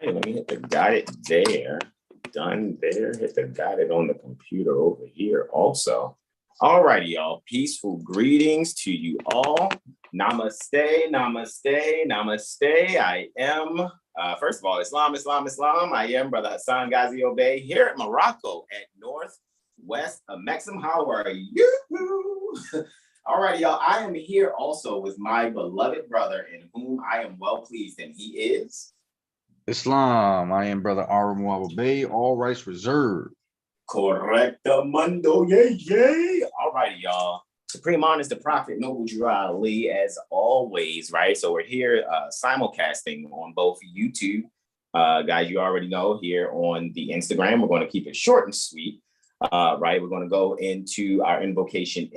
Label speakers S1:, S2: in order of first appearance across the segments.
S1: Hey, let me hit the got it there. Done there. Hit the got it on the computer over here also. All righty, y'all. Peaceful greetings to you all. Namaste, namaste, namaste. I am, first of all, Islam. I am Brother Hasan Ghaziel Bey here at Morocco at Northwest of Mexham. How are you? All right, y'all. I am here also with my beloved brother in whom I am well pleased, and he is
S2: Islam. I am Brother R.I.C.O Bey, all rights reserved.
S1: Correcto mundo, yay, yay. All righty, y'all. Supreme honors the Prophet Noble Drew Ali, as always, right? So we're here simulcasting on both YouTube. Guys, you already know here on the Instagram, we're going to keep it short and sweet, right? We're going to go into our invocation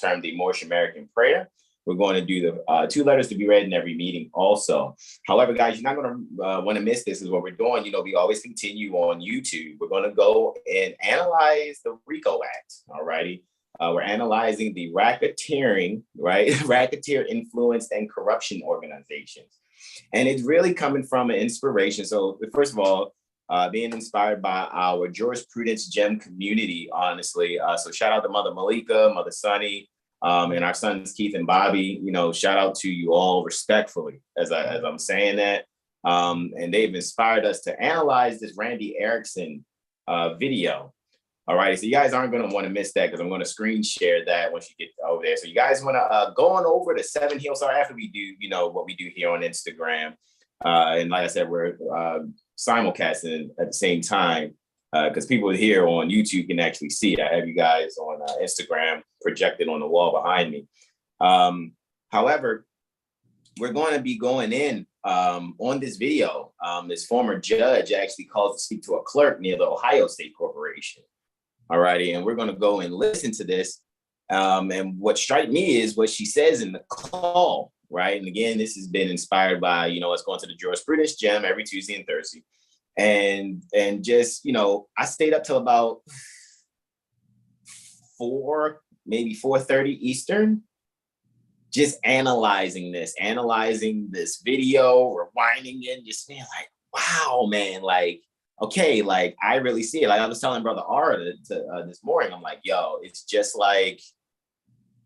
S1: termed the Moorish American prayer. We're going to do the 2 letters to be read in every meeting also. However, guys, you're not going to want to miss this is what we're doing. You know, we always continue on YouTube. We're going to go and analyze the RICO Act, all righty? We're analyzing the racketeering, right? Racketeer influenced and corruption organizations. And it's really coming from an inspiration. So first of all, being inspired by our jurisprudence gem community, honestly. So shout out to Mother Malika, Mother Sunny, and our sons Keith and Bobby. You know, shout out to you all respectfully as I'm saying that. And they've inspired us to analyze this Randy Erickson video. All right, so you guys aren't going to want to miss that because I'm going to screen share that once you get over there. So you guys want to go on over to 7 Hill Star after we do, you know, what we do here on Instagram. And like I said, we're simulcasting at the same time because people here on YouTube can actually see it. I have you guys on Instagram projected on the wall behind me. However, we're going to be going in on this video. This former judge actually calls to speak to a clerk near the Ohio State Corporation. All righty, and we're going to go and listen to this. And what struck me is what she says in the call, right? And again, this has been inspired by, you know, us going to the jurisprudence gem every Tuesday and Thursday. And just, you know, I stayed up till about 4, maybe 4:30 Eastern, just analyzing this video, rewinding it, just being like, wow, man, like, okay, like I really see it. Like I was telling Brother R this morning, I'm like, yo, it's just like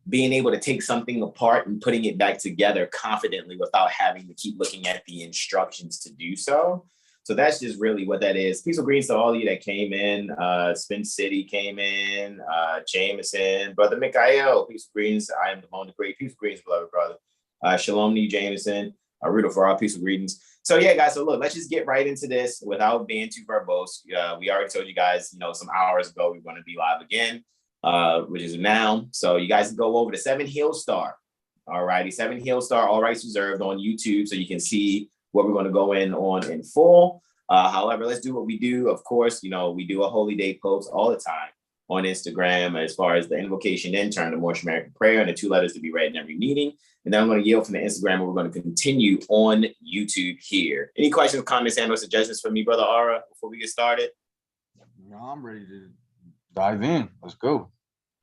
S1: being able to take something apart and putting it back together confidently without having to keep looking at the instructions to do so. So that's just really what that is. Peaceful greetings to all of you that came in. Spin City came in, Jameson, Brother Mikael, peaceful greetings. I am the Bone the Great. Peaceful greetings, beloved brother. Shalom to you, Jameson. Rudolph for all peaceful greetings. So yeah, guys, so look, let's just get right into this without being too verbose. We already told you guys, you know, some hours ago, we're going to be live again, which is now. So you guys can go over to 7 Hill Star. All righty, 7 Hill Star, all rights reserved on YouTube, so you can see what we're going to go in full. However, let's do what we do. Of course, you know, we do a holy day post all the time on Instagram as far as the invocation term, the Moorish American prayer, and the 2 letters to be read in every meeting. And then I'm going to yield from the Instagram, and we're going to continue on YouTube here. Any questions, comments, and or suggestions for me, Brother Ara, before we get started?
S2: No, I'm ready to dive in. Let's go.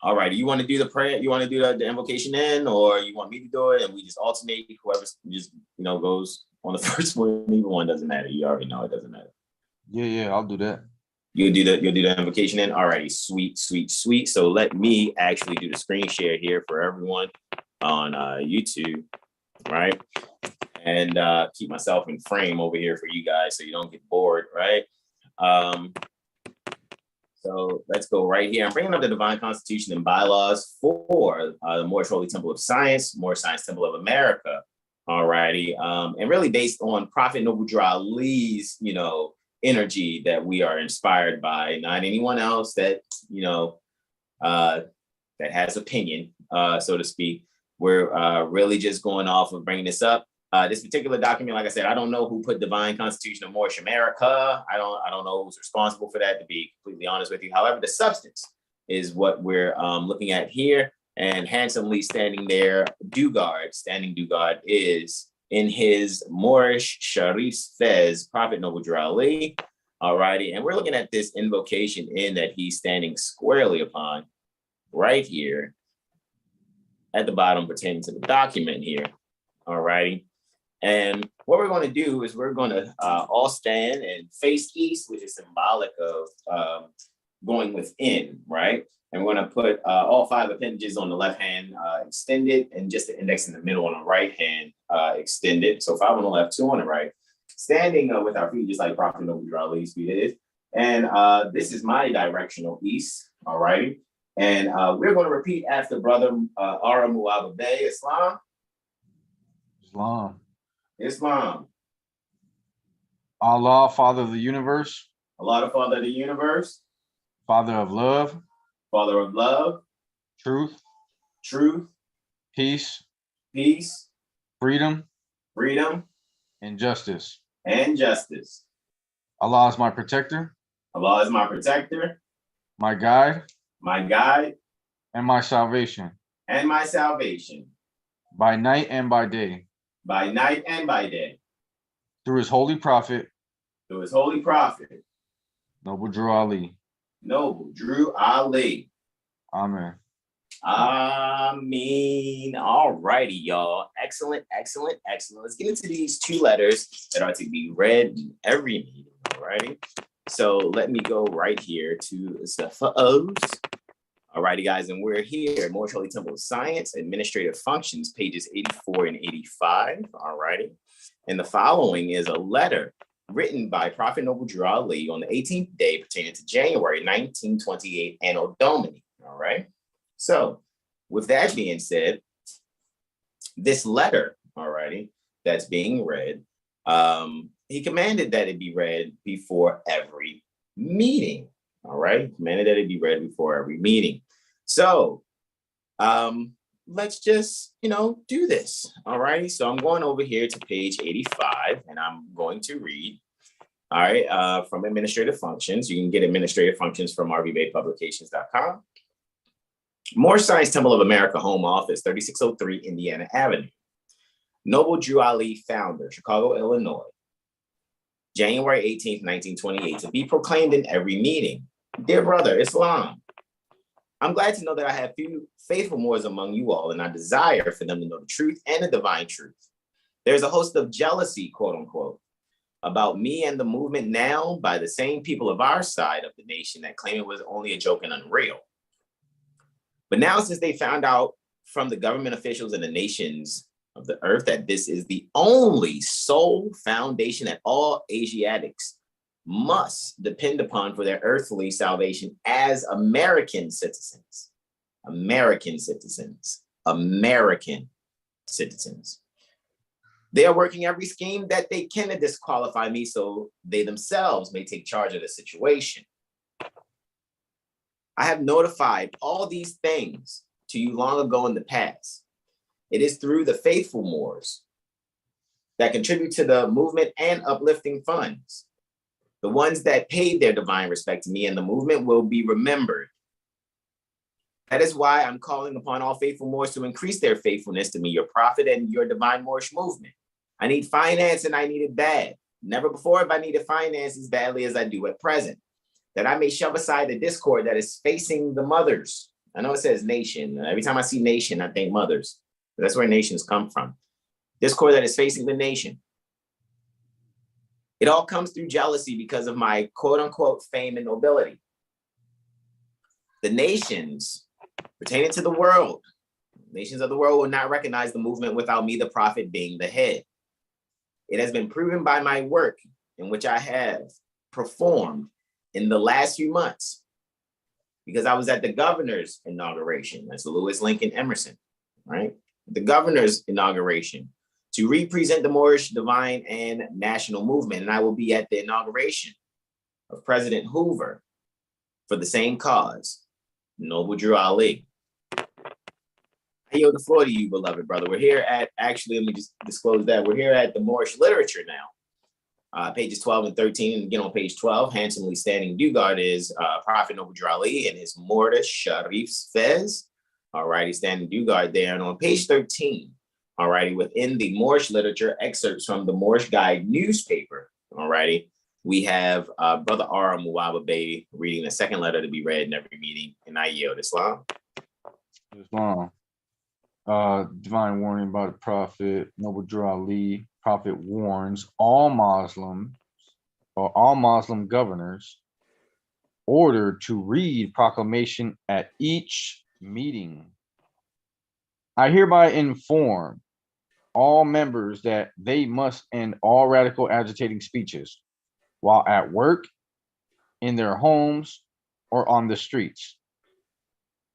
S1: All right. You want to do the prayer? You want to do the invocation or you want me to do it? And we just alternate. Whoever just, you know, goes on the first one. Either one doesn't matter. You already know it doesn't matter.
S2: Yeah, I'll do that.
S1: You'll do the invocation in. Alrighty, sweet. So let me actually do the screen share here for everyone on YouTube, right? And keep myself in frame over here for you guys so you don't get bored, right? So let's go right here. I'm bringing up the Divine Constitution and bylaws for the Moorish Holy Temple of Science, Moorish Science Temple of America. Alrighty, and really based on Prophet Noble Drew Ali's, you know, energy that we are inspired by, not anyone else that, you know, that has opinion, so to speak. We're really just going off of bringing this up. This particular document, like I said, I don't know who put Divine Constitution of Moorish America. I don't know who's responsible for that, to be completely honest with you. However, the substance is what we're looking at here. And handsomely standing there, standing Dugard is in his Moorish Sharif Fez, Prophet Noble Drew Ali. All righty. And we're looking at this invocation that he's standing squarely upon right here at the bottom pertaining to the document here. All righty. And what we're going to do is we're going to all stand and face east, which is symbolic of going within, right? And we're going to put all 5 appendages on the left hand extended, and just the index in the middle on the right hand extended. So 5 on the left, 2 on the right. Standing with our feet just like Prophet Noble Drew Ali's feet is. And this is my directional east, all righty? And we're going to repeat after Brother R.I.C.O Bey. Islam.
S2: Islam.
S1: Islam.
S2: Allah, Father of the universe.
S1: Allah, the Father of the universe.
S2: Father of love.
S1: Father of love.
S2: Truth.
S1: Truth.
S2: Peace.
S1: Peace.
S2: Freedom.
S1: Freedom.
S2: And justice.
S1: And justice.
S2: Allah is my protector.
S1: Allah is my protector.
S2: My guide.
S1: My guide.
S2: And my salvation.
S1: And my salvation.
S2: By night and by day.
S1: By night and by day.
S2: Through his holy prophet.
S1: Through his holy prophet.
S2: Noble Drew Ali.
S1: Noble Drew Ali.
S2: Amen.
S1: Ameen. All righty, y'all. Excellent, excellent, excellent. Let's get into these 2 letters that are to be read in every meeting. All righty. So let me go right here to the O's. All righty, guys. And we're here at Moorish Holy Temple of Science, Administrative Functions, pages 84 and 85. All righty. And the following is a letter written by Prophet Noble Drew Ali on the 18th day pertaining to January 1928 Anno Domini. All right. So with that being said, this letter, all righty, that's being read, he commanded that it be read before every meeting. All right. Commanded that it be read before every meeting. So let's just, do this. All righty. So I'm going over here to page 85 and I'm going to read, all right, from Administrative Functions. You can get Administrative Functions from rvbaypublications.com. Moorish Science Temple of America Home Office, 3603 Indiana Avenue. Noble Drew Ali, founder, Chicago, Illinois. January 18th, 1928, to be proclaimed in every meeting. Dear brother, Islam, I'm glad to know that I have few faithful Moors among you all, and I desire for them to know the truth and the divine truth. There's a host of jealousy, quote unquote, about me and the movement now by the same people of our side of the nation that claim it was only a joke and unreal. But now, since they found out from the government officials and the nations of the earth that this is the only sole foundation that all Asiatics must depend upon for their earthly salvation as American citizens, American citizens, American citizens. They are working every scheme that they can to disqualify me so they themselves may take charge of the situation. I have notified all these things to you long ago in the past. It is through the faithful Moors that contribute to the movement and uplifting funds. The ones that paid their divine respect to me and the movement will be remembered. That is why I'm calling upon all faithful Moors to increase their faithfulness to me, your prophet and your divine Moorish movement. I need finance and I need it bad. Never before have I needed finance as badly as I do at present, that I may shove aside the discord that is facing the mothers. I know it says nation. Every time I see nation, I think mothers. That's where nations come from. Discord that is facing the nation. It all comes through jealousy because of my quote unquote fame and nobility. The nations pertaining to the world, nations of the world will not recognize the movement without me, the prophet, being the head. It has been proven by my work in which I have performed in the last few months, because I was at the governor's inauguration. That's Lewis Lincoln Emerson, right? The governor's inauguration to represent the Moorish divine and national movement. And I will be at the inauguration of President Hoover for the same cause, Noble Drew Ali. I yield the floor to you, beloved brother. We're here at, actually, let me just disclose that. We're here at the Moorish literature now. Pages 12 and 13, and again on page 12, handsomely standing due guard is Prophet Noble Drew Ali and his Mortis Sharif's Fez. All righty, standing due guard there. And on page 13, all righty, within the Moorish literature, excerpts from the Moorish Guide newspaper, all righty, we have Brother R.I.C.O Bey reading the second letter to be read in every meeting, and I yield. Islam.
S2: Islam. Divine warning by the Prophet Noble Drew Ali, Prophet warns all Muslim governors ordered to read proclamation at each meeting. I hereby inform all members that they must end all radical agitating speeches while at work, in their homes, or on the streets.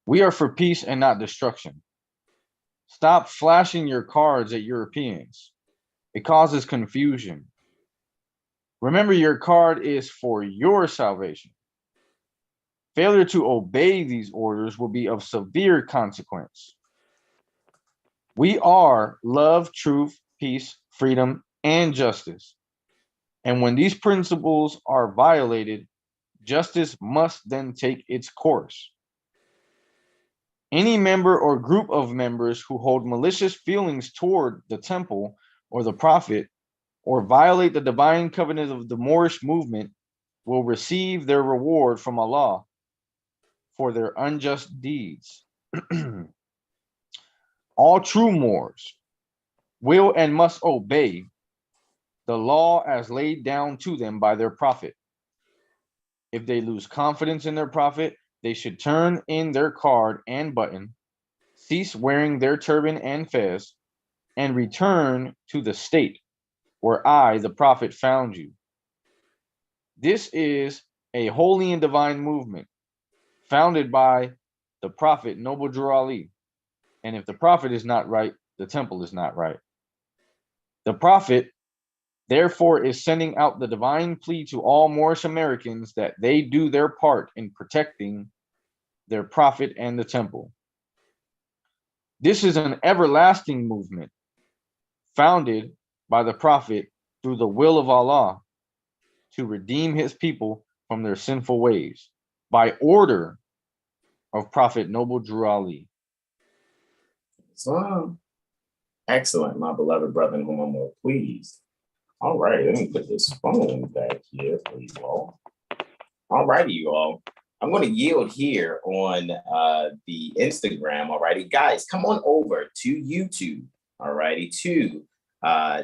S2: We are for peace and not destruction. Stop flashing your cards at Europeans. It causes confusion. Remember, your card is for your salvation. Failure to obey these orders will be of severe consequence. We are love, truth, peace, freedom, and justice. And when these principles are violated, justice must then take its course. Any member or group of members who hold malicious feelings toward the temple or the prophet or violate the divine covenant of the Moorish movement will receive their reward from Allah for their unjust deeds. All true Moors will and must obey the law as laid down to them by their prophet. If they lose confidence in their prophet, they should turn in their card and button, cease wearing their turban and fez, and return to the state where I, the prophet, found you. This is a holy and divine movement founded by the prophet Noble Drew Ali. And if the prophet is not right, the temple is not right. The prophet, therefore, is sending out the divine plea to all Moorish Americans that they do their part in protecting their prophet and the temple. This is an everlasting movement founded by the prophet through the will of Allah to redeem his people from their sinful ways by order of Prophet Noble Drew Ali.
S1: So, excellent, my beloved brother in whom I'm well pleased. All right, let me put this phone back here for you all. All righty, you all. I'm going to yield here on the Instagram. All righty, guys, come on over to YouTube. All righty, to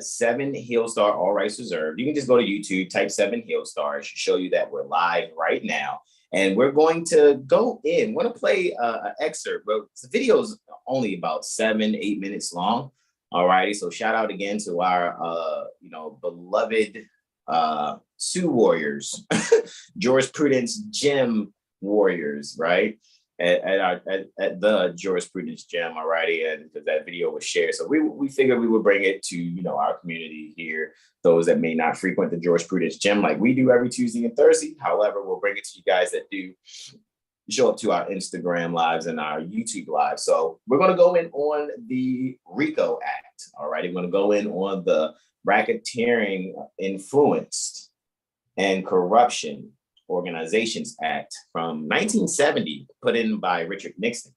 S1: 7 Hillstar, all rights reserved. You can just go to YouTube, type 7 Hillstar. It should show you that we're live right now. And we're going to go in. We're going to play an excerpt, but the video is only about 7-8 minutes long. All righty. So shout out again to our, beloved Sioux warriors, jurisprudence gym warriors, right? At the jurisprudence gym, all righty, and because that video was shared, so we figured we would bring it to our community here, those that may not frequent the jurisprudence gym like we do every Tuesday and Thursday. However, we'll bring it to you guys that do show up to our Instagram lives and our YouTube lives. So we're going to go in on the RICO Act, all righty. We're going to go in on the Racketeering, Influenced, and Corruption Organizations Act from 1970, put in by Richard Nixon,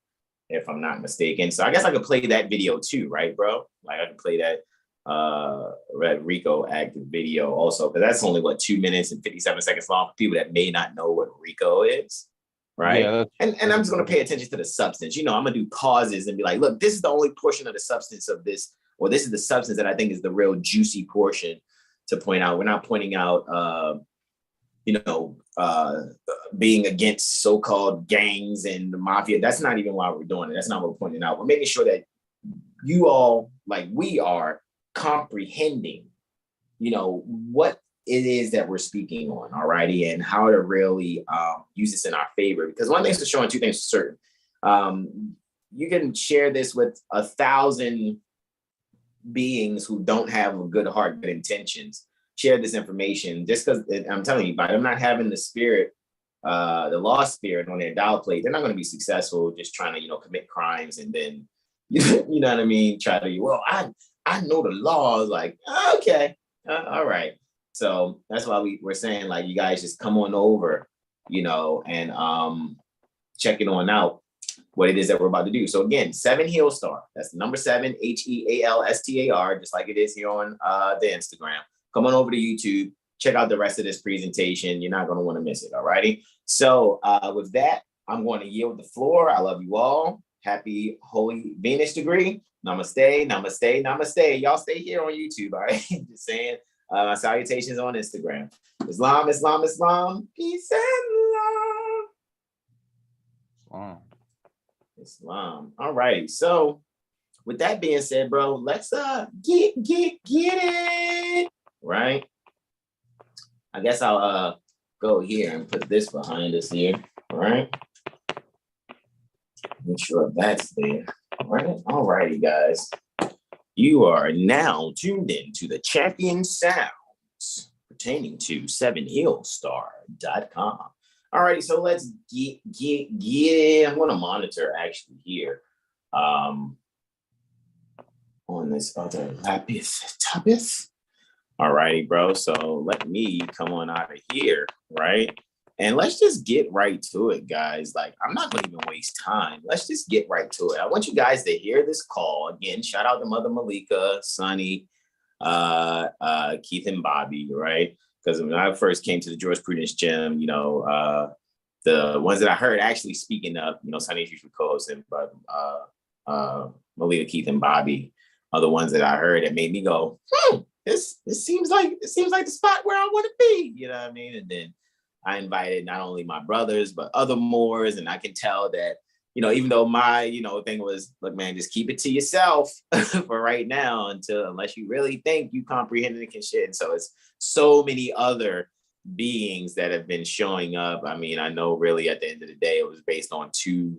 S1: if I'm not mistaken. So I guess I could play that video too, right, bro? Like I could play that Red RICO Act video also, because that's only 2 minutes and 57 seconds long for people that may not know what RICO is, right? Yeah, and I'm just going to pay attention to the substance. I'm going to do pauses and be like, look, this is the only portion of the substance of this, or this is the substance that I think is the real juicy portion to point out. We're not pointing out being against so-called gangs and the mafia. That's not even why we're doing it. That's not what we're pointing out. We're making sure that you all, like we are, comprehending, what it is that we're speaking on, all righty, and how to really use this in our favor. Because one thing's for sure and two things for certain. You can share this with 1,000 beings who don't have a good heart, good intentions. Share this information just because I'm telling you, by them not having the spirit, the law spirit on their dial plate, they're not going to be successful just trying to, commit crimes and then, you know what I mean? Try to, I know the law. Like, okay, all right. So that's why we're saying, like, you guys just come on over, and check it on out what it is that we're about to do. So again, 7 Hillstar. That's the number 7, HEALSTAR, just like it is here on the Instagram. Come on over to YouTube, check out the rest of this presentation. You're not going to want to miss it, all righty? So with that, I'm going to yield the floor. I love you all. Happy Holy Venus degree. Namaste, namaste, namaste. Y'all stay here on YouTube, all right? Just saying. Salutations on Instagram. Islam, Islam, Islam. Peace and love.
S2: Wow.
S1: Islam. All right. So with that being said, bro, let's get it. Right. I guess I'll go here and put this behind us here. All right. Make sure that's there. All right. All righty, guys. You are now tuned in to the champion sounds pertaining to 7hillstar.com. All right, so let's get I'm going to monitor actually here on this other lapis. All righty, bro. So let me come on out of here, right? And let's just get right to it, guys. Like, I'm not going to even waste time. Let's just get right to it. I want you guys to hear this call. Again, shout out to Mother Malika, Sonny, Keith, and Bobby, right? Because when I first came to the Jurisprudence Gym, you know, the ones that I heard actually speaking up, you know, Sonny's usually co-hosting, but Malika, Keith, and Bobby are the ones that I heard that made me go, this seems like the spot where I want to be. You know what I mean? And then I invited not only my brothers, but other Moors. And I can tell that, you know, even though my, you know, thing was, look, man, just keep it to yourself for right now unless you really think you comprehend it and shit. And so it's so many other beings that have been showing up. I mean, I know really at the end of the day, it was based on two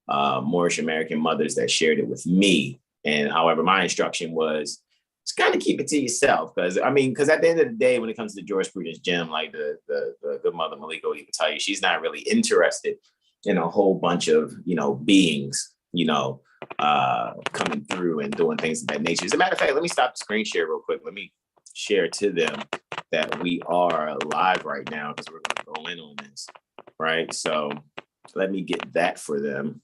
S1: Moorish American mothers that shared it with me. And however, my instruction was, just kind of keep it to yourself. Because at the end of the day, when it comes to Jurisprudence Gym, like the good mother Malika will even tell you, she's not really interested in a whole bunch of, you know, beings, you know, coming through and doing things of that nature. As a matter of fact, let me stop the screen share real quick. Let me share to them that we are live right now because we're going to go in on this, right? So let me get that for them,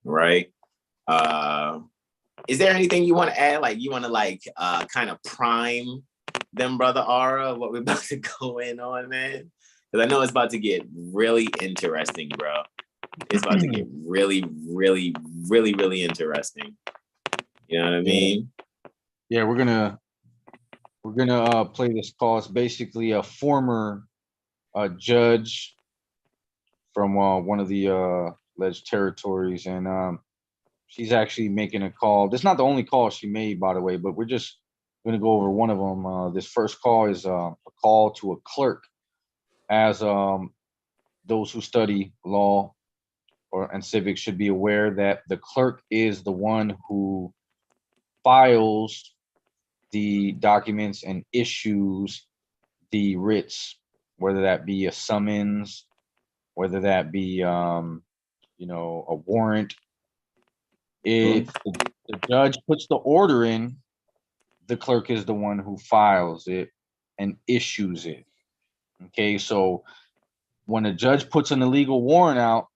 S1: right? Is there anything you want to add? Like, you want to kind of prime them, Brother Ara, what we're about to go in on, man? Because I know it's about to get really interesting, bro. It's about to get really, really, really, really interesting. You know what I mean?
S2: Yeah, we're gonna play this call. It's basically a former judge from one of the alleged territories, and she's actually making a call. This is not the only call she made, by the way, but we're just going to go over one of them. This first call is a call to a clerk, as those who study law and civics should be aware that the clerk is the one who files the documents and issues the writs, whether that be a summons, whether that be you know, a warrant. If the judge puts the order in, the clerk is the one who files it and issues it. Okay, so when a judge puts an illegal warrant out,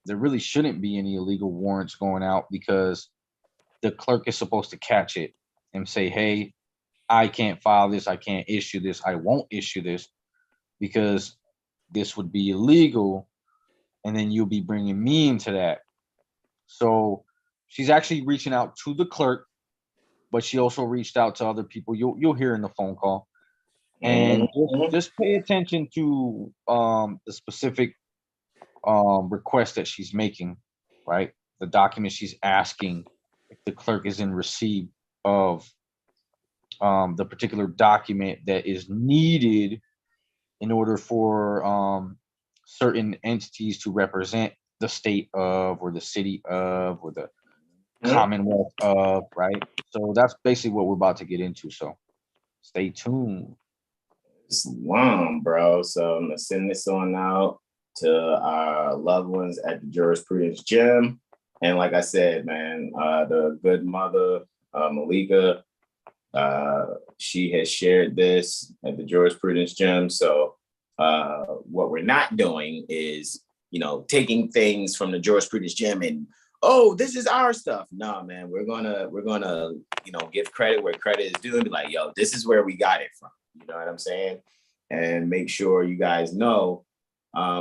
S2: there really shouldn't be any illegal warrants going out, because the clerk is supposed to catch it and say, hey, I can't file this, I can't issue this, I won't issue this, because this would be illegal, and then you'll be bringing me into that. So she's actually reaching out to the clerk, but she also reached out to other people. You'll hear in the phone call. And just pay attention to the specific request that she's making, right? The document she's asking if the clerk is in receipt of the particular document that is needed in order for certain entities to represent the state of, or the city of, or the Commonwealth of, right? So that's basically what we're about to get into. So stay tuned.
S1: Islam, bro. So I'm gonna send this on out to our loved ones at the Jurisprudence Gym. And like I said, man, the good mother, Malika, she has shared this at the Jurisprudence Gym. So what we're not doing is, you know, taking things from the Jurisprudence Gym and, oh, this is our stuff. No, man, we're gonna, you know, give credit where credit is due and be like, yo, this is where we got it from. You know what I'm saying? And make sure you guys know,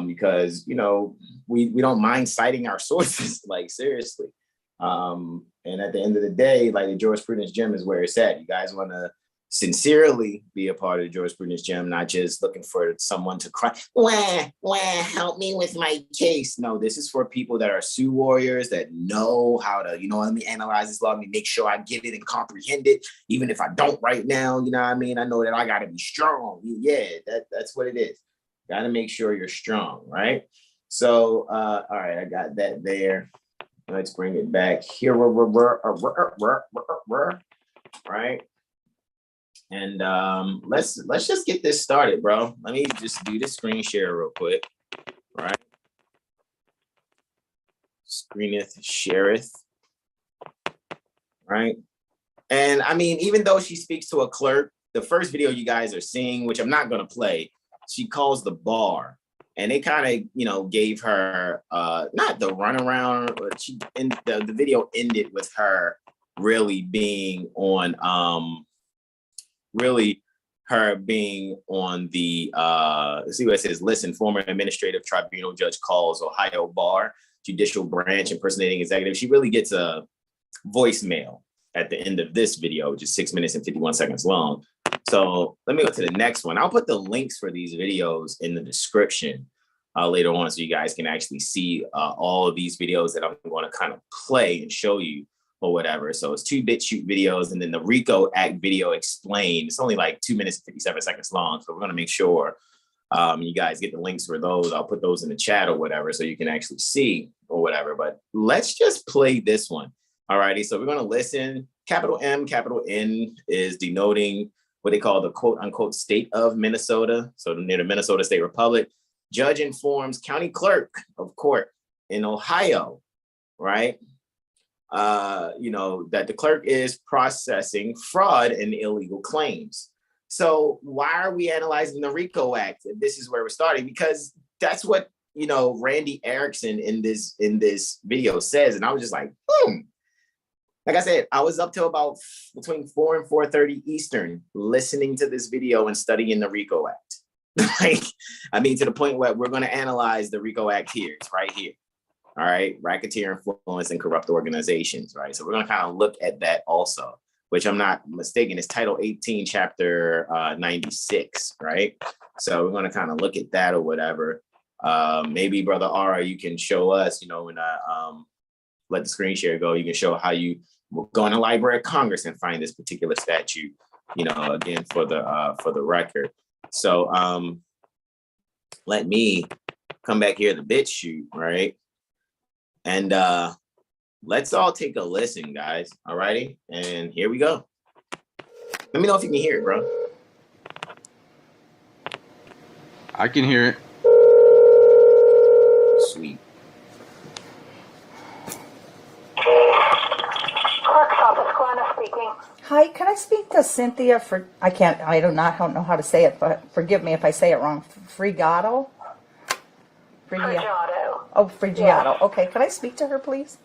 S1: because, you know, we don't mind citing our sources, like, seriously. And at the end of the day, like the jurisprudence gym is where it's at. You guys want to sincerely be a part of the jurisprudence gym, not just looking for someone to cry, help me with my case. No, this is for people that are sue warriors that know how to, let me analyze this law, let me make sure I get it and comprehend it, even if I don't right now, you know what I mean? I know that I got to be strong. Yeah, that's what it is. Got to make sure you're strong, right? So, all right, I got that there. Let's bring it back here, right? And let's just get this started, bro. Let me just do the screen share real quick, right? Screeneth, shareth, right? And I mean, even though she speaks to a clerk, the first video you guys are seeing, which I'm not gonna play, she calls the bar. And they kind of, gave her not the runaround, but the video ended with her really being on the see what it says, listen, former administrative tribunal judge calls Ohio bar judicial branch impersonating executive. She really gets a voicemail at the end of this video, which is 6 minutes and 51 seconds long. So let me go to the next one. I'll put the links for these videos in the description later on, so you guys can actually see all of these videos that I'm going to kind of play and show you or whatever. So it's 2 BitChute videos, and then the RICO Act video explained. It's only like 2 minutes and 57 seconds long. So we're going to make sure you guys get the links for those. I'll put those in the chat or whatever, so you can actually see or whatever. But let's just play this one. All righty. So we're going to listen. Capital M, capital N is denoting what they call the quote unquote state of Minnesota. So near the Minnesota State Republic. Judge informs county clerk of court in Ohio, right? That the clerk is processing fraud and illegal claims. So why are we analyzing the RICO Act? This is where we're starting, because that's what, Randy Erickson in this video says. And I was just like, Like I said, I was up till about between 4 and 4:30 Eastern listening to this video and studying the RICO Act. To the point where we're going to analyze the RICO Act here. It's right here. All right. Racketeer influence and corrupt organizations. Right. So we're going to kind of look at that also, which I'm not mistaken is Title 18, Chapter 96. Right. So we're going to kind of look at that or whatever. Maybe Brother R, you can show us, when I let the screen share go, you can show how you will go in the Library of Congress and find this particular statute, again, for the record. So let me come back here to BitChute, right? And let's all take a listen, guys. All righty. And here we go. Let me know if you can hear it, bro.
S2: I can hear it.
S1: Sweet.
S3: Clerk's office, Glenna speaking.
S4: Hi, can I speak to Cynthia I don't know how to say it, but forgive me if I say it wrong. Frigiato?
S3: Frigiato.
S4: Oh, Frigiato. Yeah. Okay, can I speak to her, please?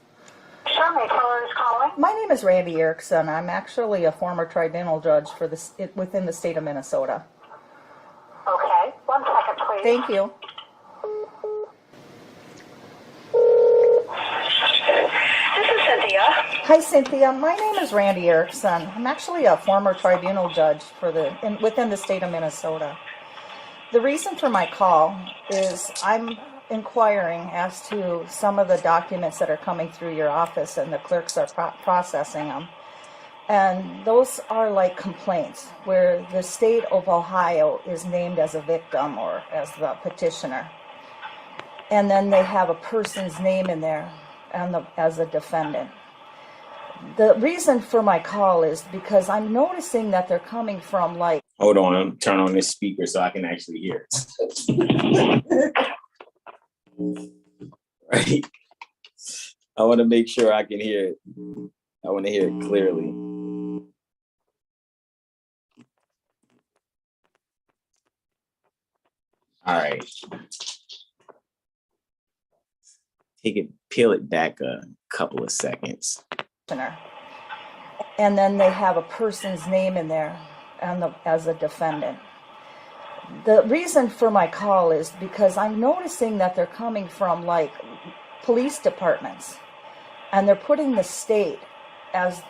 S3: Sure, may I tell her who's calling?
S4: My name is Randy Erickson. I'm actually a former tribunal judge within the state of Minnesota.
S3: Okay, 1 second, please.
S4: Thank you.
S3: This is Cynthia.
S4: Hi, Cynthia. My name is Randy Erickson. I'm actually a former tribunal judge within the state of Minnesota. The reason for my call is I'm inquiring as to some of the documents that are coming through your office, and the clerks are processing them. And those are like complaints where the state of Ohio is named as a victim or as the petitioner. And then they have a person's name in there as a defendant. The reason for my call is because I'm noticing that they're coming from like...
S1: Hold on, I'm turn on this speaker so I can actually hear it. Right? I want to make sure I can hear it. I want to hear it clearly. All right. Peel it back a couple of seconds.
S4: And then they have a person's name in there as a defendant. The reason for my call is because I'm noticing that they're coming from like police departments. and they're putting the state as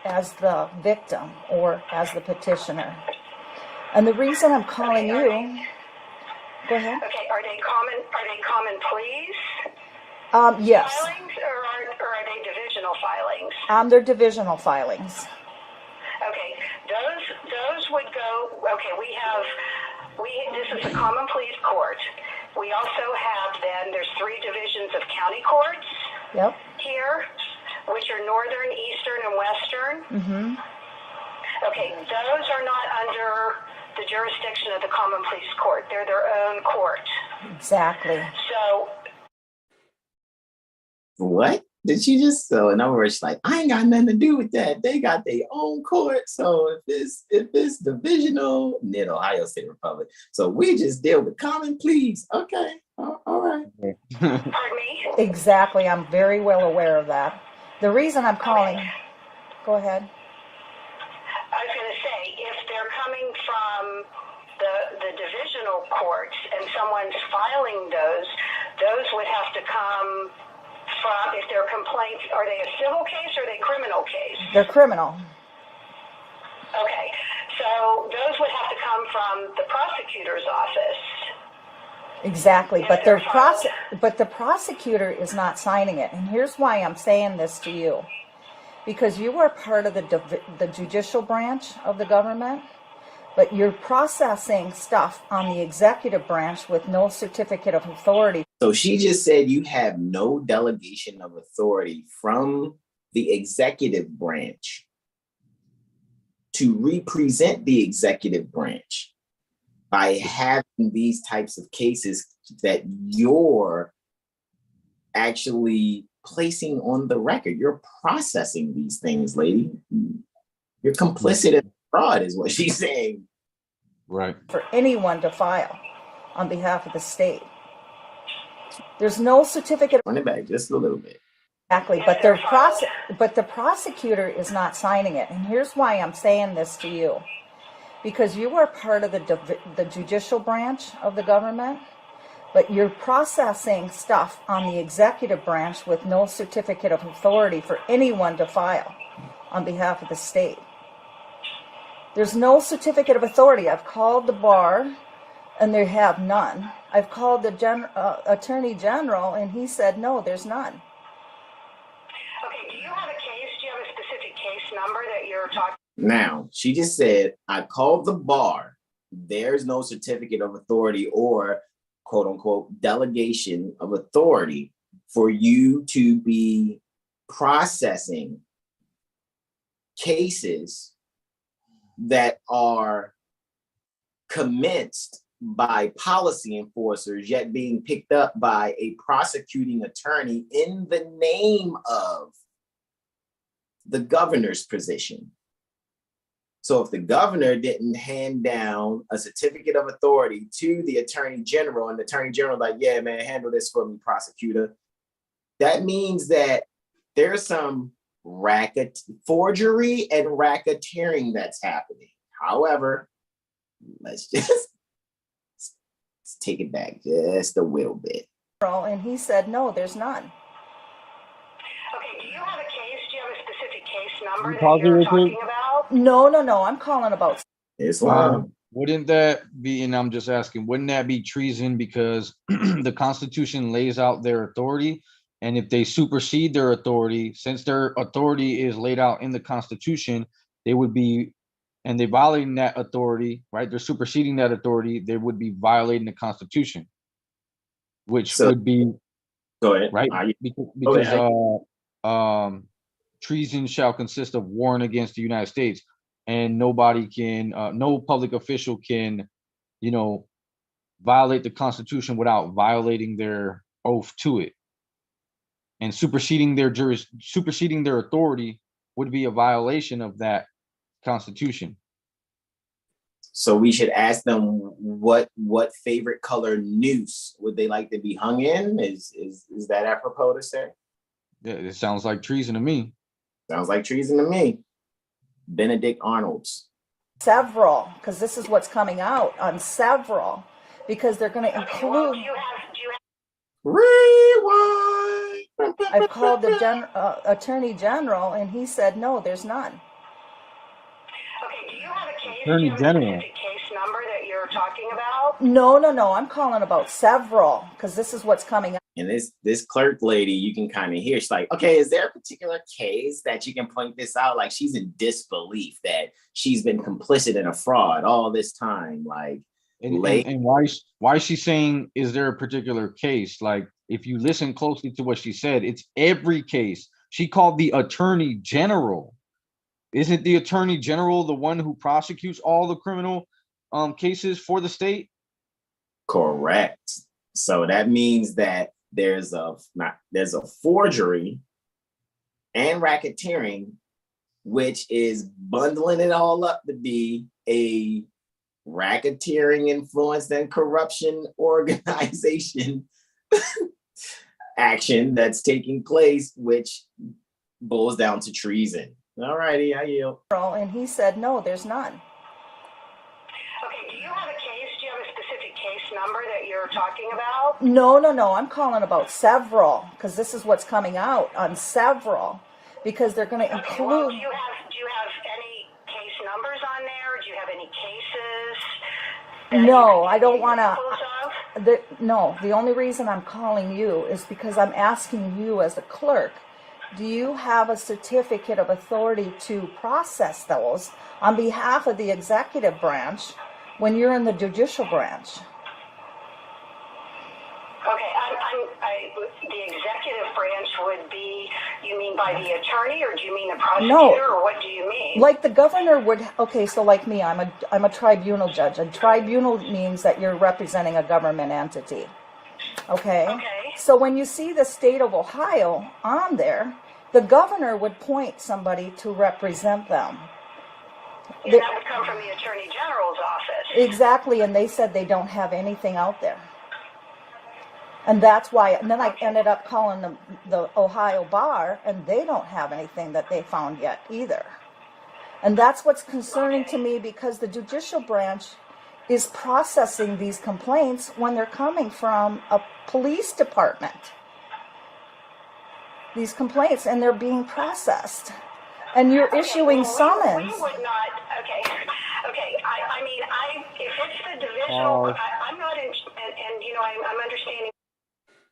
S4: the victim or as the petitioner. And the reason I'm calling you, go ahead.
S3: Okay, are they common pleas
S4: Yes.
S3: filings, or are they divisional filings?
S4: They're divisional filings.
S3: Okay, those would go. Okay, this is a common pleas court. We also have there's 3 divisions of county courts.
S4: Yep.
S3: Here, which are northern, eastern, and western.
S4: Mm-hmm.
S3: Okay, those are not under the jurisdiction of the common pleas court. They're their own court.
S4: Exactly.
S3: So.
S1: What did she just? So in other words, she's like, I ain't got nothing to do with that. They got their own court. So if it's divisional, in Ohio State Republic, so we just deal with common pleas. Okay, all right.
S3: Pardon me?
S4: Exactly. I'm very well aware of that. The reason I'm calling.
S3: Okay.
S4: Go ahead.
S3: I was going to say, if they're coming from the divisional courts and someone's filing those would have to come from, if they're complaints, are they a civil case or are they criminal case?
S4: They're criminal.
S3: Okay, so those would have to come from the prosecutor's office.
S4: Exactly,
S3: If
S4: but
S3: they're
S4: but the prosecutor is not signing it, and here's why I'm saying this to you, because you are part of the judicial branch of the government, but you're processing stuff on the executive branch with no certificate of authority.
S1: So she just said you have no delegation of authority from the executive branch to represent the executive branch by having these types of cases that you're actually placing on the record. You're processing these things, lady. You're complicit in fraud is what she's saying.
S2: Right.
S4: For anyone to file on behalf of the state. There's no certificate.
S1: Run it back just a little bit.
S4: Exactly, but the prosecutor is not signing it, and here's why I'm saying this to you, because you are part of the judicial branch of the government, but you're processing stuff on the executive branch with no certificate of authority for anyone to file on behalf of the state. There's no certificate of authority. I've called the bar, and they have none. I've called the Attorney General, and he said, no, there's none.
S3: Okay, do you have a case? Do you have a specific case number that you're talking?
S1: Now, she just said, I called the bar. There's no certificate of authority or quote unquote delegation of authority for you to be processing cases that are commenced by policy enforcers, yet being picked up by a prosecuting attorney in the name of the governor's position. So if the governor didn't hand down a certificate of authority to the attorney general, and the attorney general like, yeah, man, handle this for me, prosecutor, that means that there's some forgery and racketeering that's happening. However, let's take it back just a little bit.
S4: And he said, no, there's none.
S3: Okay, do you have a case? Do you have a specific case number
S2: Pause
S3: that you're
S2: real quick.
S3: talking about?
S4: No, I'm calling about.
S1: Islam.
S2: Wouldn't that be, and I'm just asking, wouldn't that be treason because the Constitution lays out their authority? And if they supersede their authority, since their authority is laid out in the Constitution, they would be, and they're violating that authority, right? They're superseding that authority. They would be violating the Constitution, which would be,
S1: go ahead,
S2: right? Because treason shall consist of warring against the United States, and nobody can, no public official can, violate the Constitution without violating their oath to it. And superseding their authority would be a violation of that Constitution.
S1: So we should ask them what favorite color noose would they like to be hung in? Is that apropos to say?
S2: Yeah, it sounds like treason to me.
S1: Sounds like treason to me. Benedict Arnold's.
S4: Several, because this is what's coming out on several, because they're going to include.
S3: Do you have
S1: Rewind.
S4: I've called the Attorney General, and he said, no, there's none.
S3: Okay, do you have a case?
S2: Attorney
S3: do you have
S2: General.
S3: a specific case number that you're talking about?
S4: No, I'm calling about several, because this is what's coming up.
S1: And this clerk lady, you can kind of hear, she's like, okay, is there a particular case that you can point this out? Like, she's in disbelief that she's been complicit in a fraud all this time. Like,
S2: and why is she saying, is there a particular case? Like, if you listen closely to what she said, it's every case. She called the Attorney General. Isn't the Attorney General the one who prosecutes all the criminal cases for the state?
S1: correct. So that means that there's a forgery and racketeering, which is bundling it all up to be a racketeering, influence, and corruption organization action that's taking place, which boils down to treason. All righty, I yield.
S4: And he said, no, there's none.
S3: Okay, do you have a case? Do you have a specific case number that you're talking about?
S4: No, I'm calling about several, because this is what's coming out on several, because they're going to
S3: Okay, well,
S4: include.
S3: do you have any case numbers on there? Do you have any cases?
S4: No, I don't want to.
S3: to.
S4: No, the only reason I'm calling you is because I'm asking you as a clerk, do you have a certificate of authority to process those on behalf of the executive branch when you're in the judicial branch?
S3: Okay, the executive branch would be, you mean by the attorney, or do you mean the prosecutor, or what do you mean?
S4: Like the governor would, okay, so like me, I'm a tribunal judge. A tribunal means that you're representing a government entity. Okay?
S3: Okay.
S4: So when you see the state of Ohio on there, the governor would point somebody to represent them.
S3: And that would come from the Attorney General's office.
S4: Exactly, and they said they don't have anything out there. And that's why, and then I ended up calling the Ohio B.A.R, and they don't have anything that they found yet either. And that's what's concerning to me, because the judicial branch is processing these complaints when they're coming from a police department. These complaints, and they're being processed. And you're issuing summons.
S3: We would not, okay, I mean, if it's the divisional, I'm not in, and you know, I'm understanding.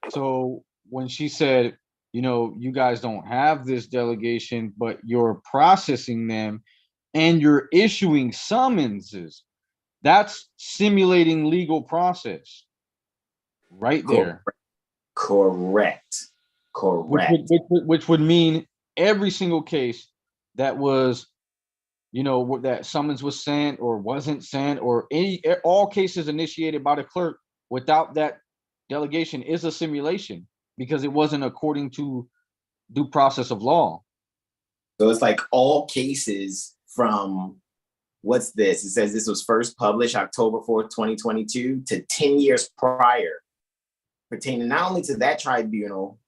S2: So when she said, you know, you guys don't have this delegation, but you're processing them and you're issuing summonses, that's simulating legal process right there.
S1: Correct.
S2: Which would mean every single case that was, you know, that summons was sent or wasn't sent, or all cases initiated by the clerk without that delegation is a simulation, because it wasn't according to due process of law.
S1: So it's like all cases from, what's this? It says this was first published October 4th, 2022 to 10 years prior, pertaining not only to that tribunal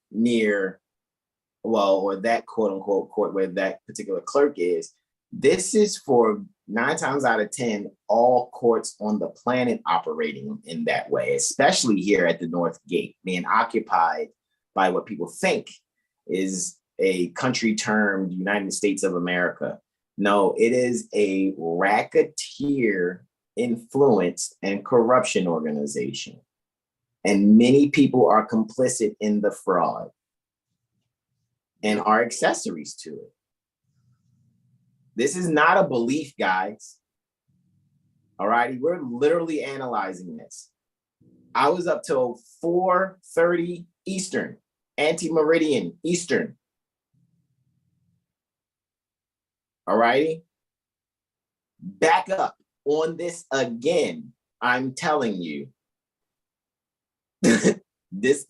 S1: or that quote unquote court where that particular clerk is. This is for 9 times out of 10, all courts on the planet operating in that way, especially here at the North Gate, being occupied by what people think is a country termed United States of America. No, it is a racketeer, influenced, and corruption organization. And many people are complicit in the fraud and are accessories to it. This is not a belief, guys. All righty, we're literally analyzing this. I was up till 4:30 Eastern, anti-meridian Eastern. All righty, back up on this again. I'm telling you, this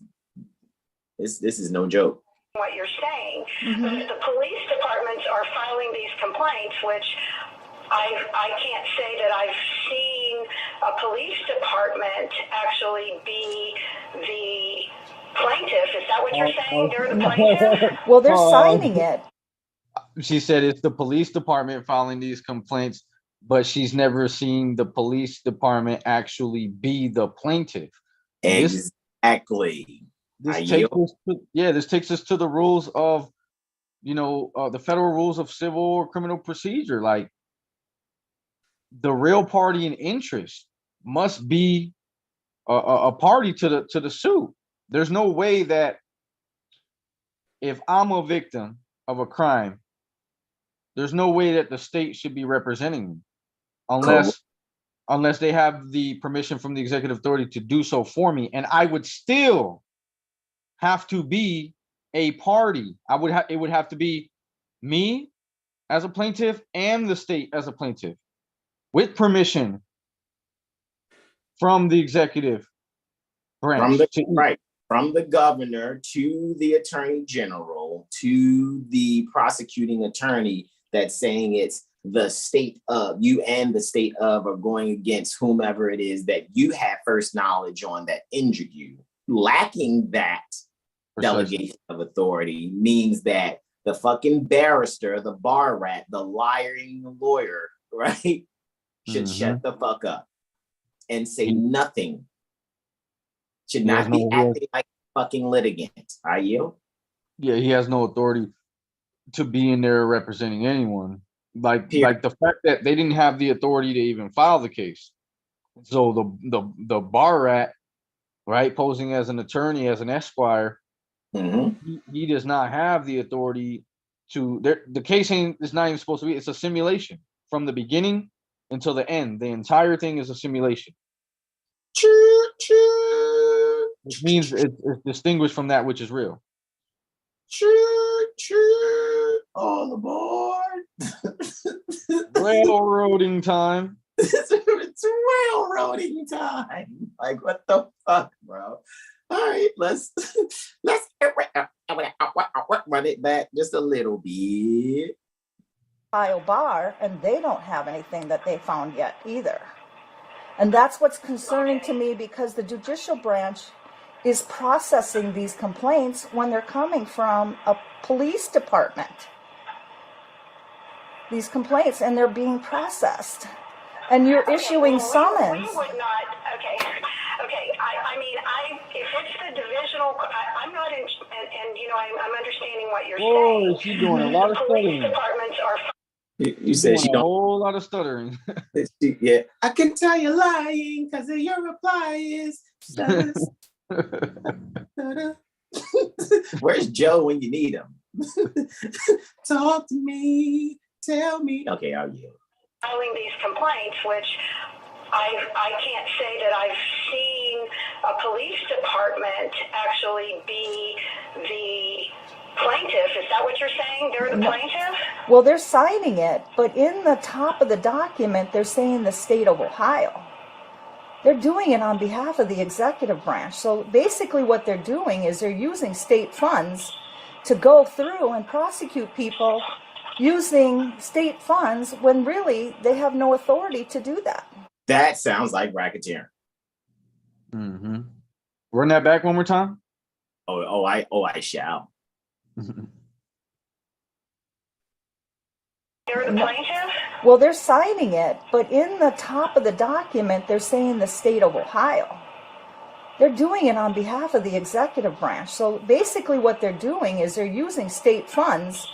S1: is no joke.
S3: What you're saying, but the police departments are filing these complaints, which I can't say that I've seen a police department actually be the plaintiff. Is that what you're saying? They're the plaintiff?
S4: Well, they're signing it.
S2: She said it's the police department filing these complaints, but she's never seen the police department actually be the plaintiff.
S1: Exactly.
S2: This takes us to the rules of, the federal rules of civil or criminal procedure. Like, the real party in interest must be a party to the suit. There's no way that if I'm a victim of a crime, there's no way that the state should be representing me unless they have the permission from the executive authority to do so for me. And I would still have to be a party. It would have to be me as a plaintiff and the state as a plaintiff with permission from the executive branch.
S1: From the governor to the attorney general to the prosecuting attorney, that's saying it's the state of you and the state of are going against whomever it is that you have first knowledge on that injured you. Lacking that delegation of authority means that the fucking barrister, the bar rat, the lying lawyer, right, should shut the fuck up and say nothing. Should not be acting like a fucking litigant. Are you?
S2: Yeah, he has no authority to be in there representing anyone. Like the fact that they didn't have the authority to even file the case. So the bar rat, right, posing as an attorney, as an esquire, he does not have the authority to. The case is not even supposed to be. It's a simulation from the beginning until the end. The entire thing is a simulation. Which means it's distinguished from that which is real.
S1: All aboard.
S2: Railroading time.
S1: It's railroading time. Like, what the fuck, bro? All right, let's run it back just a little bit.
S4: B.A.R, and they don't have anything that they found yet either. And that's what's concerning to me, because the judicial branch is processing these complaints when they're coming from a police department. These complaints, and they're being processed. And you're issuing summons.
S3: We would not, if it's the divisional, I'm not in, and I'm understanding what you're saying.
S2: She's doing a lot of stuttering.
S3: Police departments are.
S1: You said she
S2: a whole lot of stuttering.
S1: Yeah, I can tell you're lying because your reply is. Where's Joe when you need him? Talk to me, tell me. Okay, I'll yield.
S3: Filing these complaints, which I can't say that I've seen a police department actually be the plaintiff. Is that what you're saying? They're the plaintiff?
S4: Well, they're signing it, but in the top of the document, they're saying the state of Ohio. They're doing it on behalf of the executive branch. So basically what they're doing is they're using state funds to go through and prosecute people using state funds when really they have no authority to do that.
S1: That sounds like racketeering.
S2: Run that back one more time.
S1: I shall.
S3: They're the plaintiff?
S4: Well, they're signing it, but in the top of the document, they're saying the state of Ohio. They're doing it on behalf of the executive branch. So basically what they're doing is they're using state funds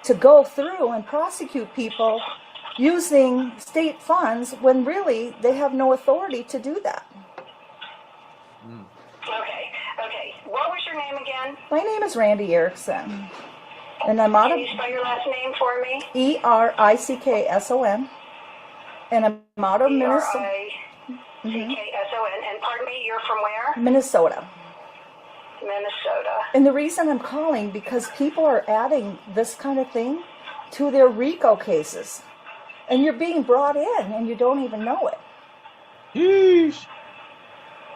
S4: to go through and prosecute people using state funds when really they have no authority to do that.
S3: Okay. What was your name again?
S4: My name is Randy Erickson. And I'm out of...
S3: Can you spell your last name for me?
S4: E.R.I.C.K.S.O.N. And I'm out of Minnesota.
S3: E.R.I.C.K.S.O.N. And pardon me, you're from where?
S4: Minnesota.
S3: Minnesota.
S4: And the reason I'm calling, because people are adding this kind of thing to their RICO cases. And you're being brought in and you don't even know it.
S2: Yeesh.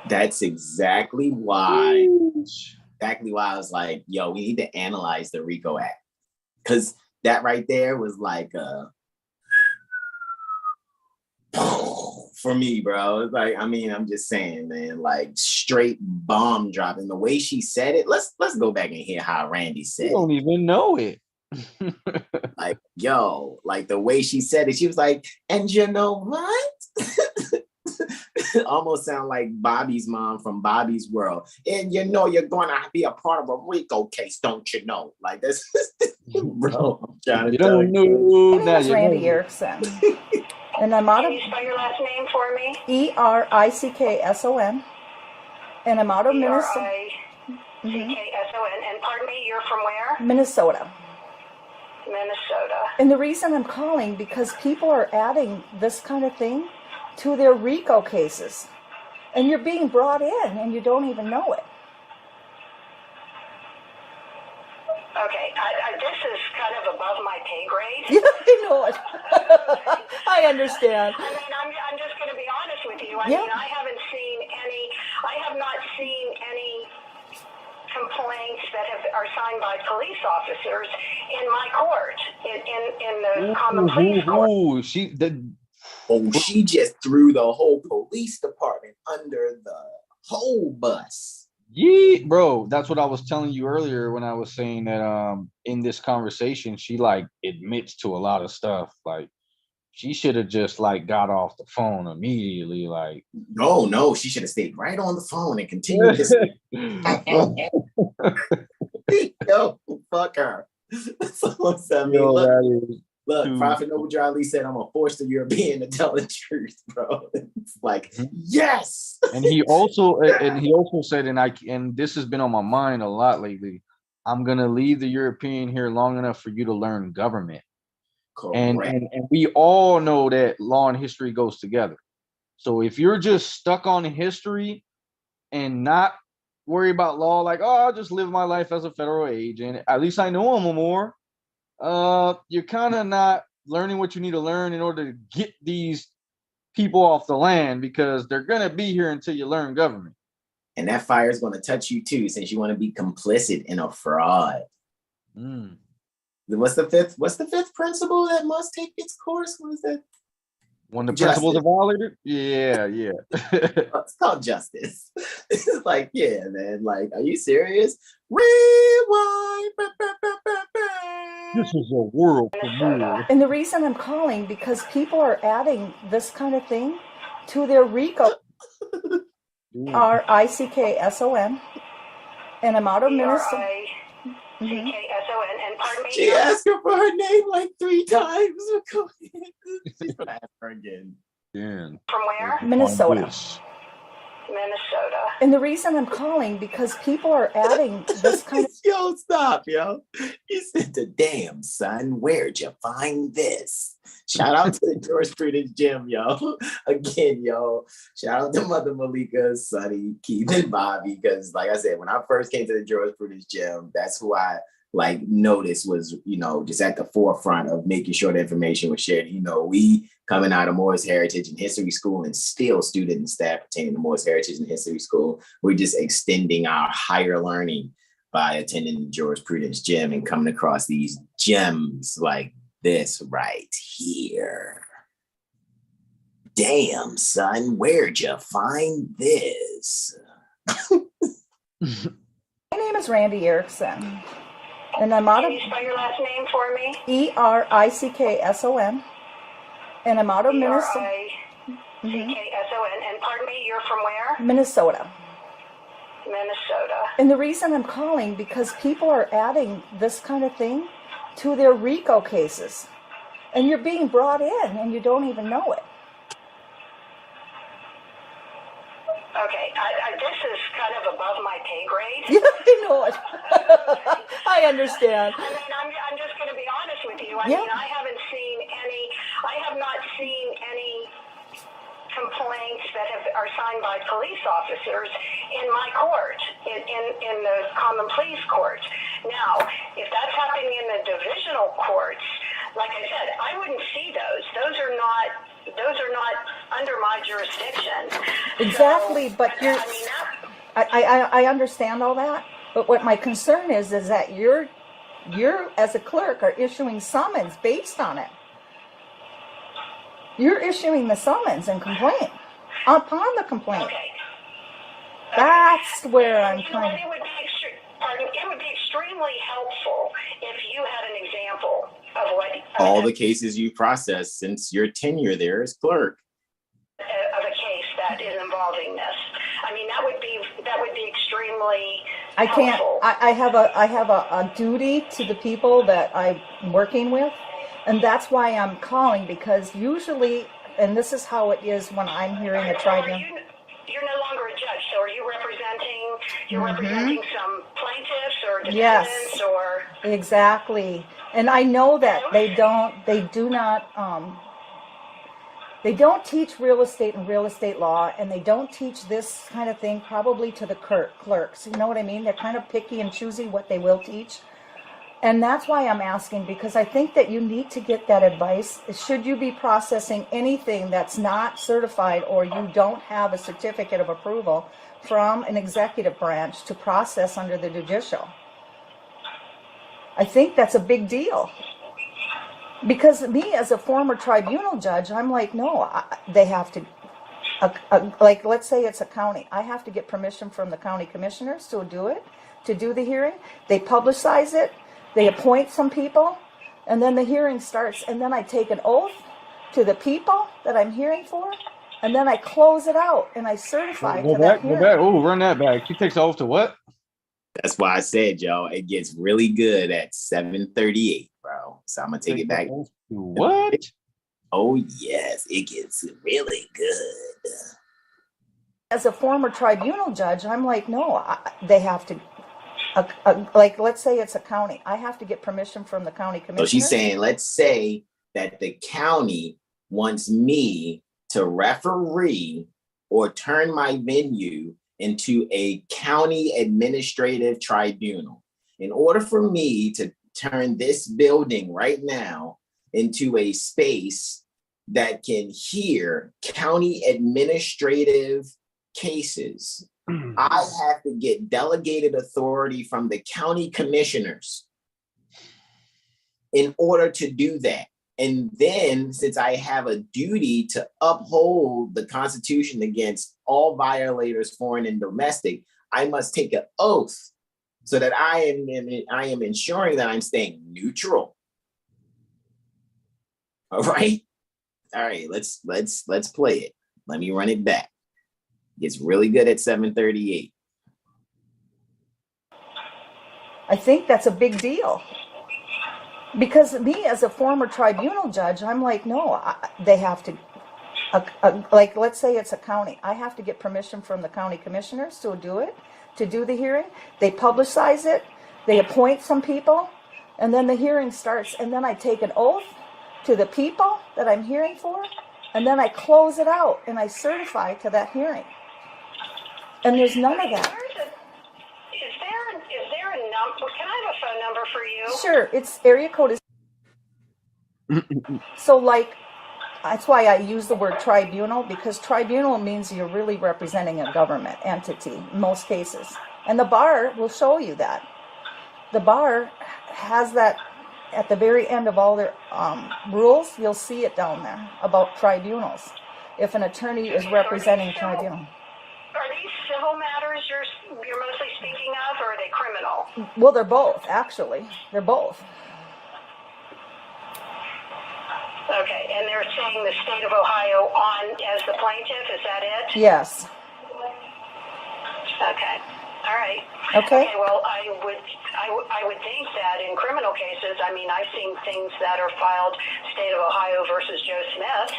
S1: That's exactly why. Exactly why I was like, yo, we need to analyze the RICO Act. Because that right there was like for me, bro. It's like, I'm just saying, man, like straight bomb dropping. The way she said it, let's go back and hear how Randy said it.
S2: You don't even know it.
S1: Like, yo, like the way she said it, she was like, and you know what? almost sound like Bobby's mom from Bobby's World. And you know you're gonna be a part of a RICO case, don't you know? Like this, bro. I'm trying to tell
S2: know.
S4: My name
S2: Now
S4: is
S2: you
S4: Randy
S2: know.
S4: Erickson, and I'm out
S3: Can
S4: of
S3: you spell your last name for me?
S4: ERICKSON, and I'm out of Minnesota.
S3: E-R-I-C-K-S-O-N. And pardon me, you're from where?
S4: Minnesota.
S3: Minnesota.
S4: And the reason I'm calling because people are adding this kind of thing to their RICO cases, and you're being brought in, and you don't even know it.
S3: Okay, this is kind of above my pay grade.
S4: Yeah, I know it. I understand.
S3: I mean, I'm just going to be honest with you. I
S4: Yeah.
S3: mean, I have not seen any complaints that are signed by police officers in my court, in the common pleas court.
S2: Ooh,
S1: she just threw the whole police department under the whole bus.
S2: yeah, bro. That's what I was telling you earlier when I was saying that in this conversation, she like admits to a lot of stuff. Like she should have just like got off the phone immediately. Like
S1: No, she should have stayed right on the phone and continued this. Yo, fuck her. Someone said me, look, Prophet Noble Lee said, I'm gonna force the European to tell the truth, bro. It's like, yes.
S2: And he also said, and this has been on my mind a lot lately, I'm gonna leave the European here long enough for you to learn government. And we all know that law and history goes together. So if you're just stuck on history and not worry about law, like, oh, I'll just live my life as a federal agent, at least I know them more. You're kind of not learning what you need to learn in order to get these people off the land, because they're gonna be here until you learn government.
S1: And that fire is going to touch you too, since you want to be complicit in a fraud. What's the fifth principle that must take its course? What is that?
S2: When the principles are violated? Yeah.
S1: It's called justice. It's like, yeah, man. Like, are you serious? Rewind.
S2: This is a world premiere.
S4: And the reason I'm calling because people are adding this kind of thing to their RICO. R-I-C-K-S-O-N, and I'm out of Minnesota.
S3: C-K-S-O-N, and pardon me.
S1: She asked her for her name like 3 times. She's gonna ask her again.
S2: Yeah.
S3: From where?
S4: Minnesota.
S3: Minnesota.
S4: And the reason I'm calling because people are adding this kind of
S1: Yo, stop, yo. He said the damn son, where'd you find this? Shout out to the jurisprudence gym, yo. Again, yo. Shout out to Mother Malika, Sonny, Keith, and Bobby. Because like I said, when I first came to the jurisprudence gym, that's who I like noticed was, just at the forefront of making sure the information was shared. We coming out of Moorish Heritage and History School, and still student and staff pertaining to Moorish Heritage and History School, we're just extending our higher learning by attending the jurisprudence gym and coming across these gems like this right here. Damn, son, where'd you find this?
S4: My name is Randy Erickson, and I'm out of
S3: Can you spell your last name for me?
S4: ERICKSON, and I'm out of Minnesota.
S3: E-R-I-C-K-S-O-N, and pardon me, you're from where?
S4: Minnesota.
S3: Minnesota.
S4: And the reason I'm calling because people are adding this kind of thing to their RICO cases, and you're being brought in, and you don't even know it.
S3: Okay, this is kind of above my pay grade.
S4: Yeah, I know it. I understand.
S3: I mean, I'm just going to be honest with you. I
S4: Yeah.
S3: mean, I have not seen any complaints that are signed by police officers in my court, in the common pleas court. Now, if that's happening in the divisional courts, like I said, I wouldn't see those. Those are not under my jurisdiction.
S4: Exactly,
S3: So,
S4: but
S3: I
S4: I understand all that, but what my concern is that you're as a clerk are issuing summons based on it. You're issuing the summons and complaint upon the complaint.
S3: Okay.
S4: That's where I'm trying.
S3: It would be extremely helpful if you had an example of what
S1: All the cases you processed since your tenure there as clerk.
S3: of a case that that is involving this. I mean, that would be extremely
S4: I can't,
S3: helpful.
S4: I have a duty to the people that I'm working with. And that's why I'm calling, because usually, and this is how it is when I'm hearing a tribunal.
S3: You're no longer a judge, so are you representing some plaintiffs or defendants?
S4: Yes,
S3: or
S4: exactly. And I know that they don't teach real estate and real estate law, and they don't teach this kind of thing probably to the clerks. You know what I mean? They're kind of picky and choosy what they will teach. And that's why I'm asking, because I think that you need to get that advice. Should you be processing anything that's not certified, or you don't have a certificate of approval from an executive branch to process under the judicial? I think that's a big deal. Because me, as a former tribunal judge, I'm like, no, they have to, like, let's say it's a county. I have to get permission from the county commissioners to do it, to do the hearing. They publicize it. They appoint some people, and then the hearing starts, and then I take an oath to the people that I'm hearing for, and then I close it out, and I certify to that hearing.
S2: Go back. Oh, run that back. He takes oath to what?
S1: That's why I said, y'all, it gets really good at 7:38, bro. So I'm gonna take it back.
S2: What?
S1: Oh, yes, it gets really good.
S4: As a former tribunal judge, I'm like, no, they have to, like, let's say it's a county. I have to get permission from the county commissioner.
S1: So she's saying, let's say that the county wants me to referee or turn my venue into a county administrative tribunal. In order for me to turn this building right now into a space that can hear county administrative cases, I have to get delegated authority from the county commissioners in order to do that. And then, since I have a duty to uphold the Constitution against all violators, foreign and domestic, I must take an oath so that I am ensuring that I'm staying neutral. All right, let's play it. Let me run it back. It's really good at 7:38.
S4: I think that's a big deal. Because me, as a former tribunal judge, I'm like, no, they have to, like, let's say it's a county. I have to get permission from the county commissioners to do it, to do the hearing. They publicize it. They appoint some people, and then the hearing starts, and then I take an oath to the people that I'm hearing for, and then I close it out, and I certify to that hearing. And there's none of that.
S3: Is there a number? Can I have a phone number for you?
S4: Sure, it's area code is. So, like, that's why I use the word tribunal, because tribunal means you're really representing a government entity in most cases. And the bar will show you that. The bar has that at the very end of all their rules. You'll see it down there about tribunals. If an attorney is representing tribunal.
S3: Are these civil matters you're mostly speaking of, or are they criminal?
S4: Well, they're both, actually. They're both.
S3: Okay, and they're saying the state of Ohio as the plaintiff, is that it?
S4: Yes.
S3: Okay, all right.
S4: Okay.
S3: Well, I would think that in criminal cases, I mean, I've seen things that are filed state of Ohio versus Joe Smith.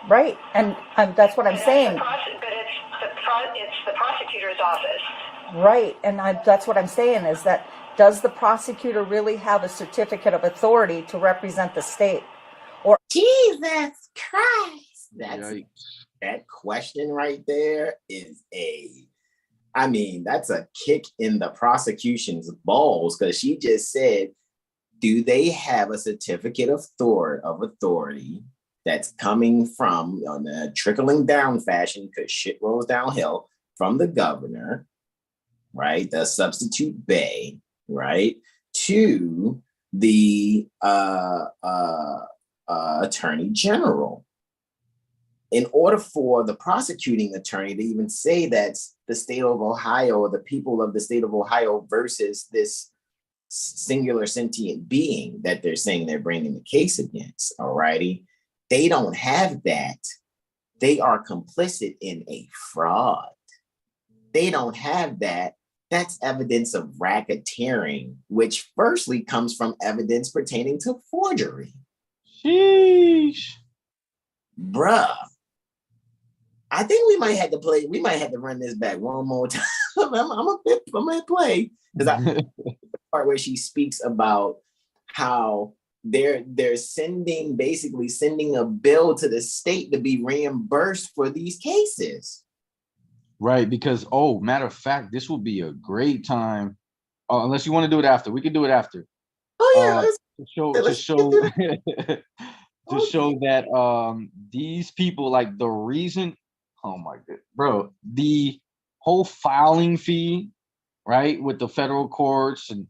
S4: Right, and that's what I'm saying.
S3: But it's the prosecutor's office.
S4: Right, and that's what I'm saying, is that does the prosecutor really have a certificate of authority to represent the state? Or
S1: Jesus Christ, that question right there is that's a kick in the prosecution's balls, because she just said, do they have a certificate of authority that's coming from, on a trickling down fashion, because shit rolls downhill, from the governor, right, the substitute Bay, right, to the attorney general. In order for the prosecuting attorney to even say that's the state of Ohio, or the people of the state of Ohio versus this singular sentient being that they're saying they're bringing the case against, all righty, they don't have that they are complicit in a fraud. They don't have that. That's evidence of racketeering, which firstly comes from evidence pertaining to forgery.
S2: Sheesh.
S1: Bruh. I think we might have to run this back one more time. I'm gonna play because the part where she speaks about how they're basically sending a bill to the state to be reimbursed for these cases.
S2: Right, because matter of fact, this will be a great time. Unless you want to do it after, we can do it after.
S1: Oh yeah,
S2: to show that these people, like, the reason, oh my god, bro, the whole filing fee, right, with the federal courts and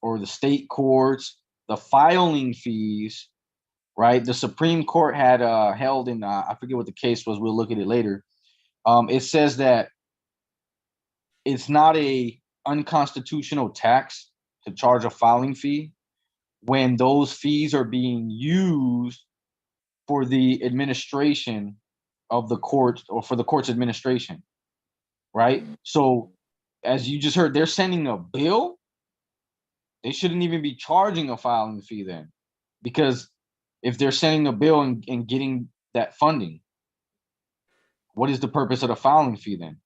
S2: or the state courts, the filing fees, right? The Supreme Court had held in I forget what the case was, we'll look at it later. It says that it's not a unconstitutional tax to charge a filing fee when those fees are being used for the administration of the court or for the court's administration, right? So as you just heard, they're sending a bill. They shouldn't even be charging a filing fee then, because if they're sending a bill and getting that funding, what is the purpose of the filing fee then?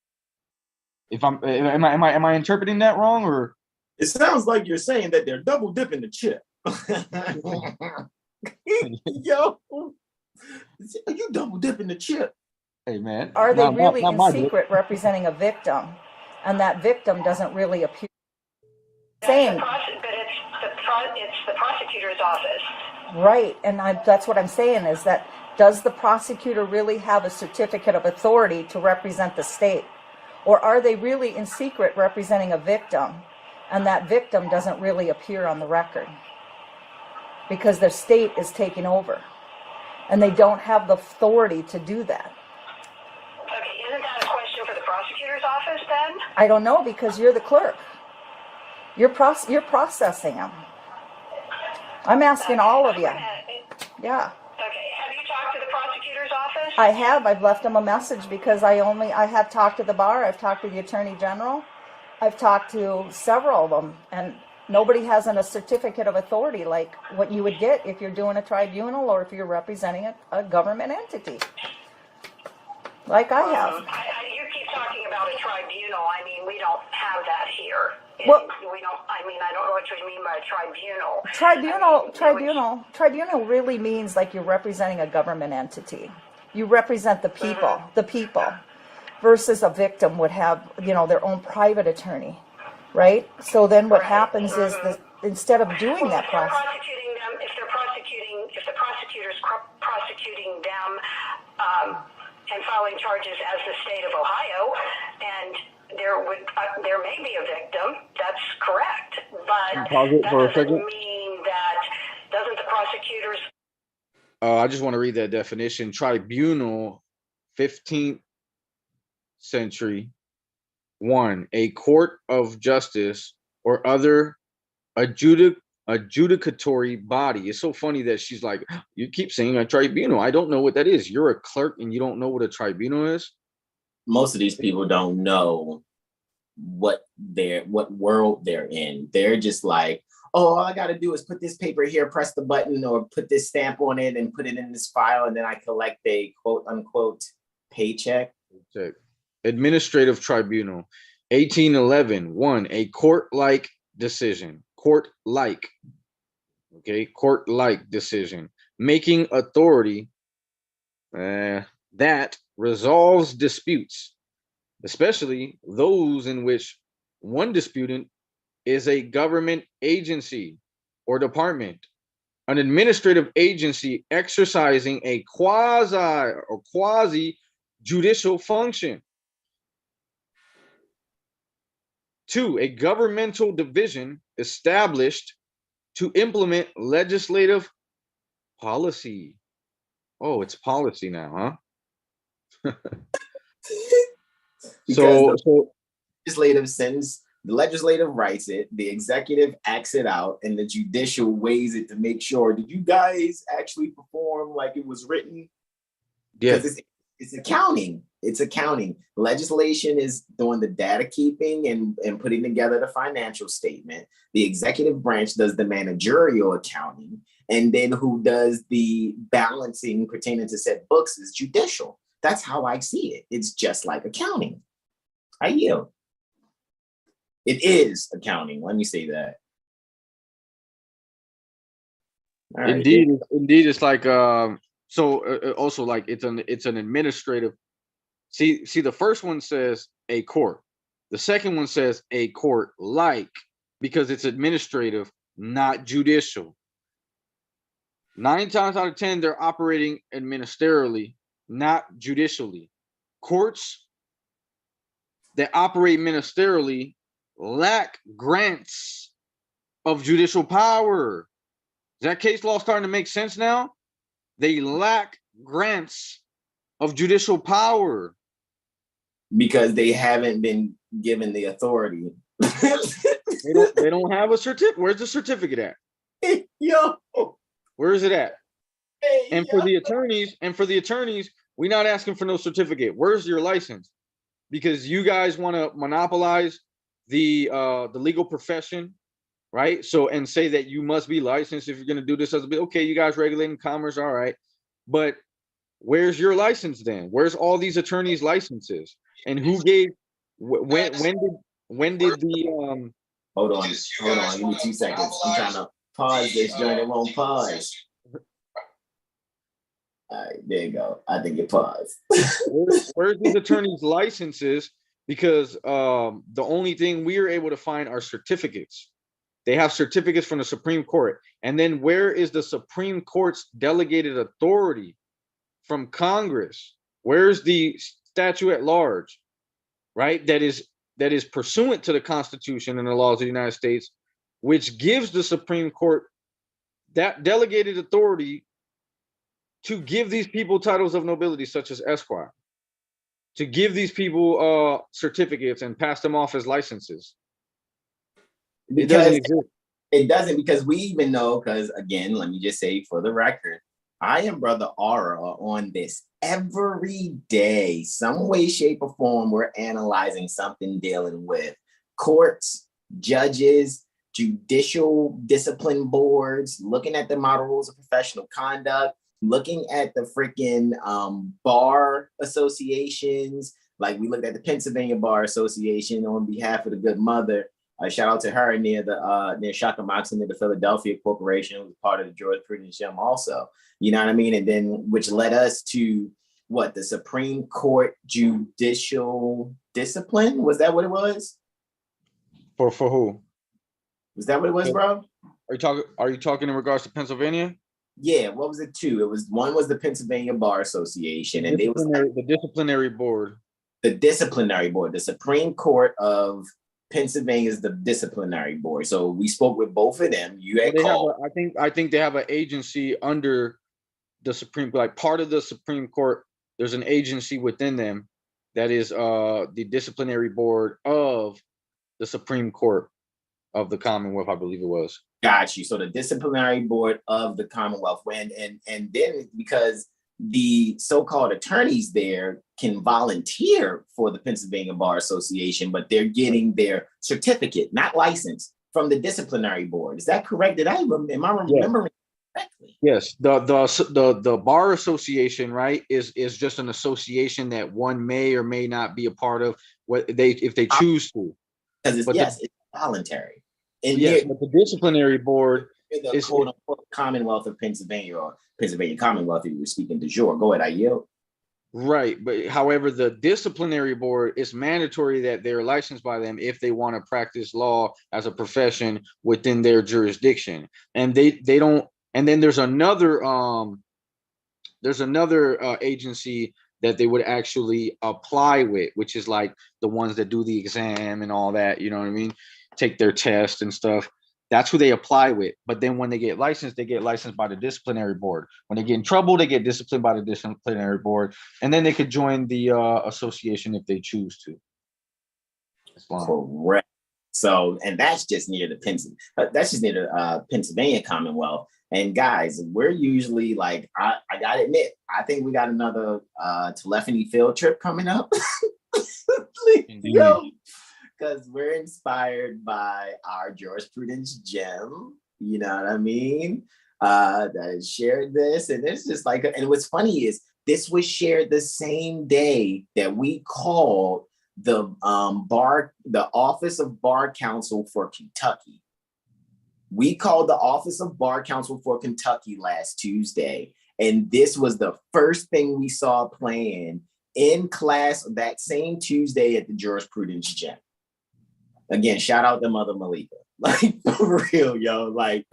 S2: If am I interpreting that wrong, or
S1: it sounds like you're saying that they're double dipping the chip. Yo, you double dipping the chip.
S2: Hey man,
S4: are they really in secret representing a victim, and that victim doesn't really appear? Same.
S3: But it's the prosecutor's office.
S4: Right, and that's what I'm saying is that does the prosecutor really have a certificate of authority to represent the state? Or are they really in secret representing a victim, and that victim doesn't really appear on the record because their state is taking over and they don't have the authority to do that?
S3: Okay, isn't that a question for the prosecutor's office then?
S4: I don't know, because you're the clerk. You're processing them. I'm asking all of you. Yeah.
S3: Okay, have you talked to the prosecutor's office?
S4: I have. I've left them a message because I have talked to the bar. I've talked to the attorney general. I've talked to several of them, and nobody has a certificate of authority like what you would get if you're doing a tribunal or if you're representing a government entity, like I have.
S3: You keep talking about a tribunal. I mean, we don't have that here.
S4: Well,
S3: we don't. I mean, I don't know what you mean by tribunal.
S4: Tribunal really means like you're representing a government entity. You represent the people. The people, versus a victim would have their own private attorney, right? So then what happens is that instead of doing that process,
S3: if the prosecutor's prosecuting them and filing charges as the state of Ohio, and there may be a victim. That's correct, but that doesn't mean that doesn't the prosecutors.
S2: I just want to read that definition. Tribunal, 15th century. 1, a court of justice or other adjudicatory body. It's so funny that she's like, you keep saying a tribunal. I don't know what that is. You're a clerk and you don't know what a tribunal is?
S1: Most of these people don't know what world they're in. They're just like, oh, all I got to do is put this paper here, press the button, or put this stamp on it and put it in this file, and then I collect a quote unquote paycheck.
S2: Administrative tribunal, 1811. 1, a court-like decision. Court-like. Okay, court-like decision. Making authority that resolves disputes, especially those in which one disputant is a government agency or department, an administrative agency exercising a quasi judicial function. 2, a governmental division established to implement legislative policy. Oh, it's policy now, huh? So
S1: the legislative writes it, the executive acts it out, and the judicial weighs it to make sure, did you guys actually perform like it was written?
S2: Yeah.
S1: Because it's accounting. It's accounting. Legislation is doing the data keeping and putting together the financial statement. The executive branch does the managerial accounting. And then who does the balancing pertaining to said books is judicial. That's how I see it. It's just like accounting. I yield. It is accounting. Let me say that. All right.
S2: Indeed, it's like also like it's an administrative. See, the first one says a court. The second one says a court like, because it's administrative, not judicial. 9 times out of 10, they're operating administerially, not judicially. Courts that operate ministerially lack grants of judicial power. Is that case law starting to make sense now? They lack grants of judicial power.
S1: Because they haven't been given the authority.
S2: They don't have a certificate. Where's the certificate at?
S1: Yo.
S2: Where is it at?
S1: Hey,
S2: and for the attorneys, we're not asking for no certificate. Where's your license? Because you guys want to monopolize the legal profession, right? So, and say that you must be licensed if you're going to do this as a bit. Okay, you guys regulating commerce, all right. But where's your license then? Where's all these attorneys' licenses? And who gave? When did the
S1: Hold on, give me 2 seconds. I'm trying to pause this joint. It won't pause. All right, there you go. I think it paused.
S2: where's these attorneys' licenses? Because the only thing we are able to find are certificates. They have certificates from the Supreme Court. And then where is the Supreme Court's delegated authority from Congress? Where's the statute at large, right? That is pursuant to the Constitution and the laws of the United States, which gives the Supreme Court that delegated authority to give these people titles of nobility, such as Esquire, to give these people certificates and pass them off as licenses. It doesn't exist.
S1: It doesn't, because we even know, because again, let me just say for the record, I and Brother R are on this every day, some way, shape, or form. We're analyzing something dealing with courts, judges, judicial discipline boards, looking at the model rules of professional conduct, looking at the freaking bar associations. Like we looked at the Pennsylvania Bar Association on behalf of the good mother. Shout out to her near Shakamox, near the Philadelphia Corporation, who was part of the George Prudence Gym also. You know what I mean? And then which led us to what, the Supreme Court judicial discipline? Was that what it was?
S2: For who?
S1: Was that what it was, bro?
S2: Are you talking in regards to Pennsylvania?
S1: Yeah, what was it two? It was one was the Pennsylvania Bar Association, and they was
S2: the disciplinary board.
S1: The disciplinary board, the Supreme Court of Pennsylvania is the disciplinary board. So we spoke with both of them. You had called.
S2: I think they have an agency under the Supreme, like part of the Supreme Court. There's an agency within them that is the disciplinary board of the Supreme Court of the Commonwealth, I believe it was.
S1: Got you. So the disciplinary board of the Commonwealth, and then because the so-called attorneys there can volunteer for the Pennsylvania Bar Association, but they're getting their certificate, not license, from the disciplinary board. Is that correct? Am I remembering correctly?
S2: Yes. The Bar Association, right, is just an association that one may or may not be a part of, if they choose to.
S1: Because it's voluntary. And
S2: yes, but the disciplinary board
S1: is quote unquote Commonwealth of Pennsylvania, or Pennsylvania Commonwealth, if you were speaking de jure. Go ahead, I yield.
S2: Right, but however, the disciplinary board is mandatory that they're licensed by them if they want to practice law as a profession within their jurisdiction, and they don't. And then there's another agency that they would actually apply with, which is like the ones that do the exam and all that. You know what I mean? Take their test and stuff. That's who they apply with. But then when they get licensed by the disciplinary board. When they get in trouble, they get disciplined by the disciplinary board. And then they could join the association if they choose to.
S1: Correct. So, and that's just near the Pennsylvania Commonwealth. And guys, we're usually like, I gotta admit, I think we got another telephony field trip coming up. Yo, because we're inspired by our jurisprudence gem, you know what I mean? That has shared this, and it's just like, and what's funny is this was shared the same day that we called the Office of Bar Counsel for Kentucky. We called the Office of Bar Counsel for Kentucky last Tuesday, and this was the first thing we saw playing in class that same Tuesday at the jurisprudence gym. Again, shout out to Mother Malika. Like, for real, yo. Like,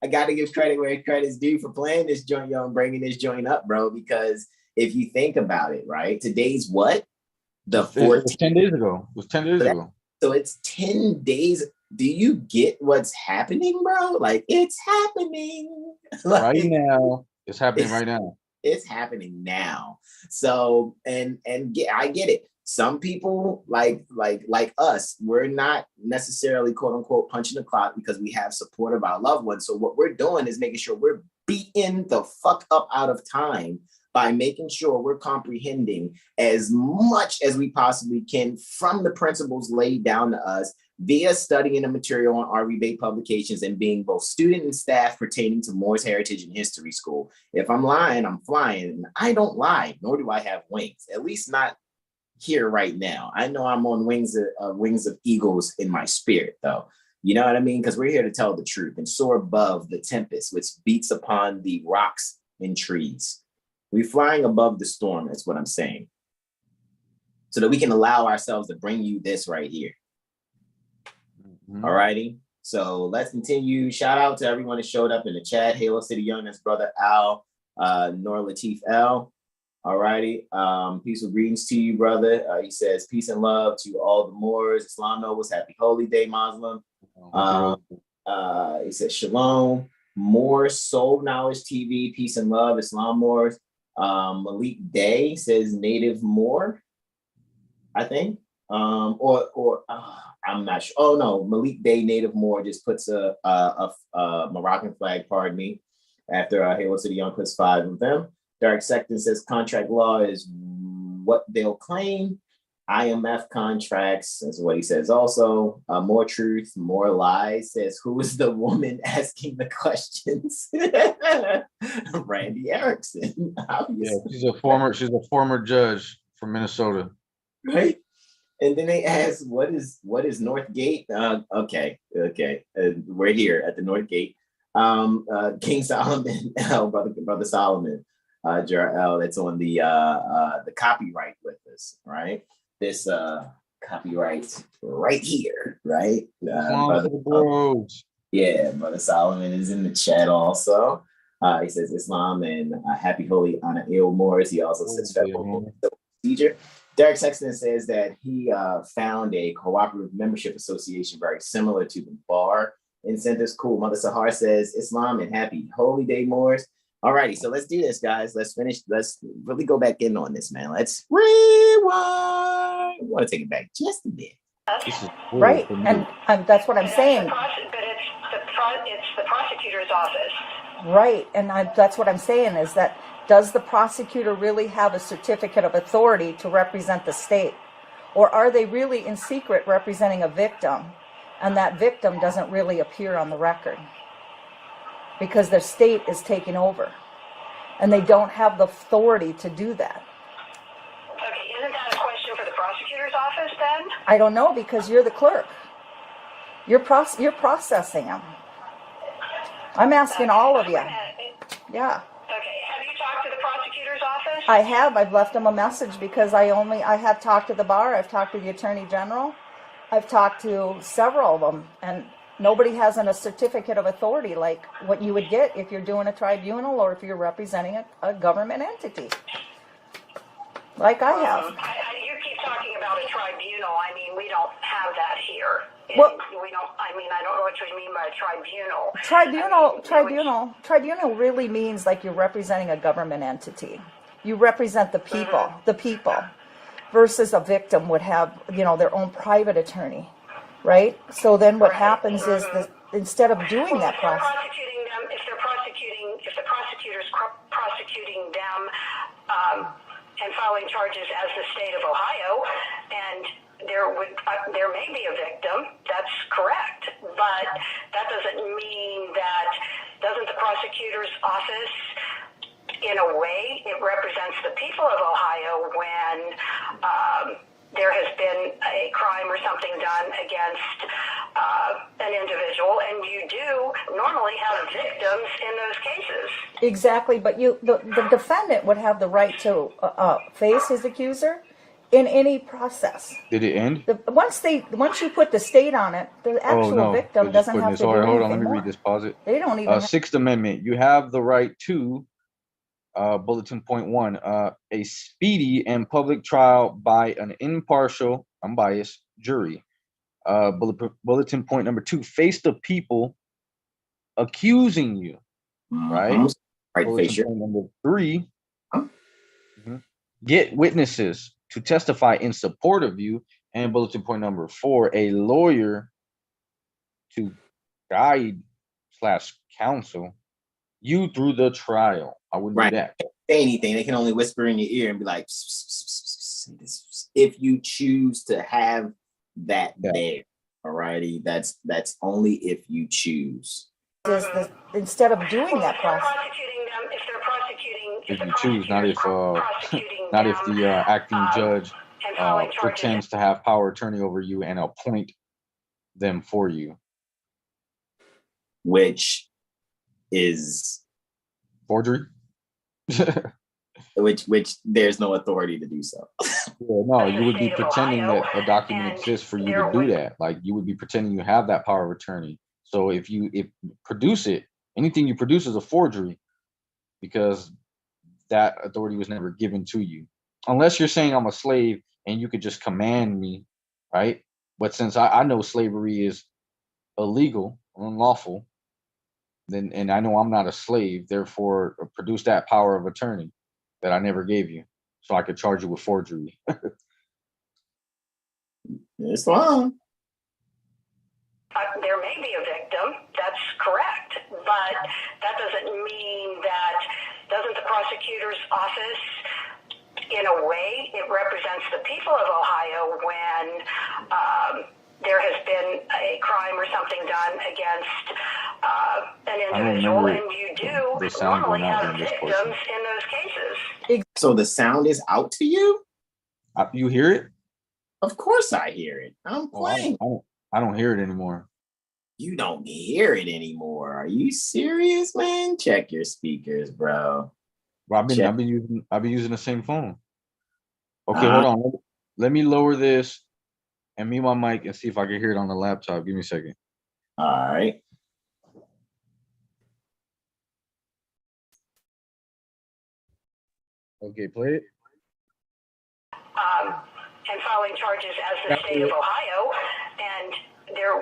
S1: I got to give credit where credit's due for playing this joint, yo, and bringing this joint up, bro, because if you think about it, right, today's what? The 14th.
S2: It was 10 days ago. It was 10 days ago.
S1: So it's 10 days. Do you get what's happening, bro? Like, it's happening. Like,
S2: right now. It's happening right now.
S1: It's happening now. So, and I get it. Some people like us, we're not necessarily quote unquote punching the clock because we have support of our loved ones. So what we're doing is making sure we're beating the fuck up out of time by making sure we're comprehending as much as we possibly can from the principles laid down to us via studying the material on R.I.C.O Bey publications and being both student and staff pertaining to Moorish Heritage and History School. If I'm lying, I'm flying. And I don't lie, nor do I have wings, at least not here right now. I know I'm on wings of eagles in my spirit, though. You know what I mean? Because we're here to tell the truth and soar above the tempest, which beats upon the rocks and trees. We're flying above the storm, that's what I'm saying. So that we can allow ourselves to bring you this right here. Mm-hmm. All righty. So let's continue. Shout out to everyone that showed up in the chat. Halo City Young, that's Brother Al, Nor Latif L. All righty. Peace and greetings to you, brother. He says, peace and love to all the Moors, Islam nobles. Happy Holy Day, Muslim. He says, shalom. More Soul Knowledge TV, peace and love, Islam Moors. Malik Day says native Moor, I think. I'm not sure. Oh no, Malik Day native Moor just puts a Moroccan flag, pardon me, after Halo City Young puts 5 of them. Dark Sector says contract law is what they'll claim. IMF contracts, that's what he says also. More truth, more lies, says who is the woman asking the questions? Randy Erickson, obviously.
S2: Yeah, she's a former judge from Minnesota.
S1: Right? And then they ask, what is North Gate? Okay. We're here at the North Gate. King Solomon, brother Solomon, Jarrell, that's on the copyright with us, right? This copyright right here, right? Brother Solomon is in the chat also. He says Islam and happy holy honor ill Moors. He also says federal procedure. Derek Sexton says that he found a cooperative membership association very similar to the B.A.R incentives. Cool. Mother Sahar says Islam and happy holy day Moors. All righty, so let's do this, guys. Let's finish. Let's really go back in on this, man. Let's rewind. I want to take it back just a bit.
S4: Right, and that's what I'm saying.
S3: But it's the prosecutor's office.
S4: Right, and that's what I'm saying is that does the prosecutor really have a certificate of authority to represent the state? Or are they really in secret representing a victim, and that victim doesn't really appear on the record? Because their state is taking over, and they don't have the authority to do that.
S3: Okay, isn't that a question for the prosecutor's office then?
S4: I don't know, because you're the clerk. You're processing them. I'm asking all of you. Yeah.
S3: Okay, have you talked to the prosecutor's office?
S4: I have. I've left them a message because I have talked to the bar. I've talked to the attorney general. I've talked to several of them, and nobody has a certificate of authority like what you would get if you're doing a tribunal or if you're representing a government entity, like I have.
S3: You keep talking about a tribunal. I mean, we don't have that here.
S4: Well,
S3: we don't. I mean, I don't know what you mean by tribunal.
S4: Tribunal really means like you're representing a government entity. You represent the people. The people, versus a victim would have, their own private attorney. Right? So then what happens is that instead of doing that process.
S3: If they're prosecuting them and filing charges as the state of Ohio, and there may be a victim. That's correct, but that doesn't mean that doesn't the prosecutor's office, in a way, it represents the people of Ohio when there has been a crime or something done against an individual, and you do normally have victims in those cases.
S4: Exactly, but the defendant would have the right to face his accuser in any process.
S2: Did it end?
S4: Once you put the state on it, the actual victim doesn't have to do anything
S2: Hold on, let me
S4: more.
S2: read this. Pause it.
S4: They don't even.
S2: Sixth Amendment. You have the right to bulletin point 1, a speedy and public trial by an impartial, unbiased jury. Bulletin point number 2, face the people accusing you. Right.
S1: Right.
S2: Bulletin point number 3, get witnesses to testify in support of you. And bulletin point number 4, a lawyer to guide / counsel you through the trial. I wouldn't do that.
S1: Say anything. They can only whisper in your ear and be like, if you choose to have that there. Alrighty, that's only if you choose.
S4: Instead of doing that process.
S2: If you choose, not if the acting judge pretends to have power of attorney over you and appoint them for you,
S1: which is
S2: forgery.
S1: which there's no authority to do so.
S2: No, you would be pretending that a document exists for you to do that. Like, you would be pretending you have that power of attorney. So if produce it, anything you produce is a forgery, because that authority was never given to you. Unless you're saying I'm a slave and you could just command me, right? But since I know slavery is illegal, unlawful, then, and I know I'm not a slave, therefore produce that power of attorney that I never gave you, so I could charge you with forgery.
S1: It's fine.
S3: There may be a victim, that's correct, but that doesn't mean that doesn't the prosecutor's office, in a way, it represents the people of Ohio when there has been a crime or something done against an individual, and you do normally have victims in those cases.
S1: So the sound is out to you?
S2: You hear it?
S1: Of course I hear it. I'm playing.
S2: I don't hear it anymore.
S1: You don't hear it anymore? Are you serious, man? Check your speakers, bro.
S2: Well, I've been using the same phone. Okay, hold on. Let me lower this and mute my mic and see if I can hear it on the laptop. Give me a second.
S1: All right.
S2: Okay, play it.
S3: And filing charges as the state of Ohio, and there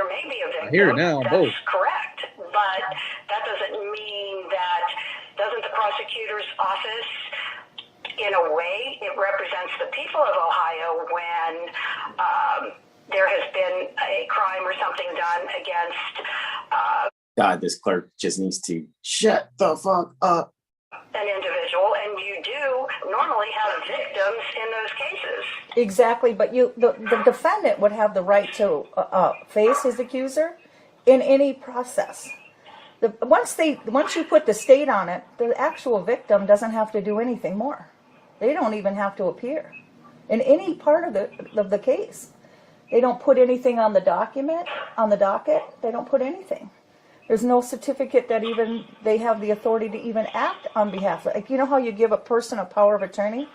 S3: may be a victim.
S2: I hear it now.
S3: That's
S2: both.
S3: Correct, but that doesn't mean that doesn't the prosecutor's office, in a way, it represents the people of Ohio when there has been a crime or something done against.
S1: God, this clerk just needs to shut the fuck up.
S3: An individual, and you do normally have victims in those cases.
S4: Exactly, but the defendant would have the right to face his accuser in any process. Once you put the state on it, the actual victim doesn't have to do anything more. They don't even have to appear in any part of the case. They don't put anything on the document, on the docket. They don't put anything. There's no certificate that even they have the authority to even act on behalf. Like, you know how you give a person a power of attorney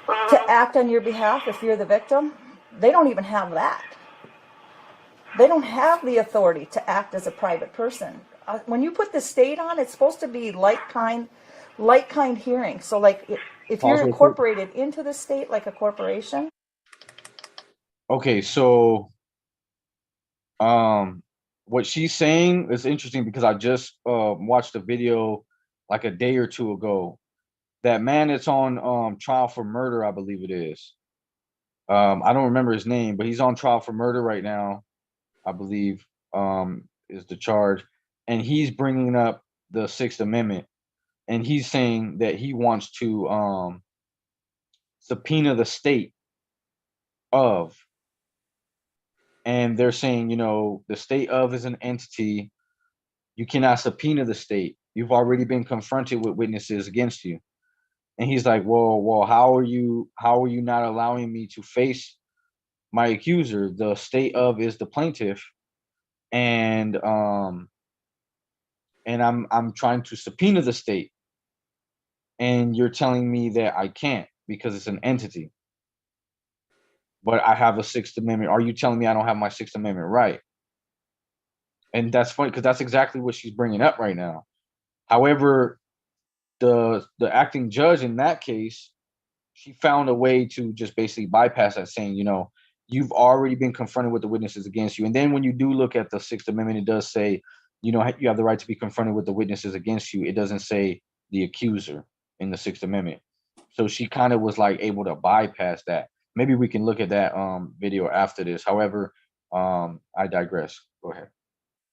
S4: to act on your behalf if you're the victim? They don't even have that. They don't have the authority to act as a private person. When you put the state on, it's supposed to be like kind hearing. So like if you're incorporated into the state like a corporation.
S2: Okay, so what she's saying is interesting because I just watched a video like a day or two ago. That man that's on trial for murder, I believe it is. I don't remember his name, but he's on trial for murder right now, I believe, is the charge. And he's bringing up the Sixth Amendment. and he's saying that he wants to subpoena the state of, and they're saying, the state of is an entity. You cannot subpoena the state. You've already been confronted with witnesses against you. And he's like, well, how are you not allowing me to face my accuser? The state of is the plaintiff, and I'm trying to subpoena the state, and you're telling me that I can't because it's an entity. But I have a Sixth Amendment. Are you telling me I don't have my Sixth Amendment right? And that's funny because that's exactly what she's bringing up right now. However, the acting judge in that case, she found a way to just basically bypass that, saying, you've already been confronted with the witnesses against you. And then when you do look at the Sixth Amendment, it does say, you have the right to be confronted with the witnesses against you. It doesn't say the accuser in the Sixth Amendment. So she kind of was like able to bypass that. Maybe we can look at that video after this. However, I digress. Go ahead.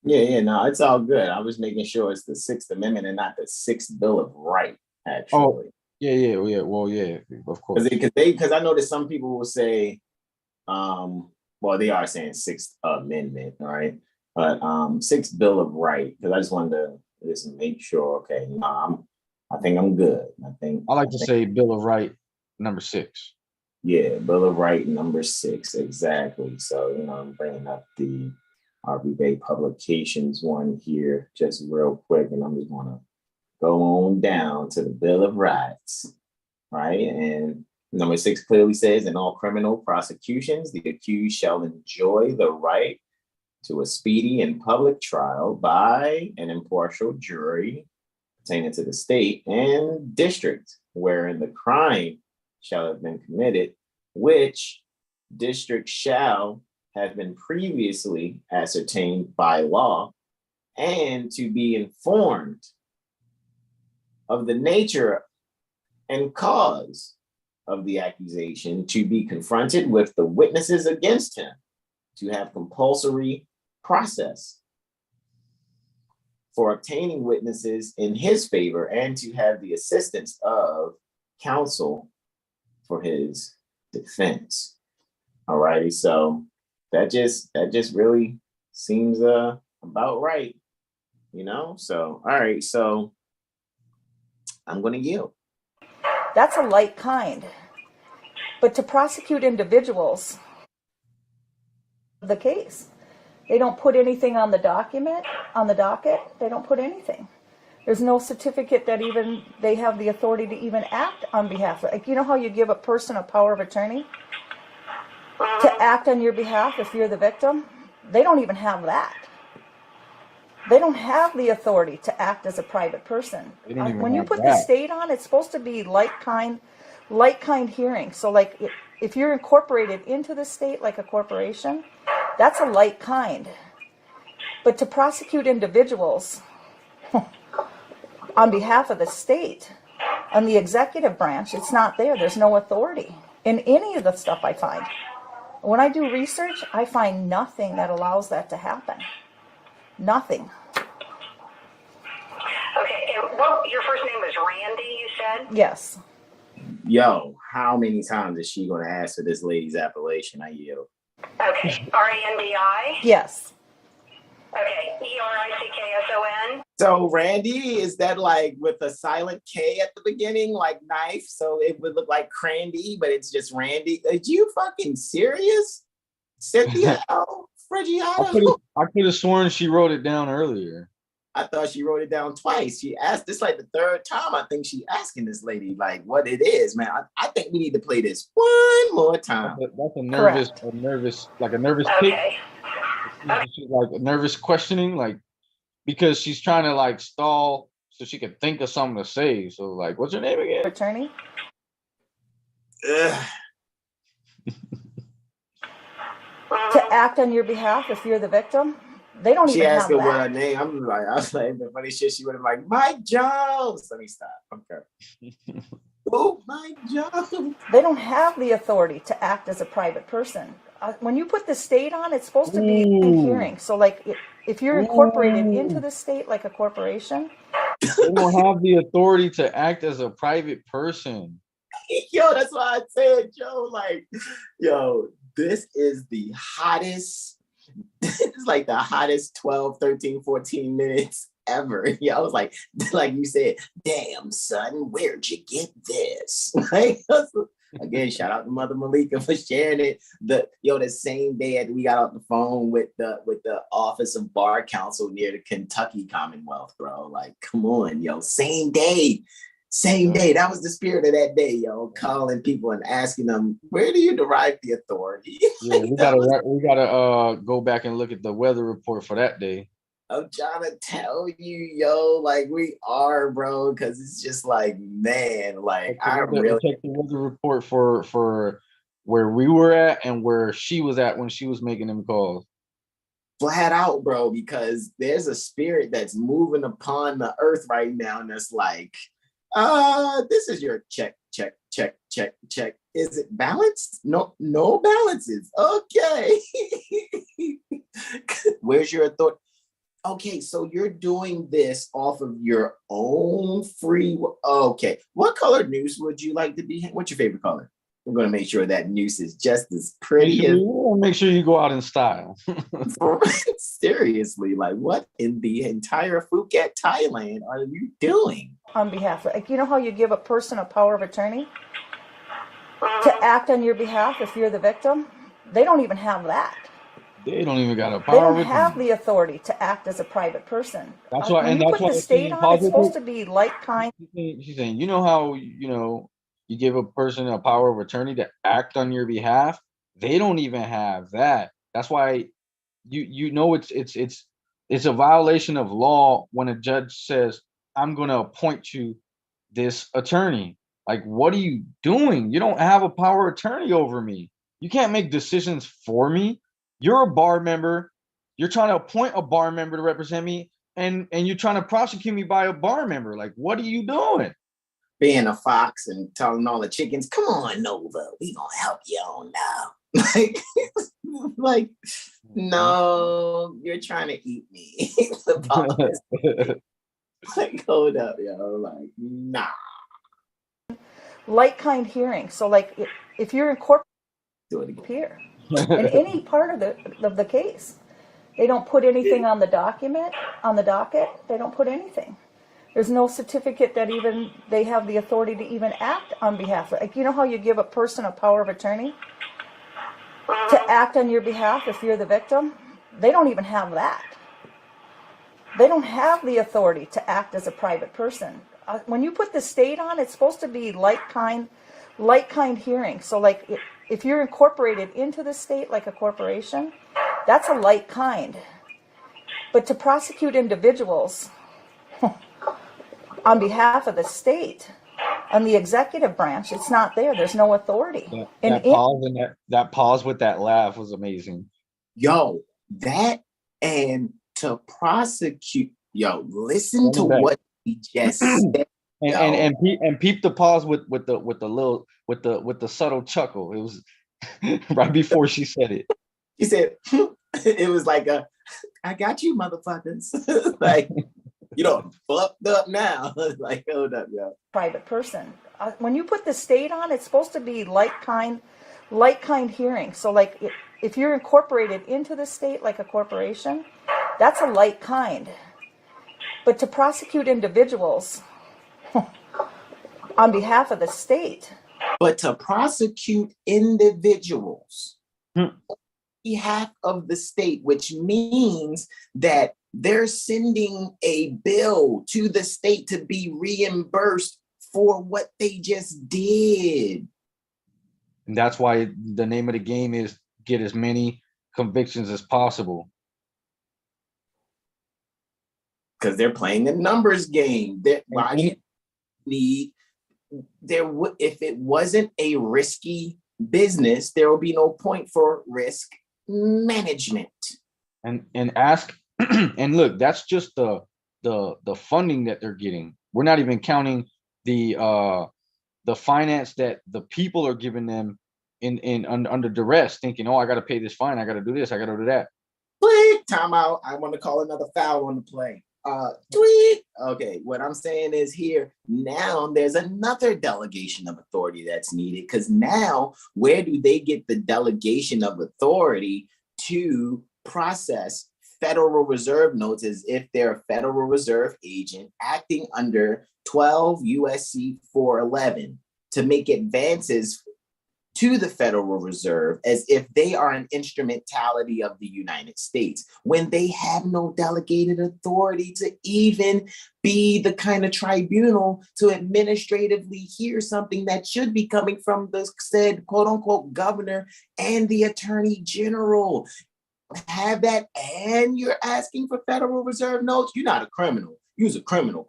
S1: Yeah, no, it's all good. I was making sure it's the Sixth Amendment and not the Sixth Bill of Rights, actually.
S2: Oh, yeah. Well, yeah, of course.
S1: Because I know that some people will say, well, they are saying Sixth Amendment, right? But Sixth Bill of Rights, because I just wanted to just make sure. Okay, I think I'm good.
S2: I like to say Bill of Rights number 6.
S1: Yeah, Bill of Rights number 6, exactly. So I'm bringing up the R.I.C.O publications one here just real quick, and I'm just going to go on down to the Bill of Rights, right? And number 6 clearly says, in all criminal prosecutions, the accused shall enjoy the right to a speedy and public trial by an impartial jury pertaining to the state and district wherein the crime shall have been committed, which district shall have been previously ascertained by law, and to be informed of the nature and cause of the accusation, to be confronted with the witnesses against him, to have compulsory process for obtaining witnesses in his favor, and to have the assistance of counsel for his defense. All righty, so that just really seems about right, So all right, so I'm going to yield.
S4: That's a light kind. But to prosecute individuals, the case, they don't put anything on the docket. They don't put anything. There's no certificate that even they have the authority to even act on behalf of. Like, how you give a person a power of attorney to act on your behalf if you're the victim? They don't even have that. They don't have the authority to act as a private person. When you put the state on, it's supposed to be like kind hearing. So like if you're incorporated into the state like a corporation, that's a light kind. But to prosecute individuals on behalf of the state and the executive branch, it's not there. There's no authority in any of the stuff I find. When I do research, I find nothing that allows that to happen. Nothing.
S3: Okay, and your first name was Randy, you said?
S4: Yes.
S1: Yo, how many times is she going to ask for this lady's appellation? I yield.
S3: Okay, R-A-N-D-I?
S4: Yes.
S3: Okay, E-R-I-C-K-S-O-N?
S1: So Randy, is that like with a silent K at the beginning, like knife? So it would look like Crandy, but it's just Randy. Are you fucking serious? Cynthia Frigiano?
S2: I could have sworn she wrote it down earlier.
S1: I thought she wrote it down twice. She asked this like the third time. I think she asking this lady like what it is, man. I think we need to play this one more time.
S2: That's a nervous
S3: Okay.
S2: She's like a nervous questioning, like because she's trying to like stall so she can think of something to say. So like, what's her name again?
S4: Attorney? To act on your behalf if you're the victim? They don't even have that. She asked her what her
S1: name. I was like, the funny shit, she would have like, Mike Jones. Let me stop. Okay. Oh, Mike Jones.
S4: They don't have the authority to act as a private person. When you put the state on, it's supposed to be in hearing. So like if you're incorporated into the state like a corporation,
S2: They don't have the authority to act as a private person.
S1: Yo, that's why I said, Joe, like, yo, this is the hottest, it's like the hottest 12, 13, 14 minutes ever. Yeah, I was like you said, damn, son, where'd you get this? Like, again, shout out to Mother Malika for sharing it. The same day that we got off the phone with the Office of Bar Counsel near the Kentucky Commonwealth, bro. Like, come on, yo, same day. Same day. That was the spirit of that day, yo. Calling people and asking them, where do you derive the authority?
S2: Yeah, we gotta go back and look at the weather report for that day.
S1: I'm trying to tell you, yo, like we are, bro, because it's just like, man, like I really
S2: check the weather report for where we were at and where she was at when she was making them calls.
S1: Flat out, bro, because there's a spirit that's moving upon the earth right now, and it's like, this is your check. Is it balanced? No balances. Okay. Where's your authority? Okay, so you're doing this off of your own free. Okay, what color noose would you like to be? What's your favorite color? We're gonna make sure that noose is just as pretty.
S2: Make sure you go out in style.
S1: Seriously, like what in the entire Phuket, Thailand, are you doing?
S4: On behalf of, like, you know how you give a person a power of attorney to act on your behalf if you're the victim? They don't even have that.
S2: They don't even got a power.
S4: They don't have the authority to act as a private person.
S2: That's why, and that's why
S4: the state on, it's supposed to be like kind.
S2: She's saying, you know how you give a person a power of attorney to act on your behalf. They don't even have that. That's why it's a violation of law when a judge says, I'm going to appoint you this attorney. Like, what are you doing? You don't have a power of attorney over me. You can't make decisions for me. You're a bar member. You're trying to appoint a bar member to represent me, and you're trying to prosecute me by a bar member. Like, what are you doing?
S1: Being a fox and telling all the chickens, come on, Nova, we gonna help you on now. like, no, you're trying to eat me. Like, hold up, yo. Like, nah.
S4: Like kind hearing. So, like, if you're incorporated here in any part of the case, they don't put anything on the docket. They don't put anything. There's no certificate that even they have the authority to even act on behalf of. Like, you know how you give a person a power of attorney to act on your behalf if you're the victim? They don't even have that. They don't have the authority to act as a private person. When you put the state on, it's supposed to be like kind hearing. So, like, if you're incorporated into the state like a corporation, that's a like kind. But to prosecute individuals on behalf of the state and the executive branch, it's not there. There's no authority.
S2: That pause with that laugh was amazing.
S1: Yo, that and to prosecute. Yo, listen to what he just said.
S2: And peep the pause with the subtle chuckle. It was right before she said it.
S1: She said, it was like I got you, motherfuckers. Like, you know, fucked up now. Like, hold up, yo.
S4: Private person. When you put the state on, it's supposed to be like kind hearing. So, like, if you're incorporated into the state like a corporation, that's a like kind. But to prosecute individuals on behalf of the state.
S1: But to prosecute individuals on behalf of the state, which means that they're sending a bill to the state to be reimbursed for what they just did.
S2: And that's why the name of the game is get as many convictions as possible.
S1: Because they're playing the numbers game. If it wasn't a risky business, there will be no point for risk management.
S2: And ask and look, that's just the funding that they're getting. We're not even counting the finance that the people are giving them under duress, thinking, oh, I got to pay this fine, I got to do this, I got to do that.
S1: Wait, time out. I want to call another foul on the play. Tweet. Okay, what I'm saying is here now there's another delegation of authority that's needed, because now where do they get the delegation of authority to process Federal Reserve notes as if they're a Federal Reserve agent acting under 12 USC 411 to make advances to the Federal Reserve as if they are an instrumentality of the United States, when they have no delegated authority to even be the kind of tribunal to administratively hear something that should be coming from the said quote unquote governor and the attorney general. Have that, and you're asking for Federal Reserve notes? You're not a criminal. You're a criminal.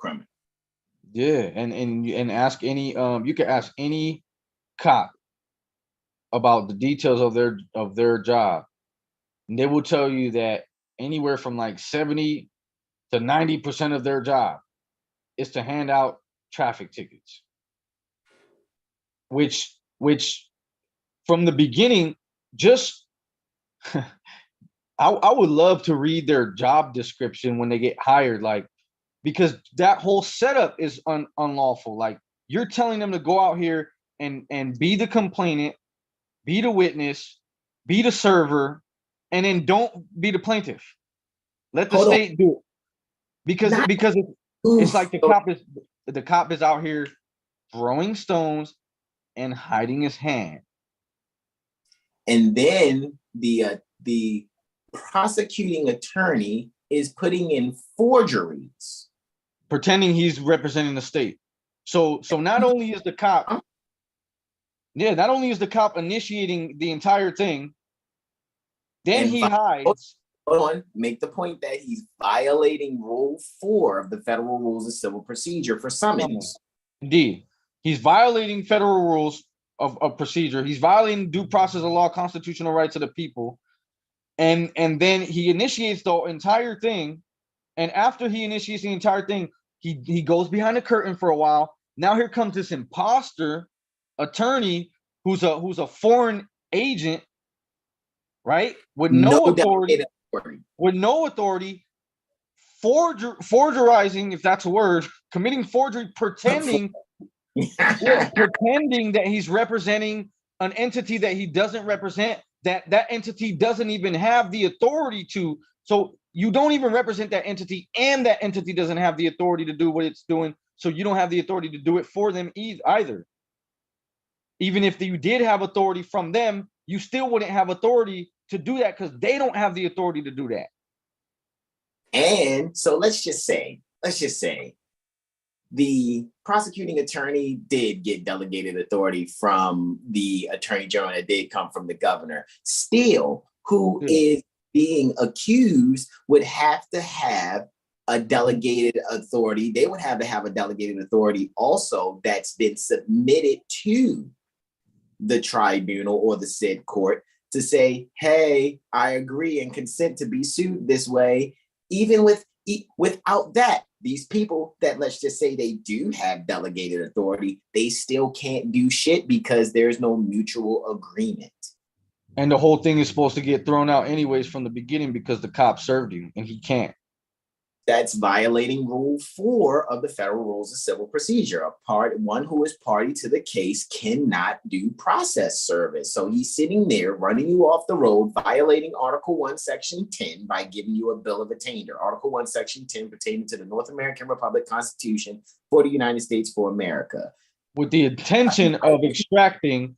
S2: Yeah, and ask any you can ask any cop about the details of their job, and they will tell you that anywhere from like 70 to 90% of their job is to hand out traffic tickets, which from the beginning, just I would love to read their job description when they get hired, like, because that whole setup is unlawful. Like, you're telling them to go out here and be the complainant, be the witness, be the server, and then don't be the plaintiff. Let the state do it. Because it's like the cop is out here throwing stones and hiding his hand.
S1: And then the prosecuting attorney is putting in forgeries,
S2: pretending he's representing the state. So not only is the cop initiating the entire thing, then he hides.
S1: Hold on, make the point that he's violating Rule 4 of the Federal Rules of Civil Procedure for summons.
S2: Indeed. He's violating federal rules of procedure. He's violating due process of law, constitutional rights of the people. And then he initiates the entire thing. And after he initiates the entire thing, he goes behind the curtain for a while. Now here comes this imposter attorney who's a foreign agent, right? With no authority, forgerizing, if that's a word, committing forgery, pretending that he's representing an entity that he doesn't represent, that entity doesn't even have the authority to. So you don't even represent that entity, and that entity doesn't have the authority to do what it's doing. So you don't have the authority to do it for them either. Even if you did have authority from them, you still wouldn't have authority to do that because they don't have the authority to do that.
S1: And so let's just say the prosecuting attorney did get delegated authority from the attorney general that did come from the governor. Still, who is being accused would have to have a delegated authority. They would have to have a delegated authority also that's been submitted to the tribunal or the said court to say, hey, I agree and consent to be sued this way. Even without that, these people that, let's just say they do have delegated authority, they still can't do shit because there's no mutual agreement.
S2: And the whole thing is supposed to get thrown out anyways from the beginning because the cop served him and he can't.
S1: That's violating Rule 4 of the Federal Rules of Civil Procedure. One who is party to the case cannot do process service. So he's sitting there running you off the road, violating Article 1, Section 10 by giving you a bill of attainder. Article 1, Section 10 pertaining to the North American Republic Constitution for the United States for America.
S2: With the intention of extracting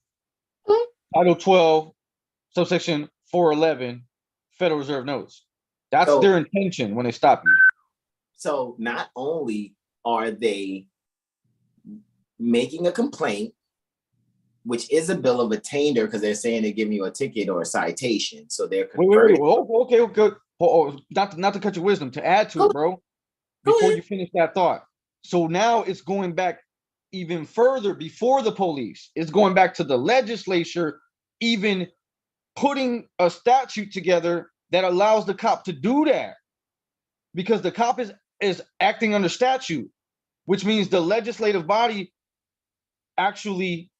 S2: Title 12, subsection 411, Federal Reserve notes. That's their intention when they stop you.
S1: So not only are they making a complaint, which is a bill of attainder because they're saying they're giving you a ticket or a citation. So they're converting.
S2: Okay. Not to cut your wisdom, to add to it, bro, before you finish that thought. So now it's going back even further before the police. It's going back to the legislature, even putting a statute together that allows the cop to do that. Because the cop is acting under statute, which means the legislative body actually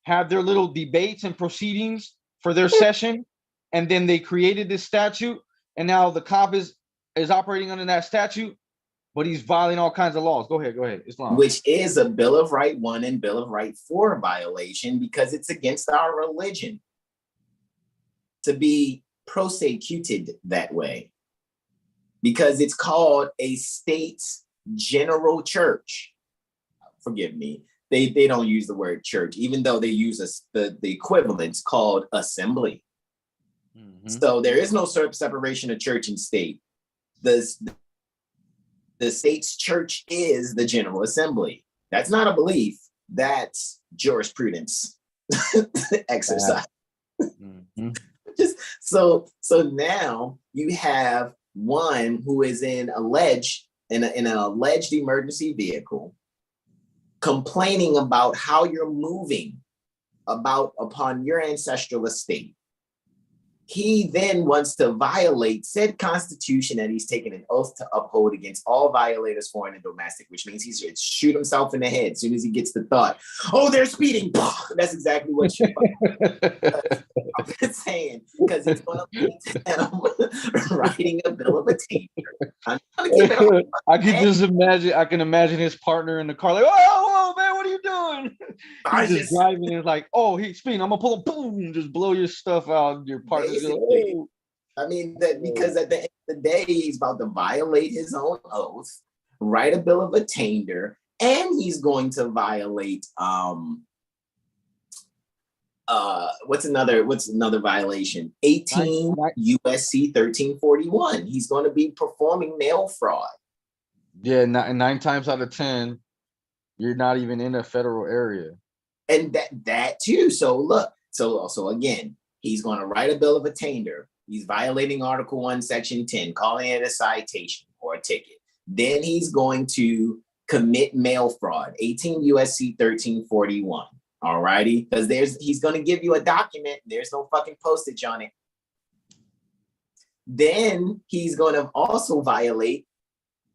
S2: have their little debates and proceedings for their session, and then they created this statute, and now the cop is operating under that statute. but he's violating all kinds of laws. Go ahead, Islam.
S1: Which is a Bill of Right 1 and Bill of Right 4 violation because it's against our religion to be prosecuted that way. Because it's called a state's general church. Forgive me. They don't use the word church, even though they use the equivalents called assembly. Mm-hmm. So there is no separation of church and state. The state's church is the General Assembly. That's not a belief. That's jurisprudence exercise. Mm-hmm. So now you have one who is in an alleged emergency vehicle, complaining about how you're moving upon your ancestral estate. He then wants to violate said constitution that he's taken an oath to uphold against all violators, foreign and domestic, which means he should shoot himself in the head as soon as he gets the thought, oh, they're speeding. That's exactly what you're I'm saying, because it's going to lead to him writing a bill of attainder.
S2: I can imagine his partner in the car like, whoa, man, what are you doing? He's just driving and like, oh, he's speeding. I'm going to pull him, boom, just blow your stuff out. Your partner's like, oh.
S1: I mean, that because at the end of the day, he's about to violate his own oath, write a bill of attainder, and he's going to violate what's another violation? 18 USC 1341. He's going to be performing mail fraud.
S2: Yeah, nine times out of 10, you're not even in a federal area.
S1: And that too. So look, so again, he's going to write a bill of attainder. He's violating Article 1, Section 10, calling it a citation or a ticket. Then he's going to commit mail fraud, 18 USC 1341. All righty, because he's going to give you a document. There's no fucking postage on it. Then he's going to also violate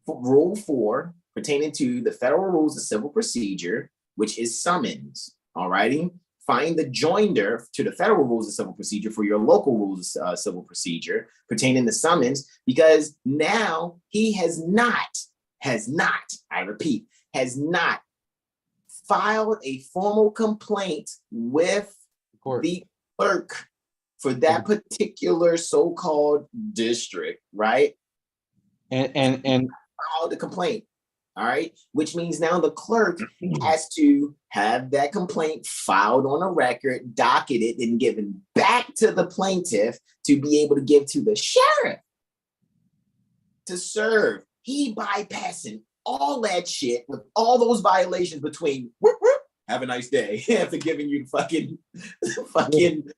S1: Rule 4 pertaining to the Federal Rules of Civil Procedure, which is summons. All righty. Find the joinder to the Federal Rules of Civil Procedure for your local rules of civil procedure pertaining to summons, because now he has not, I repeat, has not filed a formal complaint with the clerk for that particular so-called district, right?
S2: And
S1: filed the complaint. All right, which means now the clerk has to have that complaint filed on a record, docketed, and given back to the plaintiff to be able to give to the sheriff to serve. He bypassing all that shit with all those violations between whoop, whoop, have a nice day after giving you the fucking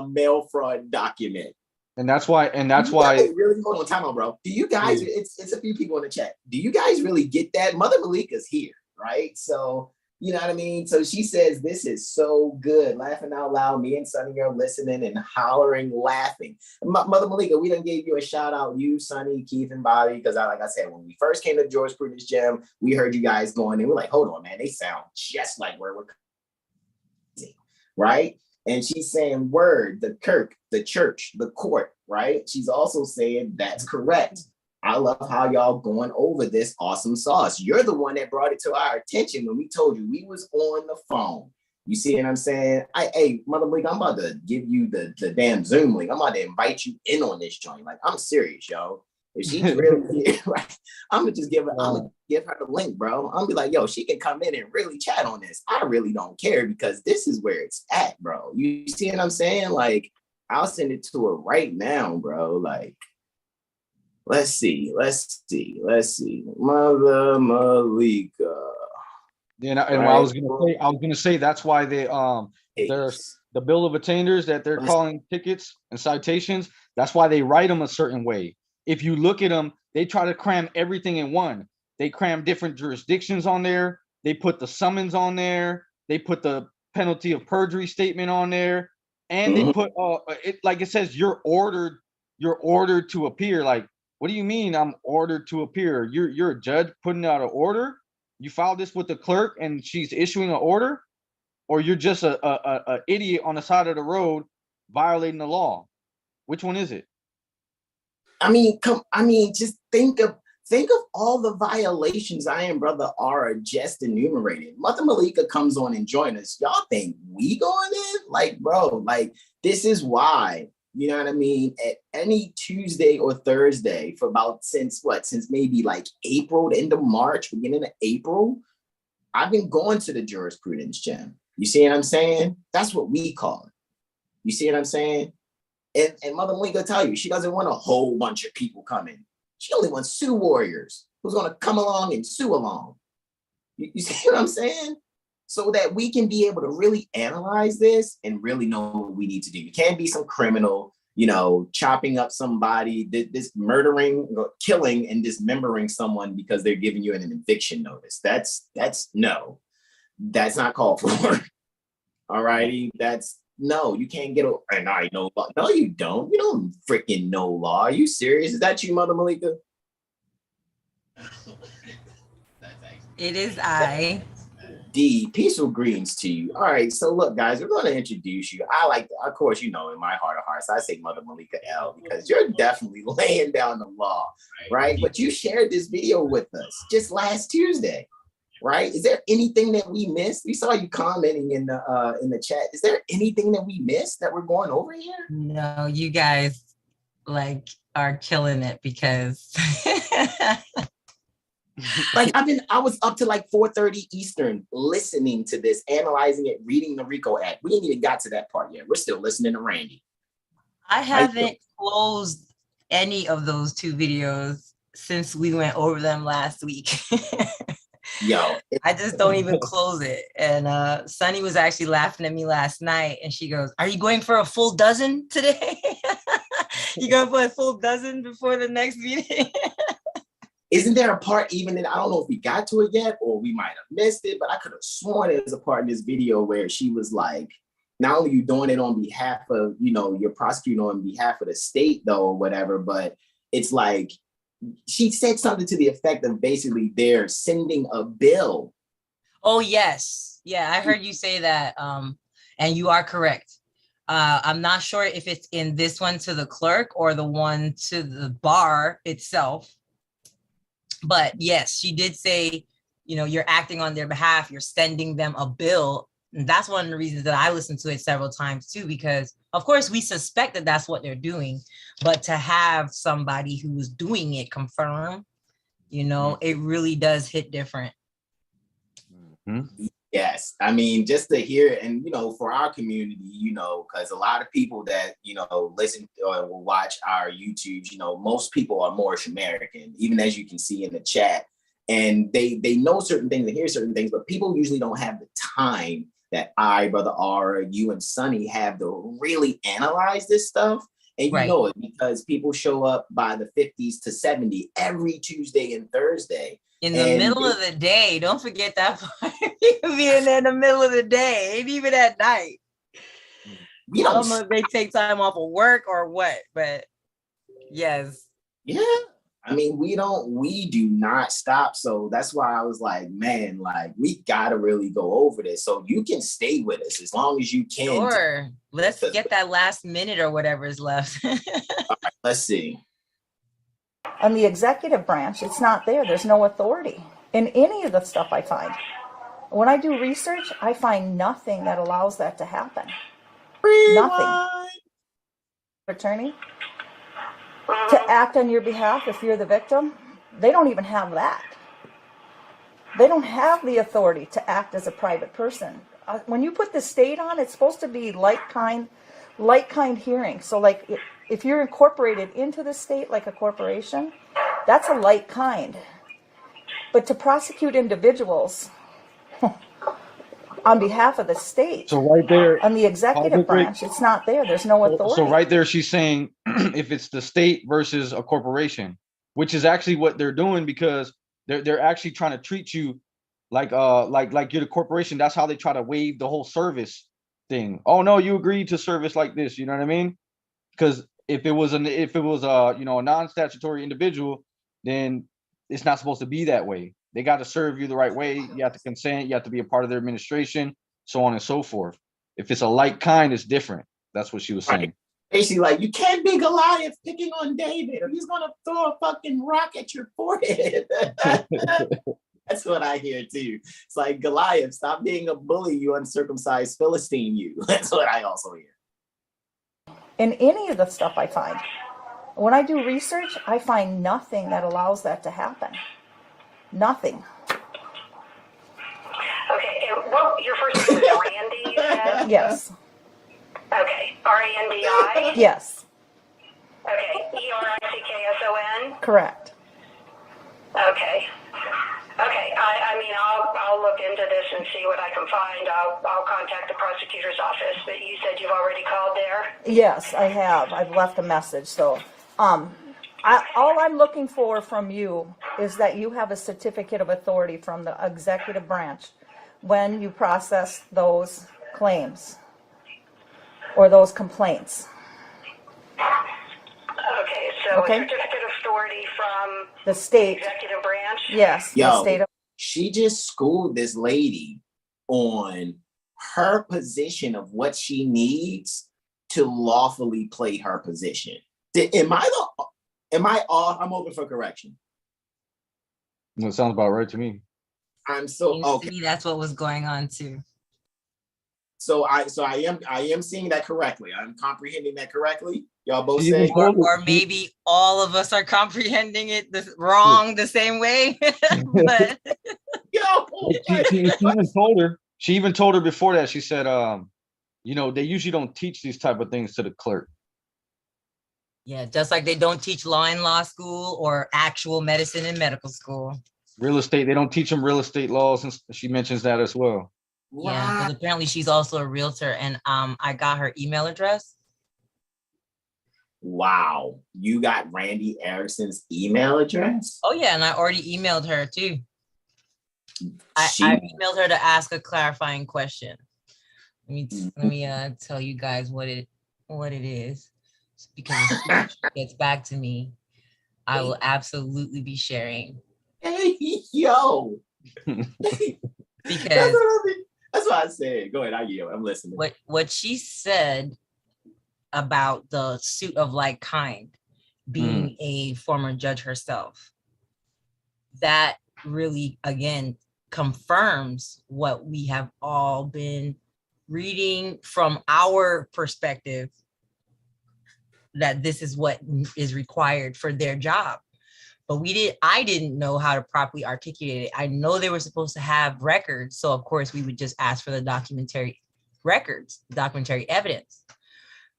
S1: mail fraud document.
S2: And that's why
S1: really hold on, time out, bro. Do you guys, it's a few people in the chat. Do you guys really get that? Mother Malika's here, right? So, you know what I mean? So she says, this is so good. Laughing out loud. Me and Sonny are listening and hollering, laughing. Mother Malika, we done gave you a shout out. You, Sonny, Keith, and Bobby, because like I said, when we first came to Jurisprudence Gym, we heard you guys going and we're like, hold on, man. They sound just like where we're coming, right? And she's saying word, the Kirk, the church, the court, right? She's also saying that's correct. I love how y'all going over this awesome sauce. You're the one that brought it to our attention when we told you we was on the phone. You see what I'm saying? Hey, Mother League, I'm about to give you the damn Zoom link. I'm about to invite you in on this joint. Like, I'm serious, yo. If she's really here, right, I'm gonna give her the link, bro. I'm gonna be like, yo, she can come in and really chat on this. I really don't care because this is where it's at, bro. You see what I'm saying? Like, I'll send it to her right now, bro. Like, let's see. Mother Malika.
S2: Yeah, and I was gonna say that's why there's the bill of attainders that they're calling tickets and citations. That's why they write them a certain way. If you look at them, they try to cram everything in one. They cram different jurisdictions on there. They put the summons on there. They put the penalty of perjury statement on there, and they put it like it says you're ordered to appear. Like, what do you mean I'm ordered to appear? You're a judge putting out an order. You filed this with the clerk, and she's issuing an order, or you're just a idiot on the side of the road violating the law. Which one is it?
S1: I mean, just think of Think of all the violations I and Brother R just enumerated. Mother Malika comes on and join us. Y'all think we going in? Like, bro, like this is why, you know what I mean? At any Tuesday or Thursday for about since maybe like April, the end of March, beginning of April, I've been going to the jurisprudence gym. You see what I'm saying? That's what we call it. You see what I'm saying? And Mother Malika tell you, she doesn't want a whole bunch of people coming. She only wants sue warriors who's going to come along and sue along. You see what I'm saying? So that we can be able to really analyze this and really know what we need to do. You can't be some criminal, you know, chopping up somebody, this murdering, killing and dismembering someone because they're giving you an eviction notice. That's no, that's not called for. All righty. No, you can't get and I know law. No, you don't. You don't freaking know law. Are you serious? Is that you, Mother Malika?
S5: It is I.
S1: D, peaceful greetings to you. All right, so look, guys, we're going to introduce you. I like, of course, you know, in my heart of hearts, I say Mother Malika L because you're definitely laying down the law, right? But you shared this video with us just last Tuesday. Right? Is there anything that we missed? We saw you commenting in the chat. Is there anything that we missed that we're going over here?
S5: No, you guys like are killing it because
S1: like I was up to like 4:30 Eastern listening to this, analyzing it, reading the RICO Act. We ain't even got to that part yet. We're still listening to Randy.
S5: I haven't closed any of those 2 videos since we went over them last week.
S1: Yo,
S5: I just don't even close it. And Sunny was actually laughing at me last night and she goes, "Are you going for a full dozen today?" You going for a full dozen before the next meeting?
S1: Isn't there a part even in, I don't know if we got to it yet or we might have missed it, but I could have sworn there's a part in this video where she was like, not only you doing it on behalf of, you know, you're prosecuting on behalf of the state though, or whatever, but it's like, she said something to the effect of basically they're sending a bill.
S5: Oh, yes. Yeah, I heard you say that. And you are correct. I'm not sure if it's in this one to the clerk or the one to the bar itself. But yes, she did say, you know, you're acting on their behalf. You're sending them a bill. And that's one of the reasons that I listened to it several times too, because of course we suspect that that's what they're doing, but to have somebody who is doing it confirm, you know, it really does hit different.
S1: Mm-hmm. Yes, I mean, just to hear, and you know, for our community, you know, because a lot of people that, you know, listen or will watch our YouTubes, you know, most people are Moorish American, even as you can see in the chat, and they know certain things and hear certain things, but people usually don't have the time that I, Brother R, you and Sunny have to really analyze this stuff. And you know it because people show up by the 50s to 70 every Tuesday and Thursday.
S5: In the middle of the day. Don't forget that part. You can be in there in the middle of the day, and even at night. I don't know if they take time off of work or what, but yes.
S1: Yeah. I mean, we do not stop. So that's why I was like, man, like we gotta really go over this. So you can stay with us as long as you can.
S5: Sure. Let's get that last minute or whatever is left.
S1: All right, let's see.
S4: On the executive branch, it's not there. There's no authority in any of the stuff I find. When I do research, I find nothing that allows that to happen. Nothing. Attorney? To act on your behalf if you're the victim, they don't even have that. They don't have the authority to act as a private person. When you put the state on, it's supposed to be like kind hearing. So like if you're incorporated into the state like a corporation, that's a like kind. But to prosecute individuals on behalf of the state,
S2: so right there
S4: on the executive branch, it's not there. There's no authority.
S2: So right there, she's saying if it's the state versus a corporation, which is actually what they're doing, because they're actually trying to treat you like you're the corporation. That's how they try to waive the whole service thing. Oh no, you agreed to service like this. You know what I mean? Because if it was you know, a non-statutory individual, then it's not supposed to be that way. They got to serve you the right way. You have to consent. You have to be a part of their administration, so on and so forth. If it's a like kind, it's different. That's what she was saying.
S1: Basically, like, you can't be Goliath picking on David, or he's gonna throw a fucking rock at your forehead. That's what I hear too. It's like, Goliath, stop being a bully, you uncircumcised Philistine, you. That's what I also hear.
S4: In any of the stuff I find, when I do research, I find nothing that allows that to happen. Nothing.
S3: Okay, and well, your first name was Randy, you said?
S4: Yes.
S3: Okay, R-A-N-D-I?
S4: Yes.
S3: Okay, E-R-I-C-K-S-O-N?
S4: Correct.
S3: Okay. Okay, I mean, I'll look into this and see what I can find. I'll contact the prosecutor's office, but you said you've already called there?
S4: Yes, I have. I've left a message. So, all I'm looking for from you is that you have a certificate of authority from the executive branch when you process those claims or those complaints.
S3: Okay, so
S4: Okay.
S3: a certificate of authority from
S4: The state.
S3: executive branch?
S4: Yes.
S1: Yo,
S4: The state of.
S1: she just schooled this lady on her position of what she needs to lawfully play her position. Am I off? I'm open for correction.
S2: That sounds about right to me.
S1: I'm so
S5: You
S1: okay.
S5: see, that's what was going on too.
S1: So I am seeing that correctly. I'm comprehending that correctly. Y'all both
S2: She even
S1: say,
S2: told her-
S5: Or maybe all of us are comprehending it wrong the same way. But
S1: yo,
S2: she even told her before that. She said, you know, they usually don't teach these type of things to the clerk.
S5: yeah, just like they don't teach law in law school or actual medicine in medical school.
S2: Real estate, they don't teach them real estate laws, and she mentions that as well.
S5: Yeah, because apparently she's also a realtor, and I got her email address.
S1: Wow, you got Randy Erickson's email address?
S5: Oh yeah, and I already emailed her too.
S1: She-
S5: I emailed her to ask a clarifying question. Let me tell you guys what it is, because if she gets back to me, I will absolutely be sharing.
S1: Hey, yo.
S5: Because
S1: That's what I said. Go ahead, I yield. I'm listening.
S5: what she said about the suit of like kind being a former judge herself, that really again confirms what we have all been reading from our perspective, that this is what is required for their job. But I didn't know how to properly articulate it. I know they were supposed to have records, so of course we would just ask for the documentary records, documentary evidence.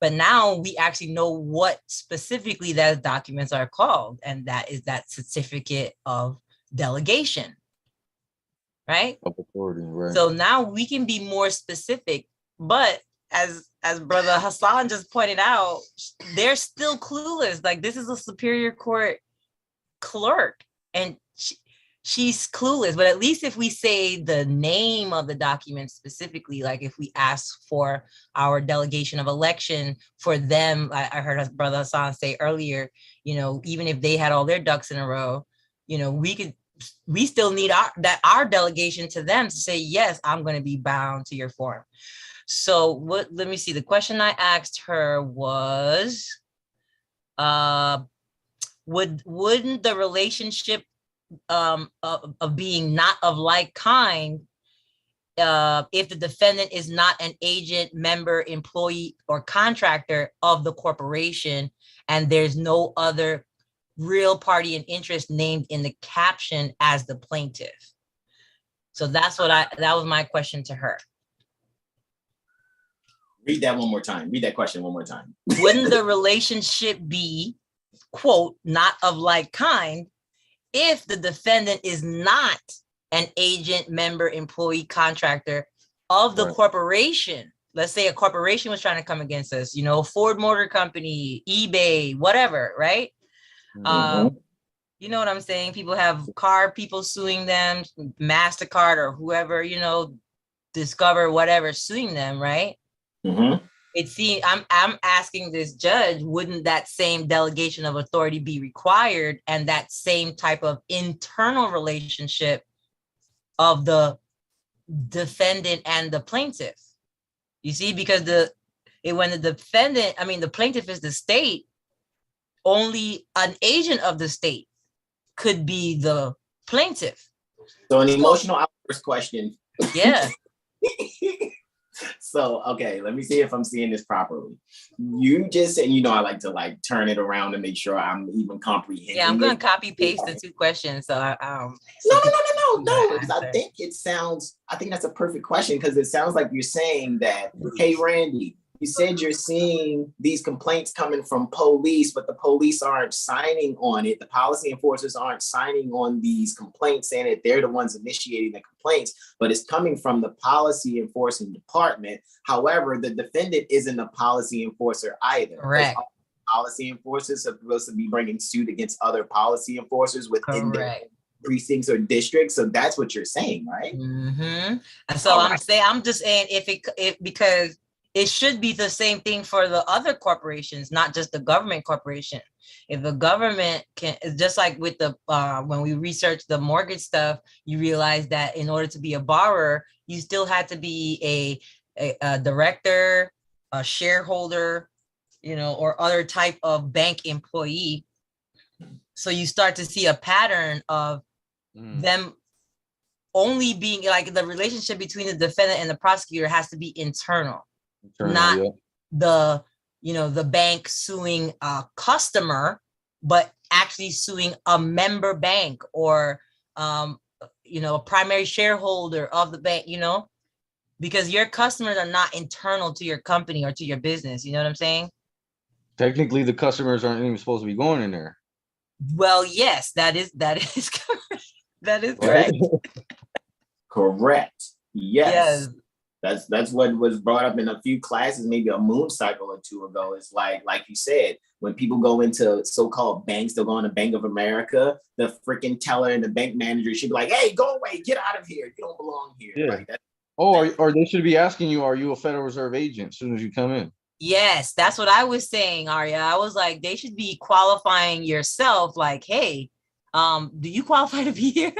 S5: But now we actually know what specifically those documents are called, and that is that certificate of delegation, right?
S2: Of authority, right?
S5: So now we can be more specific, but as Brother Hasan just pointed out, they're still clueless. Like, this is a superior court clerk, and she's clueless. But at least if we say the name of the document specifically, like if we ask for our delegation of election for them, I heard Brother Hasan say earlier, you know, even if they had all their ducks in a row, you know, we still need our delegation to them to say, yes, I'm going to be bound to your form. So let me see. The question I asked her was, wouldn't the relationship of being not of like kind, if the defendant is not an agent, member, employee, or contractor of the corporation, and there's no other real party in interest named in the caption as the plaintiff? So that was my question to her.
S1: Read that one more time. Read that question one more time.
S5: Wouldn't the relationship be, quote, not of like kind, if the defendant is not an agent, member, employee, contractor of the corporation? Let's say a corporation was trying to come against us, you know, Ford Motor Company, eBay, whatever, right? You know what I'm saying? People have people suing them, MasterCard or whoever, you know, Discover, whatever, suing them, right? It seems I'm asking this judge, wouldn't that same delegation of authority be required, and that same type of internal relationship of the defendant and the plaintiff? You see, because When the defendant, I mean, the plaintiff is the state, only an agent of the state could be the plaintiff.
S1: So an emotional outburst question.
S5: Yeah.
S1: So, okay, let me see if I'm seeing this properly. You just said, I like to like turn it around and make sure I'm even comprehending.
S5: Yeah, I'm going to copy paste the 2 questions. So
S1: No, because I think that's a perfect question, because it sounds like you're saying that, hey, Randy, you said you're seeing these complaints coming from police, but the police aren't signing on it. The policy enforcers aren't signing on these complaints, saying that they're the ones initiating the complaints, but it's coming from the policy enforcing department. However, the defendant isn't a policy enforcer either.
S5: Correct.
S1: Policy enforcers are supposed to be bringing suit against other policy enforcers within their precincts or districts. So that's what you're saying, right?
S5: Mm-hmm. And so I'm just saying because it should be the same thing for the other corporations, not just the government corporation. If the government can, just like with the when we researched the mortgage stuff, you realize that in order to be a borrower, you still had to be a director, a shareholder, or other type of bank employee. So you start to see a pattern of them only being like, the relationship between the defendant and the prosecutor has to be internal, not the bank suing a customer, but actually suing a member bank or a primary shareholder of the bank, because your customers are not internal to your company or to your business. You know what I'm saying?
S2: Technically, the customers aren't even supposed to be going in there.
S5: Well, yes, that is correct. That is correct.
S1: Correct. Yes. That's what was brought up in a few classes, maybe a moon cycle or 2 ago. It's like you said, when people go into so-called banks, they'll go into Bank of America, the freaking teller and the bank manager should be like, hey, go away, get out of here. You don't belong here.
S2: Yeah.
S1: Like
S2: or they should be asking you, are you a Federal Reserve agent as soon as you come in?
S5: Yes, that's what I was saying, Arya. I was like, they should be qualifying yourself, like, hey, do you qualify to be here?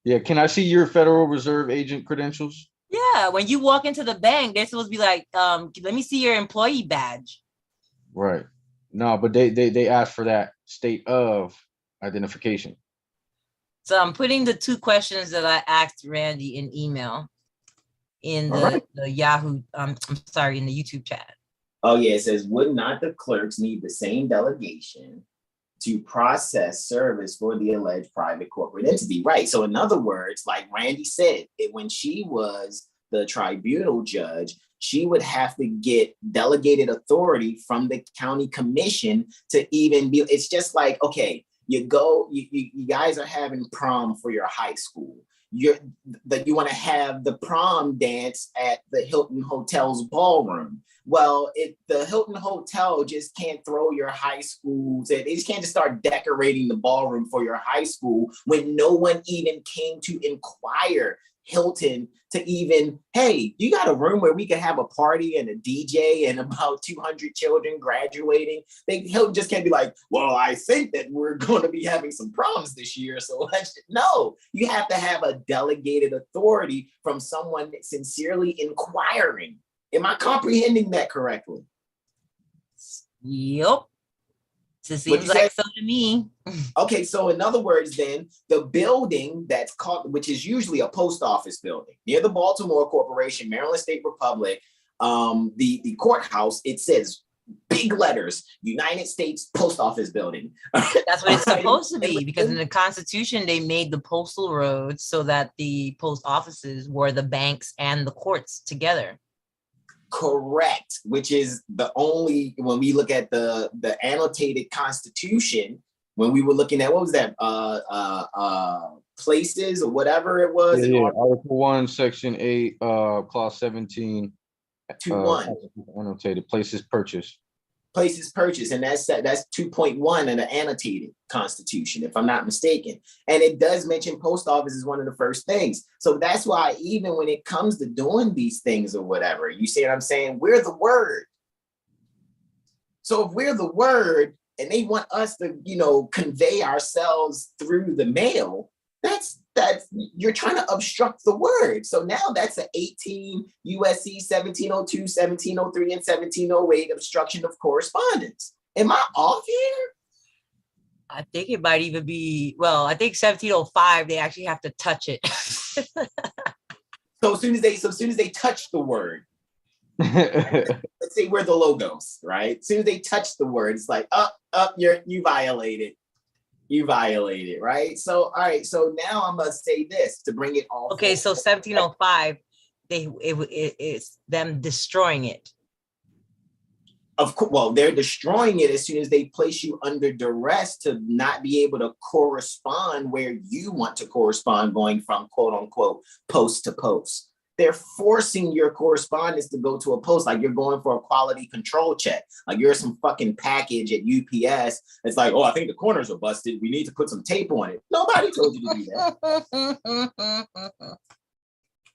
S2: Yeah, can I see your Federal Reserve agent credentials?
S5: Yeah, when you walk into the bank, they're supposed to be like, let me see your employee badge.
S2: Right. No, but they ask for that state of identification.
S5: So I'm putting the 2 questions that I asked Randy in email in the Yahoo, I'm sorry, in the YouTube chat.
S1: Oh yeah, it says, would not the clerks need the same delegation to process service for the alleged private corporate entity? Right. So in other words, like Randy said, when she was the tribunal judge, she would have to get delegated authority from the county commission to even be, it's just like, okay, you guys are having prom for your high school. You want to have the prom dance at the Hilton Hotel's ballroom. Well, the Hilton Hotel just can't throw your high school. They just can't just start decorating the ballroom for your high school when no one even came to inquire Hilton to even, hey, you got a room where we can have a party and a DJ and about 200 children graduating? Hilton just can't be like, well, I think that we're going to be having some proms this year. So no, you have to have a delegated authority from someone sincerely inquiring. Am I comprehending that correctly?
S5: Yep. It seems like so to me.
S1: Okay, so in other words, then the building that's called, which is usually a post office building near the Baltimore Corporation, Maryland State Republic, the courthouse, it says big letters, United States Post Office Building.
S5: That's what it's supposed to be, because in the Constitution, they made the postal roads so that the post offices were the banks and the courts together.
S1: Correct, which is the only, when we look at the annotated Constitution, when we were looking at, what was that, places or whatever it was.
S2: Yeah, Article 1, Section 8, Clause 17.
S1: 2.1.
S2: Annotated, places purchased.
S1: Places purchased, and that's 2.1 in the annotated Constitution, if I'm not mistaken. And it does mention post office is one of the first things. So that's why even when it comes to doing these things or whatever, you see what I'm saying? We're the word. So if we're the word and they want us to, convey ourselves through the mail, That's you're trying to obstruct the word. So now that's an 18 USC 1702, 1703, and 1708 obstruction of correspondence. Am I off here?
S5: I think it might even be, well, I think 1705, they actually have to touch it.
S1: So as soon as they touch the word, let's say we're the logos, right? As soon as they touch the word, it's like, you violated. You violated, right? So, all right. So now I'm gonna say this to bring it all.
S5: Okay, so 1705, it's them destroying it.
S1: Of course, well, they're destroying it as soon as they place you under duress to not be able to correspond where you want to correspond, going from quote unquote post to post. They're forcing your correspondence to go to a post, like you're going for a quality control check. Like you're some fucking package at UPS. It's like, oh, I think the corners are busted. We need to put some tape on it. Nobody told you to do that.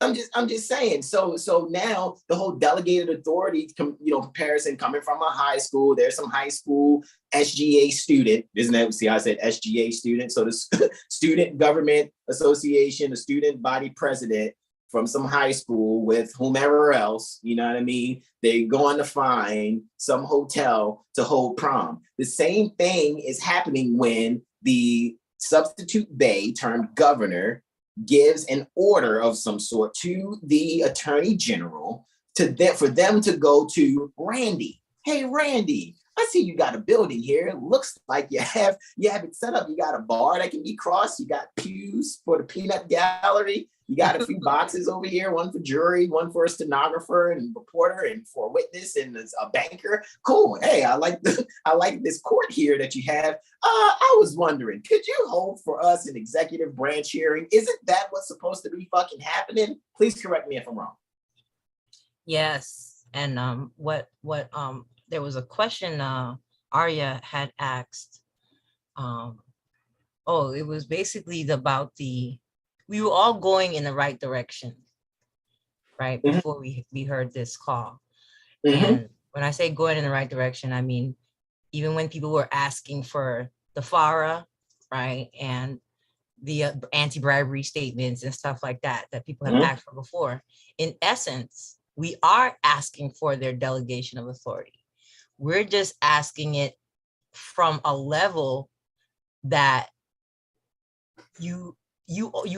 S1: I'm just saying. So now the whole delegated authority, comparison coming from a high school. There's some high school SGA student, isn't that? See, I said SGA student. So the Student Government Association, the student body president from some high school with whomever else, you know what I mean? They're going to find some hotel to hold prom. The same thing is happening when the substitute Bey termed governor gives an order of some sort to the attorney general for them to go to Randy. Hey, Randy, I see you got a building here. It looks like you have it set up. You got a bar that can be crossed. You got pews for the peanut gallery. You got a few boxes over here, one for jury, one for a stenographer and reporter and for a witness and a banker. Cool. Hey, I like this court here that you have. I was wondering, could you hold for us an executive branch hearing? Isn't that what's supposed to be fucking happening? Please correct me if I'm wrong.
S5: Yes. And there was a question Arya had asked. It was basically about we were all going in the right direction, right?
S1: Mm-hmm.
S5: Before we heard this call.
S1: Mm-hmm.
S5: And when I say going in the right direction, I mean, even when people were asking for the FARA, right? And the anti-bribery statements and stuff like that people have asked for before. In essence, we are asking for their delegation of authority. We're just asking it from a level that you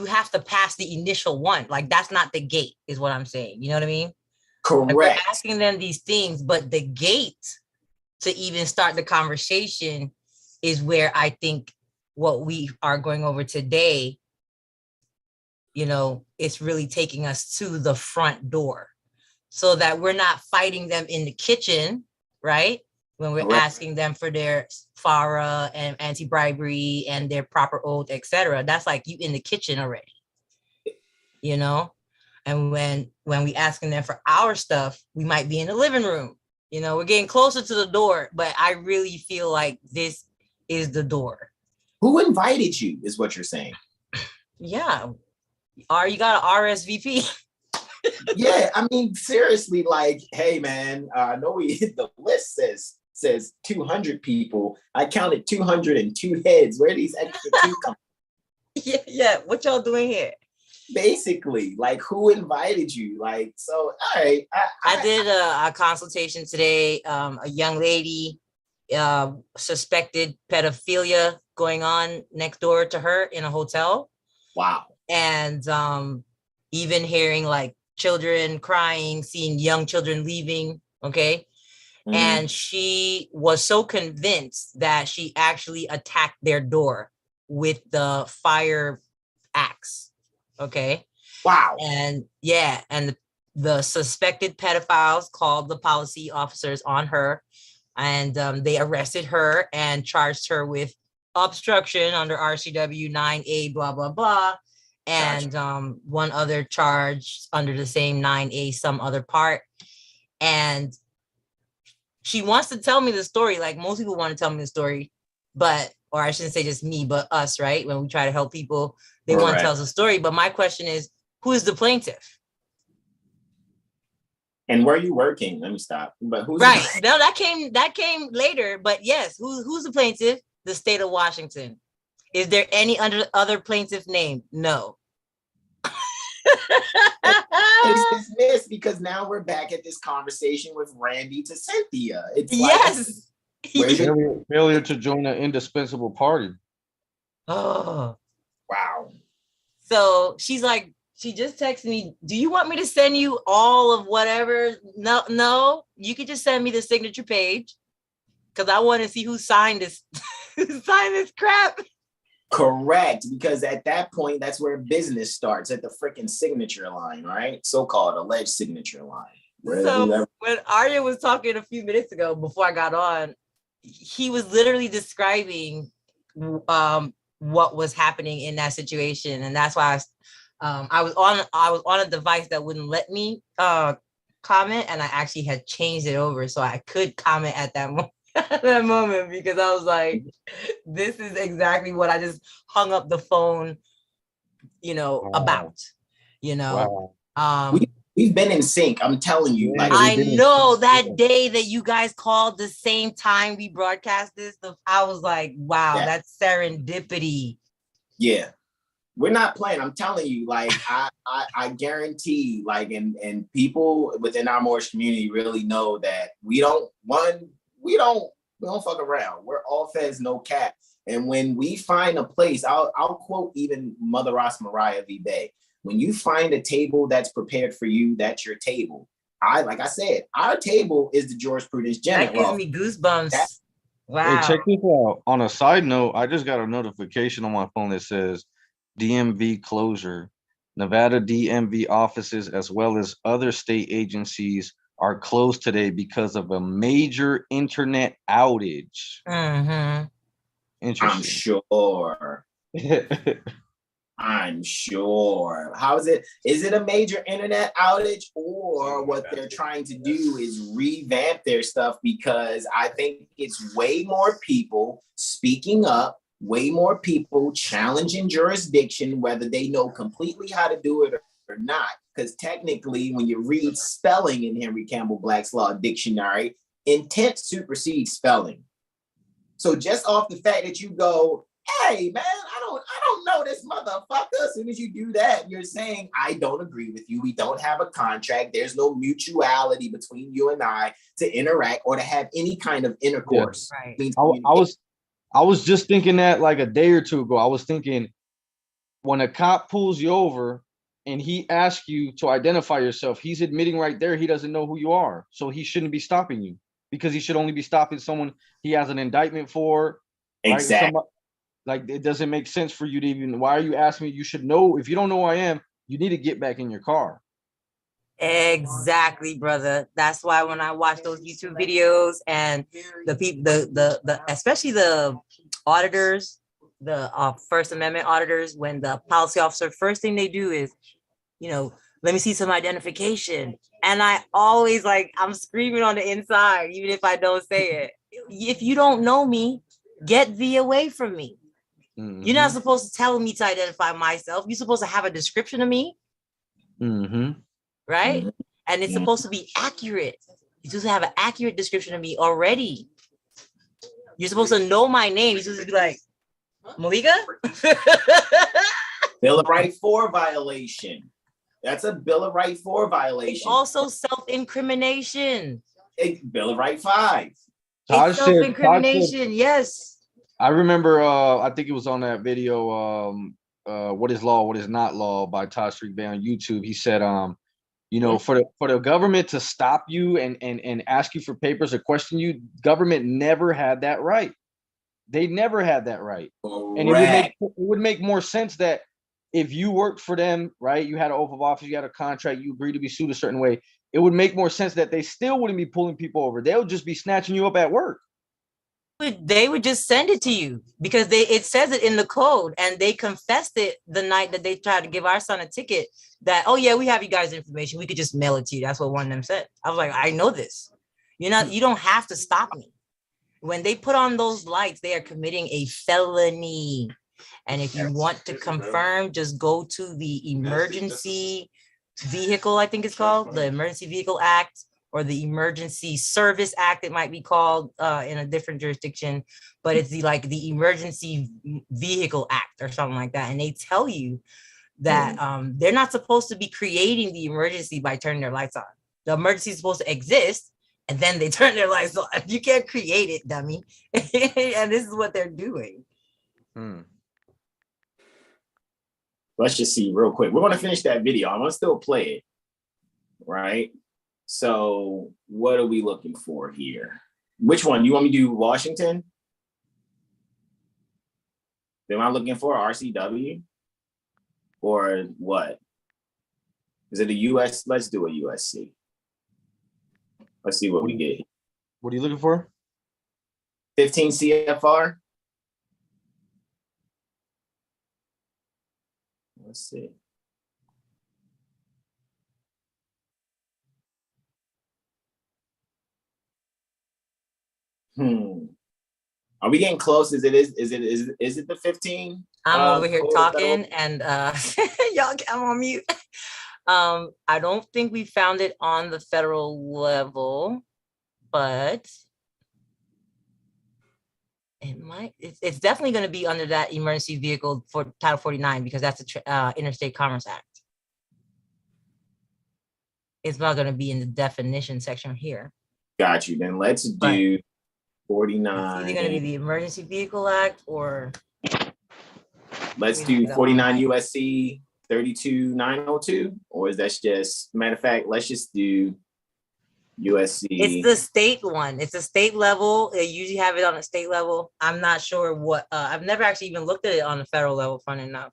S5: have to pass the initial one. Like that's not the gate, is what I'm saying. You know what I mean?
S1: Correct.
S5: Like we're asking them these things, but the gate to even start the conversation is where I think what we are going over today, it's really taking us to the front door so that we're not fighting them in the kitchen, right? When we're asking them for their FARA and anti-bribery and their proper oath, etc. That's like you in the kitchen already, And when we asking them for our stuff, we might be in the living room. We're getting closer to the door, but I really feel like this is the door.
S1: Who invited you, is what you're saying.
S5: Yeah. You got an RSVP.
S1: Yeah, I mean, seriously, like, hey, man, I know the list says 200 people. I counted 202 heads. Where are these extra two come?
S5: Yeah. What y'all doing here?
S1: Basically, like, who invited you? Like, so, all right.
S5: I did a consultation today. A young lady suspected pedophilia going on next door to her in a hotel.
S1: Wow.
S5: And even hearing like children crying, seeing young children leaving. Okay. Mm-hmm. And she was so convinced that she actually attacked their door with the fire axe. Okay.
S1: Wow.
S5: And yeah. And the suspected pedophiles called the policy officers on her, and they arrested her and charged her with obstruction under RCW 9A, blah, blah, blah. And gotcha. One other charge under the same 9A, some other part. And she wants to tell me the story. Like most people want to tell me the story, or I shouldn't say just me, but us, right? When we try to help people, they want to tell us a story. But my question is, who is the plaintiff?
S1: And where are you working? Let me stop. But who's
S5: right? No, that came later. But yes, who's the plaintiff? The state of Washington. Is there any other plaintiff named? No.
S1: It's dismissed because now we're back at this conversation with Randy to Cynthia. It's
S5: Yes.
S1: where's your
S2: Failure to join an indispensable party.
S5: Oh.
S1: wow?
S5: So she's like, she just texted me, do you want me to send you all of whatever? No, you could just send me the signature page because I want to see who signed this, who signed this crap.
S1: Correct, because at that point, that's where business starts, at the freaking signature line, right? So-called alleged signature line.
S5: So when Arya was talking a few minutes ago before I got on, he was literally describing what was happening in that situation, and that's why I was on a device that wouldn't let me comment, and I actually had changed it over so I could comment at that moment. That moment, because I was like, this is exactly what I just hung up the phone, about,
S1: We've been in sync. I'm telling you.
S2: Yeah,
S1: like
S5: I know that day that you guys called the same time we broadcast this, I was like, wow, that's serendipity.
S1: Yeah. We're not playing. I'm telling you, like, I guarantee, like, and people within our Moorish community really know that we don't fuck around. We're all feds, no cap. And when we find a place, I'll quote even Mother Ras Mariah V. Bay. When you find a table that's prepared for you, that's your table. Like I said, our table is the jurisprudence general.
S5: That gives me goosebumps. Wow.
S2: Hey, check this out. On a side note, I just got a notification on my phone that says DMV closure. Nevada DMV offices, as well as other state agencies, are closed today because of a major internet outage.
S5: Mm-hmm.
S2: Interesting.
S1: I'm sure. How is it? Is it a major internet outage, or what they're trying to do is revamp their stuff? Because I think it's way more people speaking up, way more people challenging jurisdiction, whether they know completely how to do it or not. Because technically, when you read spelling in Henry Campbell Black's Law Dictionary, intent supersedes spelling. So just off the fact that you go, hey man, I don't know this motherfucker. As soon as you do that, you're saying, I don't agree with you. We don't have a contract. There's no mutuality between you and I to interact or to have any kind of intercourse.
S5: Yeah,
S2: right. I was just thinking that like a day or two ago. I was thinking, when a cop pulls you over and he asks you to identify yourself, he's admitting right there he doesn't know who you are. So he shouldn't be stopping you, because he should only be stopping someone he has an indictment for.
S1: Exactly.
S2: Right? Like, it doesn't make sense for you to even, why are you asking me? You should know. If you don't know who I am, you need to get back in your car.
S5: Exactly, brother. That's why when I watch those YouTube videos and the people, the especially the auditors, the First Amendment auditors, when the policy officer, first thing they do is, let me see some identification. And I always I'm screaming on the inside, even if I don't say it. If you don't know me, get thee away from me. Mm-hmm. You're not supposed to tell me to identify myself. You're supposed to have a description of me.
S2: Mm-hmm.
S5: Right? Mm-hmm. And it's supposed to be accurate. You're supposed to have an accurate description of me already. You're supposed to know my name. You're supposed to be like, Malika?
S1: Bill of Right 4 violation. That's a Bill of Right 4 violation.
S5: It's also self-incrimination.
S1: Bill of Right 5.
S5: It's self-incrimination, yes.
S2: I remember, I think it was on that video, What is Law, What is Not Law by Todd Street Bay on YouTube. He said, for the government to stop you and ask you for papers or question you, government never had that right. They never had that right. Correct. And it would make more sense that if you worked for them, right, you had an oath of office, you had a contract, you agreed to be sued a certain way, it would make more sense that they still wouldn't be pulling people over. They would just be snatching you up at work.
S5: They would just send it to you because it says it in the code, and they confessed it the night that they tried to give our son a ticket that, oh yeah, we have you guys' information. We could just mail it to you. That's what one of them said. I was like, I know this. You don't have to stop me. When they put on those lights, they are committing a felony. And if you want to confirm, just go to the emergency vehicle, I think it's called, the Emergency Vehicle Act, or the Emergency Service Act, it might be called in a different jurisdiction, but it's the Emergency Vehicle Act or something like that. And they tell you that they're not supposed to be creating the emergency by turning their lights on. The emergency is supposed to exist, and then they turn their lights on. You can't create it, dummy. And this is what they're doing.
S1: Let's just see real quick. We're going to finish that video. I'm going to still play it, right? So what are we looking for here? Which one? You want me to do Washington? Am I looking for RCW? Or what? Is it a US? Let's do a USC. Let's see what we get.
S2: What are you looking for?
S1: 15 CFR. Let's see. Are we getting close? Is it the 15?
S5: I'm over here talking and y'all I'm on mute. I don't think we found it on the federal level, but it might. It's definitely going to be under that emergency vehicle for Title 49 because that's the Interstate Commerce Act. It's not going to be in the definition section here.
S1: Got you. Then let's do 49.
S5: It's either going to be the Emergency Vehicle Act or
S1: let's do 49 USC 32902, or is that just, matter of fact, let's just do USC.
S5: It's the state one. It's a state level. They usually have it on a state level. I'm not sure what, I've never actually even looked at it on the federal level, fun enough.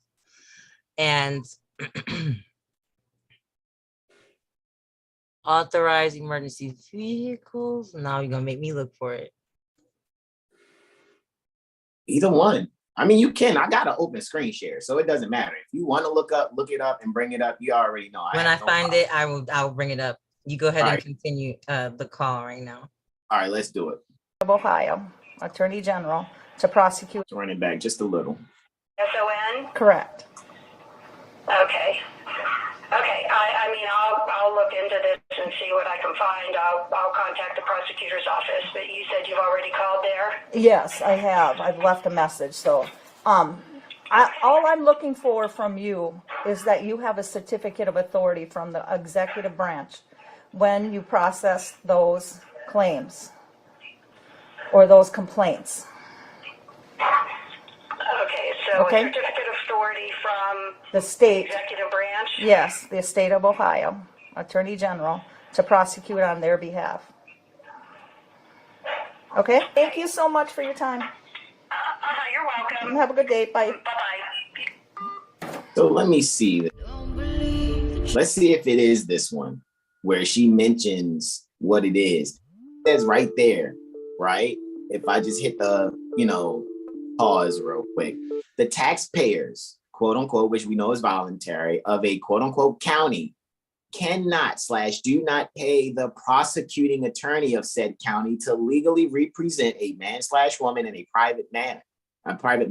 S5: And authorized emergency vehicles. Now you're gonna make me look for it.
S1: Either one. I mean, you can. I got an open screen share, so it doesn't matter. If you want to look it up and bring it up, you already know.
S5: When I find it, I will bring it up. You go ahead and continue the call right now.
S1: All right, let's do it.
S4: Of Ohio, Attorney General, to prosecute.
S1: Run it back just a little.
S3: SON?
S4: Correct.
S3: Okay. Okay, I mean, I'll look into this and see what I can find. I'll contact the prosecutor's office, but you said you've already called there?
S4: Yes, I have. I've left a message. So, all I'm looking for from you is that you have a certificate of authority from the executive branch when you process those claims or those complaints.
S3: Okay, so
S4: Okay.
S3: a certificate of authority from
S4: The state.
S3: executive branch?
S4: Yes, the state of Ohio, Attorney General, to prosecute on their behalf. Okay? Thank you so much for your time.
S3: You're welcome.
S4: Have a good day. Bye.
S3: Bye-bye.
S1: So let me see. Let's see if it is this one where she mentions what it is. It says right there, right? If I just hit the, pause real quick. The taxpayers, quote unquote, which we know is voluntary, of a quote unquote county cannot / do not pay the prosecuting attorney of said county to legally represent a man / woman in a private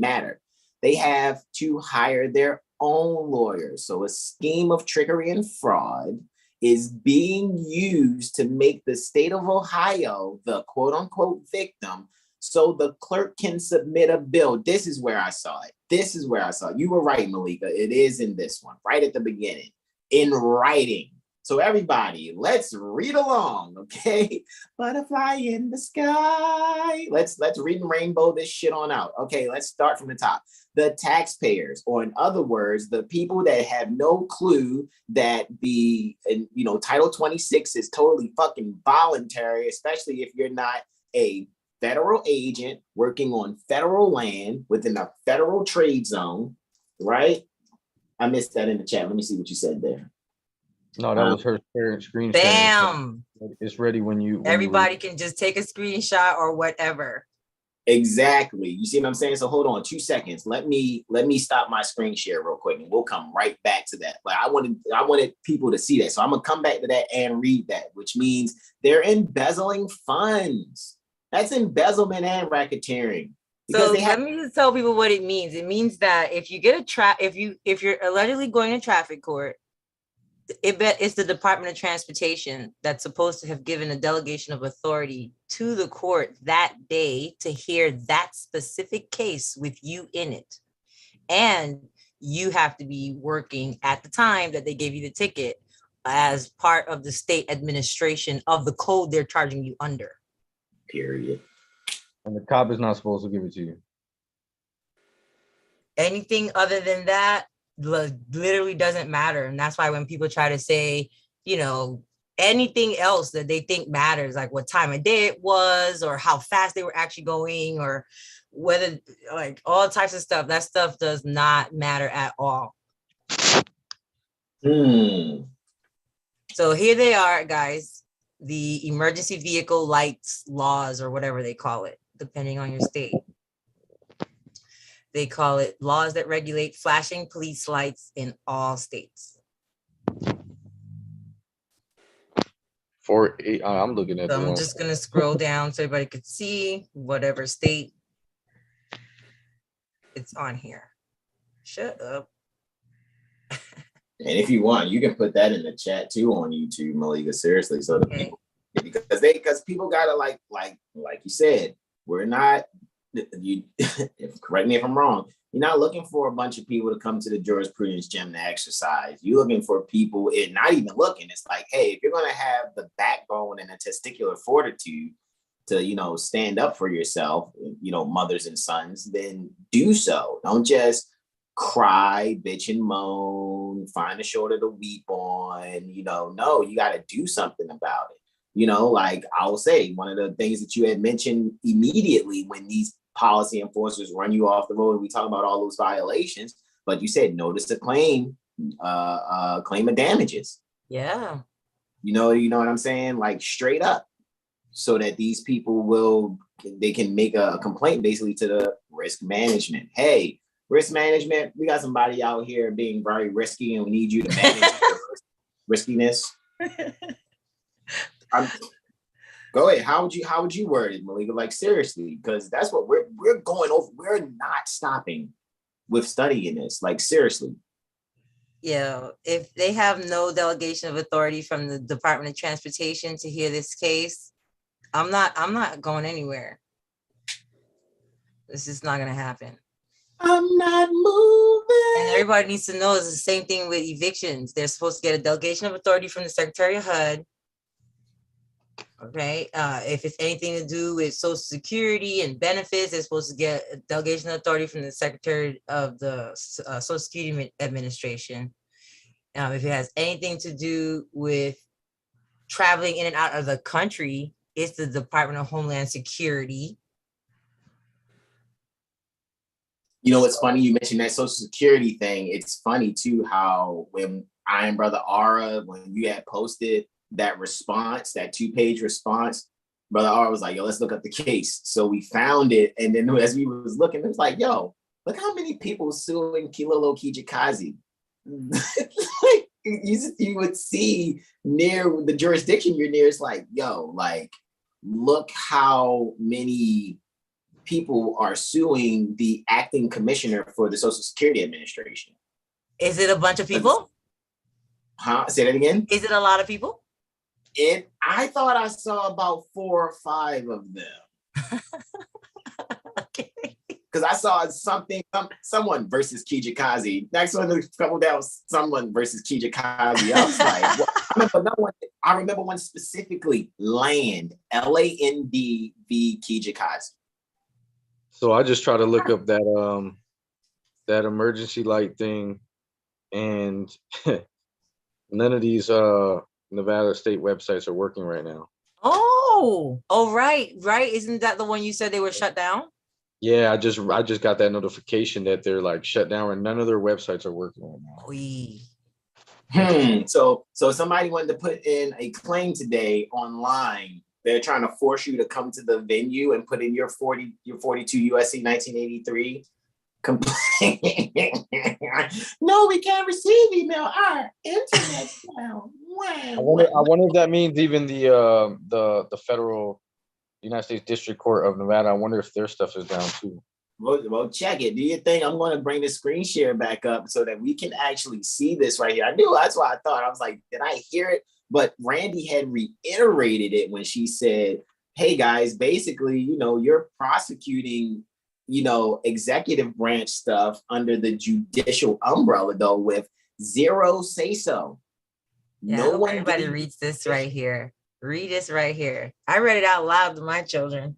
S1: matter. They have to hire their own lawyers. So a scheme of trickery and fraud is being used to make the state of Ohio the quote unquote victim, so the clerk can submit a bill. This is where I saw it. You were right, Malika. It is in this one, right at the beginning, in writing. So everybody, let's read along, okay? Butterfly in the sky. Let's read and rainbow this shit on out. Okay, let's start from the top. The taxpayers, or in other words, the people that have no clue that the Title 26 is totally fucking voluntary, especially if you're not a federal agent working on federal land within a federal trade zone, right? I missed that in the chat. Let me see what you said there.
S2: No, that was her screen.
S5: Bam.
S2: It's ready when you.
S5: Everybody can just take a screenshot or whatever.
S1: Exactly. You see what I'm saying? So hold on 2 seconds. Let me stop my screen share real quick and we'll come right back to that. But I wanted people to see that. So I'm gonna come back to that and read that, which means they're embezzling funds. That's embezzlement and racketeering.
S5: So let me just tell people what it means. It means that if you get if you're allegedly going to traffic court It's the Department of Transportation that's supposed to have given a delegation of authority to the court that day to hear that specific case with you in it. And you have to be working at the time that they gave you the ticket as part of the state administration of the code they're charging you under.
S1: Period.
S2: And the cop is not supposed to give it to you.
S5: Anything other than that literally doesn't matter. And that's why when people try to say, you know, anything else that they think matters, like what time of day it was or how fast they were actually going or whether, like, all types of stuff, that stuff does not matter at all. So here they are, guys, the emergency vehicle lights laws, or whatever they call it, depending on your state. They call it laws that regulate flashing police lights in all states.
S2: I'm looking at
S5: So
S2: the
S5: I'm
S2: one.
S5: just gonna scroll down so everybody could see whatever state it's on here. Shut up.
S1: And if you want, you can put that in the chat too on YouTube, Malika. Seriously, so the people, because people gotta like you said, we're not. You correct me if I'm wrong. You're not looking for a bunch of people to come to the jurisprudence gym to exercise. You're looking for people, and not even looking. It's like, hey, if you're gonna have the backbone and the testicular fortitude to, you know, stand up for yourself, you know, mothers and sons, then do so. Don't just cry, bitch and moan, find a shoulder to weep on. You know, no, you got to do something about it. You know, like I will say, one of the things that you had mentioned immediately when these policy enforcers run you off the road, and we talk about all those violations, but you said notice a claim, claim of damages.
S5: Yeah.
S1: You know what I'm saying? Like straight up, so that these people they can make a complaint basically to the risk management. Hey, risk management, we got somebody out here being very risky, and we need you to manage the riskiness. Go ahead. How would you word it, Malika? Like seriously, because that's what we're going over. We're not stopping with studying this. Like seriously.
S5: Yeah, if they have no delegation of authority from the Department of Transportation to hear this case, I'm not going anywhere. This is not gonna happen.
S1: I'm not moving.
S5: And everybody needs to know it's the same thing with evictions. They're supposed to get a delegation of authority from the Secretary of HUD. Okay, if it's anything to do with Social Security and benefits, they're supposed to get a delegation of authority from the Secretary of the Social Security Administration. If it has anything to do with traveling in and out of the country, it's the Department of Homeland Security.
S1: You know, it's funny you mentioned that Social Security thing. It's funny too how when I and Brother Ara, when you had posted that response, that 2-page response, Brother R was like, yo, let's look up the case. So we found it. And then as we was looking, it was like, yo, look how many people suing Kilolo Kijikazi. Like, you would see near the jurisdiction you're near, it's like, yo, like, look how many people are suing the acting commissioner for the Social Security Administration.
S5: Is it a bunch of people?
S1: Huh? Say that again?
S5: Is it a lot of people?
S1: I thought I saw about 4 or 5 of them.
S5: Okay.
S1: Because I saw someone versus Kijikazi. Next one, a couple down, someone versus Kijikazi. I was like, well, I remember one specifically, Land, LAND v. Kijikazi.
S2: So I just try to look up that emergency light thing, and none of these Nevada state websites are working right now.
S5: Oh, right. Isn't that the one you said they were shut down?
S2: Yeah, I just got that notification that they're like shut down, and none of their websites are working right now.
S1: So somebody wanted to put in a claim today online. They're trying to force you to come to the venue and put in your 42 USC 1983 complaint. No, we can't receive email. Our internet's down.
S2: I wonder if that means even the federal United States District Court of Nevada. I wonder if their stuff is down too.
S1: Well, check it. Do you think I'm going to bring the screen share back up so that we can actually see this right here? I knew that's why I thought. I was like, did I hear it? But Randy had reiterated it when she said, hey guys, basically, you're prosecuting, executive branch stuff under the judicial umbrella, though, with zero say so.
S5: Yeah, no one. Everybody reads this right here. Read this right here. I read it out loud to my children.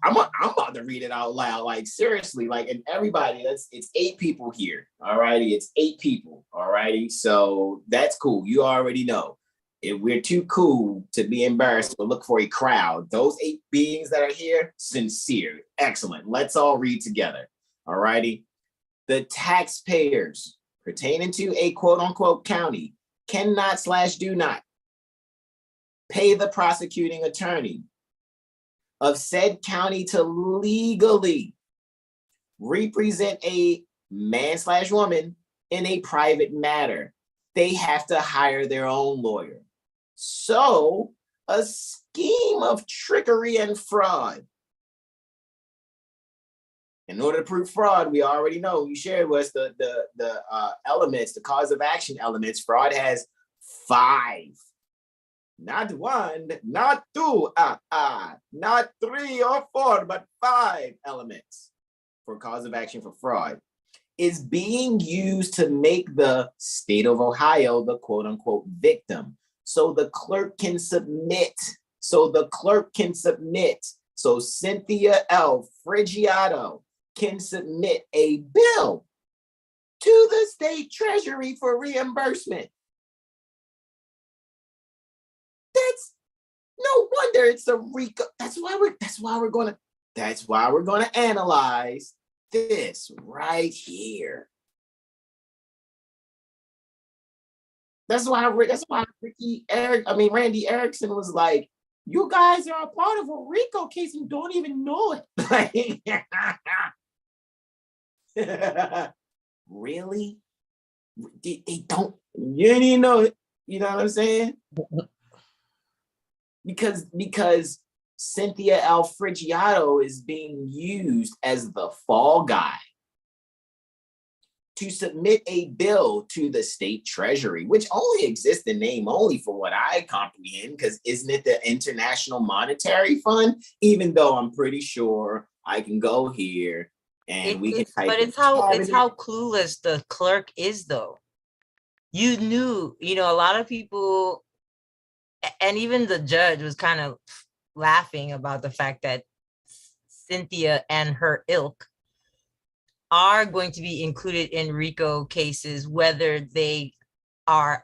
S1: I'm about to read it out loud, like seriously, like, and everybody, it's 8 people here. All righty. It's 8 people. All righty. So that's cool. You already know. If we're too cool to be embarrassed, we'll look for a crowd. Those 8 beings that are here, sincere, excellent. Let's all read together. All righty. The taxpayers pertaining to a quote unquote county cannot / do not pay the prosecuting attorney of said county to legally represent a man / woman in a private matter. They have to hire their own lawyer. So a scheme of trickery and fraud. In order to prove fraud, we already know, you shared with us the elements, the cause of action elements. Fraud has 5. Not 1, not 2, not 3 or 4, but 5 elements for cause of action for fraud is being used to make the state of Ohio the quote unquote victim. So the clerk can submit. So Cynthia L. Frigiato can submit a bill to the state treasury for reimbursement. That's no wonder it's a RICO. That's why we're gonna analyze this right here. That's why Randy Erickson was like, you guys are a part of a RICO case and don't even know it. Really? They don't, you didn't even know it. You know what I'm saying? Because Cynthia L. Frigiato is being used as the fall guy to submit a bill to the state treasury, which only exists in name only for what I comprehend, because isn't it the International Monetary Fund? Even though I'm pretty sure I can go here and
S5: but it's how clueless the clerk is, though. You knew, a lot of people, and even the judge was kind of laughing about the fact that Cynthia and her ilk are going to be included in RICO cases, whether they are,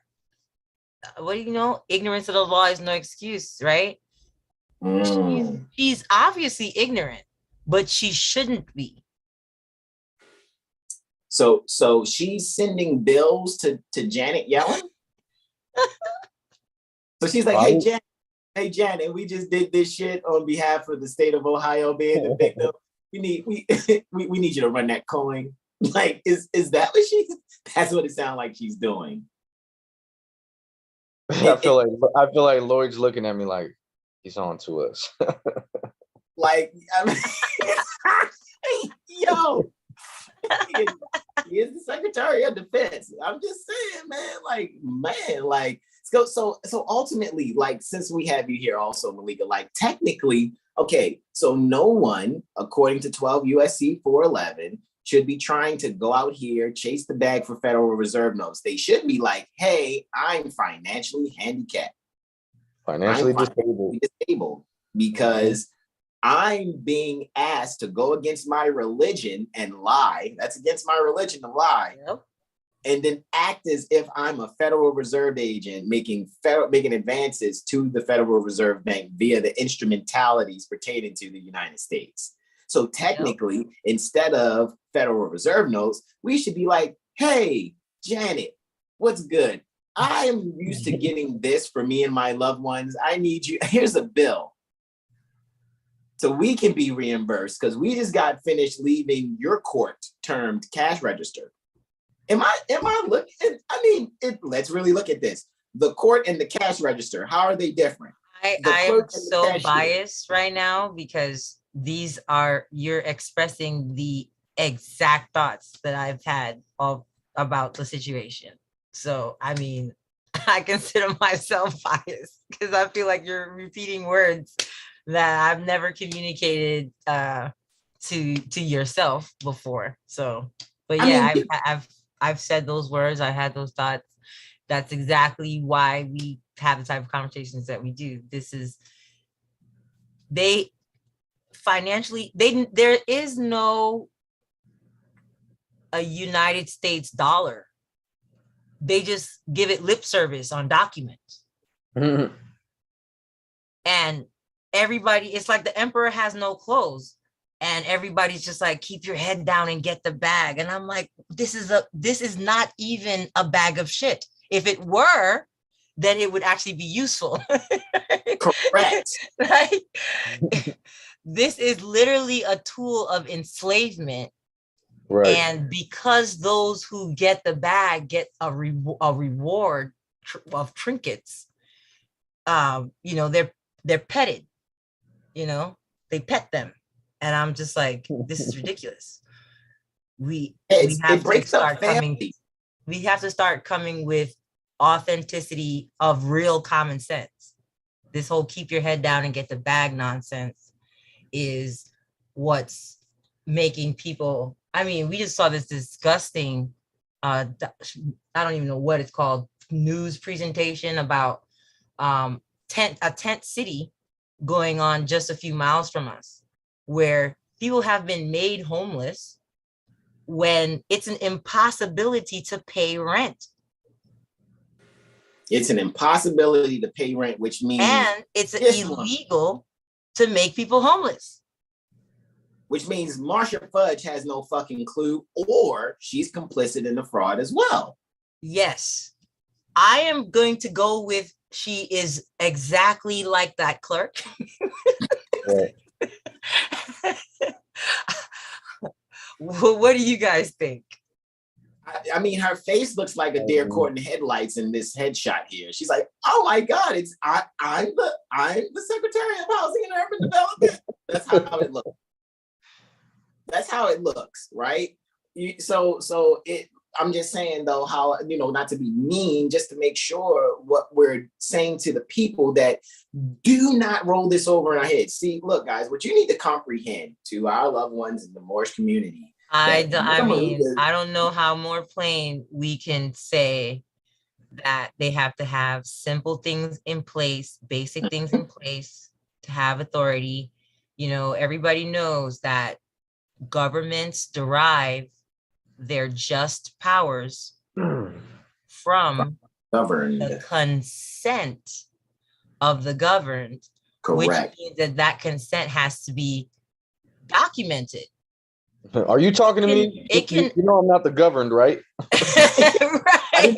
S5: ignorance of the law is no excuse, right? She's obviously ignorant, but she shouldn't be.
S1: So she's sending bills to Janet Yellen? So she's like, hey Janet, we just did this shit on behalf of the state of Ohio being the victim. We need you to run that coin. Like, is that what that's what it sounds like she's doing.
S2: I feel like Lloyd's looking at me like he's on to us.
S1: Like, I mean, yo, he is the Secretary of Defense. I'm just saying, man, so ultimately, like, since we have you here also, Malika, like, technically, okay, so no one, according to 12 USC 411, should be trying to go out here, chase the bag for Federal Reserve notes. They should be like, hey, I'm financially handicapped. Financially disabled because I'm being asked to go against my religion and lie. That's against my religion to lie. Yep. And then act as if I'm a Federal Reserve agent making advances to the Federal Reserve Bank via the instrumentalities pertaining to the United States. So technically, instead of Federal Reserve notes, we should be like, hey, Janet, what's good? I am used to getting this for me and my loved ones. I need you. Here's a bill. So we can be reimbursed because we just got finished leaving your court-termed cash register. Am I looking? I mean, let's really look at this. The court and the cash register, how are they different?
S5: I am so biased right now because you're expressing the exact thoughts that I've had about the situation. So, I mean, I consider myself biased because I feel like you're repeating words that I've never communicated to yourself before. So, but yeah, I've said those words. I had those thoughts. That's exactly why we have the type of conversations that we do. There is no a United States dollar. They just give it lip service on documents.
S2: Mhm.
S5: And everybody, it's like the emperor has no clothes. And everybody's just like, keep your head down and get the bag. And I'm like, this is not even a bag of shit. If it were, then it would actually be useful.
S1: Correct.
S5: Right? This is literally a tool of enslavement.
S2: Right.
S5: And because those who get the bag get a reward of trinkets, they're petted, they pet them. And I'm just like, this is ridiculous. We have to start coming. We have to start coming with authenticity of real common sense. This whole keep your head down and get the bag nonsense is what's making people. I mean, we just saw this disgusting, I don't even know what it's called, news presentation about a tent city going on just a few miles from us, where people have been made homeless when it's an impossibility to pay rent.
S1: It's an impossibility to pay rent, which means...
S5: And it's illegal to make people homeless.
S1: Which means Marsha Fudge has no fucking clue, or she's complicit in the fraud as well.
S5: Yes. I am going to go with she is exactly like that clerk.
S2: Right.
S5: What do you guys think?
S1: I mean, her face looks like a deer caught in headlights in this headshot here. She's like, "Oh my God, I'm the Secretary of Housing and Urban Development." That's how it looks. That's how it looks, right? I'm just saying though, how, not to be mean, just to make sure what we're saying to the people that do not roll this over in our heads. See, look, guys, what you need to comprehend to our loved ones in the Moorish community.
S5: I don't know how more plain we can say that they have to have simple things in place, basic things in place to have authority. Everybody knows that governments derive their just powers from the consent of the governed.
S1: Correct.
S5: Which means that consent has to be documented.
S2: Are you talking to me? You know I'm not the governed, right?
S5: Right.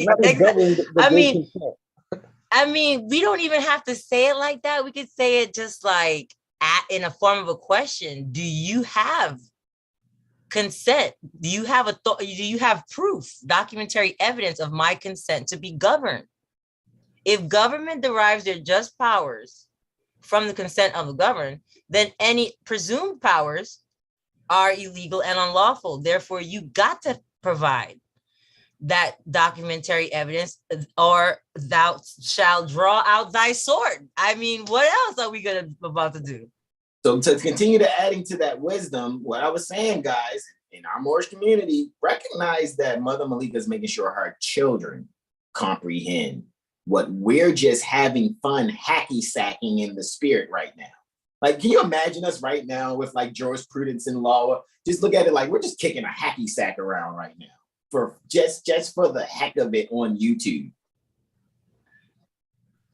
S5: I mean, we don't even have to say it like that. We could say it just like in a form of a question. Do you have consent? Do you have proof, documentary evidence of my consent to be governed? If government derives their just powers from the consent of the governed, then any presumed powers are illegal and unlawful. Therefore, you got to provide that documentary evidence, or thou shalt draw out thy sword. I mean, what else are we about to do?
S1: So to continue to adding to that wisdom, what I was saying, guys, in our Moorish community, recognize that Mother Malika is making sure her children comprehend what we're just having fun hacky sacking in the spirit right now. Like, can you imagine us right now with like jurisprudence and law? Just look at it like we're just kicking a hacky sack around right now for just for the heck of it on YouTube.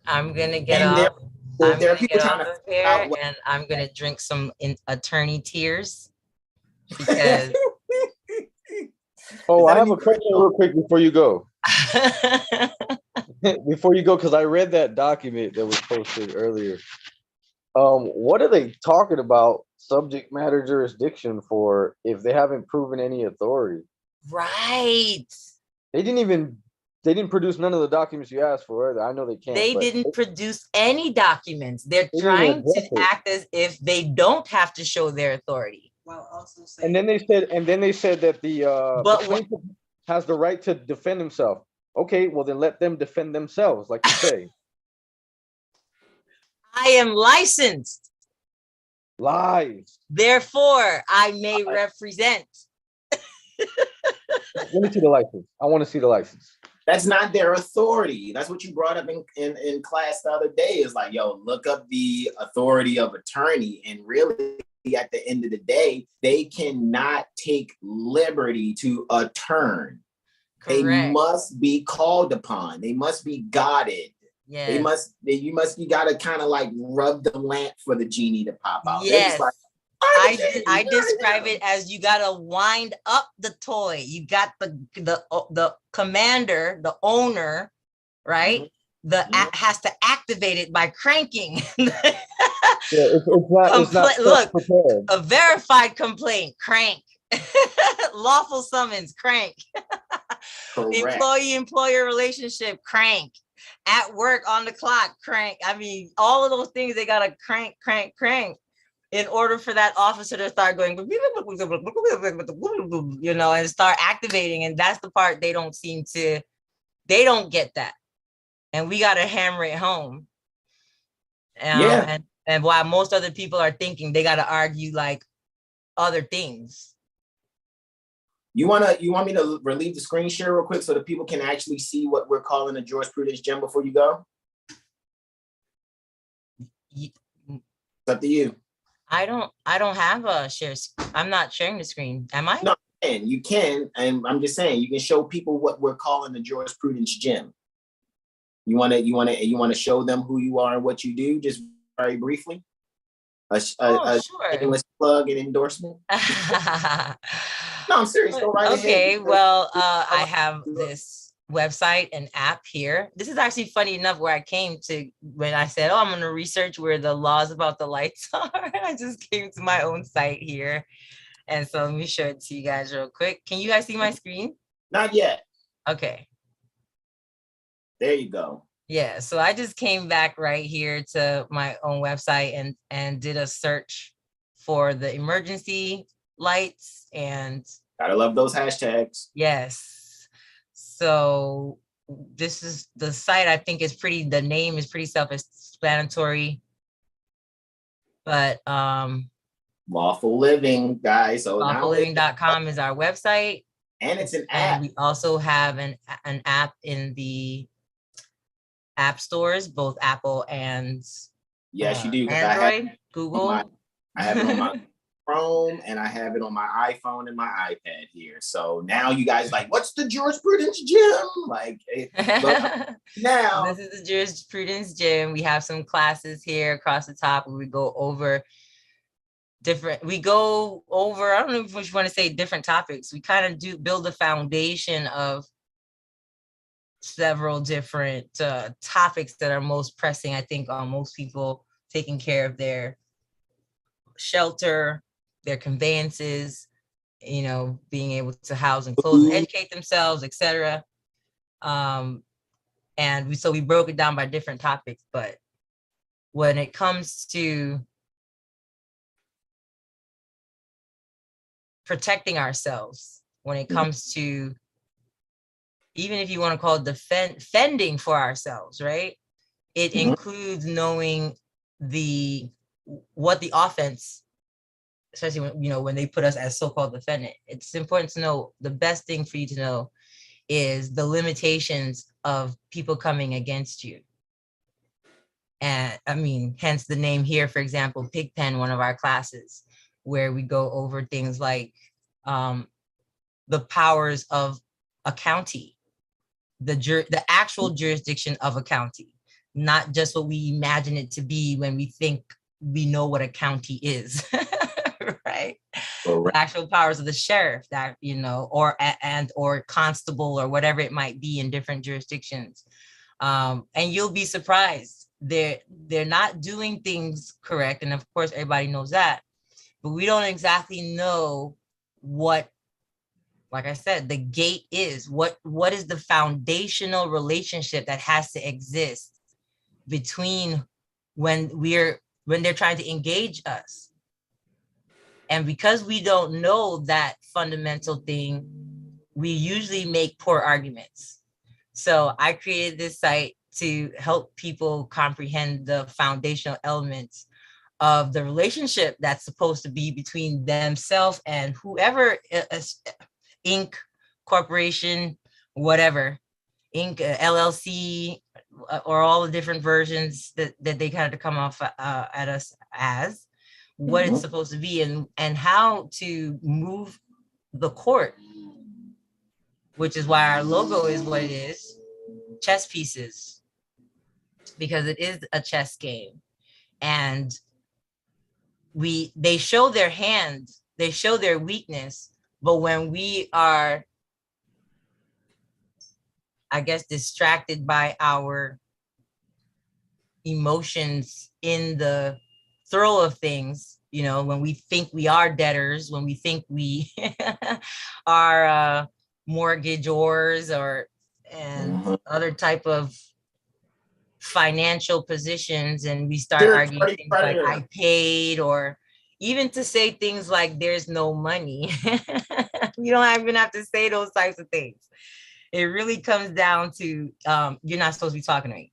S5: I'm gonna get off. I'm gonna get off of here, and I'm gonna drink some attorney tears because.
S2: Oh, I have a question real quick before you go. Before you go, because I read that document that was posted earlier. What are they talking about subject matter jurisdiction for if they haven't proven any authority?
S5: Right.
S2: They didn't even They didn't produce none of the documents you asked for either. I know they can't.
S5: They
S2: but
S5: didn't produce any documents. They're
S2: They didn't
S5: trying
S2: address
S5: to
S2: it.
S5: act as if they don't have to show their authority.
S6: While also
S2: And
S6: saying,
S2: then they said that the
S5: But
S2: plaintiff has the right to defend himself. Okay, well then let them defend themselves, like you say.
S5: I am licensed,
S2: Lies.
S5: therefore I may represent.
S2: Let me see the license. I want to see the license.
S1: That's not their authority. That's what you brought up in class the other day. Is like, yo, look up the authority of attorney, and really at the end of the day, they cannot take liberty to attorn. They
S5: Correct.
S1: must be called upon. They must be guarded.
S5: Yes.
S1: You gotta kind of like rub the lamp for the genie to pop out. They're
S5: Yes.
S1: just like,
S5: I describe it as you gotta wind up the toy. You got the commander, the owner, right? Has to activate it by cranking.
S2: It's not
S5: Look,
S2: prepared.
S5: a verified complaint, crank. Lawful summons, crank.
S1: Correct.
S5: Employee-employer relationship, crank. At work, on the clock, crank. I mean, all of those things, they gotta crank in order for that officer to start going, you know, and start activating. And that's the part they don't get that. And we got to hammer it home. And while most other people are thinking, they got to argue like other things.
S1: You want me to relieve the screen share real quick so that people can actually see what we're calling a jurisprudence gem before you go? It's up to you.
S5: I don't have a share. I'm not sharing the screen. Am I?
S1: No, you can. And I'm just saying, you can show people what we're calling the jurisprudence gem. You want to show them who you are and what you do, just very briefly.
S5: Sure.
S1: Shameless plug and endorsement. No, I'm serious. Go right
S5: okay,
S1: ahead.
S5: well, I have this website and app here. This is actually funny enough where I came to when I said, oh, I'm going to research where the laws about the lights are. I just came to my own site here. And so let me show it to you guys real quick. Can you guys see my screen?
S1: Not yet.
S5: Okay.
S1: There you go.
S5: Yeah, so I just came back right here to my own website and did a search for the emergency lights, and
S1: gotta love those hashtags.
S5: Yes. So this is the site. I think is pretty, the name is pretty self-explanatory, but
S1: Lawful Living, guys. So
S5: lawfulliving.com is our website.
S1: And it's an
S5: And
S1: app.
S5: we also have an app in the app stores, both Apple and
S1: yes, you do.
S5: Android, Google.
S1: I have it on my Chrome, and I have it on my iPhone and my iPad here. So now you guys like, what's the jurisprudence gym? Like, now
S5: this is the jurisprudence gym. We have some classes here across the top where we go over I don't know if you want to say different topics. We kind of do build a foundation of several different topics that are most pressing, I think, on most people, taking care of their shelter, their conveyances, you know, being able to house and clothe and educate themselves, etc. And so we broke it down by different topics. But when it comes to protecting ourselves, when it comes to, even if you want to call it defending for ourselves, right? It includes knowing what the offense, especially when, you know, when they put us as so-called defendant. It's important to know, the best thing for you to know is the limitations of people coming against you. And I mean, hence the name here, for example, Pigpen, one of our classes, where we go over things like the powers of a county, the actual jurisdiction of a county, not just what we imagine it to be when we think we know what a county is, right? The actual powers of the sheriff, that, you know, or constable, or whatever it might be in different jurisdictions. And you'll be surprised. They're not doing things correct. And of course, everybody knows that, but we don't exactly know what like I said, the gate is what is the foundational relationship that has to exist between when they're trying to engage us. And because we don't know that fundamental thing, we usually make poor arguments. So I created this site to help people comprehend the foundational elements of the relationship that's supposed to be between themselves and whoever, Inc., corporation, whatever, Inc., LLC, or all the different versions that they kind of come off at us as, what it's supposed to be, and how to move the court, which is why our logo is what it is, chess pieces, because it is a chess game. And they show their hand, they show their weakness, but when we are, I guess, distracted by our emotions in the throw of things, when we think we are debtors, when we think we are mortgagors and other type of financial positions, and we start arguing things like I paid, or even to say things like there's no money. You don't even have to say those types of things. It really comes down to you're not supposed to be talking to me.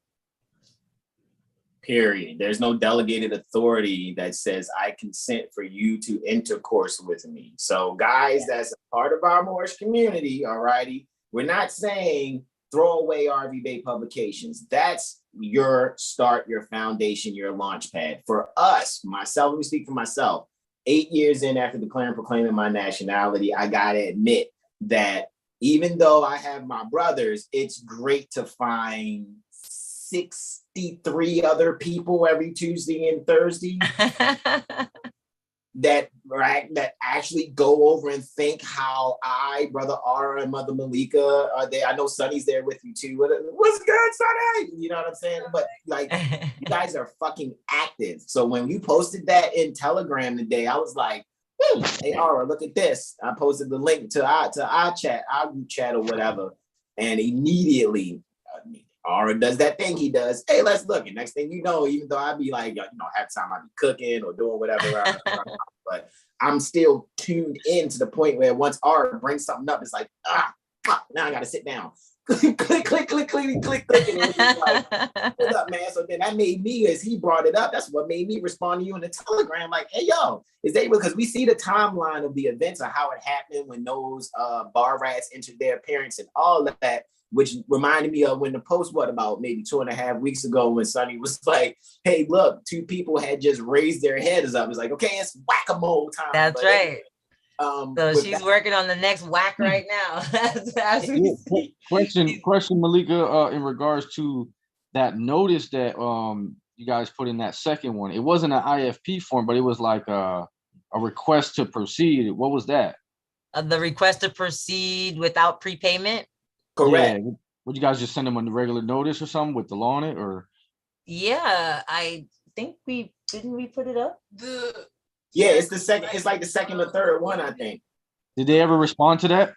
S1: Period. There's no delegated authority that says I consent for you to intercourse with me. So guys, that's a part of our Moorish community, all righty? We're not saying throw away R.V. Bey publications. That's your start, your foundation, your launch pad. For us, myself, let me speak for myself, 8 years in after declaring, proclaiming my nationality, I gotta admit that even though I have my brothers, it's great to find 63 other people every Tuesday and Thursday that actually go over and think how Brother R, and Mother Malika are there. I know Sonny's there with you too. What's good, Sonny? You know what I'm saying? But like, you guys are fucking active. So when you posted that in Telegram today, I was like, hey, Ara, look at this. I posted the link to our chat, our group chat or whatever. And immediately, Ara does that thing he does. Hey, let's look. And next thing you know, even though I'd be like, half the time I'd be cooking or doing whatever, but I'm still tuned in to the point where once Ara brings something up, it's like, now I got to sit down. click, click, click, click, click, click, click. And it was like, hold up, man. So then that made me, as he brought it up, that's what made me respond to you in the Telegram. Like, hey, yo, because we see the timeline of the events of how it happened when those bar rats entered their appearance and all of that, which reminded me of when the post, about maybe 2.5 weeks ago, when Sonny was like, hey, look, 2 people had just raised their heads up. It's like, okay, it's whack-a-mole time.
S5: That's right. So she's working on the next whack right now.
S2: Question, Malika, in regards to that notice that you guys put in that second one. It wasn't an IFP form, but it was like a request to proceed. What was that?
S5: The request to proceed without prepayment.
S1: Correct.
S2: Yeah. Would you guys just send them on the regular notice or something with the law on it, or?
S5: Yeah, I think didn't we put it up?
S1: It's the second. It's like the second or third one, I think.
S2: Did they ever respond to that?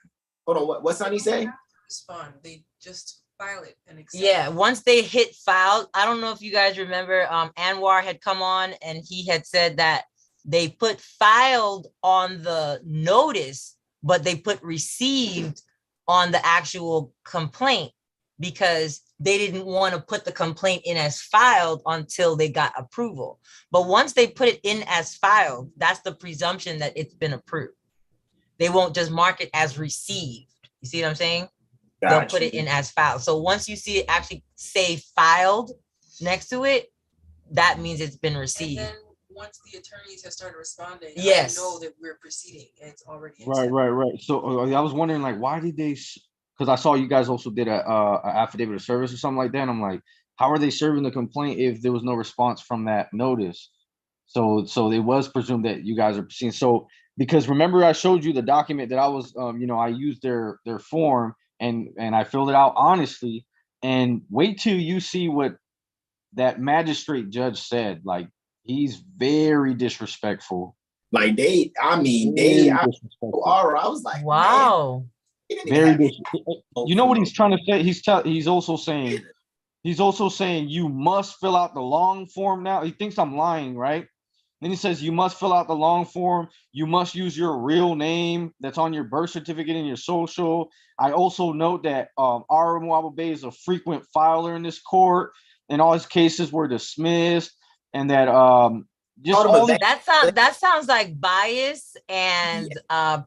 S1: Hold on. What's Sonny say?
S6: Respond. They just file it and accept.
S5: Yeah, once they hit file, I don't know if you guys remember. Anwar had come on and he had said that they put filed on the notice, but they put received on the actual complaint because they didn't want to put the complaint in as filed until they got approval. But once they put it in as filed, that's the presumption that it's been approved. They won't just mark it as received. You see what I'm saying? Gotcha. They'll put it in as filed. So once you see it actually say filed next to it, that means it's been received.
S6: And then once the attorneys have started responding,
S5: yes,
S6: I know that we're proceeding and it's already
S2: accepted. Right. So I was wondering, like, why did they? Because I saw you guys also did a affidavit of service or something like that. And I'm like, how are they serving the complaint if there was no response from that notice? So it was presumed that you guys are proceeding. So because remember, I showed you the document that I was, I used their form and I filled it out honestly. And wait till you see what that magistrate judge said. Like, he's very disrespectful.
S1: Like they, I mean,
S2: Very
S1: they, I
S2: disrespectful.
S1: was like,
S5: Wow.
S1: man, he didn't even
S2: Very
S1: have
S2: disrespectful. You know what he's trying to say? He's also saying you must fill out the long form now. He thinks I'm lying, right? Then he says you must fill out the long form. You must use your real name that's on your birth certificate and your social. I also note that R. Bey is a frequent filer in this court, and all his cases were dismissed, and that just all the
S5: that sounds like bias and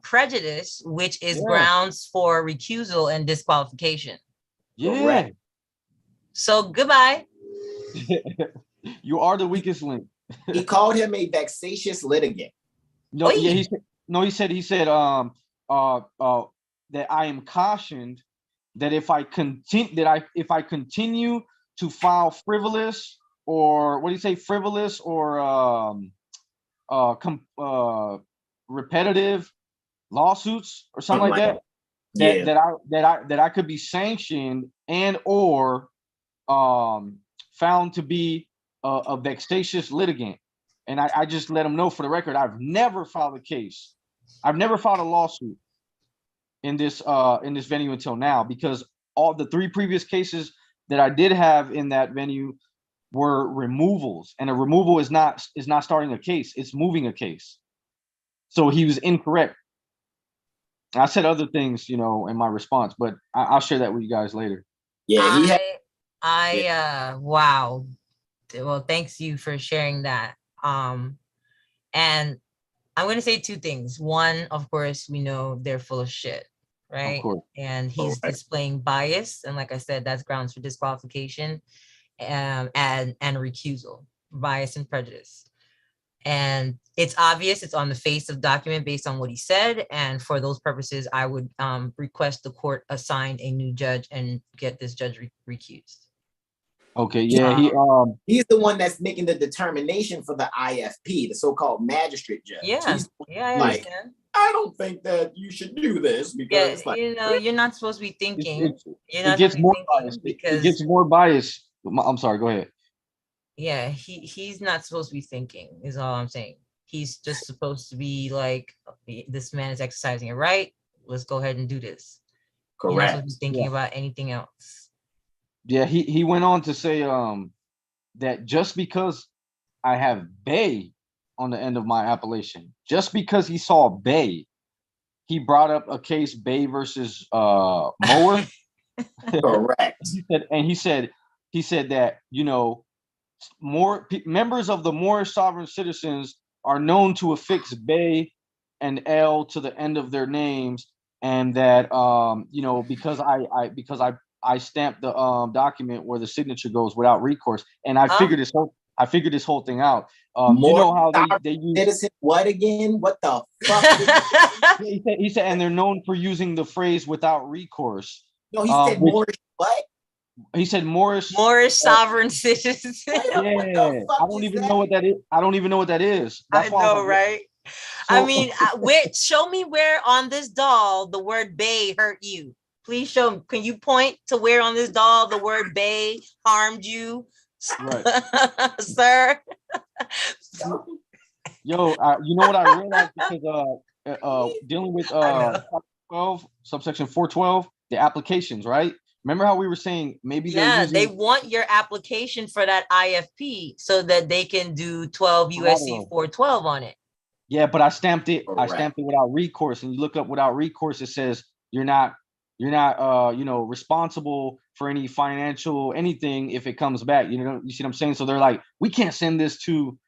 S5: prejudice, which is grounds for recusal and disqualification.
S2: yeah.
S1: Correct.
S5: So goodbye.
S2: You are the weakest link.
S1: He called him a vexatious litigant.
S2: No, yeah, he said that I am cautioned that if I continue to file frivolous or what do you say, frivolous or repetitive lawsuits or something like that, that I could be sanctioned and or found to be a vexatious litigant. And I just let him know for the record, I've never filed a case. I've never filed a lawsuit in this venue until now, because all the 3 previous cases that I did have in that venue were removals, and a removal is not starting a case, it's moving a case. So he was incorrect. I said other things, in my response, but I'll share that with you guys later.
S5: Yeah, wow. Well, thanks you for sharing that. And I'm going to say 2 things. One, of course, we know they're full of shit, right? And he's displaying bias, and like I said, that's grounds for disqualification and recusal, bias and prejudice. And it's obvious, it's on the face of document based on what he said. And for those purposes, I would request the court assign a new judge and get this judge recused.
S2: Okay, yeah,
S1: he's the one that's making the determination for the IFP, the so-called magistrate judge.
S5: I understand.
S1: I don't think that you should do this because,
S5: you're not supposed to be thinking.
S2: It gets more biased. It gets more biased. I'm sorry. Go ahead.
S5: Yeah, he's not supposed to be thinking. Is all I'm saying. He's just supposed to be like, this man is exercising a right. Let's go ahead and do this.
S1: Correct.
S5: You're not supposed to be thinking about anything else.
S2: Yeah, he went on to say that just because I have Bey on the end of my appellation, just because he saw Bey, he brought up a case Bey versus Mower.
S1: Correct.
S2: He said that more members of the Moorish sovereign citizens are known to affix Bey and L to the end of their names, and that because I stamped the document where the signature goes without recourse, and I figured this whole thing out. You know how they use
S1: citizen, what again? What the fuck?
S2: he said, and they're known for using the phrase without recourse.
S1: No, he said Moorish what?
S2: He said Moorish
S5: sovereign citizens.
S2: Yeah, I don't even know what that is. I don't even know what that is. That's
S5: I know, right? I mean, show me where on this doll the word Bey hurt you. Please show me. Can you point to where on this doll the word Bey harmed you, sir?
S2: Yo, you know what I realized, because dealing with 12 subsection 412, the applications, right? Remember how we were saying maybe
S5: they want your application for that IFP so that they can do 12 USC 412 on it.
S2: Yeah, but I stamped it. Correct. I stamped it without recourse, and you look up without recourse. It says you're not responsible for any financial anything if it comes back. You see what I'm saying? So they're like, we can't send this to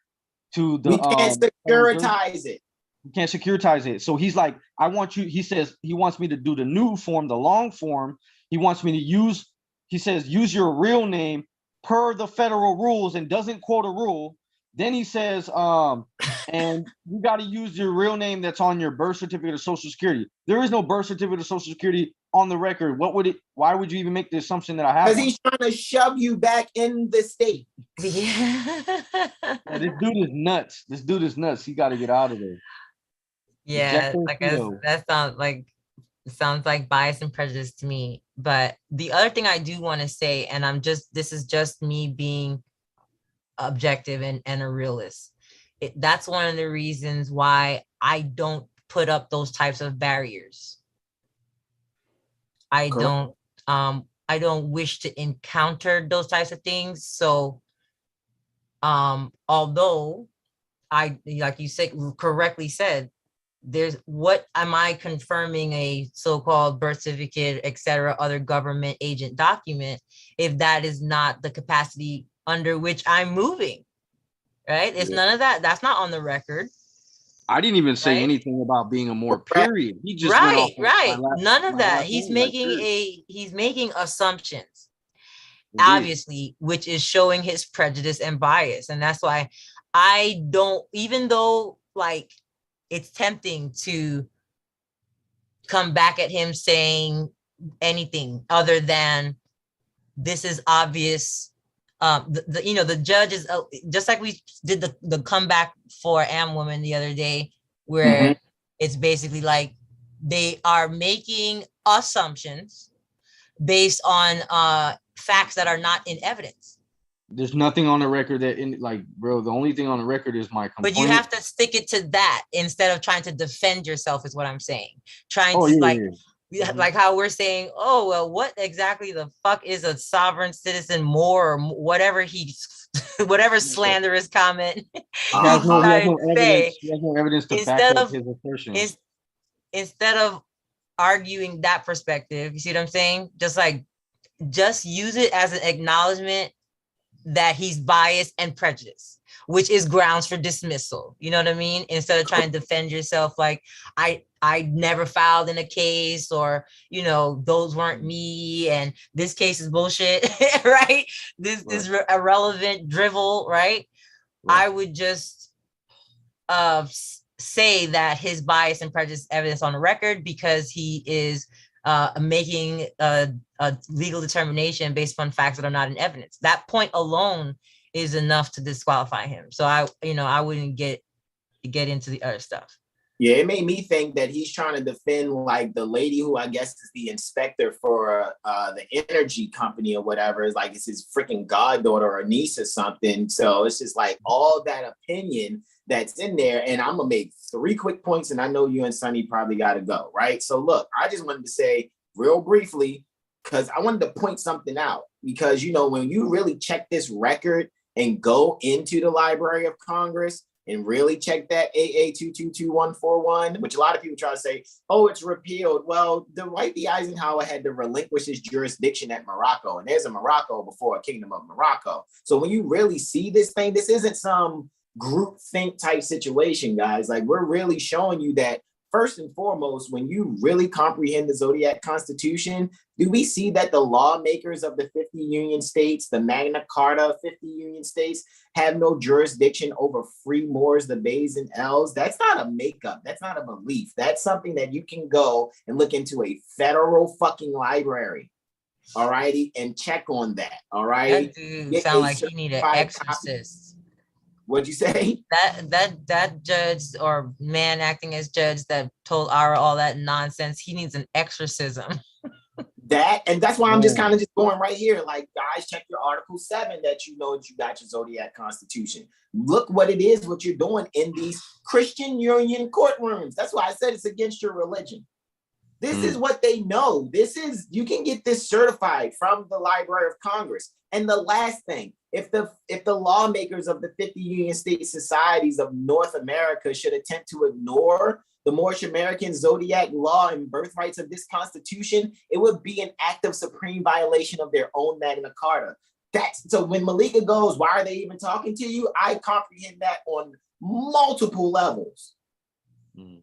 S2: the. We
S1: can't securitize it.
S2: We can't securitize it. So he's like, I want you. He says he wants me to do the new form, the long form. He wants me to use. He says use your real name per the federal rules, and doesn't quote a rule. Then he says, and you got to use your real name that's on your birth certificate or social security. There is no birth certificate or social security on the record. Why would you even make the assumption that I have?
S1: Because he's trying to shove you back in the state.
S2: Yeah, this dude is nuts. He got to get out of there.
S5: Yeah, sounds like bias and prejudice to me. But the other thing I do want to say, and this is just me being objective and a realist, That's one of the reasons why I don't put up those types of barriers. I don't wish to encounter those types of things. So although like you said, correctly said, there's what am I confirming a so-called birth certificate, etc., other government agent document, if that is not the capacity under which I'm moving, right? It's none of that. That's not on the record.
S2: I didn't even say
S5: Right?
S2: anything about being a more period. He just went off
S5: None of that. He's making assumptions, obviously, which is showing his prejudice and bias. And that's why I don't, even though like it's tempting to come back at him saying anything other than this is obvious. The judge is just like we did the comeback for Am Woman the other day, where it's basically like they are making assumptions based on facts that are not in evidence.
S2: There's nothing on the record that bro, the only thing on the record is my complaint. But
S5: you have to stick it to that instead of trying to defend yourself, is what I'm saying. Like how we're saying, oh, well, what exactly the fuck is a sovereign citizen more, or whatever whatever slanderous comment.
S2: He has no evidence to back up his assertion.
S5: Instead of arguing that perspective, you see what I'm saying? Just use it as an acknowledgement that he's biased and prejudiced, which is grounds for dismissal. You know what I mean? Instead of trying to defend yourself, like I never filed in a case, or those weren't me, and this case is bullshit, right? This is irrelevant drivel, right? I would just say that his bias and prejudice evidence on the record, because he is making a legal determination based on facts that are not in evidence. That point alone is enough to disqualify him. So I wouldn't get into the other stuff.
S1: Yeah, it made me think that he's trying to defend like the lady who I guess is the inspector for the energy company or whatever. It's his freaking goddaughter or niece or something. So it's just like all that opinion that's in there. And I'm gonna make 3 quick points, and I know you and Sonny probably gotta go, right? So look, I just wanted to say real briefly, because I wanted to point something out, because when you really check this record and go into the Library of Congress and really check that AA 222141, which a lot of people try to say, oh, it's repealed. Well, Dwight D. Eisenhower had to relinquish his jurisdiction at Morocco, and there's a Morocco before a kingdom of Morocco. So when you really see this thing, this isn't some group think type situation, guys. Like, we're really showing you that first and foremost, when you really comprehend the Zodiac Constitution, do we see that the lawmakers of the 50 Union States, the Magna Carta 50 Union States, have no jurisdiction over free Moors, the Bays and L's? That's not a makeup. That's not a belief. That's something that you can go and look into a federal fucking library, all righty, and check on that, all right?
S5: That dude sound like he need an exorcist.
S1: What'd you say?
S5: That judge or man acting as judge that told Ara all that nonsense, he needs an exorcism.
S1: That's why I'm just kind of just going right here. Like, guys, check your Article 7 that you got your Zodiac Constitution. Look what it is, what you're doing in these Christian Union courtrooms. That's why I said it's against your religion. This is what they know. You can get this certified from the Library of Congress. And the last thing, if the lawmakers of the 50 Union State Societies of North America should attempt to ignore the Moorish American Zodiac law and birthrights of this Constitution, it would be an act of supreme violation of their own Magna Carta. So when Malika goes, why are they even talking to you? I comprehend that on multiple levels.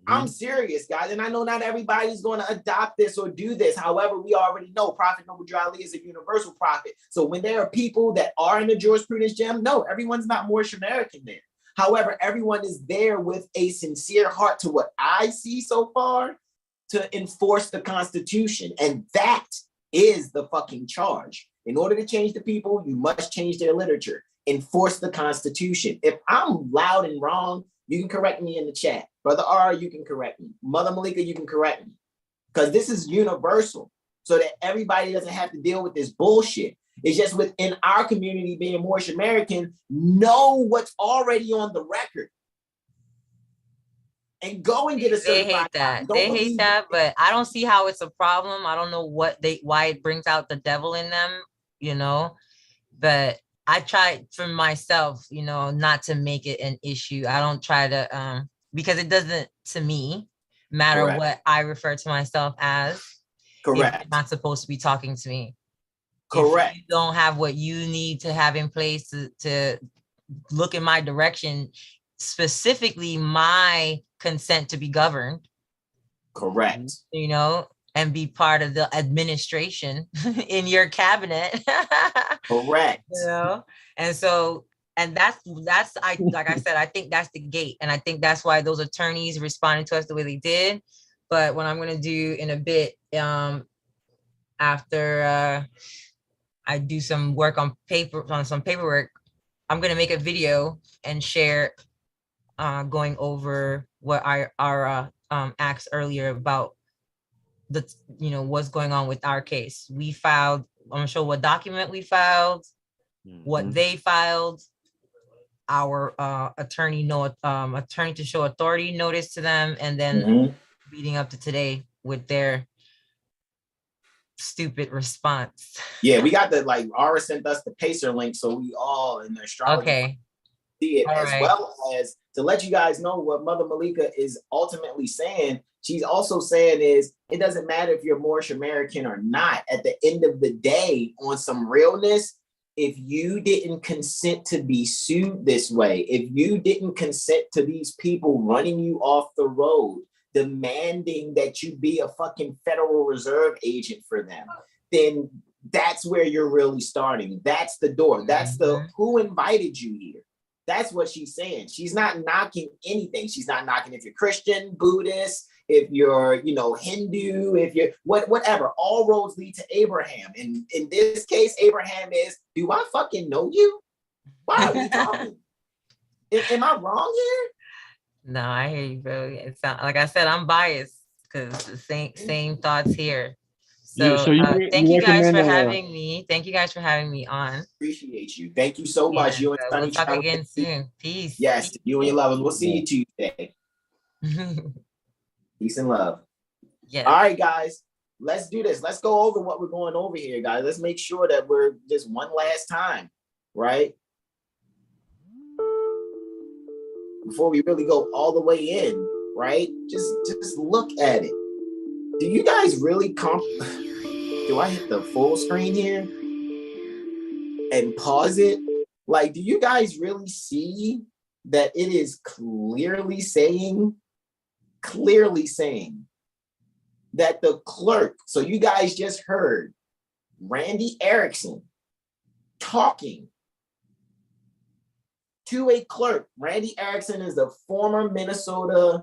S1: I'm serious, guys. And I know not everybody's going to adopt this or do this. However, we already know Prophet Noble Drew Ali is a universal prophet. So when there are people that are in the jurisprudence gem, no, everyone's not Moorish American there. However, everyone is there with a sincere heart, to what I see so far, to enforce the Constitution. And that is the fucking charge. In order to change the people, you must change their literature. Enforce the Constitution. If I'm loud and wrong, you can correct me in the chat. Brother R, you can correct me. Mother Malika, you can correct me. Because this is universal, so that everybody doesn't have to deal with this bullshit. It's just within our community, being Moorish American, know what's already on the record. and go and get a
S5: They
S1: certified
S5: hate
S1: copy.
S5: that.
S1: Don't
S5: They hate
S1: believe
S5: that, but I don't see how it's a problem. I don't know why it brings out the devil in them, you know. But I try for myself, you know, not to make it an issue. I don't try to because it doesn't, to me, matter
S1: Correct.
S5: what I refer to myself as. If
S1: Correct.
S5: you're not supposed to be talking to me.
S1: Correct.
S5: If you don't have what you need to have in place to look in my direction, specifically my consent to be governed,
S1: Correct.
S5: you know, and be part of the administration in your cabinet.
S1: Correct.
S5: You know, and so, and that's I like I said, I think that's the gate, and I think that's why those attorneys responded to us the way they did. But what I'm gonna do in a bit, after I do some work on some paperwork, I'm gonna make a video and share going over what I asked earlier about the, you know, what's going on with our case. We filed, I'm gonna show what document we filed, what they filed, our attorney to show authority notice to them, and then leading up to today with their stupid response.
S1: Yeah, we got the Ara sent us the Pacer link, so we all in the astrology see it, as well as to let you guys know what Mother Malika is ultimately saying. She's also saying is it doesn't matter if you're Moorish American or not. At the end of the day, on some realness, if you didn't consent to be sued this way, if you didn't consent to these people running you off the road, demanding that you be a fucking Federal Reserve agent for them, then that's where you're really starting. That's the door. That's the who invited you here. That's what she's saying. She's not knocking anything. She's not knocking if you're Christian, Buddhist, if you're, you know, Hindu, if you're whatever. All roads lead to Abraham. And in this case, Abraham is, do I fucking know you? Why are we talking? Am I wrong here?
S5: No, I hear you, bro. It's not, like I said, I'm biased because the same thoughts here. So, thank you guys for having me. Thank you guys for having me on.
S1: Appreciate you. Thank you so much. You and
S5: we'll talk again soon. Peace.
S1: Yes, you and your lovers. We'll see you Tuesday. Peace and love.
S5: Yeah.
S1: All right, guys. Let's do this. Let's go over what we're going over here, guys. Let's make sure that we're just one last time, right? Before we really go all the way in, right? Just look at it. Do you guys really do I hit the full screen here and pause it? Like, do you guys really see that it is clearly saying that the clerk, so you guys just heard Randy Erickson talking to a clerk. Randy Erickson is the former Minnesota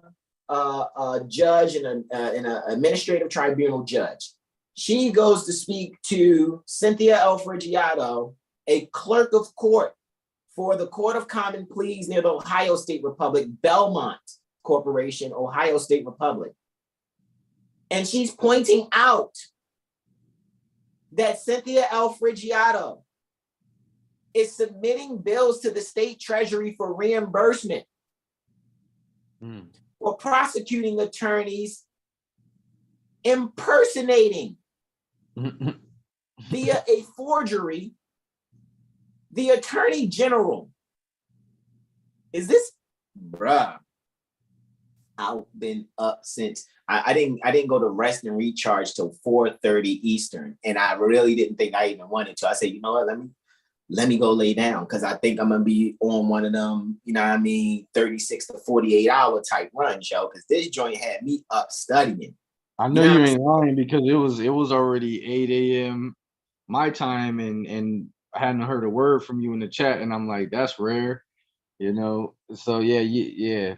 S1: judge and an administrative tribunal judge. She goes to speak to Cynthia L. Frigiato, a clerk of court for the Court of Common Pleas near the Ohio State Republic, Belmont Corporation, Ohio State Republic. And she's pointing out that Cynthia L. Frigiato is submitting bills to the state treasury for reimbursement for prosecuting attorneys impersonating via a forgery the attorney general. Is this, bruh? I've been up since I didn't go to rest and recharge till 4:30 Eastern, and I really didn't think I even wanted to. I said, you know what, let me go lay down, because I think I'm gonna be on one of them, you know what I mean, 36 to 48 hour type runs, yo, because this joint had me up studying.
S2: I know you ain't lying, because it was already 8 a.m. my time, and I hadn't heard a word from you in the chat, and I'm like, that's rare, you know. So yeah.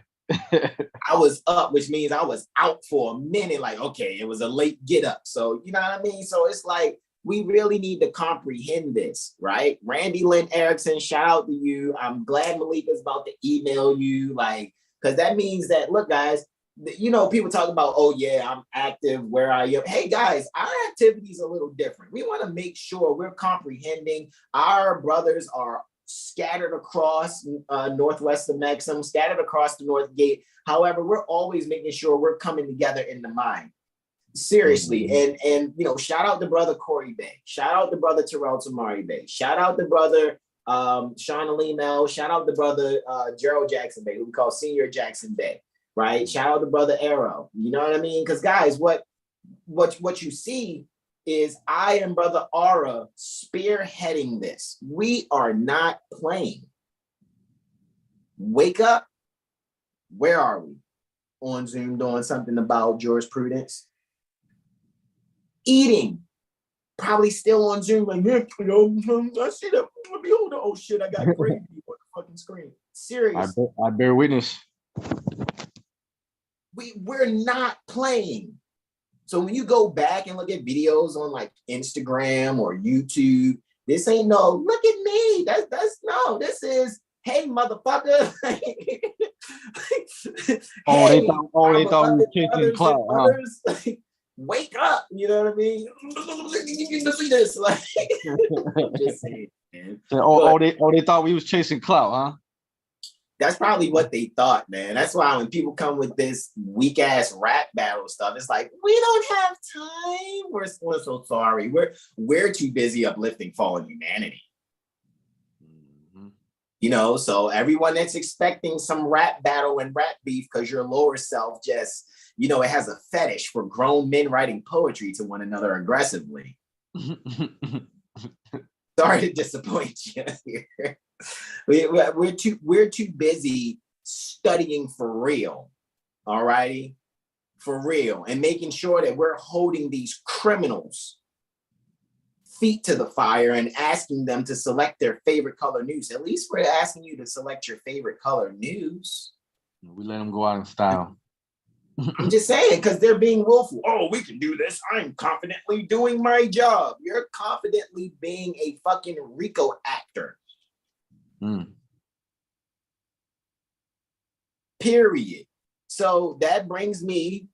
S1: I was up, which means I was out for a minute. Like, okay, it was a late get up. So you know what I mean? So it's like, we really need to comprehend this, right? Randy Lynn Erickson, shout out to you. I'm glad Malika's about to email you, like, because that means that, look, guys, you know, people talk about, oh yeah, I'm active, where are you? Hey guys, our activity is a little different. We want to make sure we're comprehending. Our brothers are scattered across northwest of Maxim, scattered across the North Gate. However, we're always making sure we're coming together in the mind. Seriously. And you know, shout out to brother Corey Bey. Shout out to brother Terrell Tamari Bey. Shout out to brother Sean Alim. Shout out to brother Gerald Jackson Bey, who we call Senior Jackson Bey. Right? Shout out to brother Arrow. You know what I mean? Because guys, what you see is I and brother Aura spearheading this. We are not playing. Wake up. Where are we? On Zoom doing something about jurisprudence. Eating. Probably still on Zoom, like, I see that. Behold, oh shit, I got gravy on the fucking screen. Serious.
S2: I bear witness.
S1: We're not playing. So when you go back and look at videos on like Instagram or YouTube, this ain't no, look at me. That's no, this is, hey, motherfucker.
S2: They thought we were chasing clout, huh?
S1: Wake up, you know what I mean? This, like, I'm just saying, man.
S2: They thought we was chasing clout, huh?
S1: That's probably what they thought, man. That's why when people come with this weak ass rap battle stuff, it's like, we don't have time. We're so sorry. We're too busy uplifting fallen humanity. Mm-hmm. You know, so everyone that's expecting some rap battle and rap beef because your lower self just, you know, it has a fetish for grown men writing poetry to one another aggressively. Sorry to disappoint you here. We're too busy studying for real, all righty? For real, and making sure that we're holding these criminals' feet to the fire and asking them to select their favorite color news. At least we're asking you to select your favorite color news.
S2: We let them go out in style.
S1: I'm just saying, because they're being willful. Oh, we can do this. I'm confidently doing my job. You're confidently being a fucking RICO actor. Period. So that brings me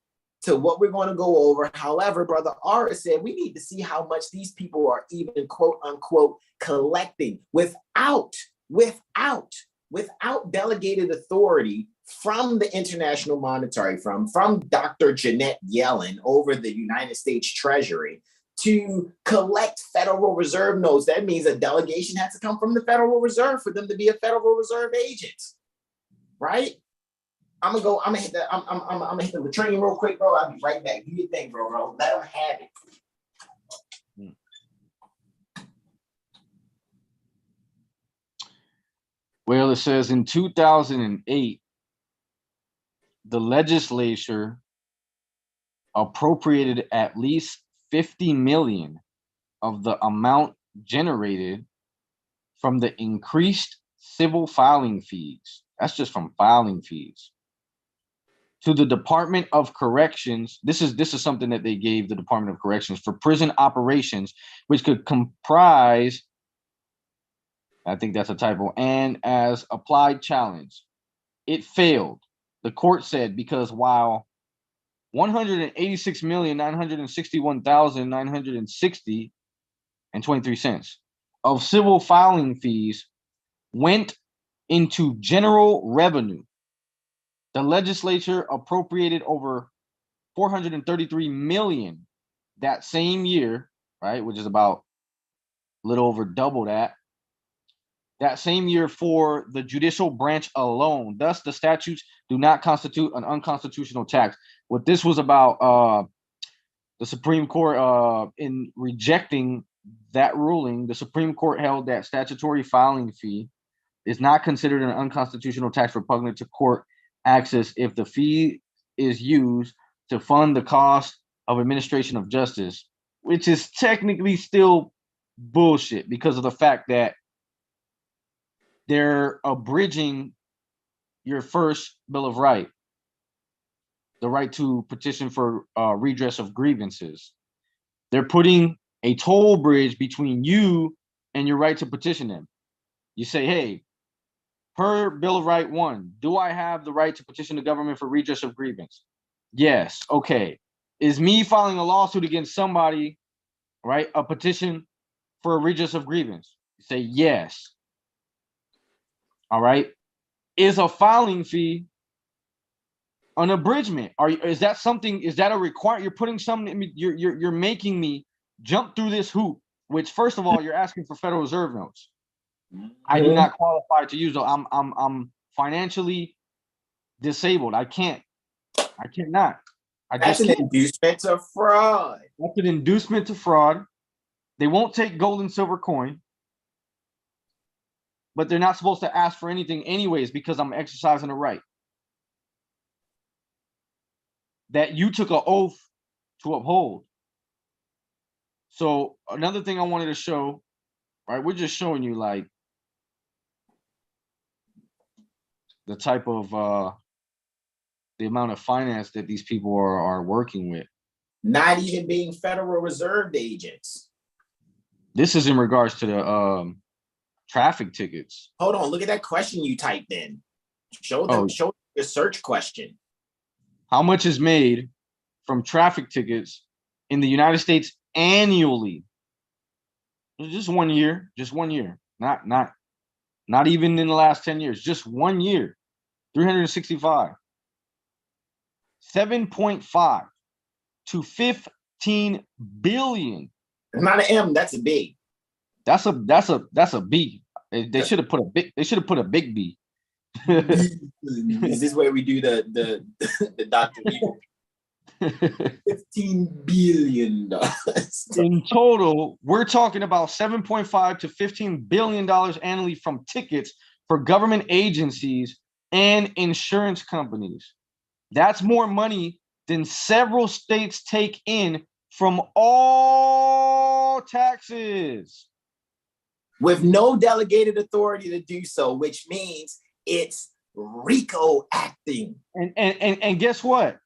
S1: to what we're going to go over. However, Brother R said we need to see how much these people are even quote unquote collecting without delegated authority from the International Monetary Fund, from Dr. Janet Yellen over the United States Treasury to collect Federal Reserve notes. That means a delegation has to come from the Federal Reserve for them to be a Federal Reserve agent, right? I'm gonna hit the latrine real quick, bro. I'll be right back. Do your thing, bro. Let them have it.
S2: Well, it says in 2008, the legislature appropriated at least 50 million of the amount generated from the increased civil filing fees. That's just from filing fees. To the Department of Corrections. This is something that they gave the Department of Corrections for prison operations, which could comprise, I think that's a typo, and as applied challenge. It failed. The court said because while 186,961,960.23 of civil filing fees went into general revenue, the legislature appropriated over 433 million that same year, right, which is about a little over double that same year for the judicial branch alone. Thus, the statutes do not constitute an unconstitutional tax. What this was about, the Supreme Court, in rejecting that ruling, the Supreme Court held that statutory filing fee is not considered an unconstitutional tax repugnant to court access if the fee is used to fund the cost of administration of justice, which is technically still bullshit because of the fact that they're abridging your first Bill of Rights, the right to petition for redress of grievances. They're putting a toll bridge between you and your right to petition them. You say, hey, per Bill of Rights 1, do I have the right to petition the government for redress of grievance? Yes. Okay. Is me filing a lawsuit against somebody, right, a petition for a redress of grievance? You say yes. all right, is a filing fee an abridgment? Is that something, is that a requirement? You're putting something, you're making me jump through this hoop, which first of all, you're asking for Federal Reserve notes. I do not qualify to use them. I'm financially disabled. I cannot.
S1: That's an inducement to fraud.
S2: That's an inducement to fraud. They won't take gold and silver coin, but they're not supposed to ask for anything anyways because I'm exercising a right that you took an oath to uphold. So another thing I wanted to show, right? We're just showing you like the type of the amount of finance that these people are working with.
S1: Not even being Federal Reserve agents.
S2: This is in regards to the traffic tickets.
S1: Hold on, look at that question you typed in. Show them, show the search question.
S2: How much is made from traffic tickets in the United States annually? Just 1 year, just 1 year. Not even in the last 10 years, just 1 year. 365. 7.5 to 15 billion.
S1: It's not an M, that's a B.
S2: That's a B. They should have put a big, they should have put a big B.
S1: Is this where we do the Dr. Evil? $15 billion.
S2: In total, we're talking about $7.5 to $15 billion annually from tickets for government agencies and insurance companies. That's more money than several states take in from all taxes.
S1: With no delegated authority to do so, which means it's RICO acting.
S2: And guess what?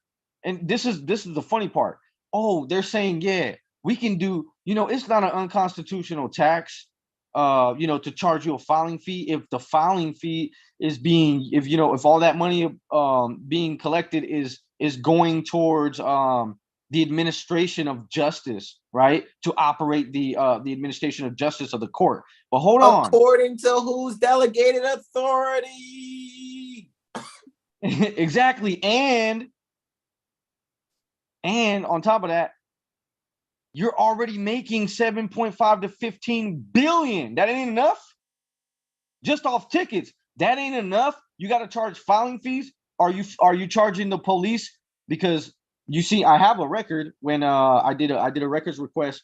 S2: And this is the funny part. Oh, they're saying, yeah, we can do, it's not an unconstitutional tax, to charge you a filing fee if the filing fee is being, if all that money being collected is going towards the administration of justice, right? To operate the administration of justice of the court. But hold on.
S1: According to whose delegated authority?
S2: Exactly. And on top of that, you're already making 7.5 to 15 billion. That ain't enough. Just off tickets, that ain't enough. You got to charge filing fees. Are you charging the police? Because you see, I have a record when I did a records request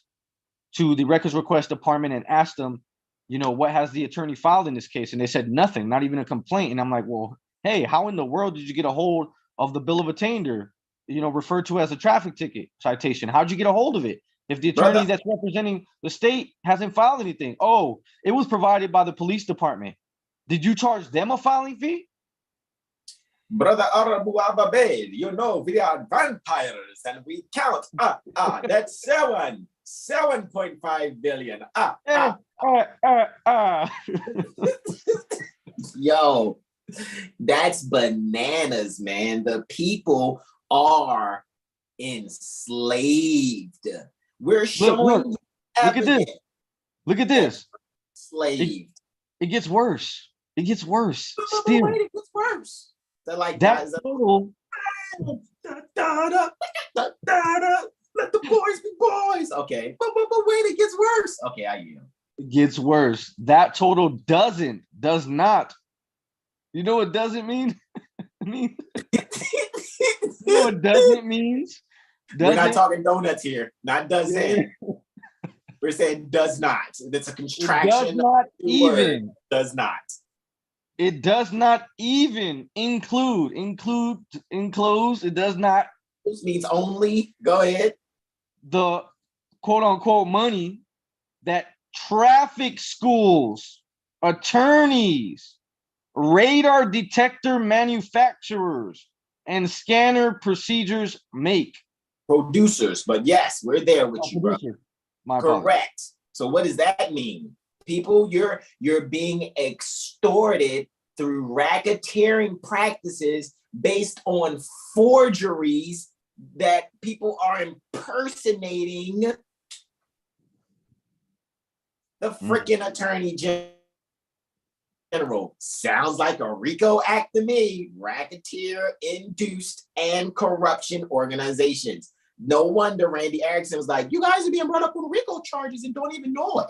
S2: to the records request department and asked them, what has the attorney filed in this case? And they said nothing, not even a complaint. And I'm like, well, hey, how in the world did you get a hold of the bill of attainder, referred to as a traffic ticket citation? How'd you get a hold of it? If the attorney that's representing the state hasn't filed anything? Oh, it was provided by the police department. Did you charge them a filing fee?
S1: Brother Arabu Ababel, we are vampires and we count. That's 7.5 billion. Yo, that's bananas, man. The people are enslaved. We're showing
S2: look at this. Look at this.
S1: Enslaved.
S2: It gets worse. It gets worse.
S1: Still. Wait, it gets worse. They're like
S2: that total.
S1: Let the boys be boys. Okay, but wait, it gets worse. Okay, I hear.
S2: It gets worse. That total does not. You know what doesn't mean? You know what doesn't means?
S1: We're not talking donuts here. Not doesn't. We're saying does not. It's a contraction.
S2: It does not even.
S1: Does not.
S2: It does not even include, enclose. It does not.
S1: This means only. Go ahead.
S2: The quote unquote money that traffic schools, attorneys, radar detector manufacturers, and scanner procedures make.
S1: Producers, but yes, we're there with you, bro. Correct.
S2: Apologies.
S1: So what does that mean? People, you're being extorted through racketeering practices based on forgeries that people are impersonating the freaking attorney general. Sounds like a RICO act to me. Racketeer, induced, and corruption organizations. No wonder Randy Erickson was like, you guys are being brought up on RICO charges and don't even know it.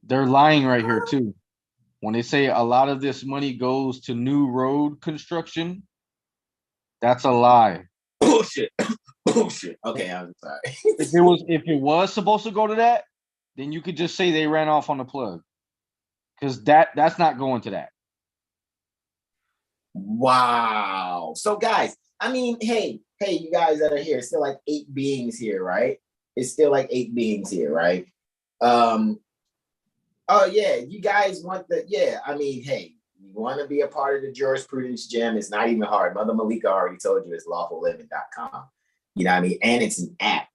S2: They're lying right here too. When they say a lot of this money goes to new road construction, that's a lie.
S1: Bullshit. Bullshit. Okay, I'm sorry.
S2: If it was supposed to go to that, then you could just say they ran off on the plug. Because that's not going to that.
S1: Wow. So guys, I mean, hey, you guys that are here, it's still like 8 beings here, right? It's still like 8 beings here, right? Oh yeah, you guys want I mean, hey, you want to be a part of the jurisprudence gym, it's not even hard. Mother Malika already told you it's lawfulliving.com. You know what I mean? And it's an app.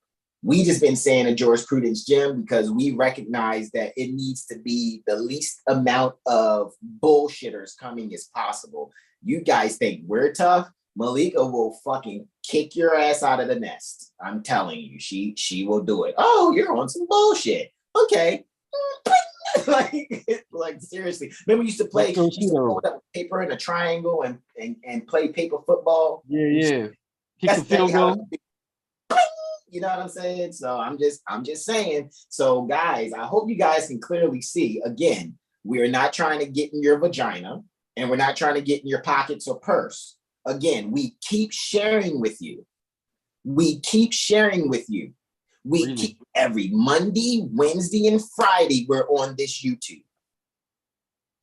S1: We just been saying a jurisprudence gym because we recognize that it needs to be the least amount of bullshitters coming as possible. You guys think we're tough? Malika will fucking kick your ass out of the nest. I'm telling you, she will do it. Oh, you're on some bullshit. Okay. like seriously. Remember we used to play hold up paper in a triangle and play paper football?
S2: Yeah. Kick the field goal.
S1: You know what I'm saying? So I'm just saying. So guys, I hope you guys can clearly see, again, we're not trying to get in your vagina and we're not trying to get in your pockets or purse. Again, we keep sharing with you. We keep every Monday, Wednesday, and Friday, we're on this YouTube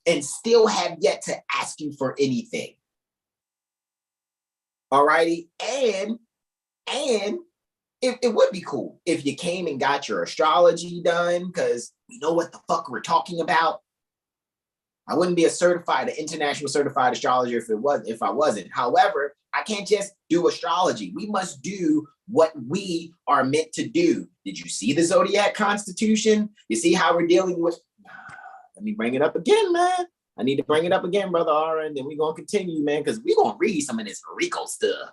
S1: and still have yet to ask you for anything. All righty. And it would be cool if you came and got your astrology done because we know what the fuck we're talking about. I wouldn't be an international certified astrologer if I wasn't. However, I can't just do astrology. We must do what we are meant to do. Did you see the Zodiac Constitution? You see how we're dealing with? Let me bring it up again, man. I need to bring it up again, Brother R, and then we're going to continue, man, because we're going to read some of this RICO stuff.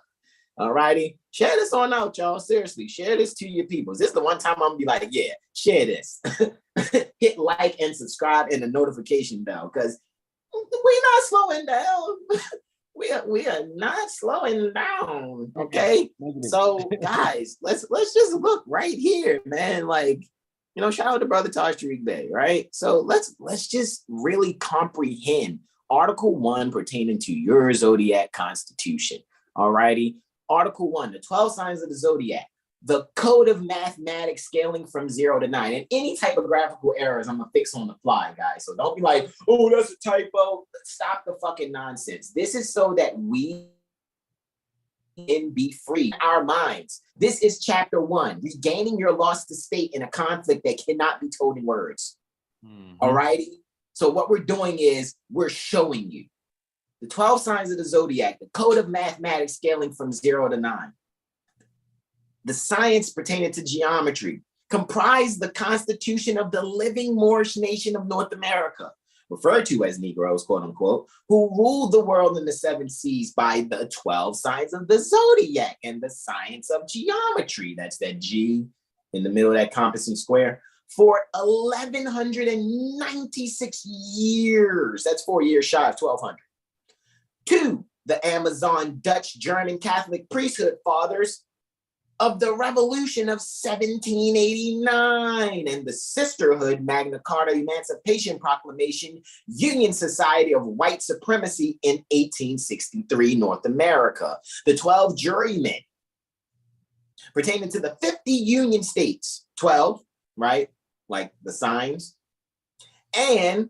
S1: All righty. Share this on out, y'all. Seriously, share this to your people. This is the one time I'm going to be like, yeah, share this. Hit like and subscribe and the notification bell because we're not slowing down. we are not slowing down. Okay. So guys, let's just look right here, man. Like, you know, shout out to Brother Tariq Bey, right? So let's just really comprehend Article 1 pertaining to your zodiac constitution. All righty. Article 1, the 12 signs of the zodiac, the code of mathematics scaling from 0 to 9, and any type of graphical errors I'm gonna fix on the fly, guys. So don't be like, oh, that's a typo. Stop the fucking nonsense. This is so that we can be free in our minds. This is chapter 1, regaining your lost estate in a conflict that cannot be told in words. All righty. So what we're doing is we're showing you the 12 signs of the zodiac, the code of mathematics scaling from 0 to 9. The science pertaining to geometry comprise the constitution of the living Moorish nation of North America, referred to as Negroes, quote unquote, who ruled the world in the 7 seas by the 12 signs of the zodiac and the science of geometry. That's that G in the middle of that compass and square. For 1,196 years. That's 4 years shy of 1,200. 2, the Amazon Dutch German Catholic priesthood fathers of the Revolution of 1789 and the Sisterhood Magna Carta Emancipation Proclamation Union Society of White Supremacy in 1863, North America. The 12 jurymen pertaining to the 50 Union states, 12, right? Like the signs. And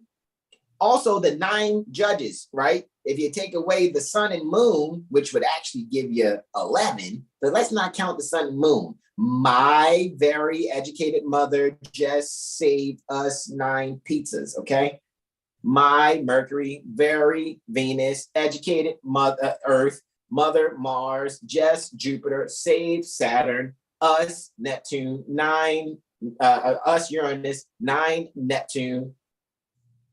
S1: also the 9 judges, right? If you take away the sun and moon, which would actually give you 11, but let's not count the sun and moon. My very educated mother just saved us 9 pizzas, okay? My Mercury, very Venus, educated mother Earth, mother Mars, Jess Jupiter, saved Saturn, us Neptune, 9, us Uranus, 9 Neptune,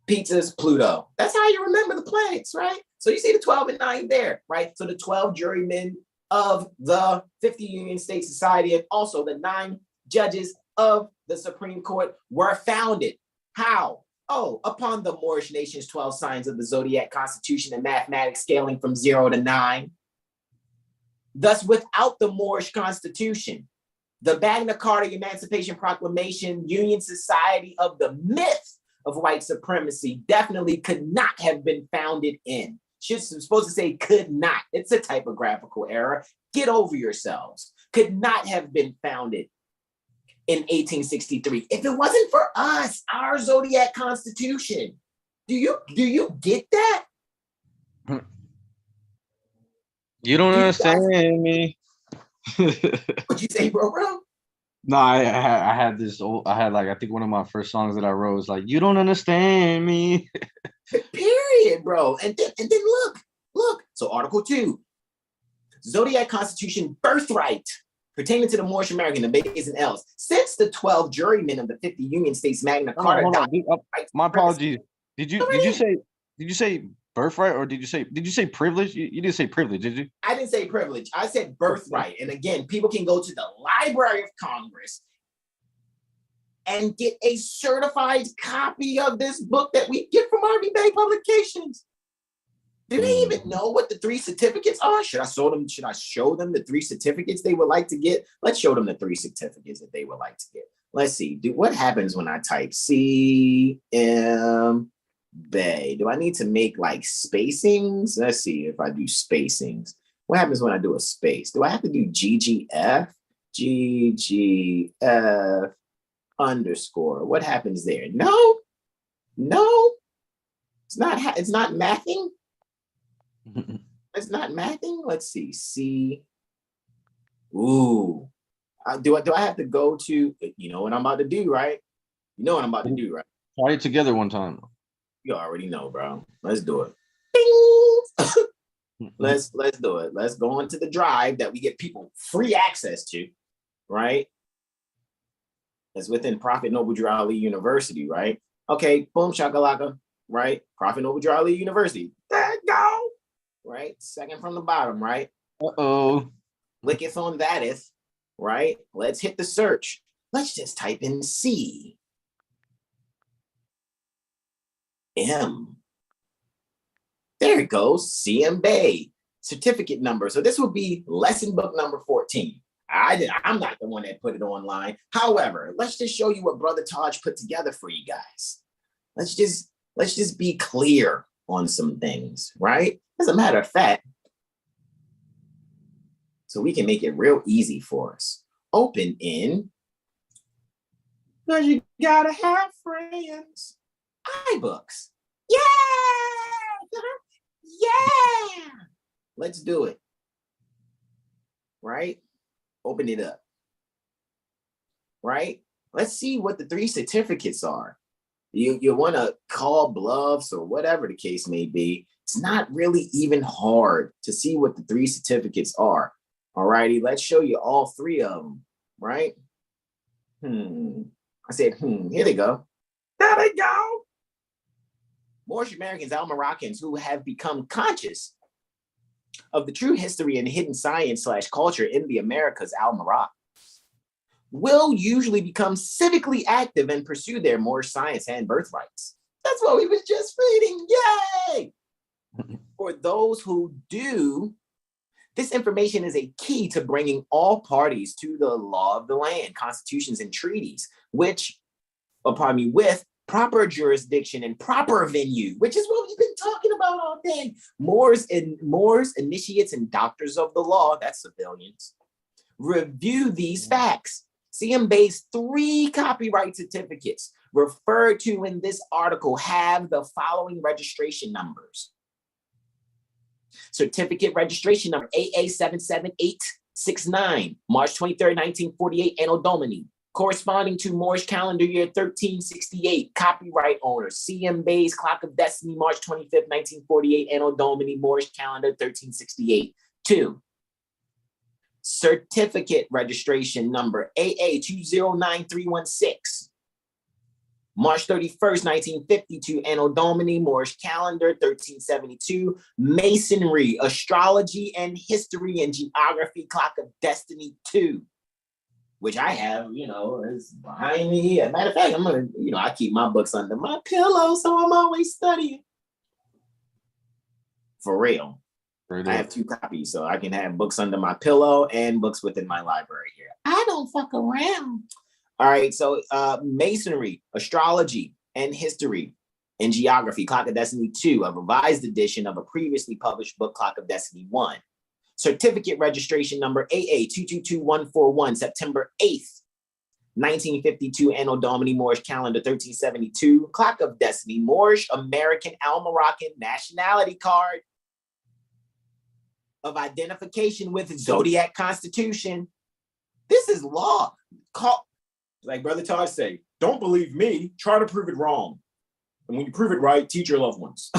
S1: pizzas, Pluto. That's how you remember the planets, right? So you see the 12 and 9 there, right? So the 12 jurymen of the 50 Union State Society and also the 9 judges of the Supreme Court were founded. How? Oh, upon the Moorish nation's 12 signs of the zodiac constitution and mathematics scaling from 0 to 9. Thus, without the Moorish constitution, the Magna Carta Emancipation Proclamation, Union Society of the myth of white supremacy definitely could not have been founded in. Supposed to say could not. It's a typographical error. Get over yourselves. Could not have been founded in 1863 if it wasn't for us, our zodiac constitution. Do you get that?
S2: You don't understand me.
S1: What you say, bro?
S2: No, I had this old, I think one of my first songs that I wrote was like, you don't understand me.
S1: Period, bro. And then look. So Article 2, Zodiac Constitution birthright pertaining to the Moorish American, the Bays and L's. Since the 12 jurymen of the 50 Union States Magna Carta.
S2: Hold on. My apologies. Did you say birthright or did you say privilege? You didn't say privilege, did you?
S1: I didn't say privilege. I said birthright. And again, people can go to the Library of Congress and get a certified copy of this book that we get from R.V. Bay Publications. Do they even know what the 3 certificates are? Should I show them the 3 certificates they would like to get? Let's show them the 3 certificates that they would like to get. Let's see. What happens when I type C.M. Bay? Do I need to make like spacings? Let's see if I do spacings. What happens when I do a space? Do I have to do GGF? GGF underscore. What happens there? No. It's not mathing. It's not mathing. Let's see. C. Ooh. Do I have to go to, you know what I'm about to do, right? You know what I'm about to do, right?
S2: Try it together one time.
S1: You already know, bro. Let's do it. Let's do it. Let's go into the drive that we get people free access to, right? That's within Prophet Noble Drew Ali University, right? Okay, boom, shakalaka, right? Prophet Noble Drew Ali University. There you go. Right? Second from the bottom, right?
S2: Uh-oh.
S1: Click on that is, right? Let's hit the search. Let's just type in C. M. There it goes, C.M. Bay, certificate number. So this would be lesson book number 14. I'm not the one that put it online. However, let's just show you what Brother Taj put together for you guys. Let's just be clear on some things, right? As a matter of fact, so we can make it real easy for us. Open in, because you gotta have friends. iBooks. Yeah! Yeah! Let's do it. Right? Open it up. Right? Let's see what the 3 certificates are. You want to call bluffs or whatever the case may be. It's not really even hard to see what the 3 certificates are. All righty, let's show you all 3 of them, right? I said, here they go. There they go. Moorish Americans, Al-Moroccans who have become conscious of the true history and hidden science / culture in the Americas, Al-Morocc, will usually become civically active and pursue their Moorish science and birthrights. That's what we was just reading. Yay! For those who do, this information is a key to bringing all parties to the law of the land, constitutions, and treaties, with proper jurisdiction and proper venue, which is what we've been talking about all day. Moors, initiates, and doctors of the law, that's civilians, review these facts. C.M. Bay's 3 copyright certificates referred to in this article have the following registration numbers. Certificate registration number AA77869, March 23rd, 1948, Anno Domini, corresponding to Moorish calendar year 1368. Copyright owner, C.M. Bay's Clock of Destiny, March 25th, 1948, Anno Domini, Moorish calendar 1368. 2. Certificate registration number AA209316, March 31st, 1952, Anno Domini, Moorish calendar 1372, Masonry, Astrology and History and Geography, Clock of Destiny 2. which I have, is behind me. As a matter of fact, I'm gonna, I keep my books under my pillow, so I'm always studying. For real. I have 2 copies, so I can have books under my pillow and books within my library here. I don't fuck around. All right, so Masonry, Astrology, and History, and Geography, Clock of Destiny 2, a revised edition of a previously published book, Clock of Destiny 1. Certificate registration number AA222141, September 8th, 1952, Anno Domini Moorish calendar 1372, Clock of Destiny, Moorish American Al-Moroccan nationality card of identification with Zodiac Constitution. This is law. Like Brother Todd say, don't believe me, try to prove it wrong. And when you prove it right, teach your loved ones.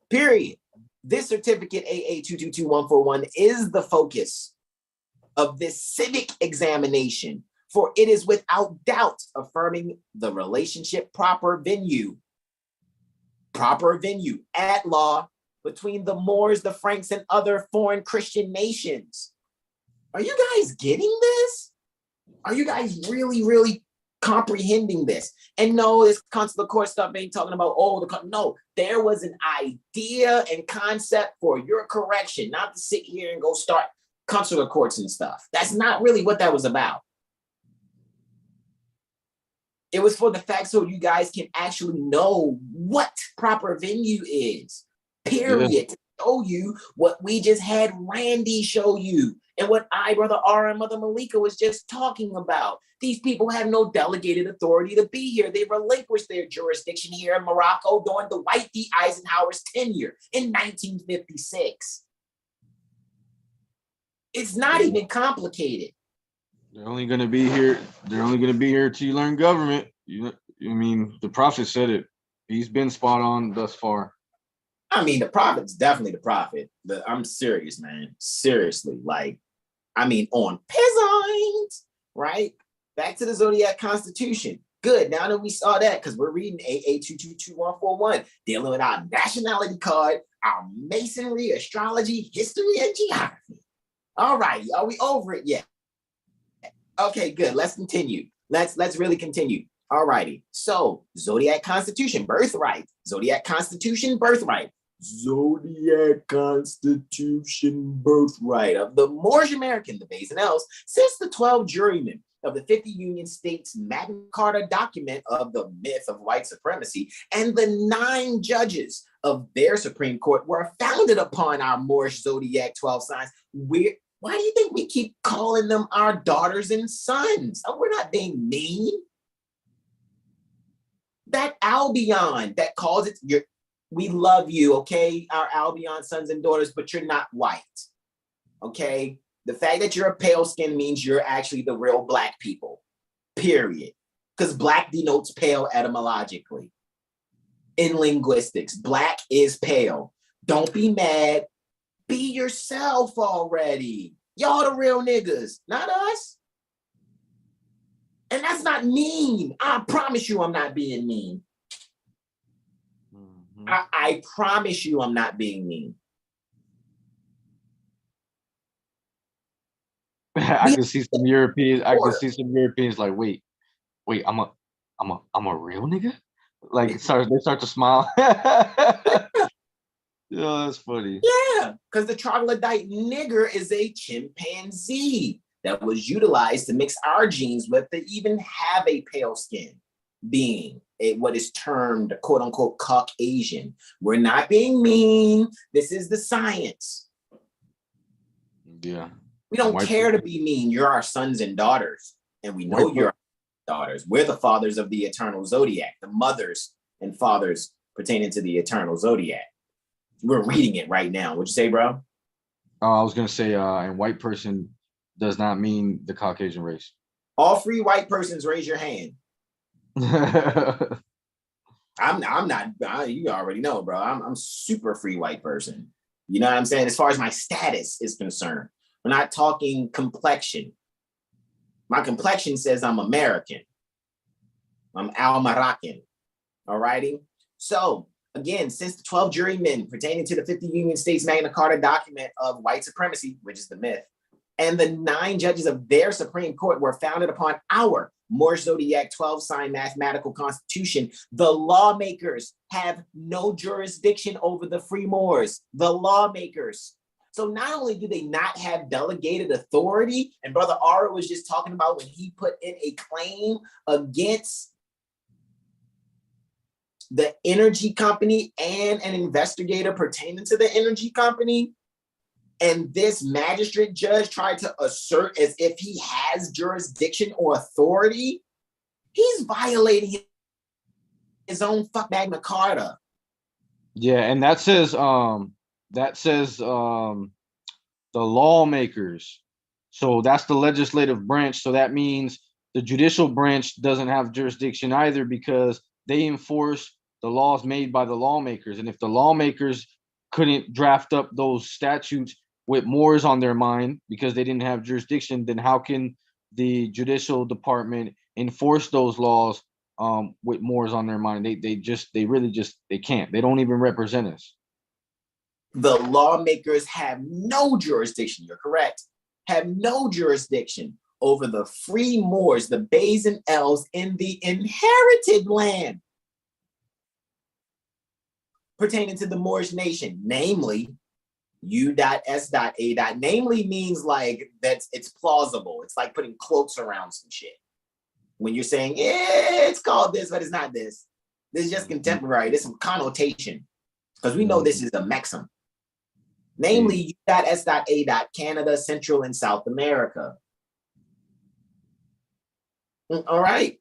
S1: Period. This certificate, AA222141, is the focus of this civic examination, for it is without doubt affirming the relationship proper venue at law between the Moors, the Franks, and other foreign Christian nations. Are you guys getting this? Are you guys really, really comprehending this? And no, this consular court stuff ain't talking about, no, there was an idea and concept for your correction, not to sit here and go start consular courts and stuff. That's not really what that was about. It was for the fact so you guys can actually know what proper venue is, period.
S2: Yeah.
S1: To show you what we just had Randy show you and what Brother R and Mother Malika was just talking about. These people have no delegated authority to be here. They relinquished their jurisdiction here in Morocco during the Dwight D. Eisenhower's tenure in 1956. It's not even complicated.
S2: They're only going to be here. They're only going to be here till you learn government. The prophet said it. He's been spot on thus far.
S1: I mean, the prophet's definitely the prophet. I'm serious, man. Seriously. On peasant, right? Back to the Zodiac Constitution. Good. Now that we saw that, because we're reading AA222141, dealing with our nationality card, our masonry, astrology, history, and geography. All right. Are we over it yet? Okay, good. Let's continue. Let's really continue. All righty. So, Zodiac Constitution, birthright. Zodiac Constitution, birthright. Zodiac Constitution, birthright of the Moorish American, the Bays and L's, since the 12 jurymen of the 50 Union States Magna Carta document of the myth of white supremacy and the 9 judges of their Supreme Court were founded upon our Moorish Zodiac 12 signs. Why do you think we keep calling them our daughters and sons? Oh, we're not being mean. That Albion that calls it we love you, okay? Our Albion sons and daughters, but you're not white, okay? The fact that you're a pale skin means you're actually the real black people, period. Because black denotes pale etymologically. In linguistics, black is pale. Don't be mad. Be yourself already. Y'all the real niggas, not us. And that's not mean. I promise you I'm not being mean. I promise you I'm not being mean.
S2: I can see some Europeans. I can see some Europeans like, wait, I'm a real nigga. Like they start to smile. Yeah, that's funny.
S1: Yeah, because the troglodyte nigger is a chimpanzee that was utilized to mix our genes with to even have a pale skin being what is termed quote unquote Caucasian. We're not being mean. This is the science.
S2: Yeah.
S1: We don't care to be mean. You're our sons and daughters, and we know you're our daughters. We're the fathers of the eternal zodiac, the mothers and fathers pertaining to the eternal zodiac. We're reading it right now. What'd you say, bro?
S2: I was gonna say, and white person does not mean the Caucasian race.
S1: All free white persons, raise your hand. I'm not. You already know, bro. I'm super free white person. You know what I'm saying? As far as my status is concerned, we're not talking complexion. My complexion says I'm American. I'm Al-Moroccan. All righty. So again, since the 12 jurymen pertaining to the 50 Union States Magna Carta document of white supremacy, which is the myth, and the 9 judges of their Supreme Court were founded upon our Moorish Zodiac 12-sign mathematical constitution. The lawmakers have no jurisdiction over the free Moors. The lawmakers. So not only do they not have delegated authority, and Brother R was just talking about when he put in a claim against the energy company and an investigator pertaining to the energy company, and this magistrate judge tried to assert as if he has jurisdiction or authority, he's violating his own fuck Magna Carta.
S2: Yeah, and that says the lawmakers. So that's the legislative branch. So that means the judicial branch doesn't have jurisdiction either, because they enforce the laws made by the lawmakers. And if the lawmakers couldn't draft up those statutes with Moors on their mind because they didn't have jurisdiction, then how can the judicial department enforce those laws with Moors on their mind? They can't. They don't even represent us.
S1: The lawmakers have no jurisdiction, you're correct, have no jurisdiction over the free Moors, the Bays and L's in the inherited land pertaining to the Moorish nation, namely U.S.A. Namely means like it's plausible. It's like putting quotes around some shit. When you're saying, it's called this, but it's not this. This is just contemporary. There's some connotation because we know this is a maxim. Namely U.S.A. Canada, Central and South America. All right.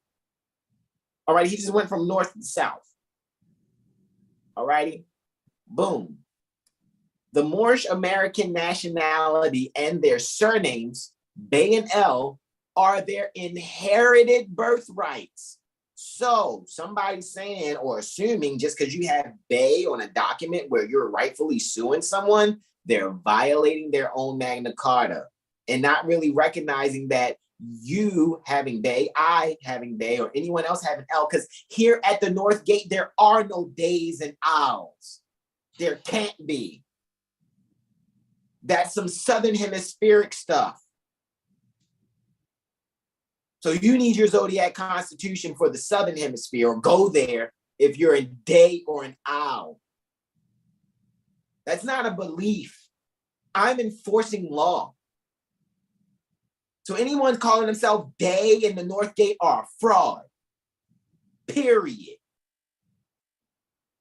S1: All right. He just went from north to south. All righty. Boom. The Moorish American nationality and their surnames, Bey and L, are their inherited birthrights. So somebody's saying or assuming just because you have Bey on a document where you're rightfully suing someone, they're violating their own Magna Carta and not really recognizing that you having Bey, I having Bey, or anyone else having L, because here at the North Gate, there are no days and owls. There can't be. That's some Southern Hemispheric stuff. So you need your zodiac constitution for the Southern Hemisphere, or go there if you're a day or an owl. That's not a belief. I'm enforcing law. So anyone calling themselves day in the North Gate are a fraud. Period.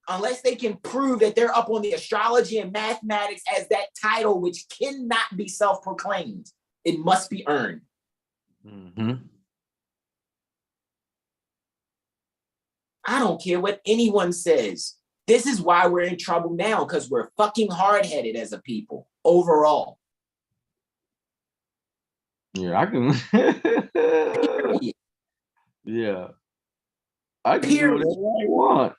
S1: Unless they can prove that they're up on the astrology and mathematics as that title, which cannot be self-proclaimed. It must be earned.
S2: Mm-hmm.
S1: I don't care what anyone says. This is why we're in trouble now, because we're fucking hard-headed as a people, overall.
S2: Yeah, I can. Yeah. I can do whatever I want.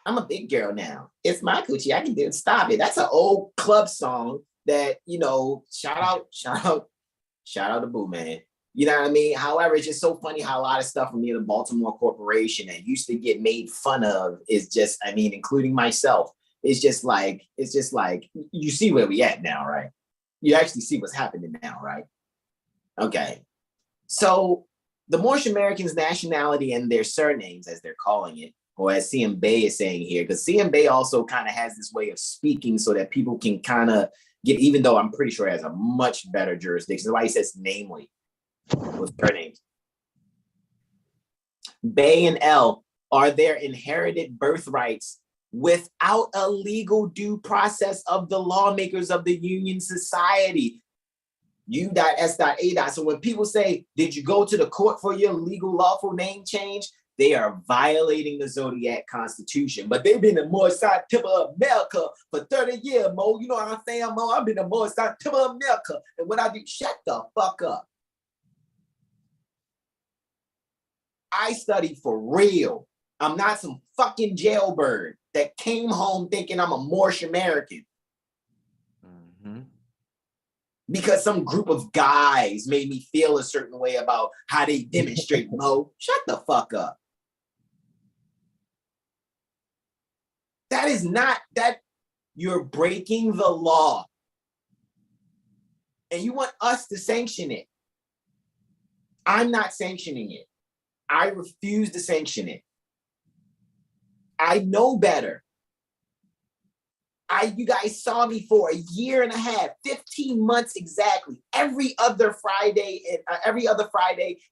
S1: I'm a big girl now. It's my coochie. I can do it. Stop it. That's an old club song that, shout out to Boo Man. You know what I mean? However, it's just so funny how a lot of stuff from the Baltimore Corporation that used to get made fun of is just, including myself, it's just like, you see where we at now, right? You actually see what's happening now, right? Okay. So the Moorish Americans' nationality and their surnames, as they're calling it, or as CM Bey is saying here, because CM Bey also kind of has this way of speaking so that people can kind of get, even though I'm pretty sure it has a much better jurisdiction. That's why he says namely with surnames. Bey and L are their inherited birthrights without a legal due process of the lawmakers of the Union Society. U.S.A. So when people say, did you go to the court for your legal lawful name change? They are violating the Zodiac Constitution. But they've been the more side tip of America for 30 years, Mo. You know what I'm saying, Mo? I've been the more side tip of America. And when I do, shut the fuck up. I studied for real. I'm not some fucking jailbird that came home thinking I'm a Moorish American.
S2: Mm-hmm.
S1: Because some group of guys made me feel a certain way about how they demonstrate, Mo. Shut the fuck up. That is not that you're breaking the law. And you want us to sanction it. I'm not sanctioning it. I refuse to sanction it. I know better. You guys saw me for a year and a half, 15 months exactly, every other Friday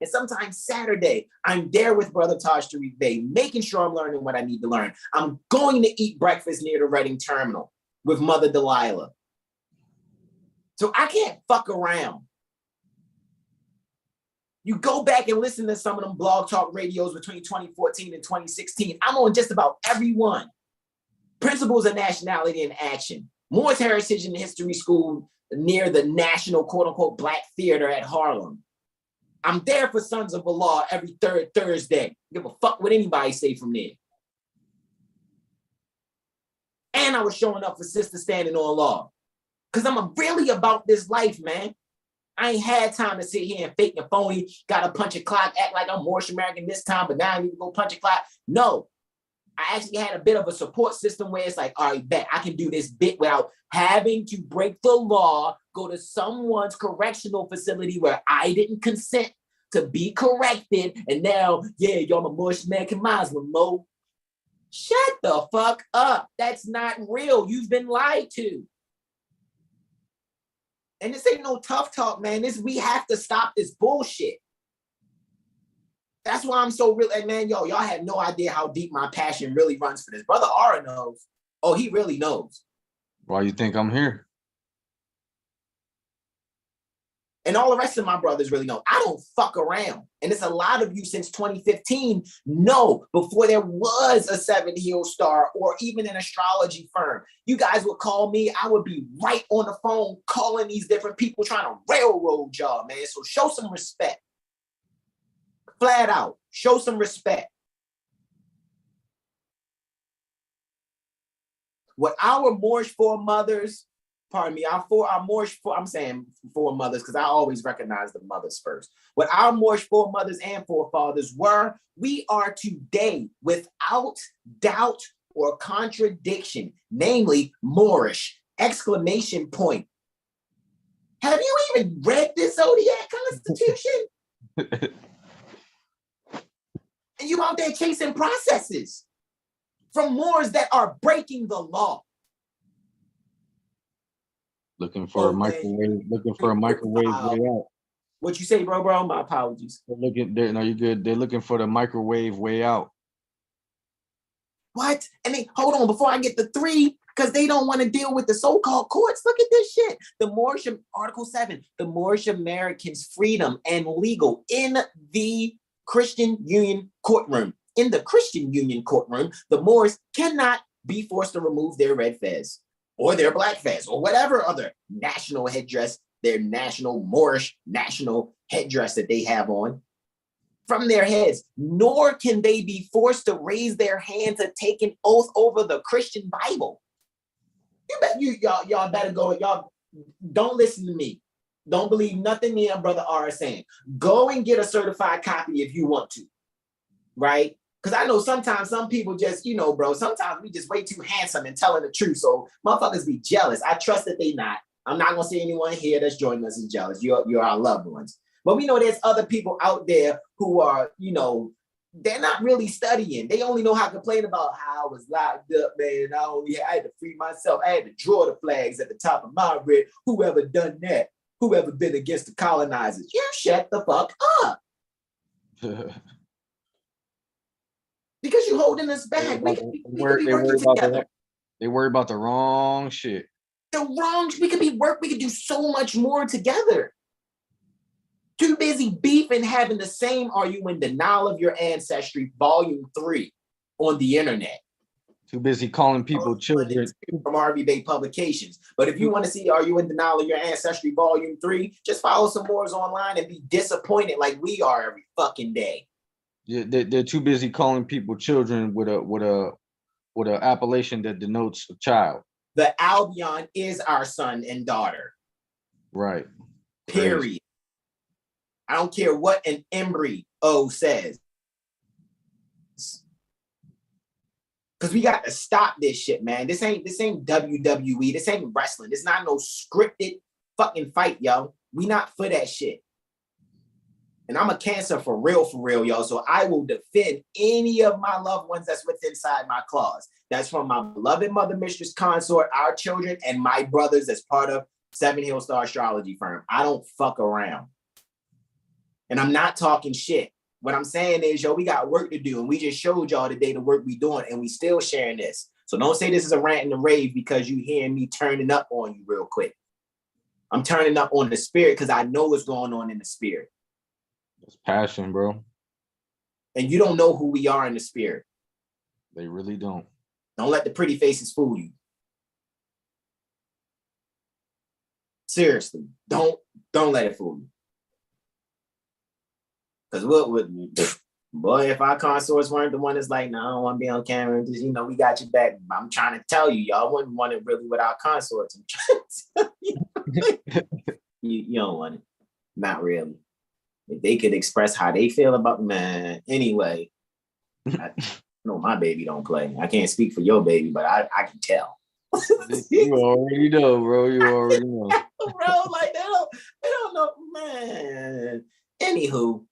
S1: and sometimes Saturday. I'm there with Brother Hasan Bey, making sure I'm learning what I need to learn. I'm going to eat breakfast near the Reading Terminal with Mother Delilah. So I can't fuck around. You go back and listen to some of them blog talk radios between 2014 and 2016. I'm on just about every one. Principles of Nationality in Action. Moore's Heritage and History School near the National quote unquote Black Theater at Harlem. I'm there for Sons of Allah every third Thursday. Give a fuck what anybody say from there. And I was showing up for Sister Standing on Law. Because I'm really about this life, man. I ain't had time to sit here and fake and phony, gotta punch a clock, act like I'm Moorish American this time, but now I need to go punch a clock. No, I actually had a bit of a support system where it's like, all right, bet I can do this bit without having to break the law, go to someone's correctional facility where I didn't consent to be corrected. And now, yeah, you're a Moorish American Muslim, Mo. Shut the fuck up. That's not real. You've been lied to. And this ain't no tough talk, man. We have to stop this bullshit. That's why I'm so real. And man, y'all have no idea how deep my passion really runs for this. Brother R knows. Oh, he really knows.
S2: Why you think I'm here?
S1: And all the rest of my brothers really know. I don't fuck around. And it's a lot of you since 2015 know before there was a 7 heel star or even an astrology firm. You guys would call me. I would be right on the phone calling these different people trying to railroad y'all, man. So show some respect. Flat out. Show some respect. What our Moorish foremothers, pardon me, I'm saying foremothers because I always recognize the mothers first. What our Moorish foremothers and forefathers were, we are today without doubt or contradiction, namely Moorish, exclamation point. Have you even read this Zodiac Constitution? And you out there chasing processes from Moors that are breaking the law.
S2: Looking for a microwave way out.
S1: What you say, bro? My apologies.
S2: No, you're good. They're looking for the microwave way out.
S1: What? And they hold on before I get the 3, because they don't want to deal with the so-called courts. Look at this shit. The Moorish Article 7, the Moorish Americans' freedom and legal in the Christian Union courtroom. In the Christian Union courtroom, the Moors cannot be forced to remove their red fez or their black fez or whatever other national headdress, their national Moorish national headdress that they have on from their heads, nor can they be forced to raise their hand to take an oath over the Christian Bible. Y'all better go. Y'all don't listen to me. Don't believe nothing me and Brother R is saying. Go and get a certified copy if you want to, right? Because I know sometimes some people just, bro, sometimes we just way too handsome and telling the truth. So motherfuckers be jealous. I trust that they not. I'm not going to say anyone here that's joining us is jealous. You're our loved ones. But we know there's other people out there who are, they're not really studying. They only know how to complain about how I was locked up, man. I had to free myself. I had to draw the flags at the top of my red. Whoever done that? Whoever been against the colonizers? You shut the fuck up. Because you're holding us back. We could be working together.
S2: They worry about the wrong shit.
S1: We could do so much more together. Too busy beefing, having the same Are You in Denial of Your Ancestry, Volume 3 on the internet.
S2: Too busy calling people children.
S1: From R.B. Bey Publications. But if you want to see Are You in Denial of Your Ancestry, Volume 3, just follow some Moors online and be disappointed like we are every fucking day.
S2: Yeah, they're too busy calling people children with a appellation that denotes a child.
S1: The Albion is our son and daughter.
S2: Right.
S1: Period.
S2: Crazy.
S1: I don't care what an embryo says. Because we got to stop this shit, man. This ain't WWE. This ain't wrestling. This not no scripted fucking fight, yo. We not for that shit. And I'm a Cancer for real, yo. So I will defend any of my loved ones that's within inside my claws. That's from my beloved mother, mistress, consort, our children, and my brothers as part of Seven Hill Star Astrology Firm. I don't fuck around. And I'm not talking shit. What I'm saying is, yo, we got work to do. And we just showed y'all today the work we doing. And we still sharing this. So don't say this is a rant and a rave because you hearing me turning up on you real quick. I'm turning up on the spirit because I know what's going on in the spirit.
S2: It's passion, bro.
S1: And you don't know who we are in the spirit.
S2: They really don't.
S1: Don't let the pretty faces fool you. Seriously, don't let it fool you. Because what would, boy, if our consorts weren't the one that's like, no, I don't want to be on camera, just, we got your back. I'm trying to tell you, y'all wouldn't want it really with our consorts. I'm trying to tell you. You don't want it. Not really. If they could express how they feel about, man, anyway, I know my baby don't play. I can't speak for your baby, but I can tell.
S2: You already know, bro. You already know.
S1: Bro, like they don't know, man. Anywho,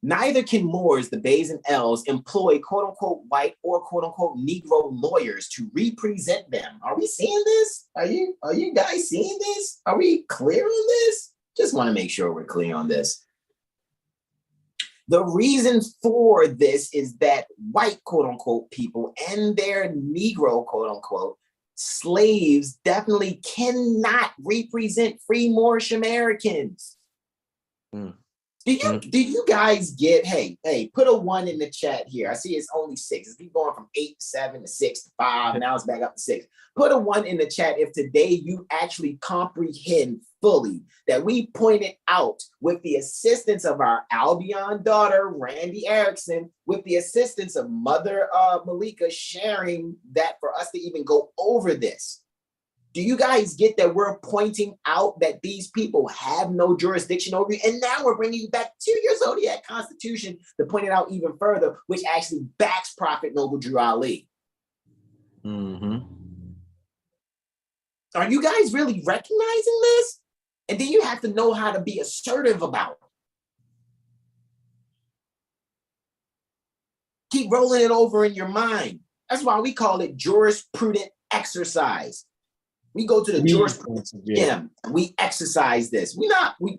S1: neither can Moors, the Bays and L's, employ quote-unquote white or quote-unquote Negro lawyers to represent them. Are we seeing this? Are you guys seeing this? Are we clear on this? Just want to make sure we're clear on this. The reason for this is that white quote-unquote people and their Negro quote-unquote slaves definitely cannot represent free Moorish Americans. Mm. Do you guys get, hey, put a 1 in the chat here. I see it's only 6. It's been going from 8 to 7 to 6 to 5. Now it's back up to 6. Put a 1 in the chat if today you actually comprehend fully that we pointed out with the assistance of our Albion daughter, Randy Erickson, with the assistance of Mother Malika sharing that for us to even go over this. Do you guys get that we're pointing out that these people have no jurisdiction over you? And now we're bringing you back to your Zodiac Constitution to point it out even further, which actually backs Prophet Noble Drew Ali. Mm-hmm. Are you guys really recognizing this? And then you have to know how to be assertive about it. Keep rolling it over in your mind. That's why we call it jurisprudent exercise. We go to the jurisprudence gym and we exercise this. You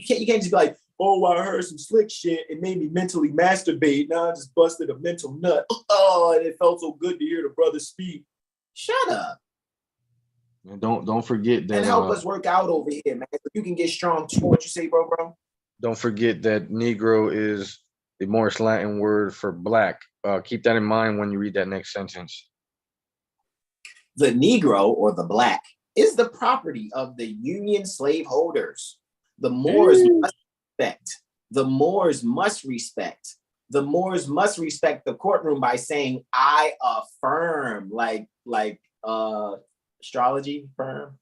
S1: can't just be like, oh, I heard some slick shit. It made me mentally masturbate. Now I just busted a mental nut. Oh, and it felt so good to hear the brother speak. Shut up.
S2: And don't forget that.
S1: And help us work out over here, man. So you can get strong too. What you say, bro?
S2: Don't forget that Negro is the Morse Latin word for black. Keep that in mind when you read that next sentence.
S1: The Negro or the black is the property of the Union slaveholders. The Moors must respect. The Moors must respect. The Moors must respect the courtroom by saying, I affirm, like astrology firm.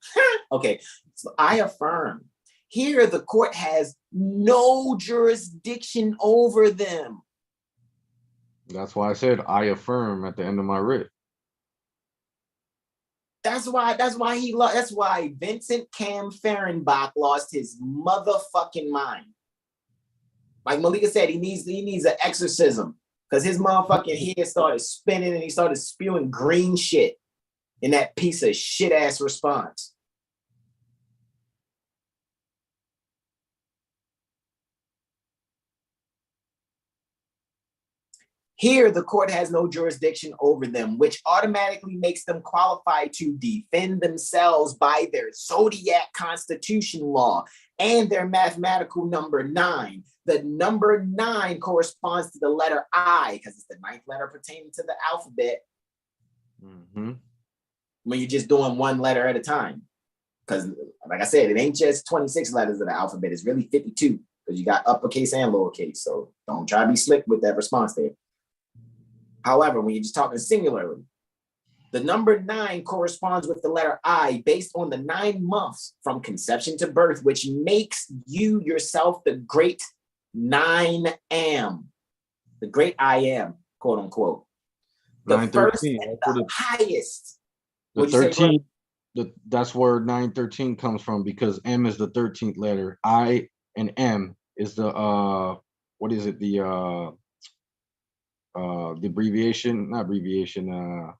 S1: Okay, so I affirm. Here, the court has no jurisdiction over them.
S2: That's why I said I affirm at the end of my writ.
S1: That's why Vincent Cam Fehrenbach lost his motherfucking mind. Like Malika said, he needs an exorcism because his motherfucking head started spinning and he started spewing green shit in that piece of shit ass response. Here, the court has no jurisdiction over them, which automatically makes them qualified to defend themselves by their Zodiac Constitution law and their mathematical number 9. The number 9 corresponds to the letter I because it's the 9th letter pertaining to the alphabet. Mm-hmm. When you're just doing one letter at a time. Because, like I said, it ain't just 26 letters of the alphabet. It's really 52 because you got uppercase and lowercase. So don't try to be slick with that response there. However, when you're just talking singularly, the number 9 corresponds with the letter I based on the 9 months from conception to birth, which makes you yourself the great 9 am, the great I am, quote unquote. The
S2: 9,
S1: first
S2: 13,
S1: and the highest.
S2: The 13, That's where 913 comes from, because M is the 13th letter. I and M is the what is it? The abbreviation, not abbreviation.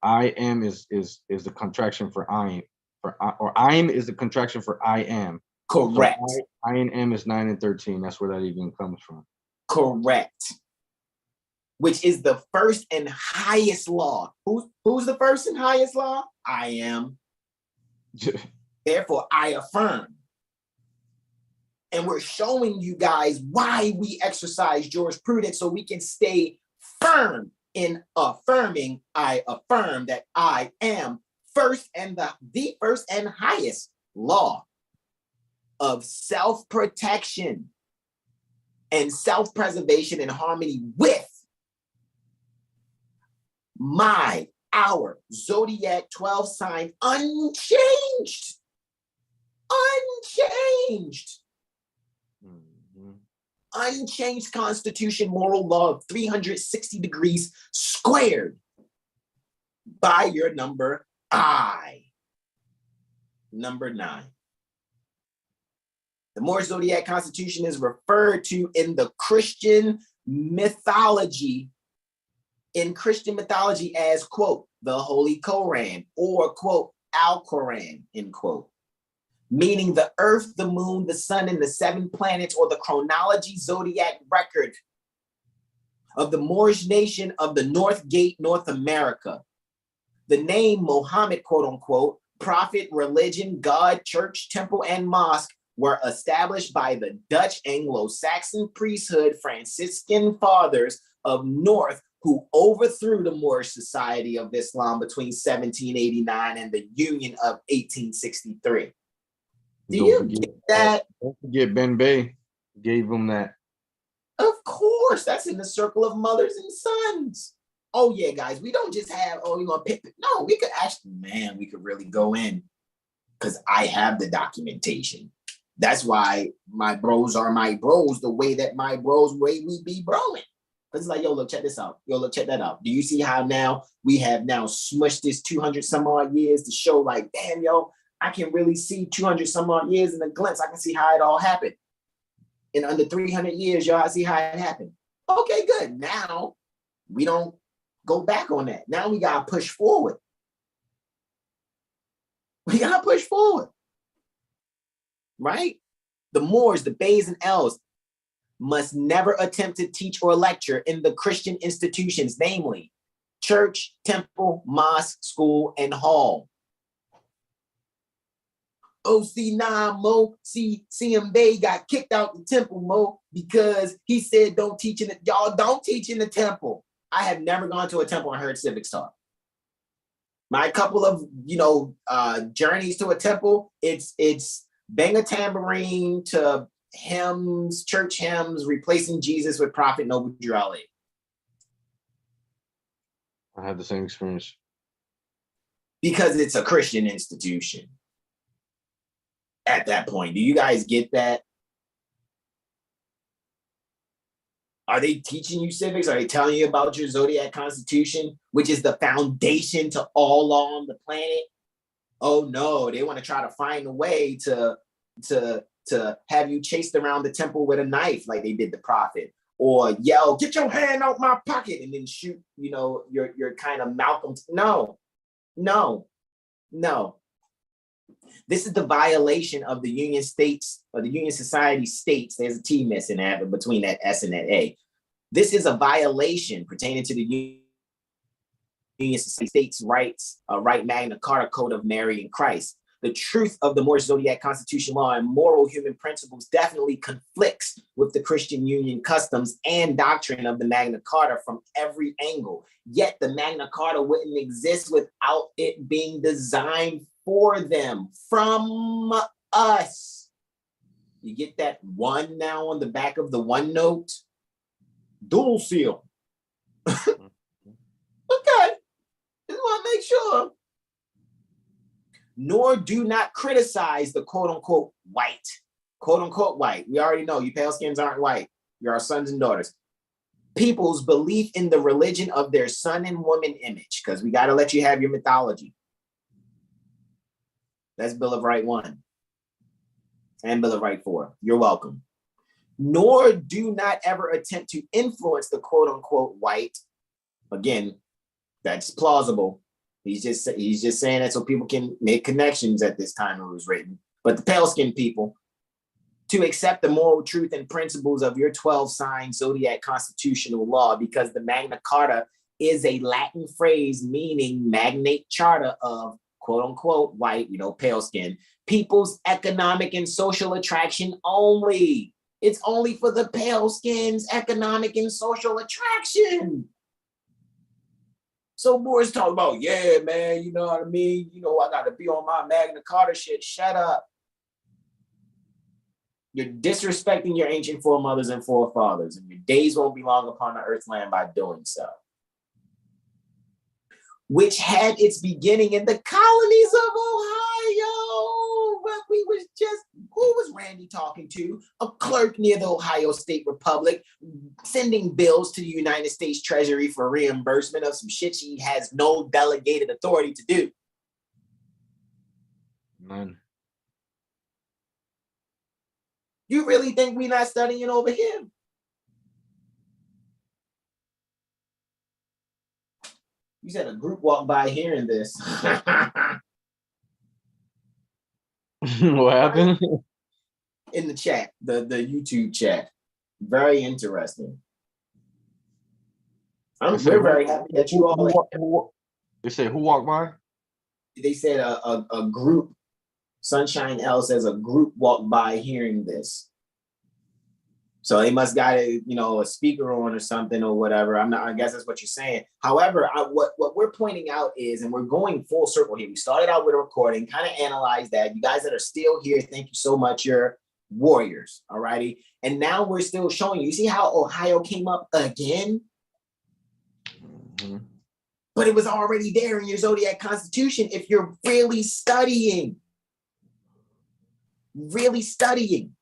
S2: IM is the contraction for I or IM is the contraction for I am.
S1: Correct.
S2: So I and M is 9 and 13. That's where that even comes from.
S1: Correct. Which is the first and highest law. Who's the first and highest law? I am. Therefore, I affirm. And we're showing you guys why we exercise jurisprudence, so we can stay firm in affirming. I affirm that I am first and the first and highest law of self-protection and self-preservation in harmony with our zodiac 12 sign unchanged. Unchanged constitution, moral law of 360 degrees squared by your number I. Number 9. The Moorish zodiac constitution is referred to in the Christian mythology, as, quote, the Holy Koran, or, quote, Al-Quran, end quote. Meaning the earth, the moon, the sun, and the 7 planets, or the chronology zodiac record of the Moorish nation of the North Gate, North America. The name Muhammad, quote unquote, prophet, religion, God, church, temple, and mosque were established by the Dutch Anglo-Saxon priesthood Franciscan fathers of North, who overthrew the Moorish Society of Islam between 1789 and the Union of 1863. Do you get that?
S2: Don't forget Ben Bey gave them that.
S1: Of course, that's in the circle of mothers and sons. Oh yeah, guys, we don't just have, we're gonna pick. No, we could actually, we could really go in, because I have the documentation. That's why my bros are my bros, the way that my bros, way we be broing. Because it's like, yo, look, check this out. Yo, look, check that out. Do you see how now we have now smushed this 200 some odd years to show like, damn, yo, I can really see 200 some odd years in a glimpse. I can see how it all happened. In under 300 years, y'all, I see how it happened. Okay, good. Now we don't go back on that. Now we got to push forward. We got to push forward. Right? The Moors, the Bays and L's must never attempt to teach or lecture in the Christian institutions, namely church, temple, mosque, school, and hall. Oh, see, nah, Mo, CM Bay got kicked out the temple, Mo, because he said don't teach in the, y'all don't teach in the temple. I have never gone to a temple and heard civics talk. My couple of, journeys to a temple, it's bang a tambourine to hymns, church hymns, replacing Jesus with Prophet Noble Drew Ali.
S2: I had the same experience.
S1: Because it's a Christian institution. At that point, do you guys get that? Are they teaching you civics? Are they telling you about your zodiac constitution, which is the foundation to all law on the planet? Oh no, they want to try to find a way to have you chased around the temple with a knife like they did the prophet, or yell, "Get your hand out my pocket," and then shoot, your kind of Malcolm. No. This is the violation of the Union States, or the Union Society states. There's a T missing there between that S and that A. This is a violation pertaining to the Union Society states' rights, right Magna Carta Code of Mary and Christ. The truth of the Moorish Zodiac Constitution law and moral human principles definitely conflicts with the Christian Union customs and doctrine of the Magna Carta from every angle. Yet the Magna Carta wouldn't exist without it being designed for them, from us. You get that one now on the back of the OneNote? Dual seal. Okay. Just want to make sure. Nor do not criticize the quote unquote white. We already know you pale skins aren't white. You're our sons and daughters. People's belief in the religion of their son and woman image, because we got to let you have your mythology. That's Bill of Right 1 and Bill of Right 4. You're welcome. Nor do not ever attempt to influence the quote unquote white. Again, that's plausible. He's just saying that so people can make connections at this time it was written. But the pale skinned people, to accept the moral truth and principles of your 12 sign zodiac constitutional law, because the Magna Carta is a Latin phrase meaning magnate charter of quote unquote white, pale skin, people's economic and social attraction only. It's only for the pale skin's economic and social attraction. So boys talk about, yeah, man, you know what I mean? I got to be on my Magna Carta shit. Shut up. You're disrespecting your ancient foremothers and forefathers, and your days won't be long upon the earth land by doing so. Which had its beginning in the colonies of Ohio. But who was Randy talking to? A clerk near the Ohio State Republic, sending bills to the United States Treasury for reimbursement of some shit she has no delegated authority to do.
S2: None.
S1: You really think we're not studying over here? You said a group walked by hearing this.
S2: What happened?
S1: In the chat, the YouTube chat. Very interesting. We're very happy that you all.
S2: They say who walked by?
S1: They said a group. Sunshine L says a group walked by hearing this. So they must got a speaker on or something or whatever. I guess that's what you're saying. However, what we're pointing out is, and we're going full circle here. We started out with a recording, kind of analyzed that. You guys that are still here, thank you so much. You're warriors, all righty? And now we're still showing you see how Ohio came up again?
S2: Mm-hmm.
S1: But it was already there in your zodiac constitution if you're really studying. Really studying.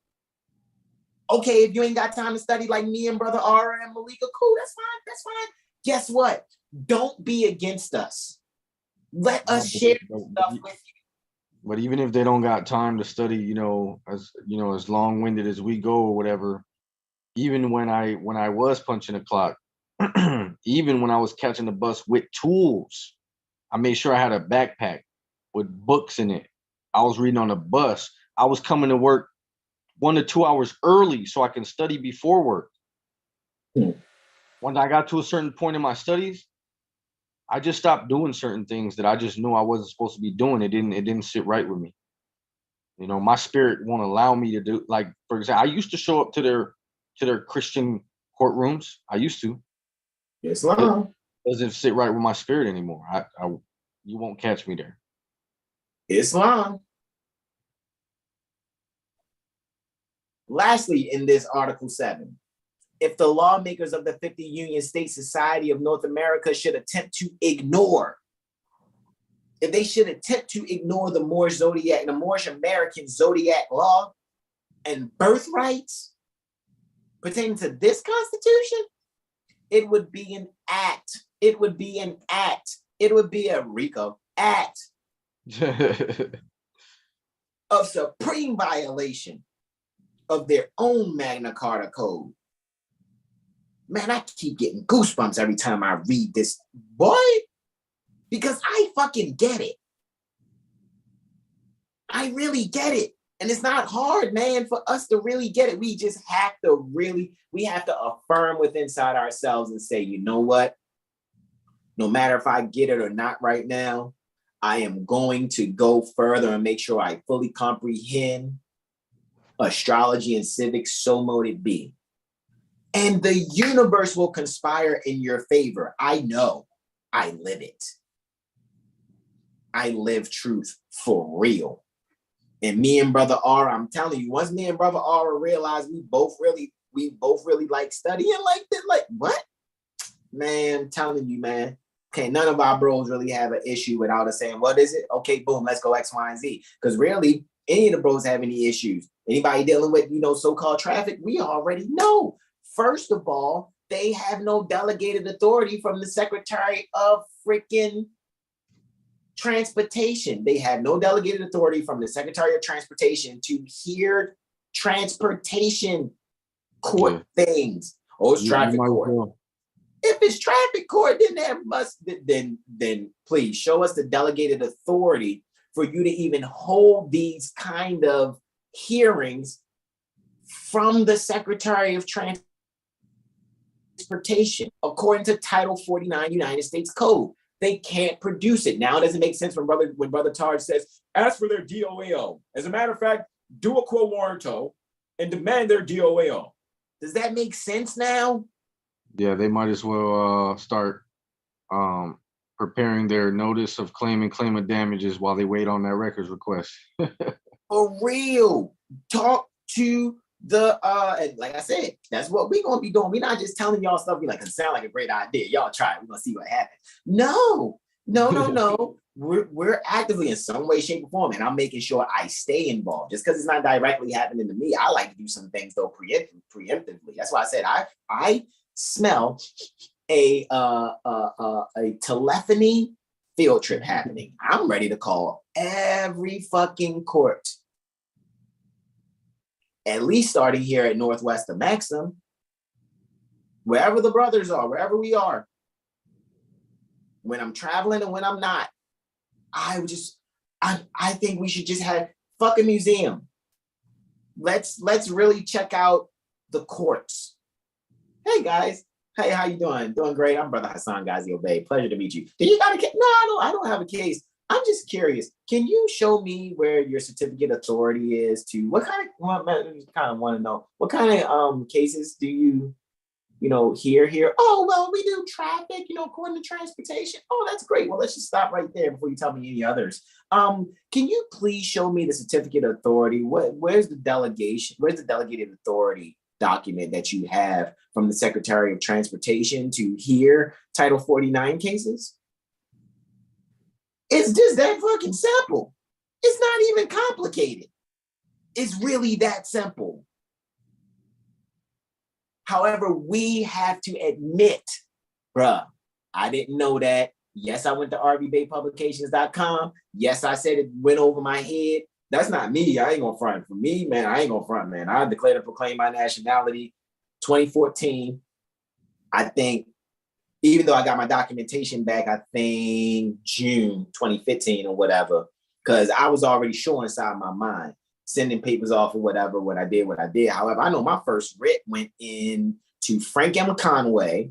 S1: Okay, if you ain't got time to study like me and Brother R and Malika, cool, that's fine, that's fine. Guess what? Don't be against us. Let us share stuff with you.
S2: But even if they don't got time to study, as long-winded as we go or whatever, even when I was punching the clock, even when I was catching the bus with tools, I made sure I had a backpack with books in it. I was reading on the bus. I was coming to work 1 to 2 hours early so I can study before work. When I got to a certain point in my studies, I just stopped doing certain things that I just knew I wasn't supposed to be doing. It didn't sit right with me. My spirit won't allow me to do, like, for example, I used to show up to their Christian courtrooms. I used to.
S1: Islam.
S2: It doesn't sit right with my spirit anymore. You won't catch me there.
S1: Islam. Lastly, in this Article 7, if the lawmakers of the 50 Union State Society of North America should attempt to ignore, the Moorish American zodiac law and birthrights pertaining to this Constitution, it would be an act. It would be a RICO act of supreme violation of their own Magna Carta code. Man, I keep getting goosebumps every time I read this, boy, because I fucking get it. I really get it. And it's not hard, man, for us to really get it. We just have to affirm within inside ourselves and say, you know what? No matter if I get it or not right now, I am going to go further and make sure I fully comprehend astrology and civics, so mote it be. And the universe will conspire in your favor. I know. I live it. I live truth for real. And me and Brother R, I'm telling you, once me and Brother R realize we both really like studying like this, like what? Man, I'm telling you, man. Okay, none of our bros really have an issue without us saying, what is it? Okay, boom, let's go X, Y, and Z. Because really, any of the bros have any issues. Anybody dealing with, so-called traffic, we already know. First of all, they have no delegated authority from the Secretary of freaking Transportation. They have no delegated authority from the Secretary of Transportation to hear transportation court things. Oh, it's traffic court. If it's traffic court, then there must then please show us the delegated authority for you to even hold these kind of hearings from the Secretary of Transportation, according to Title 49 United States Code. They can't produce it. Now it doesn't make sense when Brother Taj says, ask for their DOAO. As a matter of fact, do a quo warranto and demand their DOAO. Does that make sense now?
S2: Yeah, they might as well start preparing their notice of claim and claimant damages while they wait on that records request.
S1: For real. Talk to the like I said, that's what we're gonna be doing. We're not just telling y'all stuff. Be like, it sound like a great idea. Y'all try it. We're gonna see what happens. No. We're actively in some way, shape, or form, and I'm making sure I stay involved. Just because it's not directly happening to me, I like to do some things though preemptively. That's why I said I smell a telephony field trip happening. I'm ready to call every fucking court. At least starting here at Northwest of Maxim, wherever the brothers are, wherever we are, when I'm traveling and when I'm not, I think we should just have fucking museum. Let's really check out the courts. Hey guys, hey, how you doing? Doing great. I'm Brother Hasan Ghaziel Bey. Pleasure to meet you. Do you got a case? No, I don't have a case. I'm just curious. Can you show me where your certificate authority is to what kind of want to know what kind of cases do you hear here? Oh, well, we do traffic, according to transportation. Oh, that's great. Well, let's just stop right there before you tell me any others. Can you please show me the certificate authority? Where's the delegation? Where's the delegated authority document that you have from the Secretary of Transportation to hear Title 49 cases? It's just that fucking simple. It's not even complicated. It's really that simple. However, we have to admit, bruh, I didn't know that. Yes, I went to rvbaypublications.com. Yes, I said it went over my head. That's not me. I ain't gonna front. For me, man, I ain't gonna front, man. I declared and proclaimed my nationality 2014. I think, even though I got my documentation back, I think June 2015 or whatever, because I was already sure inside my mind, sending papers off or whatever, what I did. However, I know my first writ went in to Frank M. Conway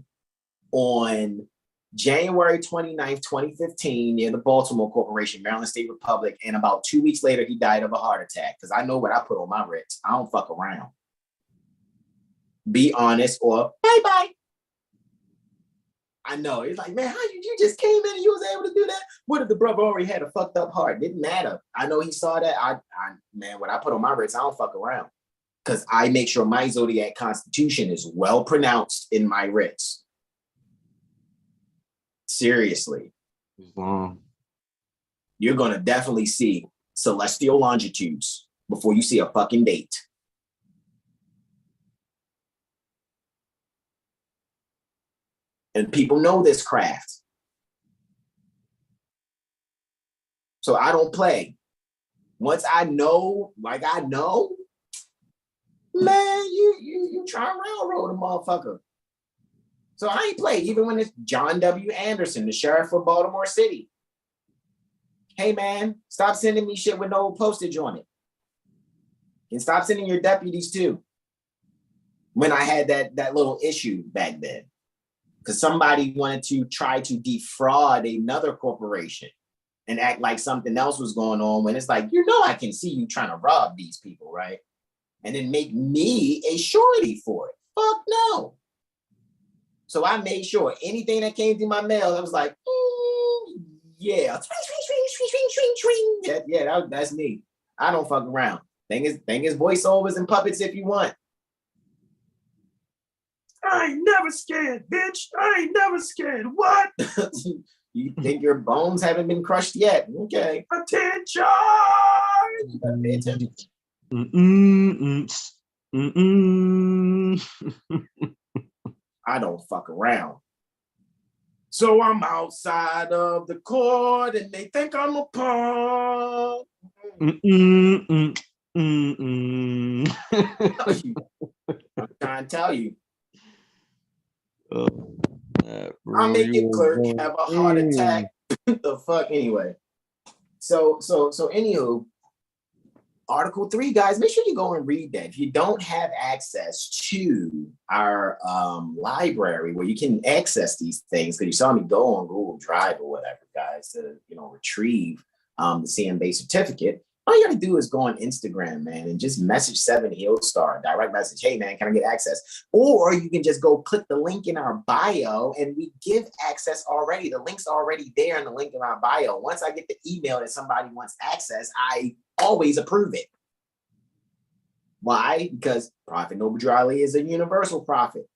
S1: on January 29th, 2015, near the Baltimore Corporation, Maryland State Republic. And about 2 weeks later, he died of a heart attack, because I know what I put on my writs. I don't fuck around. Be honest or bye-bye. I know. It's like, man, how you just came in and you was able to do that? What if the brother already had a fucked up heart? Didn't matter. I know he saw that. Man, what I put on my wrist, I don't fuck around. Because I make sure my zodiac constitution is well pronounced in my wrist. Seriously. You're going to definitely see celestial longitudes before you see a fucking date. And people know this craft. So I don't play. Once I know, man, you try and railroad a motherfucker. So I ain't play, even when it's John W. Anderson, the sheriff of Baltimore City. Hey man, stop sending me shit with no postage on it. And stop sending your deputies too. When I had that little issue back then. Because somebody wanted to try to defraud another corporation and act like something else was going on, when it's like, I can see you trying to rob these people, right? And then make me a surety for it. Fuck no. So I made sure anything that came through my mail, I was like, yeah. That's me. I don't fuck around. Thing is voiceovers and puppets if you want. I ain't never scared, bitch. I ain't never scared. What? You think your bones haven't been crushed yet? Okay. Attention! You better pay attention. I don't fuck around. So I'm outside of the court and they think I'm a pawn. I'm trying to tell you. I'll make it clerk have a heart attack. The fuck anyway. So anywho, Article 3, guys, make sure you go and read that. If you don't have access to our library where you can access these things, because you saw me go on Google Drive or whatever, guys, to retrieve the CMB certificate. All you gotta do is go on Instagram, man, and just message 7 Heelstar, direct message, hey man, can I get access? Or you can just go click the link in our bio and we give access already. The link's already there in the link in our bio. Once I get the email that somebody wants access, I always approve it. Why? Because Prophet Noble Drew Ali is a universal prophet.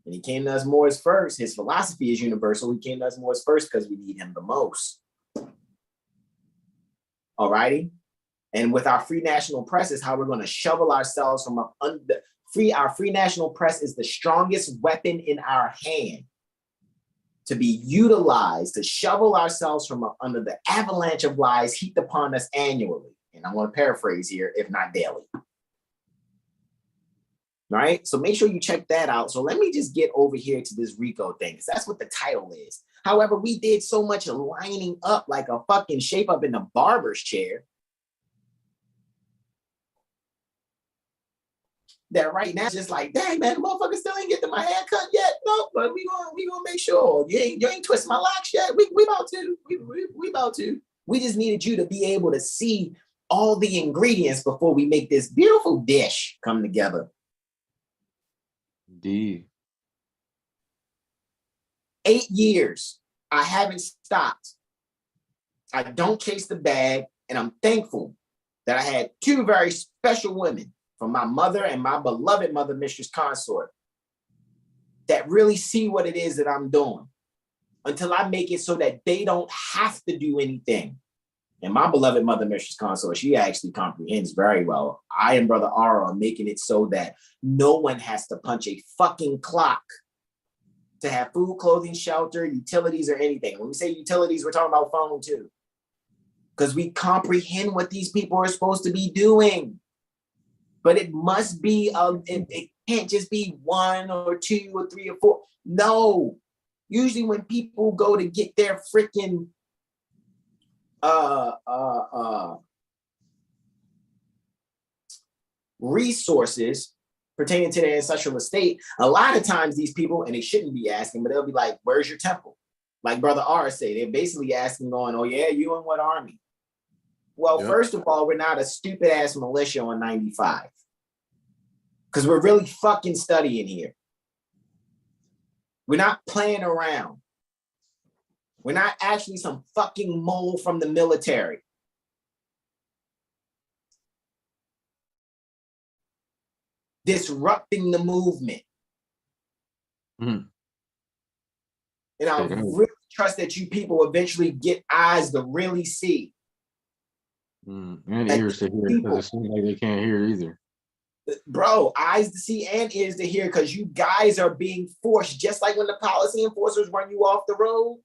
S1: And he came to us more as first. His philosophy is universal. He came to us more as first because we need him the most. All righty. And with our free national press is how we're going to shovel ourselves from up under our free national press is the strongest weapon in our hand to be utilized to shovel ourselves from up under the avalanche of lies heaped upon us annually. And I'm going to paraphrase here, if not daily. Right? So make sure you check that out. So let me just get over here to this RICO thing, because that's what the title is. However, we did so much lining up like a fucking shape up in the barber's chair that right now it's just like, dang man, the motherfucker still ain't getting my haircut yet. No, but we gonna make sure you ain't twist my locks yet. We about to. We about to. We just needed you to be able to see all the ingredients before we make this beautiful dish come together.
S2: Indeed.
S1: 8 years. I haven't stopped. I don't chase the bag, and I'm thankful that I had 2 very special women, from my mother and my beloved mother, Mistress Consort, that really see what it is that I'm doing until I make it so that they don't have to do anything. And my beloved mother, Mistress Consort, she actually comprehends very well. I and Brother R are making it so that no one has to punch a fucking clock to have food, clothing, shelter, utilities, or anything. When we say utilities, we're talking about phone too. Because we comprehend what these people are supposed to be doing. But it must be, it can't just be 1 or 2 or 3 or 4. No. Usually when people go to get their freaking resources pertaining to their ancestral estate, a lot of times these people, and they shouldn't be asking, but they'll be like, where's your temple? Like Brother R say, they're basically asking going, oh yeah, you in what army? Well, yep. First of all, we're not a stupid ass militia on 95. Because we're really fucking studying here. We're not playing around. We're not actually some fucking mole from the military. Disrupting the movement.
S2: Mm-hmm.
S1: And I really trust that you people eventually get eyes to really see.
S2: And ears to hear, because it seems like they can't hear either.
S1: Bro, eyes to see and ears to hear, because you guys are being forced, just like when the policy enforcers run you off the road.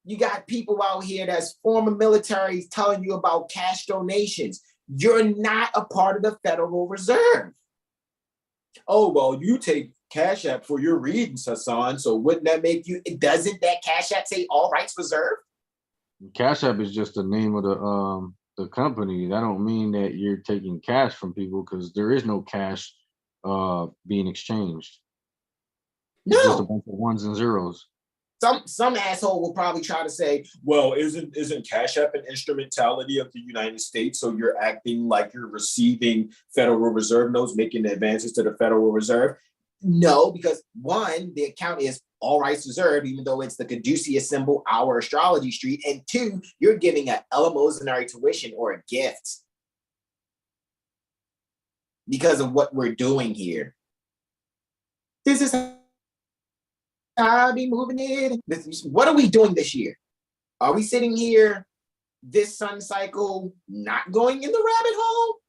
S1: You got people out here that's former militaries telling you about cash donations. You're not a part of the Federal Reserve. Oh, well, you take Cash App for your readings, Hasan, so wouldn't that make you, doesn't that Cash App say all rights reserved?
S2: Cash App is just the name of the company. That don't mean that you're taking cash from people, because there is no cash being exchanged. It's just a bunch of ones and zeros.
S1: Some asshole will probably try to say, well, isn't Cash App an instrumentality of the United States? So you're acting like you're receiving Federal Reserve notes, making advances to the Federal Reserve. No, because 1, the account is all rights reserved, even though it's the caduceus symbol, our astrology street. And 2, you're giving an eleemosynary tuition or a gift because of what we're doing here. This is how I be moving it. What are we doing this year? Are we sitting here this sun cycle not going in the rabbit hole?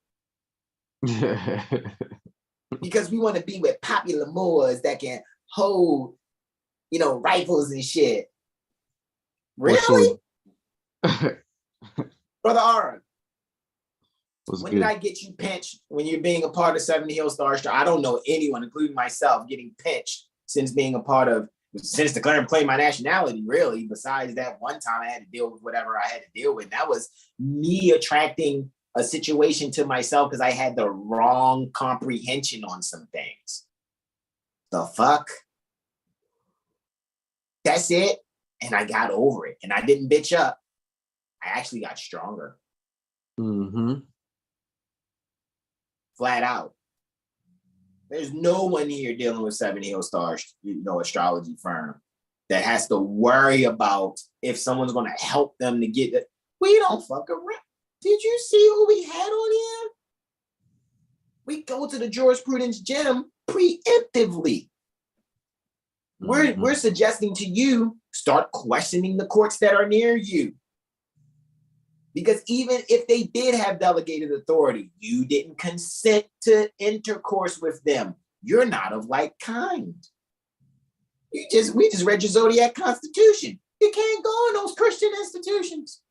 S1: Because we want to be with popular Moors that can hold rifles and shit.
S2: Well,
S1: Really?
S2: so
S1: Brother R,
S2: was
S1: when
S2: good.
S1: did I get you pinched when you're being a part of 70 Hill Star? I don't know anyone, including myself, getting pinched since the clerk claimed my nationality, really, besides that one time I had to deal with whatever I had to deal with. That was me attracting a situation to myself because I had the wrong comprehension on some things. The fuck? That's it. And I got over it. And I didn't bitch up. I actually got stronger.
S2: Mm-hmm.
S1: Flat out. There's no one here dealing with 70 Hill Stars, astrology firm that has to worry about if someone's going to help them to get it. We don't fuck around. Did you see who we had on here? We go to the jurisprudence gym preemptively. We're suggesting to you, start questioning the courts that are near you. Because even if they did have delegated authority, you didn't consent to intercourse with them. You're not of like kind. We just read your zodiac constitution. You can't go in those Christian institutions.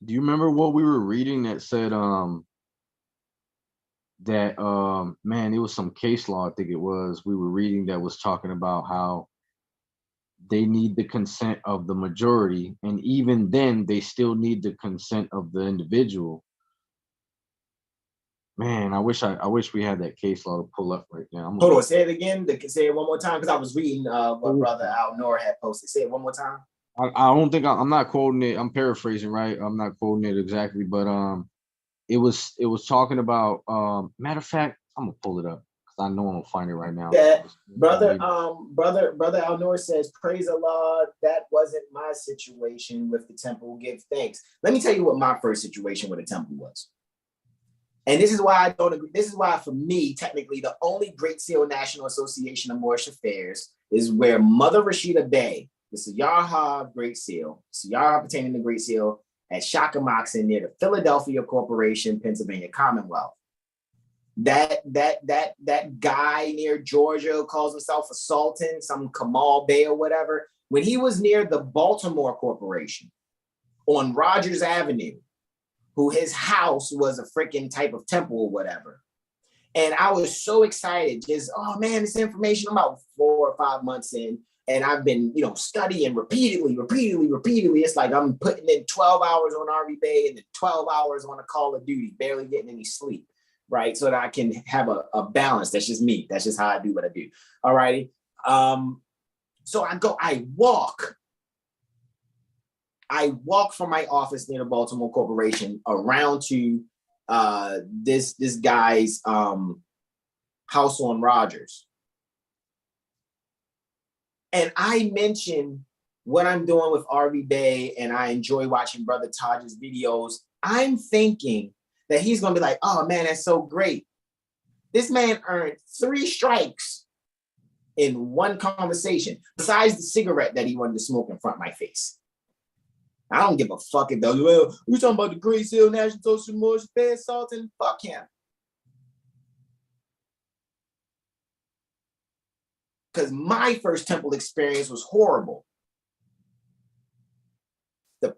S2: Do you remember what we were reading that said man, it was some case law, I think it was, we were reading that was talking about how they need the consent of the majority, and even then they still need the consent of the individual. Man, I wish we had that case law to pull up right now.
S1: Hold on, say it again. Say it one more time, because I was reading what Brother Al Noor had posted. Say it one more time.
S2: I don't think I'm not quoting it. I'm paraphrasing, right? I'm not quoting it exactly, but it was talking about matter of fact, I'm gonna pull it up because I know I'm gonna find it right now.
S1: Yeah, brother Al Noor says, praise Allah, that wasn't my situation with the temple. Give thanks. Let me tell you what my first situation with the temple was. And this is why I don't agree. This is why, for me, technically, the only Great Seal National Association of Moorish Affairs is where Mother Rashida Bey, the Siyarha of Great Seal, Siyarha pertaining to Great Seal, at Shakamoxon near the Philadelphia Corporation, Pennsylvania Commonwealth. That guy near Georgia who calls himself a sultan, some Kamal Bey or whatever, when he was near the Baltimore Corporation on Rogers Avenue, who his house was a freaking type of temple or whatever. And I was so excited, just, oh man, this information, I'm about 4 or 5 months in, and I've been, studying repeatedly. It's like I'm putting in 12 hours on RV Bay and then 12 hours on a Call of Duty, barely getting any sleep, right? So that I can have a balance. That's just me. That's just how I do what I do. All righty. So I walk from my office near the Baltimore Corporation around to this guy's house on Rogers. And I mentioned what I'm doing with RV Bay, and I enjoy watching Brother Taj's videos. I'm thinking that he's going to be like, oh man, that's so great. This man earned 3 strikes in one conversation, besides the cigarette that he wanted to smoke in front of my face. I don't give a fuck if they're, well, we're talking about the Great Seal National Social Moorish Affairs Sultan. Fuck him. Because my first temple experience was horrible. The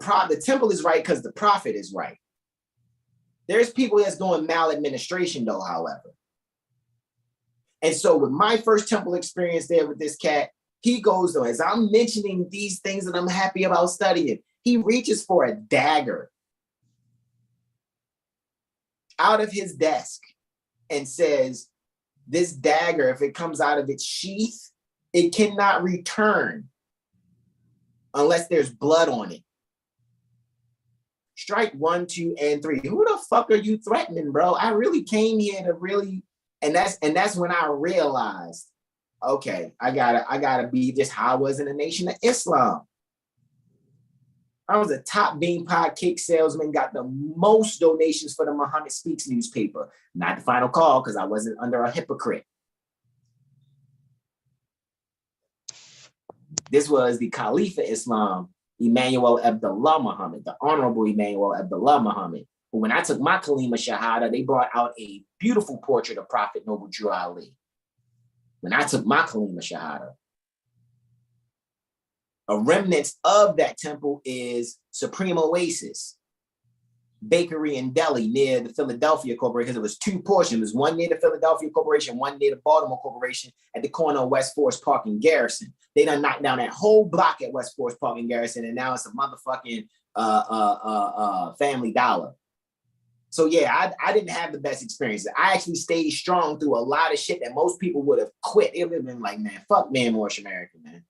S1: temple is right because the prophet is right. There's people that's doing maladministration though, however. And so with my first temple experience there with this cat, he goes though, as I'm mentioning these things that I'm happy about studying, he reaches for a dagger out of his desk and says, this dagger, if it comes out of its sheath, it cannot return unless there's blood on it. Strike 1, 2, and 3. Who the fuck are you threatening, bro? I really came here to really, and that's when I realized, okay, I gotta be just how I was in the Nation of Islam. I was a top bean pie cake salesman, got the most donations for the Muhammad Speaks newspaper. Not the final call because I wasn't under a hypocrite. This was the Caliph of Islam, Emmanuel Abdullah Muhammad, the Honorable Emmanuel Abdullah Muhammad. But when I took my Kalima Shahada, they brought out a beautiful portrait of Prophet Noble Drew Ali. When I took my Kalima Shahada. A remnant of that temple is Supreme Oasis Bakery and Deli near the Philadelphia Corporation, because it was two portions. It was one near the Philadelphia Corporation, one near the Baltimore Corporation at the corner of West Forest Park and Garrison. They done knocked down that whole block at West Forest Park and Garrison, and now it's a motherfucking Family Dollar. So yeah, I didn't have the best experience. I actually stayed strong through a lot of shit that most people would have quit. It would have been like, man, fuck Man Wash America, man.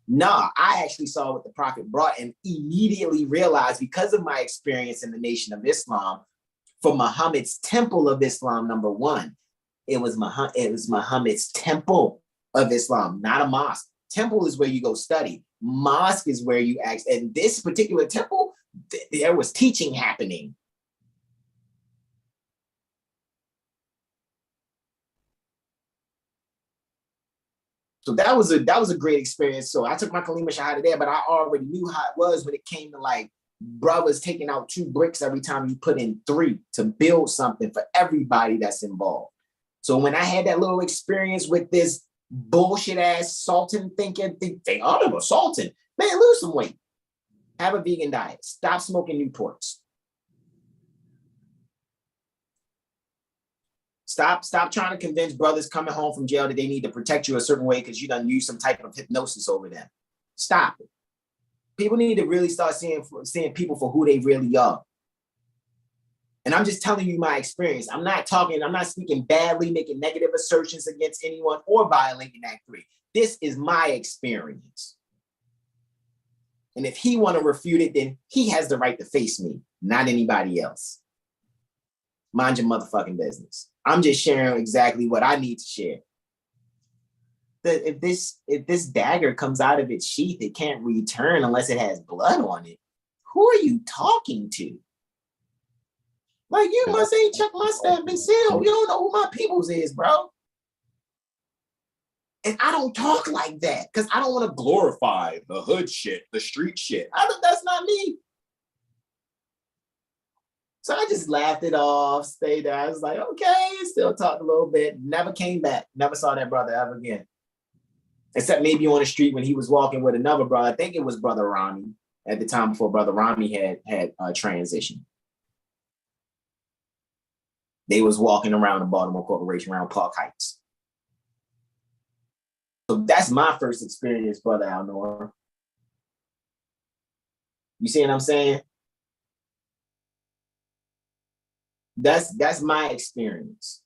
S1: Nah, I actually saw what the Prophet brought and immediately realized, because of my experience in the Nation of Islam, for Muhammad's Temple of Islam, number one, it was Muhammad's Temple of Islam, not a mosque. Temple is where you go study. Mosque is where you ask. And this particular temple, there was teaching happening. So that was a great experience. So I took my Kalima Shahada there, but I already knew how it was when it came to like brothers taking out 2 bricks every time you put in 3 to build something for everybody that's involved. So when I had that little experience with this bullshit ass Sultan thinking, oh, I'm a Sultan. Man, lose some weight. Have a vegan diet. Stop smoking Newports. Stop trying to convince brothers coming home from jail that they need to protect you a certain way because you done use some type of hypnosis over them. Stop it. People need to really start seeing people for who they really are. And I'm just telling you my experience. I'm not speaking badly, making negative assertions against anyone or violating Act 3. This is my experience. And if he want to refute it, then he has the right to face me, not anybody else. Mind your motherfucking business. I'm just sharing exactly what I need to share. If this dagger comes out of its sheath, it can't return unless it has blood on it. Who are you talking to? Like, you must ain't check my stamp and seal. You don't know who my peoples is, bro. And I don't talk like that because I don't want to glorify the hood shit, the street shit. That's not me. So I just laughed it off, stayed there. I was like, okay, still talked a little bit. Never came back. Never saw that brother ever again. Except maybe on the street when he was walking with another brother. I think it was Brother Rami at the time before Brother Rami had transitioned. They was walking around the Baltimore Corporation, around Park Heights. So that's my first experience, Brother Alnor. You see what I'm saying? That's my experience.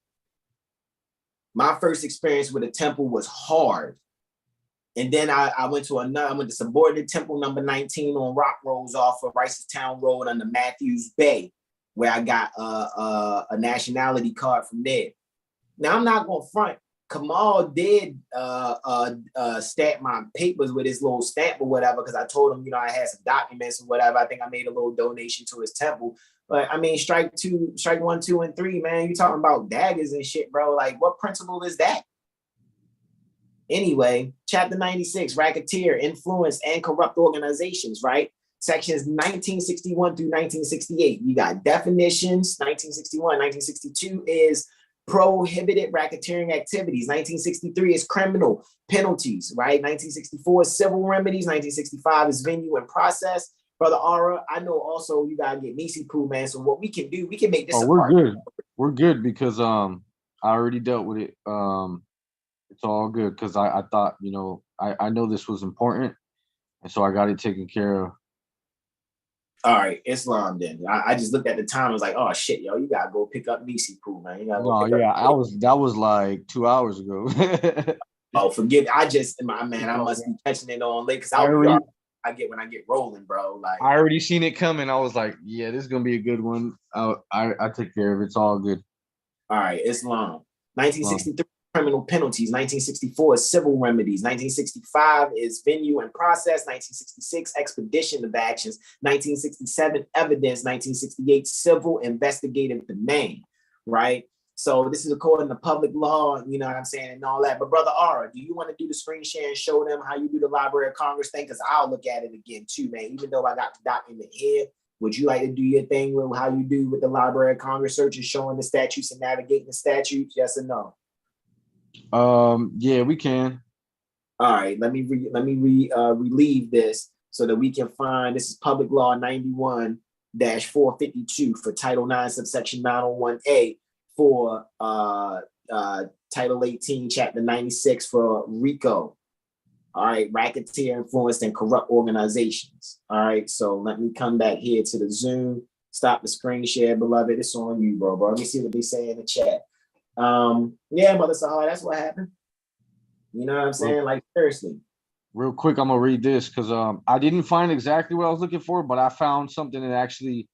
S1: My first experience with a temple was hard. And then I went to subordinate temple number 19 on Rock Rose off of Ricestown Road under Matthews Bay, where I got a nationality card from there. Now I'm not gonna front. Kamal did stamp my papers with his little stamp or whatever, because I told him, I had some documents or whatever. I think I made a little donation to his temple. But I mean, strike 1, 2, and 3, man. You talking about daggers and shit, bro. Like, what principle is that? Anyway, chapter 96, racketeer, influence, and corrupt organizations, right? Sections 1961 through 1968. You got definitions. 1961, 1962 is prohibited racketeering activities. 1963 is criminal penalties, right? 1964 is civil remedies. 1965 is venue and process. Brother Aura, I know also you gotta get Nisi Poo, man. So what we can do, we can make this.
S2: Oh, we're good. We're good because I already dealt with it. It's all good because I thought, I know this was important, and so I got it taken care of.
S1: All right, Islam then. I just looked at the time. I was like, oh shit, yo, you gotta go pick up Nisi Poo, man. That
S2: was like 2 hours ago.
S1: Oh, forget it. I must be catching it on late because I get when I get rolling, bro. Like,
S2: I already seen it coming. I was like, yeah, this is gonna be a good one. I take care of it. It's all good.
S1: All right, Islam. 1963 criminal penalties. 1964 is civil remedies. 1965 is venue and process. 1966 expedition of actions. 1967 evidence. 1968 civil investigative domain. Right. So this is according to public law, you know what I'm saying, and all that. But Brother Aura, do you want to do the screen share and show them how you do the Library of Congress thing? Because I'll look at it again too, man. Even though I got the document here, would you like to do your thing with how you do with the Library of Congress searches, showing the statutes and navigating the statutes? Yes or no?
S2: Yeah, we can.
S1: All right, let me relieve this so that we can find, this is Public Law 91-452 for Title 9, subsection 901A for Title 18, Chapter 96 for RICO. All right, racketeer, influenced, and corrupt organizations. All right, so let me come back here to the Zoom. Stop the screen share, beloved. It's on you, bro. Let me see what they say in the chat. Yeah, Mother Sahar, that's what happened. You know what I'm saying? Like, seriously.
S2: Real quick, I'm gonna read this because I didn't find exactly what I was looking for, but I found something that actually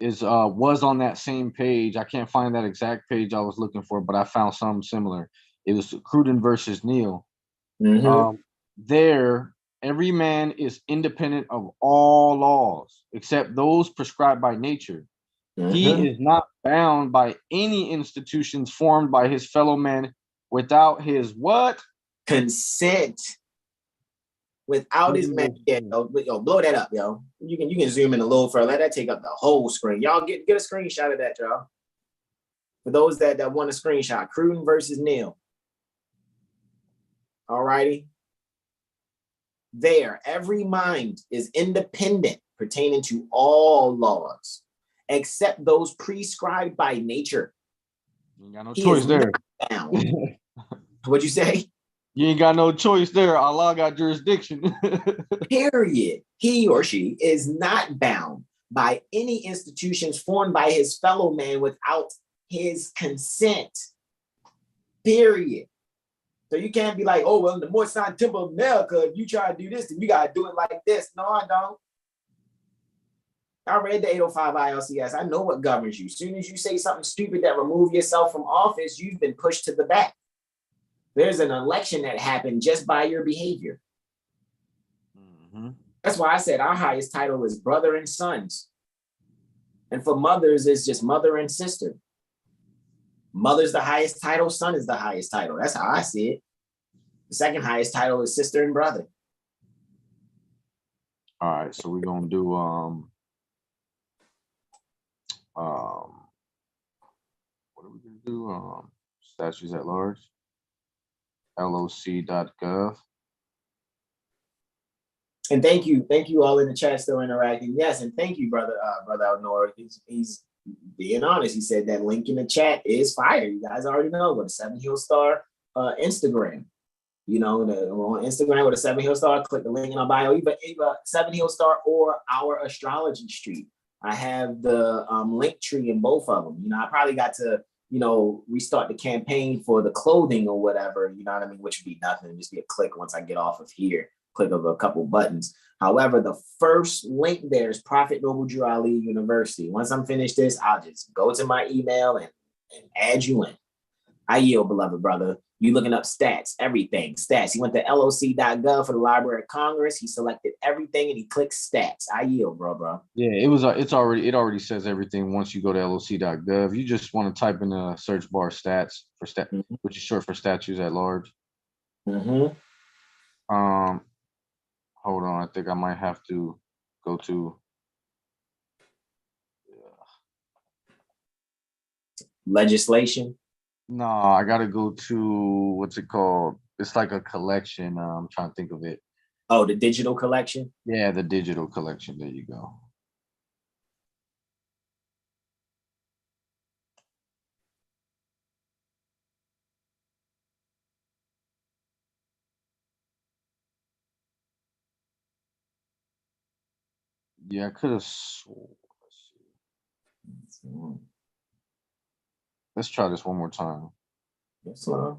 S2: is was on that same page. I can't find that exact page I was looking for, but I found something similar. It was Cruden versus Neal. There, every man is independent of all laws except those prescribed by nature. He is not bound by any institutions formed by his fellow men without his what?
S1: Consent. Without his man, yo, blow that up, yo. You can zoom in a little further. Let that take up the whole screen. Y'all get a screenshot of that, y'all. For those that want a screenshot, Cruden versus Neal. All righty. There, every mind is independent pertaining to all laws, except those prescribed by nature.
S2: You ain't got no choice there.
S1: What'd you say?
S2: You ain't got no choice there. Allah got jurisdiction.
S1: Period. He or she is not bound by any institutions formed by his fellow man without his consent. Period. So you can't be like, oh, well, the Morse Sign Temple of America, if you try to do this, then you got to do it like this. No, I don't. I read the 805 ILCS. I know what governs you. As soon as you say something stupid that remove yourself from office, you've been pushed to the back. There's an election that happened just by your behavior. That's why I said our highest title is brother and sons. And for mothers, it's just mother and sister. Mother's the highest title, son is the highest title. That's how I see it. The second highest title is sister and brother.
S2: All right, so we're gonna do what are we gonna do? Statutes at large. LOC.gov.
S1: And thank you all in the chat still interacting. Yes, and thank you, brother Alnor. He's being honest. He said that link in the chat is fire. You guys already know. With a 7 Hill Star Instagram. You know, on Instagram with a 7 Hill Star, click the link in our bio, either 7 Hill Star or our Astrology Street. I have the link tree in both of them. You know, I probably got to, you know, restart the campaign for the clothing or whatever, you know what I mean, which would be nothing, just be a click once I get off of here, click of a couple buttons. However, the first link there is Prophet Noble Drew Ali University. Once I'm finished this, I'll just go to my email and add you in. I yield, beloved brother. You looking up stats, everything, stats. He went to LOC.gov for the Library of Congress. He selected everything and he clicked stats. I yield, bro.
S2: Yeah, it already says everything once you go to LOC.gov. You just want to type in the search bar stats for which is short for statutes at large. Hold on, I think I might have to go to
S1: legislation.
S2: No, I gotta go to what's it called? It's like a collection. I'm trying to think of it.
S1: Oh, the digital collection?
S2: Yeah, the digital collection. There you go. Yeah, I could have. Let's try this one more time.
S1: Yes, sir.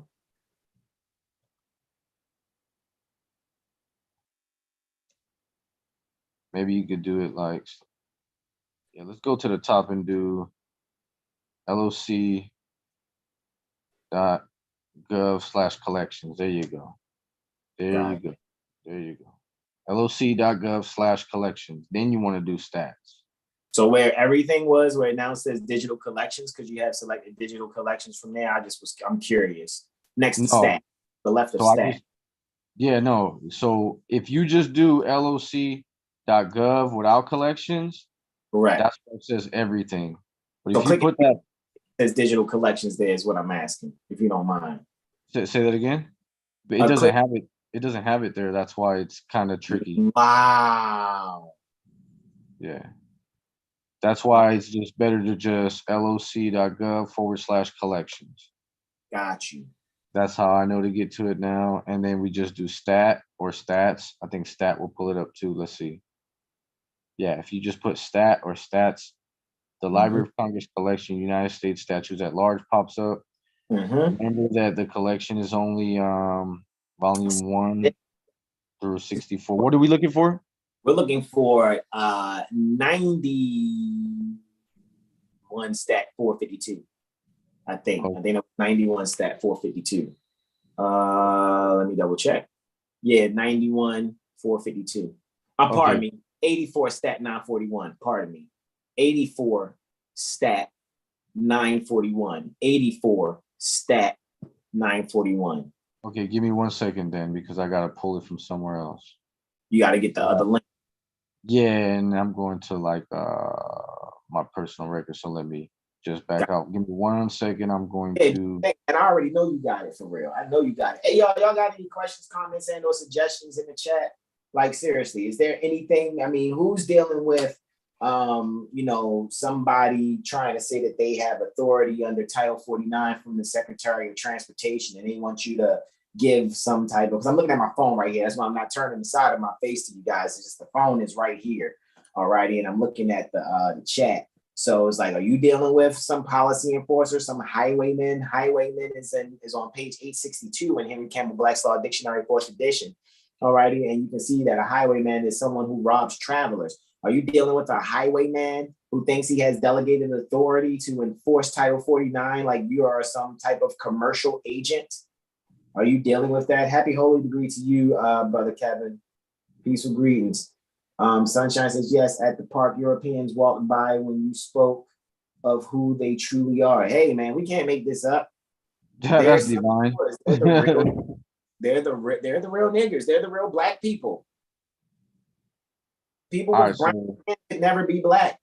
S2: Maybe you could do it like, yeah, let's go to the top and do LOC.gov/collections. There you go. There you go. LOC.gov/collections. Then you want to do stats.
S1: So where everything was, where it now says digital collections, because you have selected digital collections from there, I'm curious. Next to stat, the left of stat.
S2: So if you just do LOC.gov without collections,
S1: correct.
S2: That's what it says everything. But
S1: so
S2: if you put that,
S1: it says digital collections there is what I'm asking, if you don't mind.
S2: Say that again. But it doesn't have it. It doesn't have it there. That's why it's kind of tricky.
S1: Wow.
S2: Yeah. That's why it's just better to just loc.gov/collections.
S1: Got you.
S2: That's how I know to get to it now. And then we just do stat or stats. I think stat will pull it up too. Let's see. Yeah, if you just put stat or stats, the Library of Congress collection, United States Statutes at Large pops up. Remember that the collection is only volume 1 through 64. What are we looking for?
S1: We're looking for 91 stat 452. I think.
S2: Oh.
S1: I think it was 91 stat 452. Let me double check. Yeah, 91 452. Pardon me. 84 stat 941. Pardon me. 84 stat 941. 84 stat 941.
S2: Okay, give me 1 second then, because I gotta pull it from somewhere else.
S1: You got to get the other link.
S2: Yeah, and I'm going to like my personal record. So let me just back out. Give me 1 second. I'm going to.
S1: And I already know you got it for real. I know you got it. Hey, y'all got any questions, comments, and or suggestions in the chat? Like seriously, is there anything? I mean, who's dealing with, somebody trying to say that they have authority under Title 49 from the Secretary of Transportation, and they want you to give some type of, because I'm looking at my phone right here. That's why I'm not turning the side of my face to you guys. It's just the phone is right here. All righty. And I'm looking at the chat. So it's like, are you dealing with some policy enforcer, some highwayman? Highwayman is on page 862 in Henry Campbell Black's Law Dictionary, 4th edition. All righty. And you can see that a highwayman is someone who robs travelers. Are you dealing with a highwayman who thinks he has delegated authority to enforce Title 49 like you are some type of commercial agent? Are you dealing with that? Happy Holy Degree to you, Brother Kevin. Peaceful greetings. Sunshine says, yes, at the park, Europeans walked by when you spoke of who they truly are. Hey, man, we can't make this up.
S2: That's divine.
S1: They're the real niggers. They're the real black people. People with brown skin could never be black,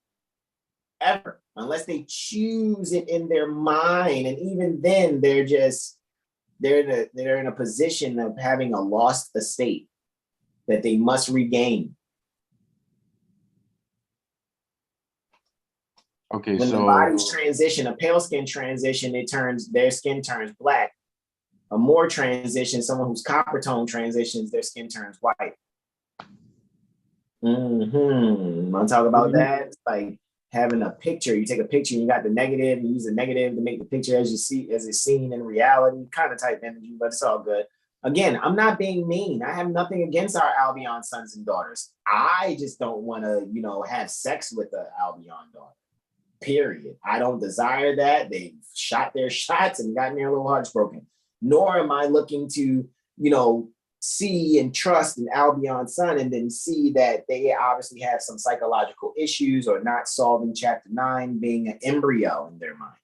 S1: ever, unless they choose it in their mind. And even then, they're in a position of having a lost estate that they must regain.
S2: Okay,
S1: when
S2: so
S1: the bodies transition, a pale skin transition, their skin turns black. A more transition, someone who's copper tone transitions, their skin turns white. Want to talk about that? It's like having a picture. You take a picture and you got the negative and use the negative to make the picture as it's seen in reality, kind of type energy, but it's all good. Again, I'm not being mean. I have nothing against our Albion sons and daughters. I just don't want to, have sex with an Albion daughter. Period. I don't desire that. They've shot their shots and gotten their little hearts broken. Nor am I looking to, see and trust an Albion son and then see that they obviously have some psychological issues or not solving chapter 9, being an embryo in their mind.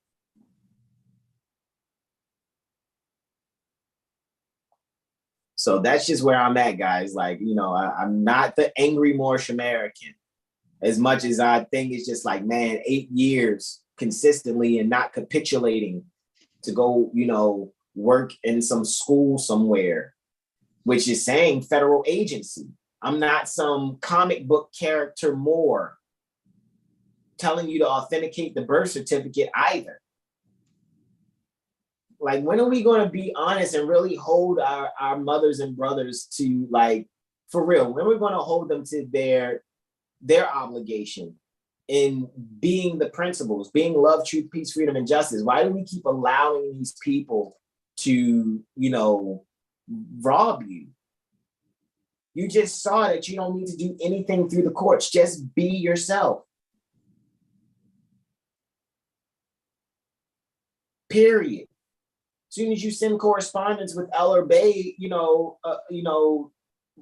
S1: So that's just where I'm at, guys. Like, I'm not the angry Moorish American. As much as I think it's just like, man, 8 years consistently and not capitulating to go, work in some school somewhere, which is saying federal agency. I'm not some comic book character Moore telling you to authenticate the birth certificate either. Like, when are we going to be honest and really hold our mothers and brothers to, like, for real, when we're going to hold them to their obligation in being the principles, being love, truth, peace, freedom, and justice? Why do we keep allowing these people to, rob you? You just saw that you don't need to do anything through the courts. Just be yourself. Period. As soon as you send correspondence with L or Bay,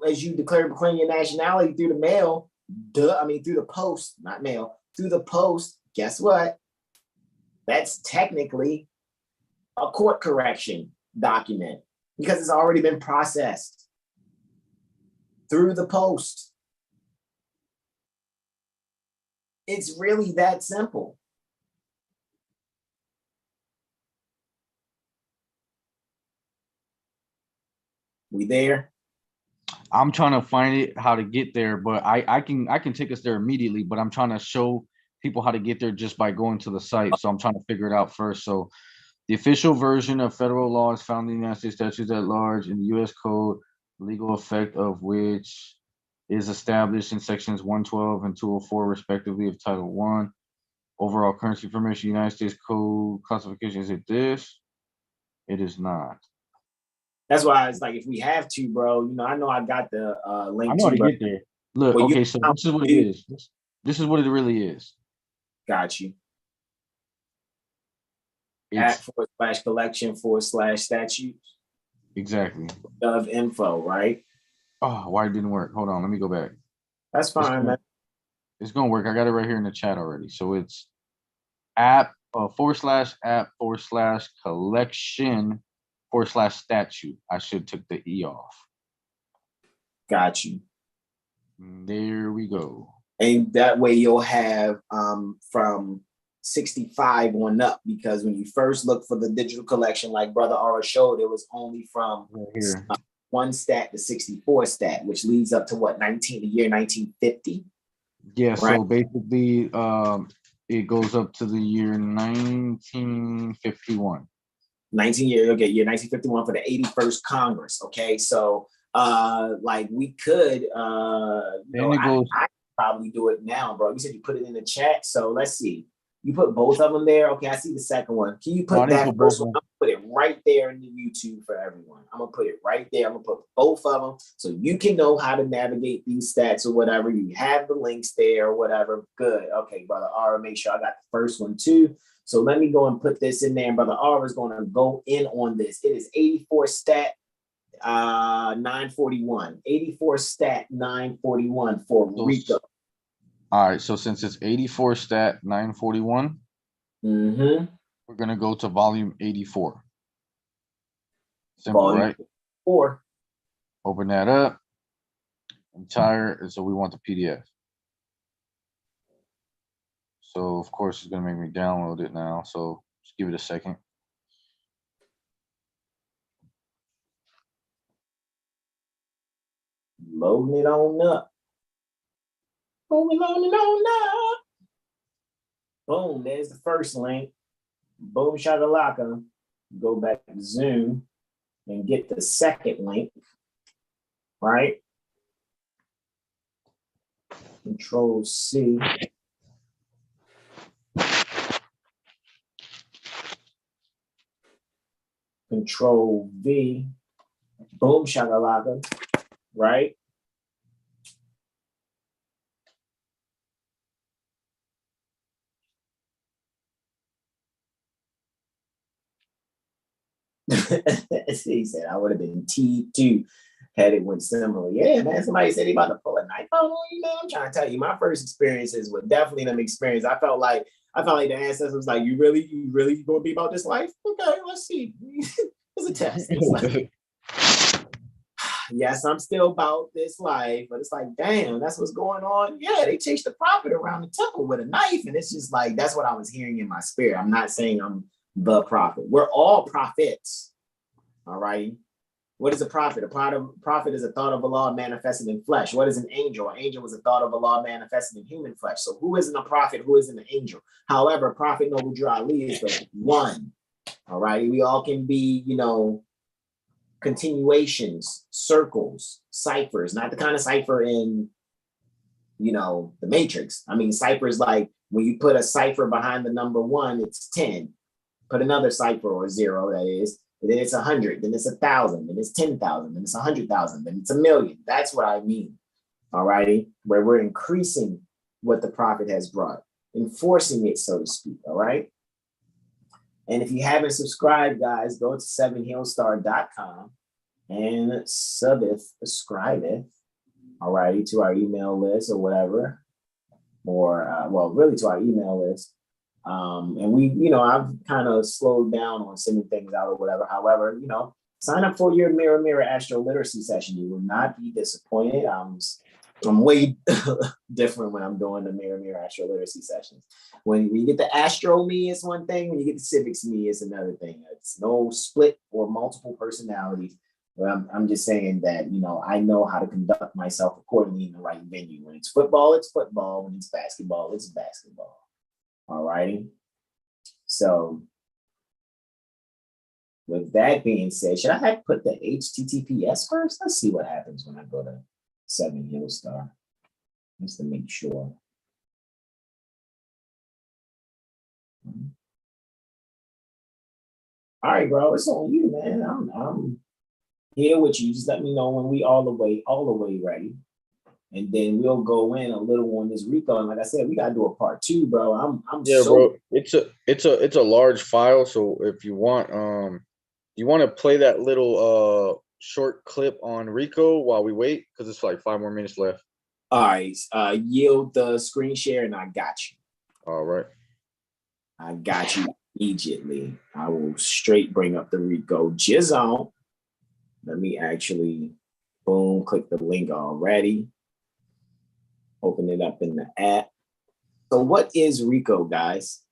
S1: as you proclaim your nationality through the mail, through the post, not mail, through the post, guess what? That's technically a court correction document because it's already been processed through the post. It's really that simple. We there?
S2: I'm trying to find it how to get there, but I can take us there immediately, but I'm trying to show people how to get there just by going to the site. So I'm trying to figure it out first. So the official version of federal law is found in the United States statutes at large in the U.S. Code, legal effect of which is established in sections 112 and 204 respectively of Title 1. Overall currency information, United States Code classification. Is it this? It is not.
S1: That's why it's like, if we have to, bro, I know I got the link.
S2: I know how to get there. Look,
S1: well,
S2: okay, so this is what it is. This is what it really is.
S1: Got you.
S2: It's
S1: @/collection/statutes
S2: exactly
S1: of info, right?
S2: Oh, why it didn't work? Hold on, let me go back.
S1: That's fine, man.
S2: It's gonna work. I got it right here in the chat already. So it's /collection/statute. I should took the E off.
S1: Got you.
S2: There we go.
S1: And that way you'll have from 65 on up, because when you first look for the digital collection, like Brother R showed, it was only from
S2: Right here.
S1: 1 stat to 64 stat, which leads up to what, the year 1950?
S2: Yeah,
S1: right?
S2: So basically it goes up to the year 1951.
S1: 1951 for the 81st Congress. Okay, so like we could I probably do it now, bro. You said you put it in the chat, so let's see. You put both of them there. Okay, I see the second one. Can you put that first one? I'm gonna put it right there in the YouTube for everyone. I'm gonna put it right there. I'm gonna put both of them so you can know how to navigate these stats or whatever. You have the links there or whatever. Good. Okay, Brother R, make sure I got the first one too. So let me go and put this in there. And Brother R is going to go in on this. It is 84 stat 941. 84 stat 941 for RICO.
S2: All right, so since it's 84 stat 941, we're gonna go to volume 84. Simple, volume right?
S1: 4.
S2: Open that up. Entire, so we want the PDF. So of course it's gonna make me download it now. So just give it a second.
S1: Loading it on up. Loading on up. Boom, there's the first link. Boom, shakalaka. Go back to Zoom and get the second link. Right? Control C. Control V. Boom, shakalaka. Right? He said I would have been T2 had it went similar. Yeah, man. Somebody said he about to pull a knife out on you, man. I'm trying to tell you, my first experiences were definitely them experience. I felt like the ancestors was like, you really gonna be about this life? Okay, let's see. It's a test. It's like, yes, I'm still about this life, but it's like, damn, that's what's going on. Yeah, they chased the prophet around the temple with a knife, and it's just like, that's what I was hearing in my spirit. I'm not saying I'm the prophet. We're all prophets. All right. What is a prophet? A prophet is a thought of Allah manifested in flesh. What is an angel? An angel is a thought of Allah manifested in human flesh. So who isn't a prophet? Who isn't an angel? However, Prophet Noble Drew Ali is the one. All right. We all can be, continuations, circles, ciphers, not the kind of cipher in, the Matrix. I mean, ciphers like when you put a cipher behind the number 1, it's 10. Put another cipher or 0, that is. And then it's 100, then it's 1,000, then it's 10,000, then it's 100,000, then it's 1,000,000. That's what I mean. All righty, where we're increasing what the prophet has brought, enforcing it, so to speak. All right. And if you haven't subscribed, guys, go to 7healstar.com and subscribe, all righty, to our email list or whatever, or really to our email list. And we, I've kind of slowed down on sending things out or whatever. However, sign up for your Mirror AstroLiteracy session. You will not be disappointed. I'm way different when I'm doing the Mirror AstroLiteracy sessions. When you get the Astro me, it's one thing. When you get the Civics me, it's another thing. It's no split or multiple personalities. But I'm just saying that, you know, I know how to conduct myself accordingly in the right venue. When it's football, it's football. When it's basketball, it's basketball. All righty. So with that being said, should I put the HTTPS first? Let's see what happens when I go to 7 Hill Star, just to make sure. All right, bro, it's on you, man. I'm here with you. Just let me know when we all the way ready. And then we'll go in a little on this RICO. And like I said, we gotta do a part 2, bro.
S2: Bro. It's a large file. So if you want to play that little short clip on RICO while we wait, because it's like 5 more minutes left.
S1: All right. Yield the screen share and I got you.
S2: All right.
S1: I got you immediately. I will straight bring up the RICO Jizzle. Let me actually, boom, click the link already. Open it up in the app. So what is RICO, guys?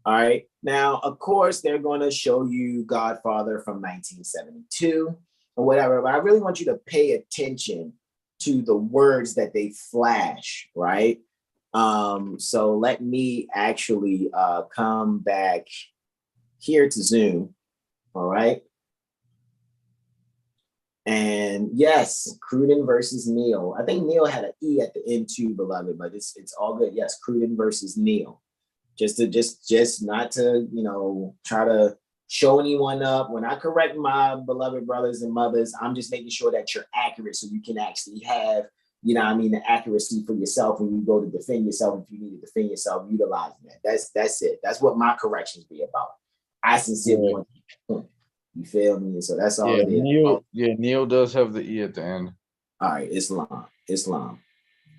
S1: All right. Now, of course, they're going to show you Godfather from 1972 or whatever, but I really want you to pay attention to the words that they flash, right? So let me actually come back here to Zoom, all right? And yes, Cruden versus Neil. I think Neil had an E at the end too, beloved, but it's all good. Yes, Cruden versus Neil. Just not to, you know, try to show anyone up. When I correct my beloved brothers and mothers, I'm just making sure that you're accurate so you can actually have, you know what I mean, the accuracy for yourself when you go to defend yourself. If you need to defend yourself, utilizing that. That's it. That's what my corrections be about. I sincerely want to. You feel me? So that's all it is.
S2: Neil does have the E at the end.
S1: All right, Islam.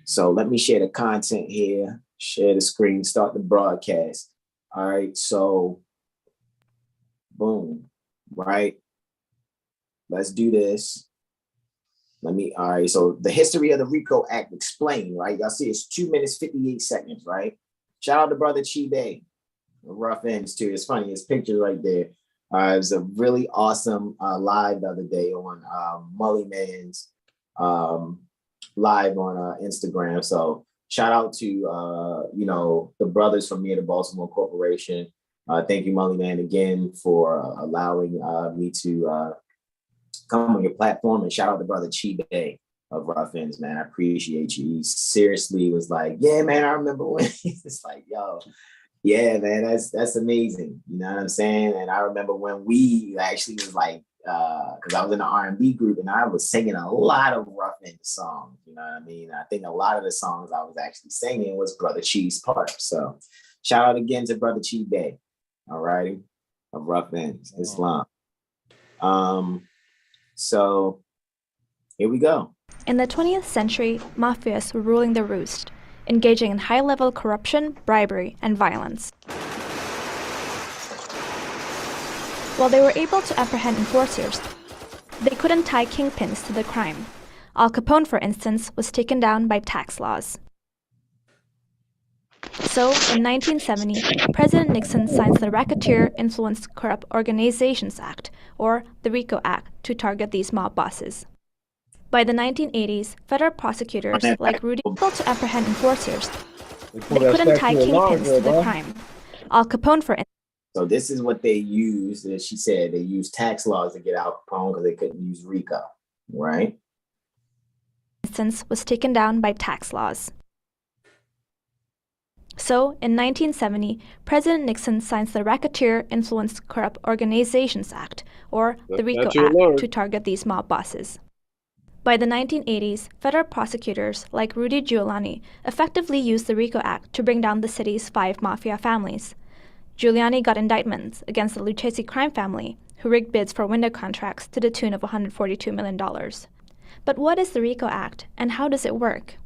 S1: So let me share the content here, share the screen, start the broadcast. All right, so boom, right? Let's do this. All right, so the history of the RICO Act explained, right? Y'all see it's 2 minutes, 58 seconds, right? Shout out to Brother Chi-Bay. Rough ends too. It's funny, his picture right there. It was a really awesome live the other day on Mully Man's live on Instagram. So shout out to you know, the brothers from near the Baltimore Corporation. Thank you, Mully Man, again for allowing me to come on your platform, and shout out to Brother Chi-Bay of Rough Ends, man. I appreciate you. He seriously was like, yeah, man, I remember when. It's like, yo. Yeah, man, that's amazing. You know what I'm saying? And I remember when we actually was like, because I was in the R&B group and I was singing a lot of Rough End songs. You know what I mean? I think a lot of the songs I was actually singing was Brother Chi's part. So shout out again to Brother Chi-Bay, all righty, of Rough Ends, Islam. So here we go.
S7: In the 20th century, mafias were ruling the roost, engaging in high-level corruption, bribery, and violence. While they were able to apprehend enforcers, they couldn't tie kingpins to the crime. Al Capone, for instance, was taken down by tax laws. So, in 1970, President Nixon signs the Racketeer Influenced Corrupt Organizations Act, or the RICO Act, to target these mob bosses. By the 1980s, federal prosecutors like Rudy able to apprehend enforcers. They couldn't tie kingpins to the crime. Al Capone, for instance.
S1: So this is what they used, as she said, they used tax laws to get Al Capone because they couldn't use RICO, right?
S7: Was taken down by tax laws. So, in 1970, President Nixon signs the Racketeer Influenced Corrupt Organizations Act, or the RICO Act, to target these mob bosses. By the 1980s, federal prosecutors like Rudy Giuliani effectively used the RICO Act to bring down the city's 5 mafia families. Giuliani got indictments against the Lucchese crime family, who rigged bids for window contracts to the tune of $142 million. But what is the RICO Act, and how does it work?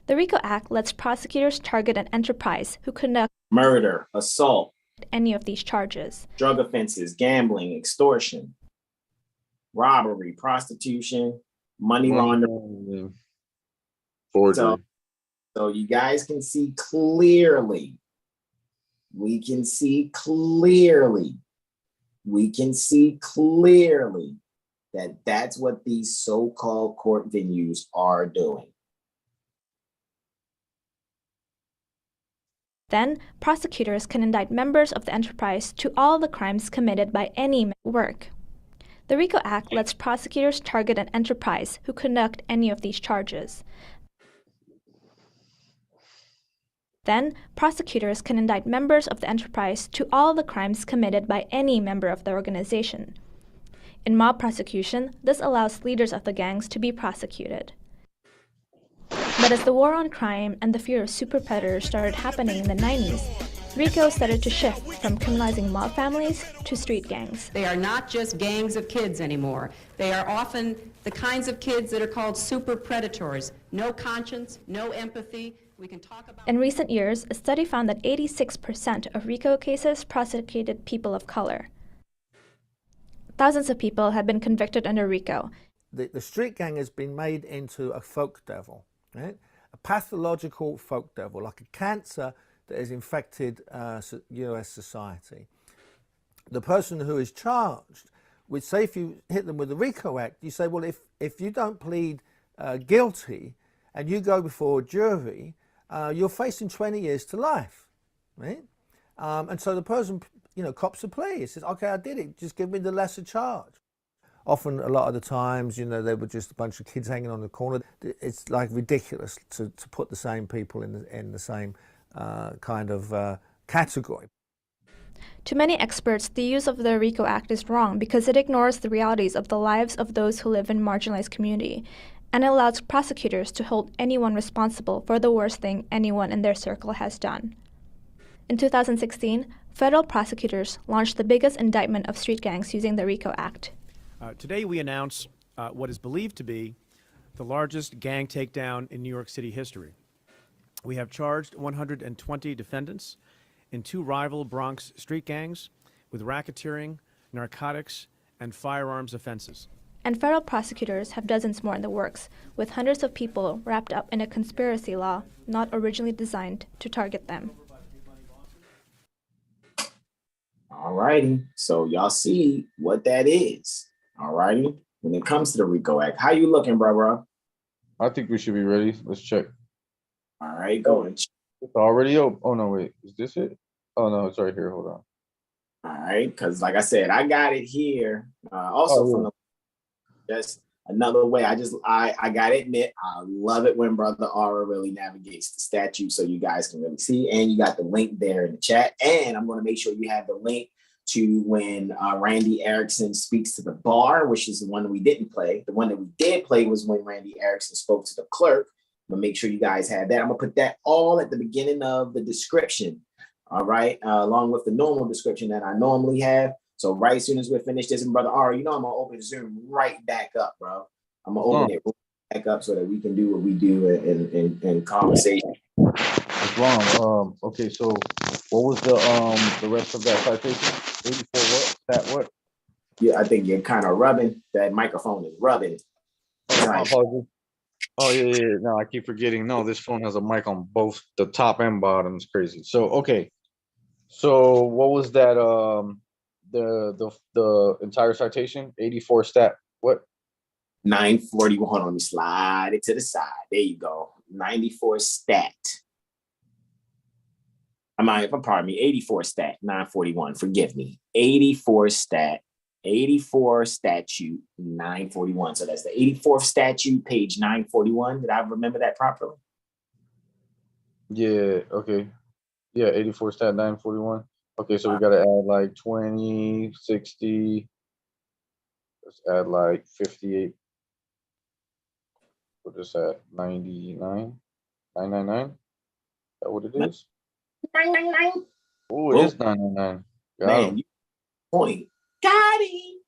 S7: The RICO Act lets prosecutors target an enterprise who conduct
S1: murder, assault,
S7: any of these charges,
S1: drug offenses, gambling, extortion, robbery, prostitution, money laundering, forgery. So you guys can see clearly. We can see clearly that that's what these so-called court venues are doing.
S7: Then, prosecutors can indict members of the enterprise to all the crimes committed by any work. The RICO Act lets prosecutors target an enterprise who conduct any of these charges. Then, prosecutors can indict members of the enterprise to all the crimes committed by any member of the organization. In mob prosecution, this allows leaders of the gangs to be prosecuted. But as the war on crime and the fear of super predators started happening in the 90s, RICO started to shift from criminalizing mob families to street gangs.
S8: They are not just gangs of kids anymore. They are often the kinds of kids that are called super predators. No conscience, no empathy. We can talk about.
S7: In recent years, a study found that 86% of RICO cases prosecuted people of color. Thousands of people have been convicted under RICO.
S9: The street gang has been made into a folk devil, right? A pathological folk devil, like a cancer that has infected US society. The person who is charged with, say if you hit them with the RICO Act, you say, well, if you don't plead guilty and you go before a jury, you're facing 20 years to life, right? And so the person, cops a plea. He says, okay, I did it, just give me the lesser charge. Often, a lot of the times, they were just a bunch of kids hanging on the corner. It's like ridiculous to put the same people in the same kind of category.
S7: To many experts, the use of the RICO Act is wrong because it ignores the realities of the lives of those who live in marginalized community, and it allows prosecutors to hold anyone responsible for the worst thing anyone in their circle has done. In 2016, federal prosecutors launched the biggest indictment of street gangs using the RICO Act.
S10: Today we announce what is believed to be the largest gang takedown in New York City history. We have charged 120 defendants in 2 rival Bronx street gangs with racketeering, narcotics, and firearms offenses.
S7: And federal prosecutors have dozens more in the works, with hundreds of people wrapped up in a conspiracy law not originally designed to target them.
S1: All righty, so y'all see what that is. All righty, when it comes to the RICO Act, how you looking, bro?
S2: I think we should be ready. Let's check.
S1: All right, go and check.
S2: It's already open. Oh no, wait, is this it? Oh no, it's right here. Hold on.
S1: All right, because like I said, I got it here. From the just another way. I gotta admit, I love it when Brother R really navigates the statute so you guys can really see. And you got the link there in the chat. And I'm going to make sure you have the link to when Randy Erickson speaks to the bar, which is the one that we didn't play. The one that we did play was when Randy Erickson spoke to the clerk. But make sure you guys have that. I'm gonna put that all at the beginning of the description. All right, along with the normal description that I normally have. So right as soon as we're finished this, and Brother R, I'm gonna open Zoom right back up, bro. I'm gonna open it back up so that we can do what we do in conversation.
S2: What's wrong? Okay, so what was the rest of that citation? 84 what? That what?
S1: Yeah, I think you're kind of rubbing. That microphone is rubbing.
S2: Oh yeah. No, I keep forgetting. No, this phone has a mic on both the top and bottom. It's crazy. So okay. So what was that? The entire citation? 84 stat. What?
S1: 941. Hold on, let me slide it to the side. There you go. 94 stat. Pardon me. 84 stat. 941. Forgive me. 84 stat. 84 statute 941. So that's the 84th statute, page 941. Did I remember that properly?
S2: Yeah, okay. Yeah, 84 stat 941. Okay, so we gotta add like 20, 60. Let's add like 58. What is that? 99? 999? Is that what it is?
S1: 999.
S2: Oh, it is 999.
S1: Man, point. Got him.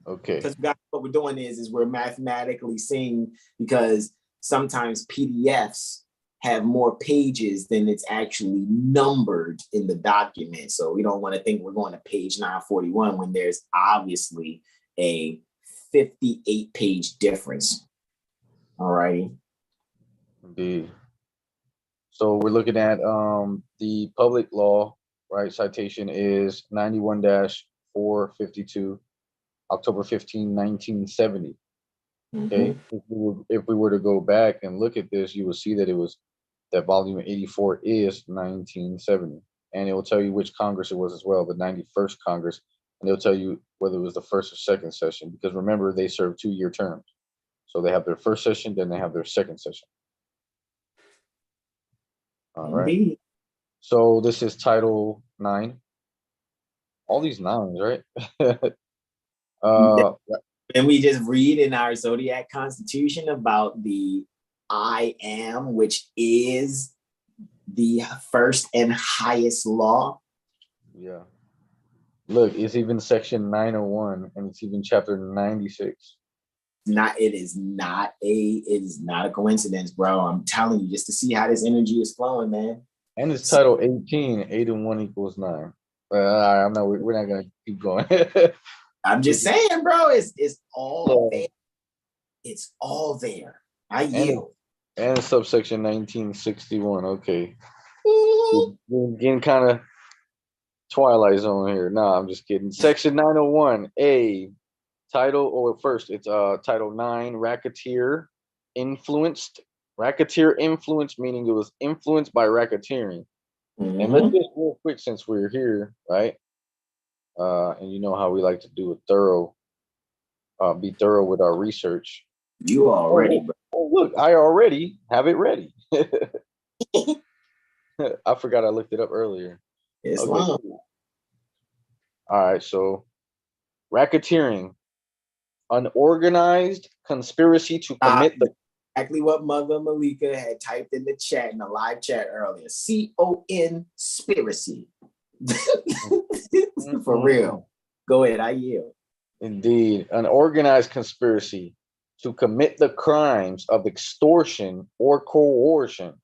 S2: Okay.
S1: Because what we're doing is we're mathematically seeing, because sometimes PDFs have more pages than it's actually numbered in the document. So we don't want to think we're going to page 941 when there's obviously a 58-page difference. All righty.
S2: Indeed. So we're looking at the public law, right? Citation is 91-452. October 15, 1970. Okay, if we were to go back and look at this, you will see that that volume 84 is 1970, and it will tell you which Congress it was as well, the 91st Congress, and they'll tell you whether it was the first or second session, because remember, they serve 2-year terms. So they have their first session, then they have their second session. All right. So this is Title 9. All these nines, right?
S1: And we just read in our zodiac constitution about the I am, which is the first and highest law.
S2: Yeah. Look, it's even section 901, and it's even chapter 96.
S1: It is not a coincidence, bro. I'm telling you, just to see how this energy is flowing, man.
S2: And it's title 18, 8 and 1 equals 9. We're not gonna keep going.
S1: I'm just saying, bro, it's all there. It's all there. I yield.
S2: And subsection 1961. Okay. Getting kind of Twilight Zone here. No, I'm just kidding. Section 901A, title, or first, it's Title 9, racketeer influenced. Racketeer influence, meaning it was influenced by racketeering. And let's just real quick, since we're here, right? And you know how we like to do a be thorough with our research.
S1: You already.
S2: Oh, look, I already have it ready. I forgot I looked it up earlier.
S1: It's long.
S2: Cool. All right, so racketeering, an organized conspiracy to commit
S1: exactly what Mother Malika had typed in the chat, in the live chat earlier. conspiracy. For real. Go ahead, I yield.
S2: Indeed, an organized conspiracy to commit the crimes of extortion or coercion.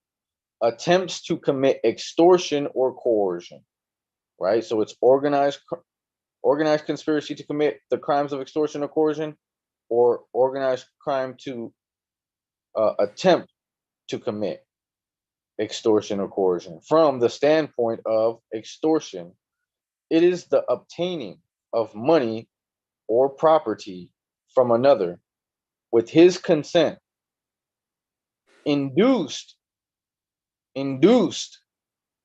S2: Attempts to commit extortion or coercion, right? So it's organized conspiracy to commit the crimes of extortion or coercion, or organized crime to attempt to commit extortion or coercion. From the standpoint of extortion, it is the obtaining of money or property from another with his consent, induced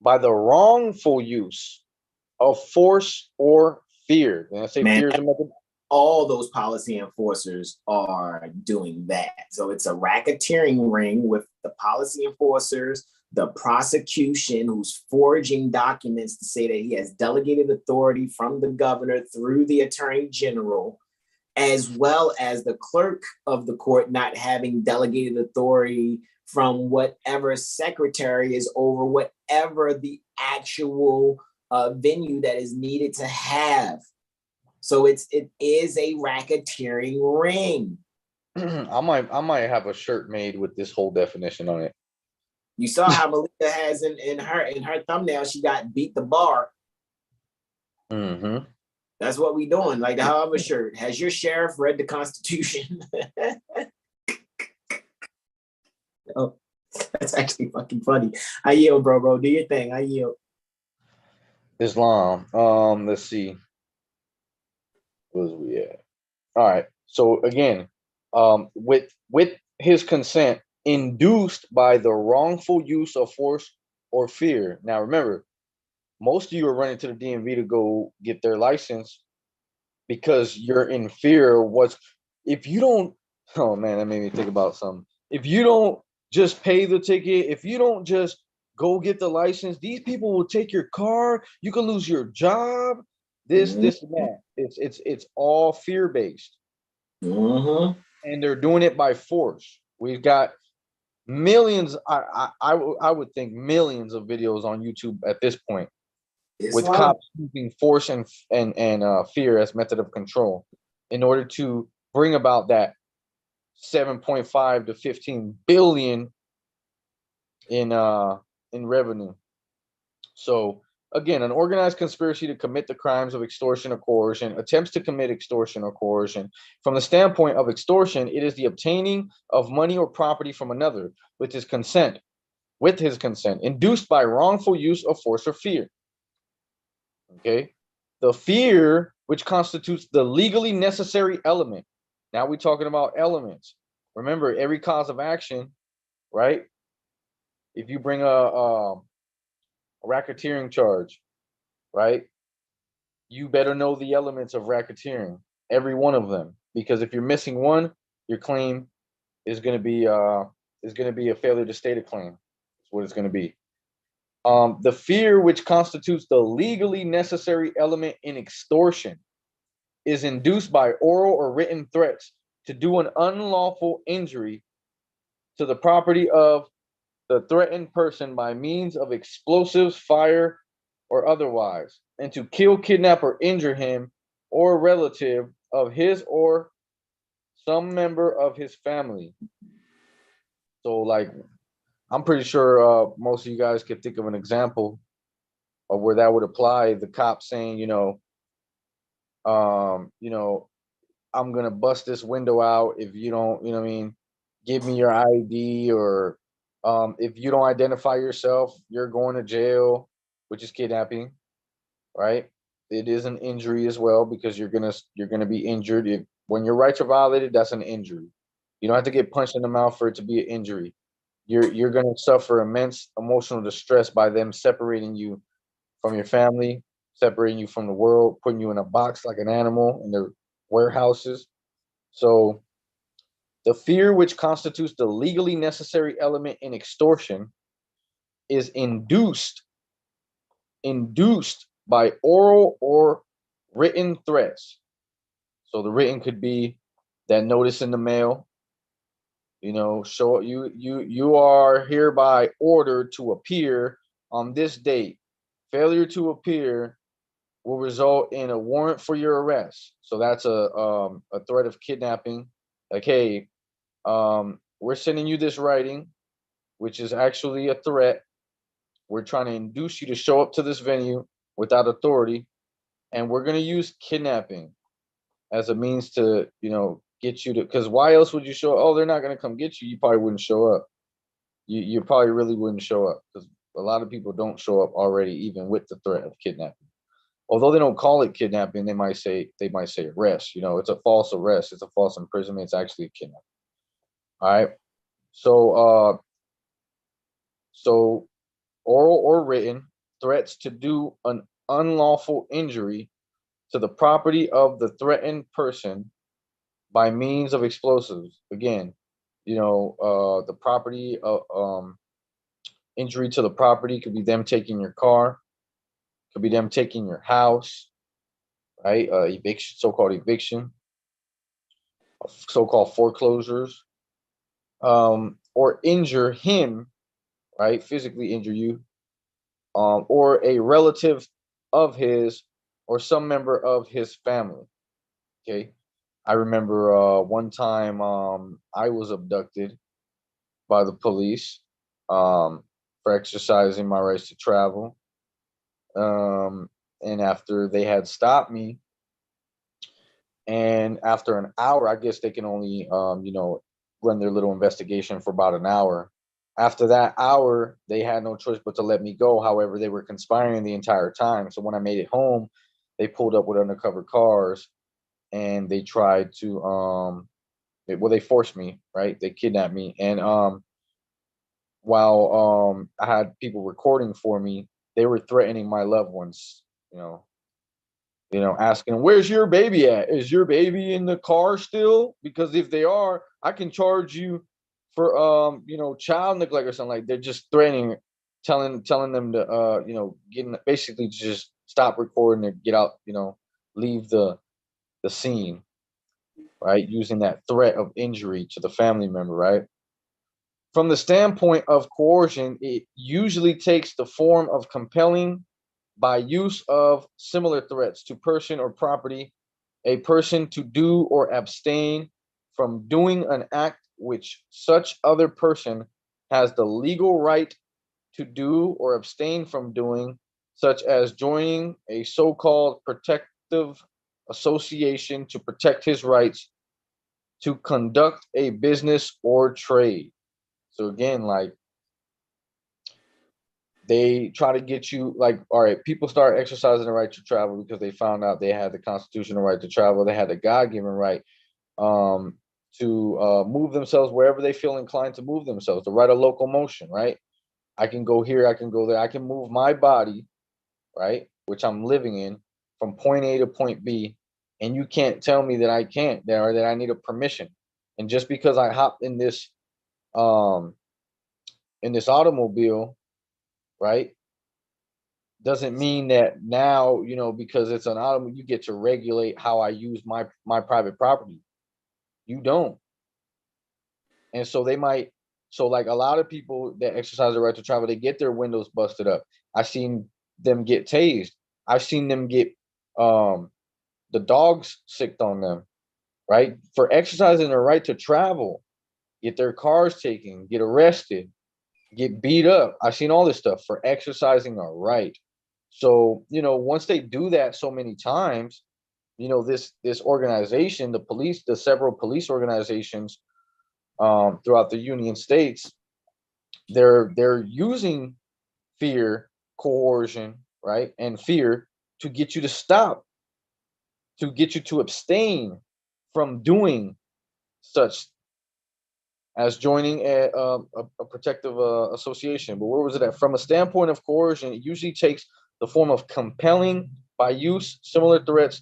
S2: by the wrongful use of force or fear. And I say fear is a method.
S1: All those policy enforcers are doing that. So it's a racketeering ring with the policy enforcers, the prosecution who's forging documents to say that he has delegated authority from the governor through the attorney general, as well as the clerk of the court not having delegated authority from whatever secretary is over whatever the actual venue that is needed to have. So it is a racketeering ring.
S2: I might have a shirt made with this whole definition on it.
S1: You saw how Malika has in her thumbnail, she got beat the bar.
S2: Mm-hmm.
S1: That's what we doing. Like the However shirt. Has your sheriff read the Constitution? Oh, that's actually fucking funny. I yield, bro. Do your thing. I yield.
S2: Islam. Let's see. Where's we at? All right. So again, with his consent, induced by the wrongful use of force or fear. Now remember, most of you are running to the DMV to go get their license because you're in fear. If you don't? Oh man, that made me think about something. If you don't just pay the ticket, if you don't just go get the license, these people will take your car. You can lose your job. This, and that. It's all fear-based. And they're doing it by force. We've got millions, I would think millions of videos on YouTube at this point with cops using force and fear as method of control in order to bring about that 7.5 to 15 billion in revenue. So again, an organized conspiracy to commit the crimes of extortion or coercion, attempts to commit extortion or coercion. From the standpoint of extortion, it is the obtaining of money or property from another with his consent, induced by wrongful use of force or fear. Okay. The fear which constitutes the legally necessary element. Now we're talking about elements. Remember, every cause of action, right? If you bring a racketeering charge, right? You better know the elements of racketeering, every one of them, because if you're missing one, your claim is going to be a failure to state a claim. That's what it's going to be. The fear which constitutes the legally necessary element in extortion is induced by oral or written threats to do an unlawful injury to the property of the threatened person by means of explosives, fire, or otherwise, and to kill, kidnap, or injure him or relative of his or some member of his family. So, like, I'm pretty sure most of you guys could think of an example of where that would apply. The cop saying, I'm gonna bust this window out if you don't, give me your ID, or if you don't identify yourself, you're going to jail, which is kidnapping, right? It is an injury as well, because you're gonna be injured when your rights are violated. That's an injury. You don't have to get punched in the mouth for it to be an injury. You're going to suffer immense emotional distress by them separating you from your family, separating you from the world, putting you in a box like an animal in their warehouses. So the fear which constitutes the legally necessary element in extortion is induced by oral or written threats. So the written could be that notice in the mail. Show you are hereby ordered to appear on this date. Failure to appear will result in a warrant for your arrest. So that's a threat of kidnapping. Like, hey, we're sending you this writing, which is actually a threat. We're trying to induce you to show up to this venue without authority, and we're going to use kidnapping as a means to, get you to, because why else would you show up? Oh, they're not going to come get you. You probably wouldn't show up. You probably really wouldn't show up, because a lot of people don't show up already, even with the threat of kidnapping. Although they don't call it kidnapping, they might say arrest. It's a false arrest. It's a false imprisonment. It's actually a kidnapping. All right. So oral or written threats to do an unlawful injury to the property of the threatened person by means of explosives. Again, the property of injury to the property could be them taking your car, could be them taking your house, right? Eviction, so-called eviction, so-called foreclosures, or injure him, right? Physically injure you, or a relative of his or some member of his family. Okay. I remember one time I was abducted by the police for exercising my rights to travel. And after they had stopped me, and after an hour, I guess they can only, run their little investigation for about an hour. After that hour, they had no choice but to let me go. However, they were conspiring the entire time. So when I made it home, they pulled up with undercover cars, and they tried to, they forced me, right? They kidnapped me. And while I had people recording for me, they were threatening my loved ones, asking them, where's your baby at? Is your baby in the car still? Because if they are, I can charge you for child neglect or something. Like, they're just threatening, telling them to basically just stop recording and get out, leave the scene, right? Using that threat of injury to the family member, right? From the standpoint of coercion, it usually takes the form of compelling by use of similar threats to person or property, a person to do or abstain from doing an act which such other person has the legal right to do or abstain from doing, such as joining a so-called protective association to protect his rights to conduct a business or trade. So again, like, They try to get you like, all right, people start exercising the right to travel because they found out they had the constitutional right to travel. They had the God-given right to move themselves wherever they feel inclined to move themselves, the right of locomotion, right? I can go here, I can go there, I can move my body, right, which I'm living in, from point A to point B, and you can't tell me that I can't, or that I need a permission. And just because I hopped in this automobile, right, doesn't mean that now, you know, because it's an automobile, you get to regulate how I use my private property. You don't. And so they might, so like a lot of people that exercise the right to travel, they get their windows busted up. I've seen them get tased. I've seen them get the dogs sicked on them, right? For exercising their right to travel, get their cars taken, get arrested, get beat up. I've seen all this stuff for exercising a right. So, you know, once they do that so many times, you know, this organization, the police, the several police organizations throughout the Union States, they're using fear, coercion, right, and fear to get you to stop, to get you to abstain from doing such as joining a protective association. But where was it at? From a standpoint of coercion, it usually takes the form of compelling by use similar threats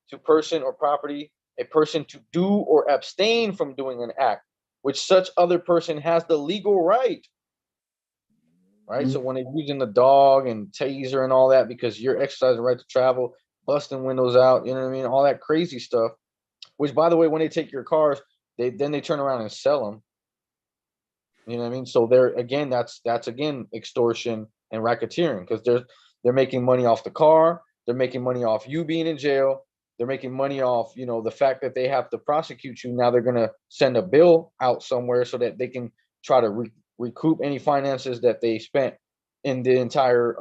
S2: to person or property, a person to do or abstain from doing an act which such other person has the legal right. Right. So when they're using the dog and taser and all that because you're exercising the right to travel, busting windows out, you know what I mean? All that crazy stuff, which, by the way, when they take your cars, they turn around and sell them. You know what I mean? So they're again, that's again extortion and racketeering because they're making money off the car. They're making money off you being in jail. They're making money off, you know, the fact that they have to prosecute you. Now they're going to send a bill out somewhere so that they can try to recoup any finances that they spent in the entire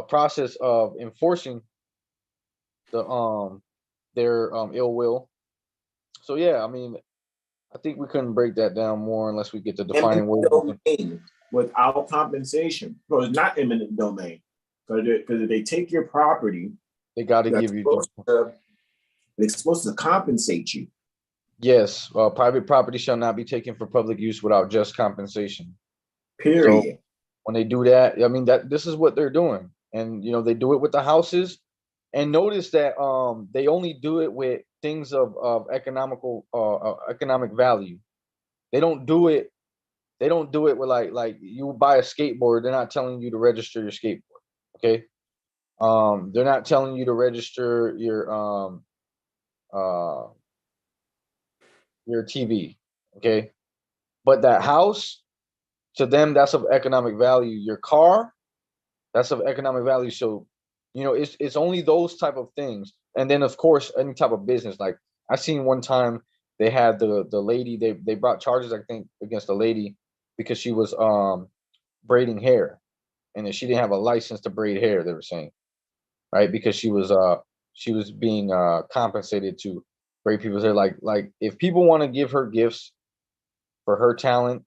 S2: process of enforcing the their ill will. So yeah, I mean, I think we couldn't break that down more unless we get to defining words.
S1: Without compensation, so it's not eminent domain. Because if they take your property,
S2: they got to give you.
S1: They're supposed to compensate you.
S2: Yes, private property shall not be taken for public use without just compensation.
S1: Period.
S2: So when they do that, I mean this is what they're doing, and you know they do it with the houses. And notice that they only do it with things of economic value. They don't do it with like you buy a skateboard. They're not telling you to register your skateboard. Okay. They're not telling you to register your TV. Okay. But that house, to them, that's of economic value. Your car, that's of economic value. So, you know, it's only those type of things. And then of course, any type of business. Like I seen one time they had the lady, they brought charges, I think, against the lady because she was braiding hair. And then she didn't have a license to braid hair, they were saying. Right? Because she was being compensated to braid people's hair. Like if people want to give her gifts for her talent,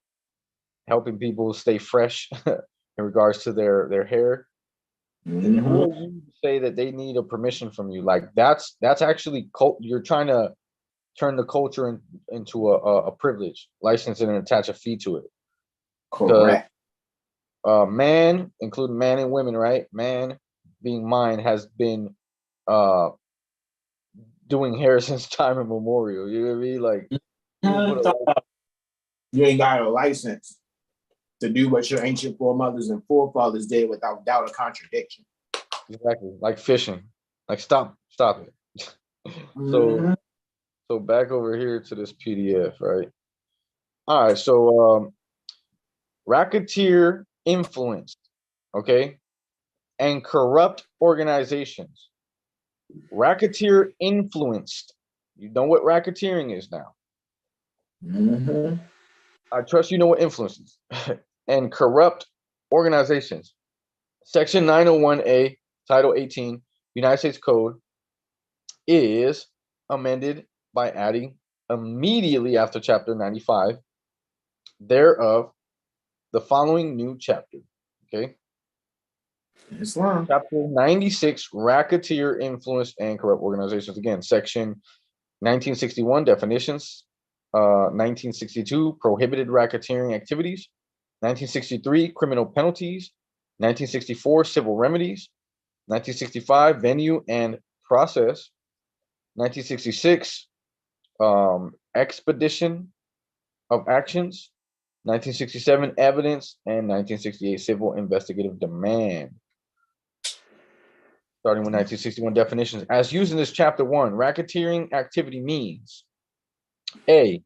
S2: helping people stay fresh in regards to their hair, then who are you to say that they need a permission from you? Like that's actually you're trying to turn the culture into a privilege, license it and attach a fee to it.
S1: Correct.
S2: Man, including man and women, right? Man being mine has been doing hair since time immemorial. You know what I mean? Like
S1: you ain't got a license to do what your ancient foremothers and forefathers did without doubt or contradiction.
S2: Exactly. Like fishing. Like stop it. So back over here to this PDF, right? All right, so racketeer influenced, okay, and corrupt organizations. Racketeer influenced. You know what racketeering is now. I trust you know what influence is. And corrupt organizations. Section 901A, Title 18, United States Code is amended by adding immediately after Chapter 95 thereof the following new chapter. Okay.
S1: Islam.
S2: Chapter 96, racketeer, influence, and corrupt organizations. Again, section 1961, definitions. 1962, prohibited racketeering activities. 1963, criminal penalties. 1964, civil remedies. 1965, venue and process. 1966, expedition of actions. 1967, evidence. And 1968, civil investigative demand. Starting with 1961 definitions. As used in this chapter 1, racketeering activity means A,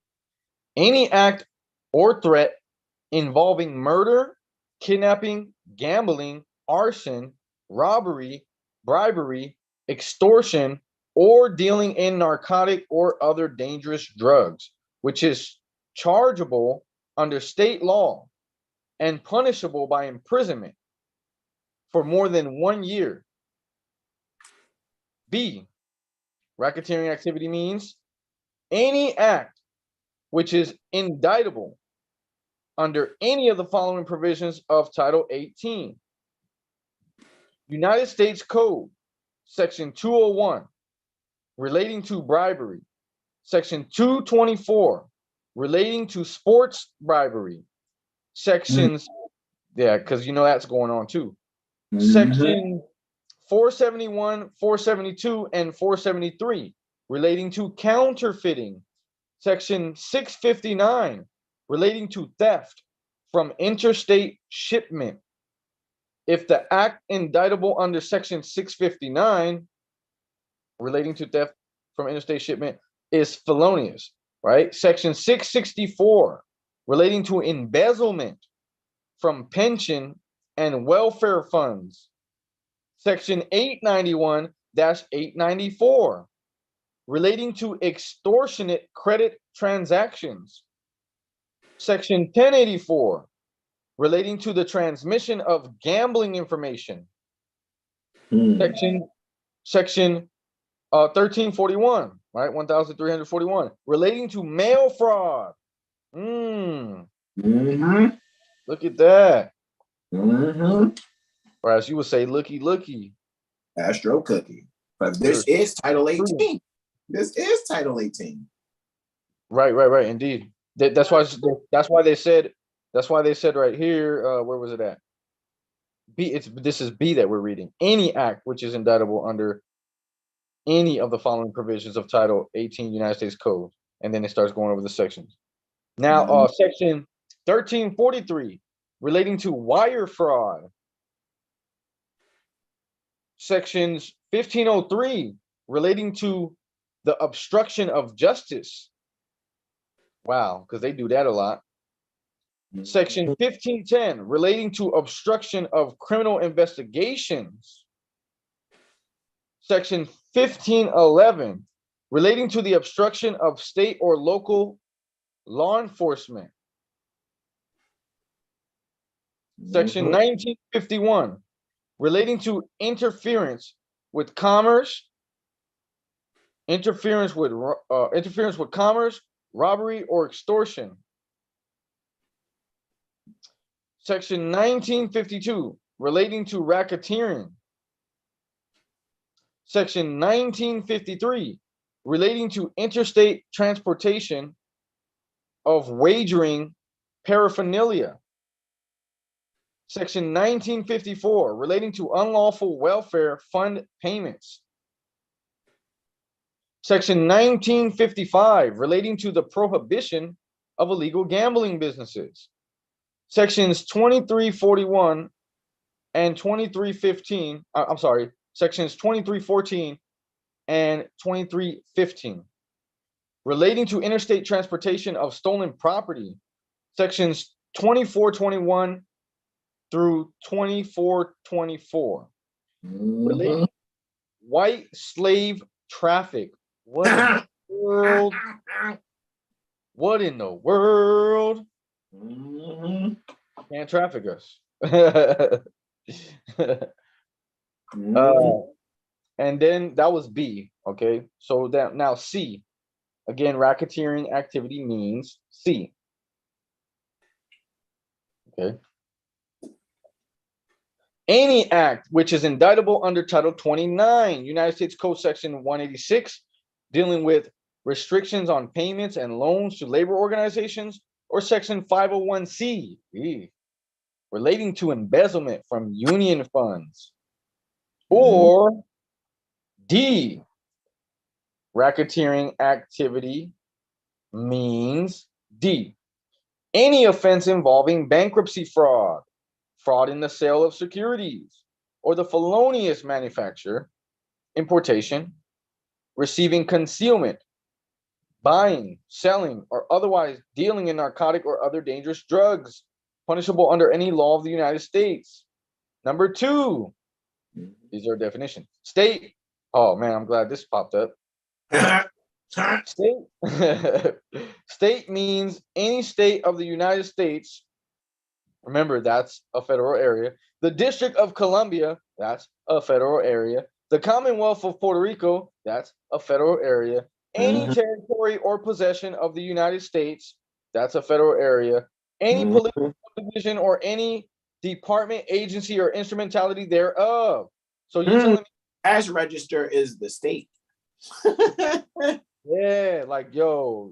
S2: any act or threat involving murder, kidnapping, gambling, arson, robbery, bribery, extortion, or dealing in narcotic or other dangerous drugs, which is chargeable under state law and punishable by imprisonment for more than 1 year. B, racketeering activity means any act which is indictable under any of the following provisions of Title 18. United States Code, Section 201, relating to bribery. Section 224, relating to sports bribery. Sections, yeah, because you know that's going on too. Section 471, 472, and 473, relating to counterfeiting. Section 659, relating to theft from interstate shipment. If the act indictable under Section 659, relating to theft from interstate shipment, is felonious, right? Section 664, relating to embezzlement from pension and welfare funds. Section 891-894, relating to extortionate credit transactions. Section 1084, relating to the transmission of gambling information. Section 1341, right? 1341, relating to mail fraud. Look at that. Or as you would say, looky.
S1: Astro cookie. But this is Title 18. This is Title 18.
S2: Right. Indeed. That's why they said right here. Where was it at? B. This is B that we're reading. Any act which is indictable under any of the following provisions of Title 18 United States Code, and then it starts going over the sections. Now, Section 1343, relating to wire fraud. Sections 1503, relating to the obstruction of justice. Wow, because they do that a lot. Section 1510, relating to obstruction of criminal investigations. Section 1511, relating to the obstruction of state or local law enforcement. Section 1951, relating to interference with commerce, interference with commerce, robbery, or extortion. Section 1952, relating to racketeering. Section 1953, relating to interstate transportation of wagering paraphernalia. Section 1954, relating to unlawful welfare fund payments. Section 1955, relating to the prohibition of illegal gambling businesses. Sections 2341 and 2315, sections 2314 and 2315, relating to interstate transportation of stolen property. Sections 2421 through 2424. Relating white slave traffic. What in the world? What in the world? Can't traffic us. And then that was B. Okay, so that now C. Again, racketeering activity means C. Okay. Any act which is indictable under Title 29, United States Code Section 186, dealing with restrictions on payments and loans to labor organizations, or Section 501c, relating to embezzlement from union funds, or D, racketeering activity means D, any offense involving bankruptcy fraud, fraud in the sale of securities, or the felonious manufacture, importation, receiving concealment, buying, selling, or otherwise dealing in narcotic or other dangerous drugs, punishable under any law of the United States. Number 2, these are definitions. State, oh man, I'm glad this popped up. State, state means any state of the United States. Remember, that's a federal area. The District of Columbia, that's a federal area. The Commonwealth of Puerto Rico, that's a federal area. Any territory or possession of the United States, that's a federal area. Any political division or any department, agency, or instrumentality thereof. So you're telling me
S1: cash register is the state.
S2: Yeah, like yo,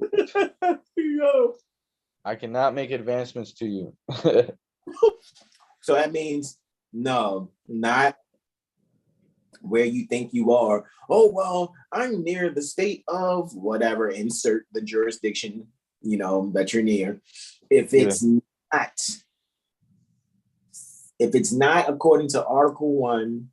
S1: Yo.
S2: I cannot make advancements to you.
S1: So that means no, not where you think you are. Oh, well, I'm near the state of whatever, insert the jurisdiction, you know, that you're near. If it's not according to Article 1,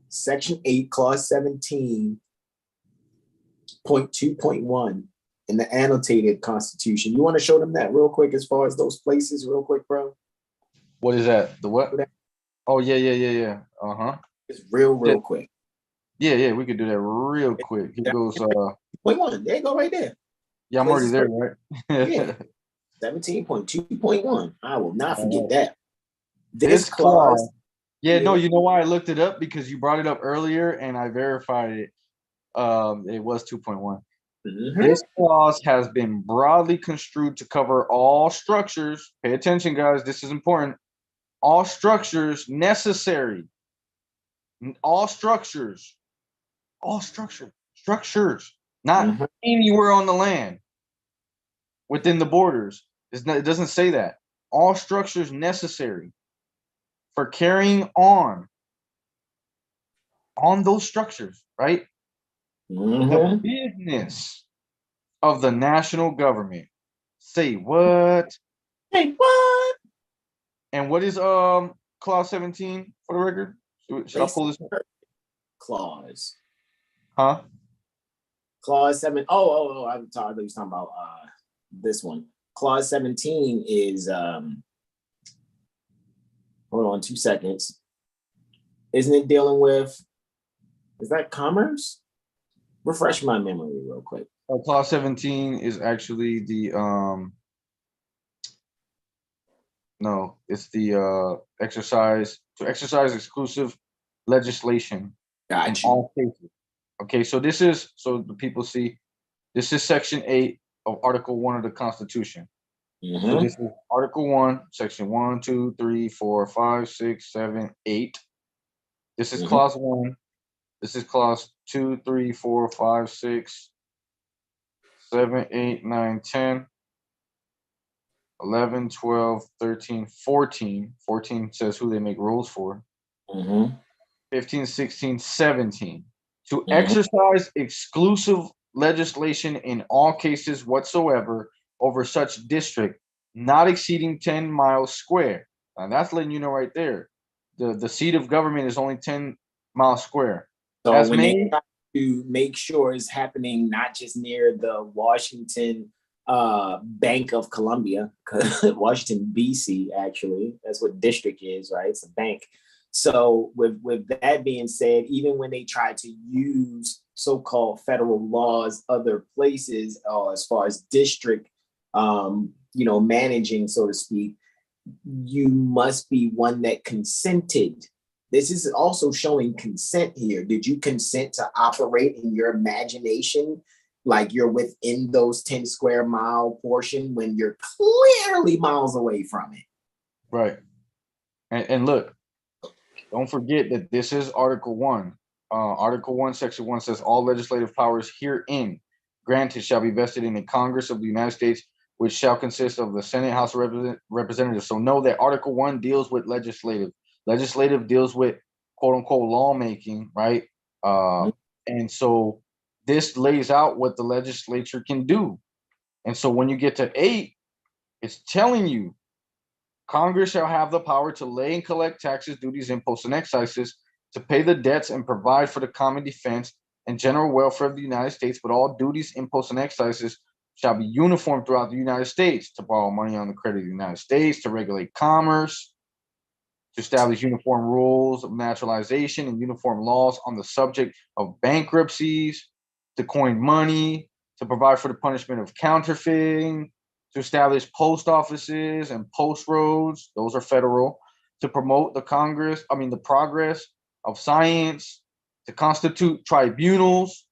S1: Section 8, Clause 17.2.1 in the annotated Constitution. You want to show them that real quick as far as those places real quick, bro?
S2: What is that? The what? Oh, yeah. Uh-huh.
S1: It's real quick.
S2: Yeah, we could do that real quick. It goes
S1: 1. There you go right there.
S2: Yeah, I'm already there, right?
S1: Yeah. 17.2.1. I will not forget that.
S2: This clause. Yeah, no, you know why I looked it up? Because you brought it up earlier and I verified it. It was 2.1. This clause has been broadly construed to cover all structures. Pay attention, guys. This is important. All structures necessary. All structures, not anywhere on the land within the borders. It doesn't say that. All structures necessary for carrying on those structures, right? The business of the national government. Say what?
S1: Say what?
S2: And what is clause 17 for the record? Should I pull this up?
S1: Clause.
S2: Huh?
S1: Clause 7. Oh, I thought you was talking about this one. Clause 17 is hold on 2 seconds. Isn't it dealing with, is that commerce? Refresh my memory real quick.
S2: Clause 17 is actually the no, it's the exercise exclusive legislation in all cases. Okay, so this is, so the people see, this is Section 8 of Article 1 of the Constitution. So this is Article 1, Section 1, 2, 3, 4, 5, 6, 7, 8. This is Clause 1. This is Clause 2, 3, 4, 5, 6, 7, 8, 9, 10. 11, 12, 13, 14. 14 says who they make rules for. 15, 16, 17. To exercise exclusive legislation in all cases whatsoever over such district not exceeding 10 miles square. And that's letting you know right there. The seat of government is only 10 miles square.
S1: So as when they try to make sure it's happening not just near the Washington Bank of Columbia, Washington, DC, actually, that's what district is, right? It's a bank. So with that being said, even when they try to use so-called federal laws other places, as far as district, managing, so to speak, you must be one that consented. This is also showing consent here. Did you consent to operate in your imagination like you're within those 10 square mile portion when you're clearly miles away from it?
S2: Right. And look, Don't forget that this is Article 1. Article 1, Section 1 says all legislative powers herein granted shall be vested in the Congress of the United States, which shall consist of the Senate, House of Representatives. So know that Article 1 deals with legislative. Legislative deals with quote unquote lawmaking, right? And so this lays out what the legislature can do. And so when you get to 8, it's telling you Congress shall have the power to lay and collect taxes, duties, imposts, and excises, to pay the debts and provide for the common defense and general welfare of the United States, but all duties, imposts, and excises shall be uniform throughout the United States, to borrow money on the credit of the United States, to regulate commerce, to establish uniform rules of naturalization and uniform laws on the subject of bankruptcies, to coin money, to provide for the punishment of counterfeiting, to establish post offices and post roads, those are federal, to promote the progress of science, to constitute tribunals,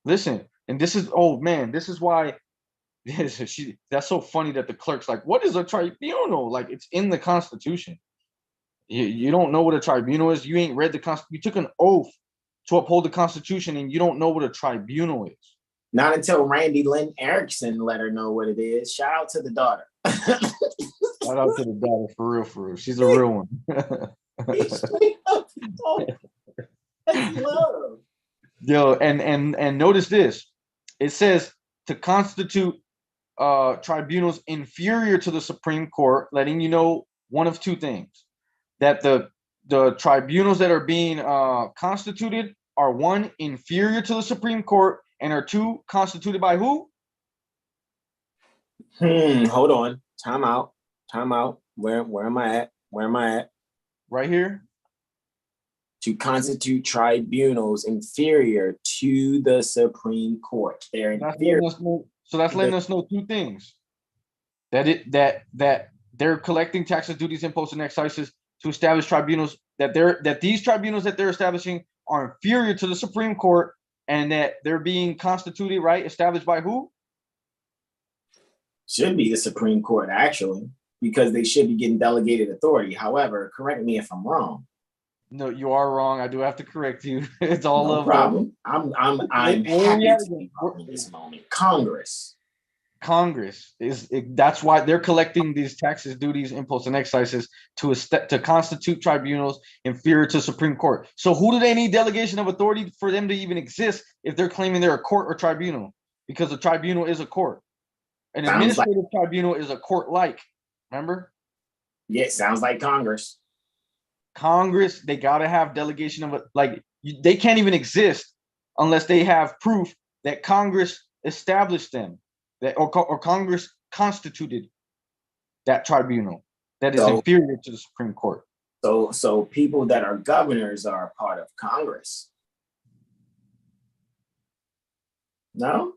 S2: listen, and this is, oh man, this is why, that's so funny that the clerk's like, what is a tribunal? Like, it's in the Constitution. You don't know what a tribunal is. You ain't read the Constitution. You took an oath to uphold the Constitution and you don't know what a tribunal is.
S1: Not until Randy Lynn Erickson let her know what it is. Shout out to the daughter.
S2: Shout out to the daughter, for real. She's a real one. Yo, and notice this. It says to constitute tribunals inferior to the Supreme Court, letting you know one of two things. That the tribunals that are being constituted are, 1, inferior to the Supreme Court, and are 2, constituted by who?
S1: Hold on. Time out. Where am I at?
S2: Right here.
S1: To constitute tribunals inferior to the Supreme Court. They're inferior.
S2: So that's letting us know 2 things. That they're collecting taxes, duties, imposts, and excises to establish tribunals, that these tribunals that they're establishing are inferior to the Supreme Court, and that they're being constituted, right? Established by who?
S1: Should be the Supreme Court, actually, because they should be getting delegated authority. However, correct me if I'm wrong.
S2: No, you are wrong. I do have to correct you. It's all
S1: no problem. I'm happy to be in this moment. Congress
S2: that's why they're collecting these taxes, duties, imposts, and excises to constitute tribunals inferior to Supreme Court. So who do they need delegation of authority for them to even exist if they're claiming they're a court or tribunal? Because a tribunal is a court. An administrative tribunal is a court-like. Remember?
S1: Yeah, it sounds like Congress.
S2: Congress, they got to have delegation of, they can't even exist unless they have proof that Congress established them, that or Congress constituted that tribunal that is inferior to the Supreme Court.
S1: So people that are governors are a part of Congress. No,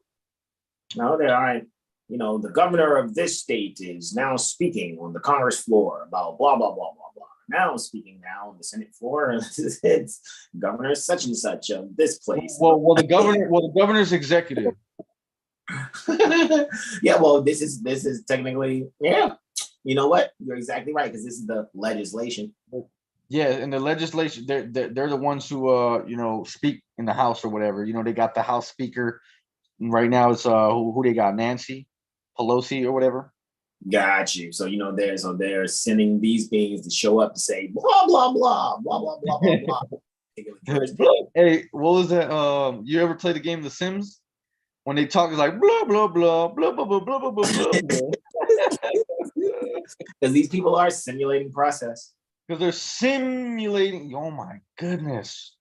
S1: they aren't. You know, the governor of this state is now speaking on the Congress floor about blah, blah, blah, blah, blah. Now speaking now on the Senate floor, it's governor such and such of this place.
S2: Well, the governor's executive.
S1: Yeah, well, this is technically, yeah. You know what? You're exactly right, because this is the legislation.
S2: Yeah, and the legislation, they're the ones who speak in the House or whatever. You know, they got the House Speaker. Right now it's who they got, Nancy Pelosi or whatever.
S1: Got you. So they're sending these beings to show up to say blah blah blah blah blah blah blah blah.
S2: Hey, what was that? You ever play the game The Sims? When they talk, it's like blah blah blah blah blah blah blah blah blah.
S1: Because these people are simulating process.
S2: Because they're simulating. Oh my goodness.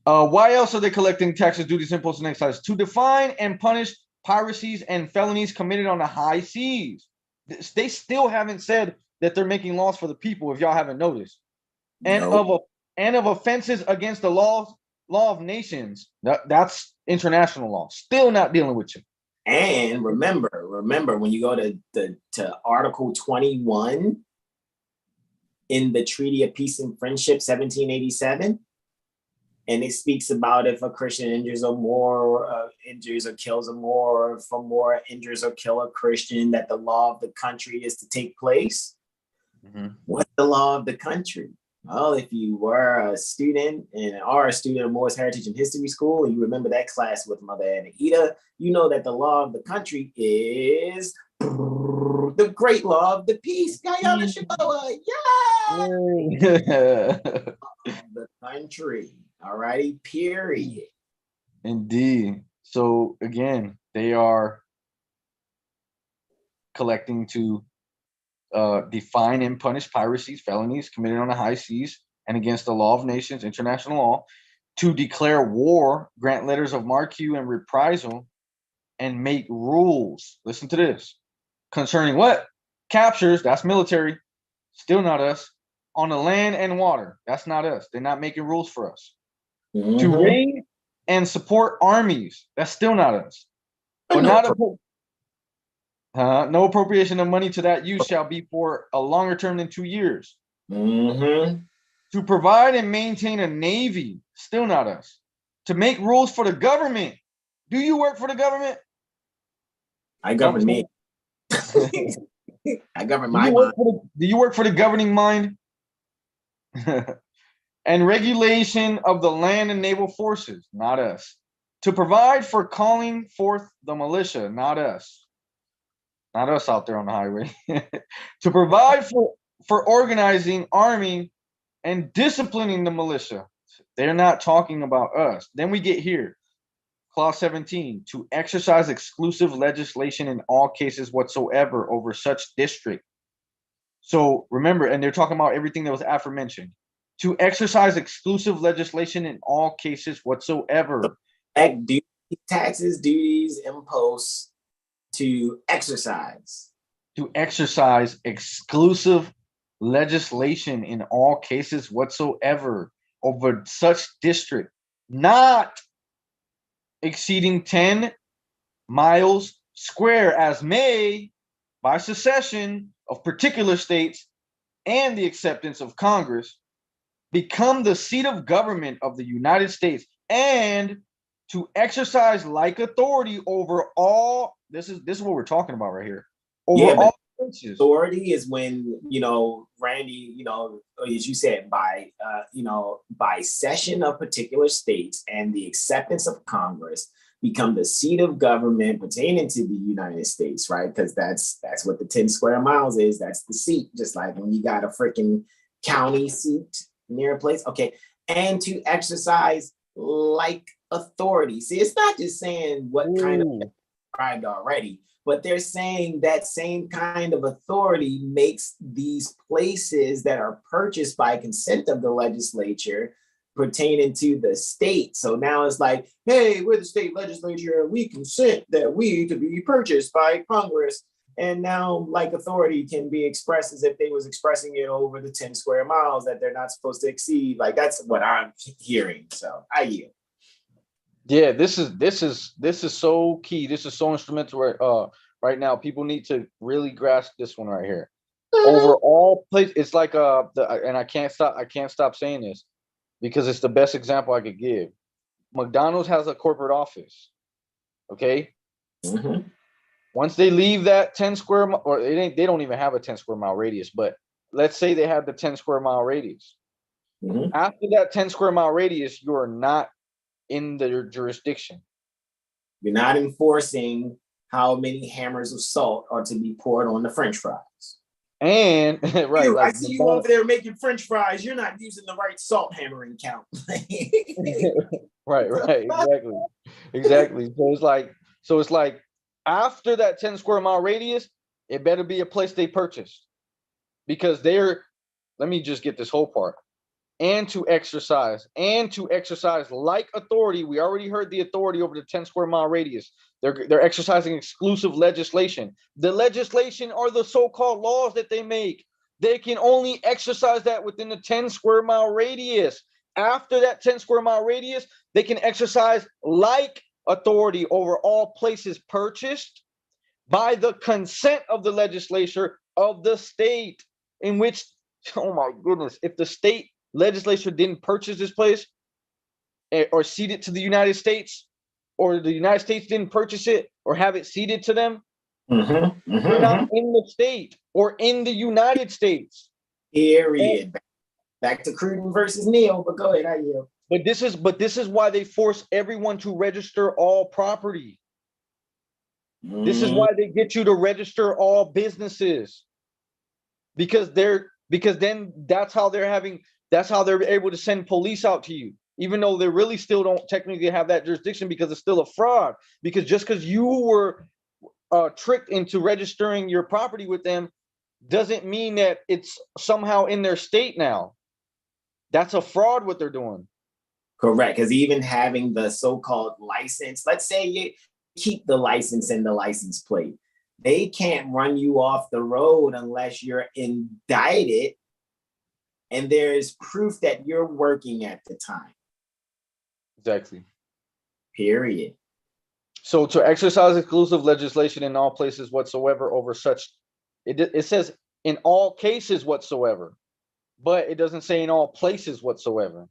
S2: Why else are they collecting taxes, duties, imposts, and excises? To define and punish piracies and felonies committed on the high seas. They still haven't said that they're making laws for the people, if y'all haven't noticed. And of offenses against the law of nations. That's international law. Still not dealing with you.
S1: And remember when you go to Article 21 in the Treaty of Peace and Friendship, 1787. And it speaks about if a Christian injures or kills a more, or if a more injures or kill a Christian, that the law of the country is to take place. What's the law of the country? Well, if you were a student and are a student of Morris Heritage and History School, and you remember that class with Mother Anahita, you know that the law of the country is the great law of the peace. Guyana Shaboa, yeah! The country, all righty, period.
S2: Indeed. So again, they are collecting to define and punish piracies, felonies committed on the high seas and against the law of nations, international law, to declare war, grant letters of marque and reprisal, and make rules. Listen to this. Concerning what? Captures, that's military, still not us. On the land and water, that's not us. They're not making rules for us. To raid and support armies, that's still not us. But no appropriation of money to that use shall be for a longer term than 2 years. To provide and maintain a navy, still not us. To make rules for the government. Do you work for the government?
S1: I govern me. I govern my mind.
S2: Do you work for the governing mind? And regulation of the land and naval forces, not us. To provide for calling forth the militia, not us. Not us out there on the highway. To provide for organizing, arming, and disciplining the militia. They're not talking about us. Then we get here. Clause 17, to exercise exclusive legislation in all cases whatsoever over such district. So remember, and they're talking about everything that was aforementioned. To exercise exclusive legislation in all cases whatsoever.
S1: Taxes, duties, imposts, to exercise.
S2: To exercise exclusive legislation in all cases whatsoever over such district, not exceeding 10 miles square, as may, by secession of particular states and the acceptance of Congress, become the seat of government of the United States, and to exercise like authority over all. This is what we're talking about right here. Over all places.
S1: Authority is when, Randy, as you said, by session of particular states and the acceptance of Congress, become the seat of government pertaining to the United States, right? Because that's what the 10 square miles is. That's the seat, just like when you got a freaking county seat near a place. Okay. And to exercise like authority. See, it's not just saying what kind of described already, but they're saying that same kind of authority makes these places that are purchased by consent of the legislature pertaining to the state. So now it's like, hey, we're the state legislature, we consent that we to be purchased by Congress. And now like authority can be expressed as if they was expressing it over the 10 square miles that they're not supposed to exceed. Like that's what I'm hearing. So I yield.
S2: Yeah, this is so key. This is so instrumental right now. People need to really grasp this one right here. Over all places, it's like and I can't stop saying this because it's the best example I could give. McDonald's has a corporate office. Okay. Once they leave that 10 square mile, or they don't even have a 10 square mile radius, but let's say they have the 10 square mile radius. After that 10 square mile radius, you are not in their jurisdiction.
S1: You're not enforcing how many hammers of salt are to be poured on the French fries.
S2: And right,
S1: I see you over there making French fries. You're not using the right salt hammering count.
S2: right, exactly. So it's like after that 10 square mile radius, it better be a place they purchased, because let me just get this whole part. And to exercise like authority. We already heard the authority over the 10 square mile radius. They're exercising exclusive legislation. The legislation are the so-called laws that they make. They can only exercise that within the 10 square mile radius. After that 10 square mile radius, they can exercise like authority over all places purchased by the consent of the legislature of the state in which, oh my goodness, if the state legislature didn't purchase this place or cede it to the United States, or the United States didn't purchase it or have it ceded to them, they're not in the state or in the United States.
S1: Period. Back to Cruden versus Neil, but go ahead, I yield.
S2: But this is why they force everyone to register all property. This is why they get you to register all businesses. Because then that's how they're able to send police out to you, even though they really still don't technically have that jurisdiction because it's still a fraud. Because just because you were tricked into registering your property with them doesn't mean that it's somehow in their state now. That's a fraud what they're doing.
S1: Correct, because even having the so-called license, let's say you keep the license and the license plate, they can't run you off the road unless you're indicted and there's proof that you're working at the time.
S2: Exactly.
S1: Period.
S2: So to exercise exclusive legislation in all places whatsoever over such, it says in all cases whatsoever, but it doesn't say in all places whatsoever.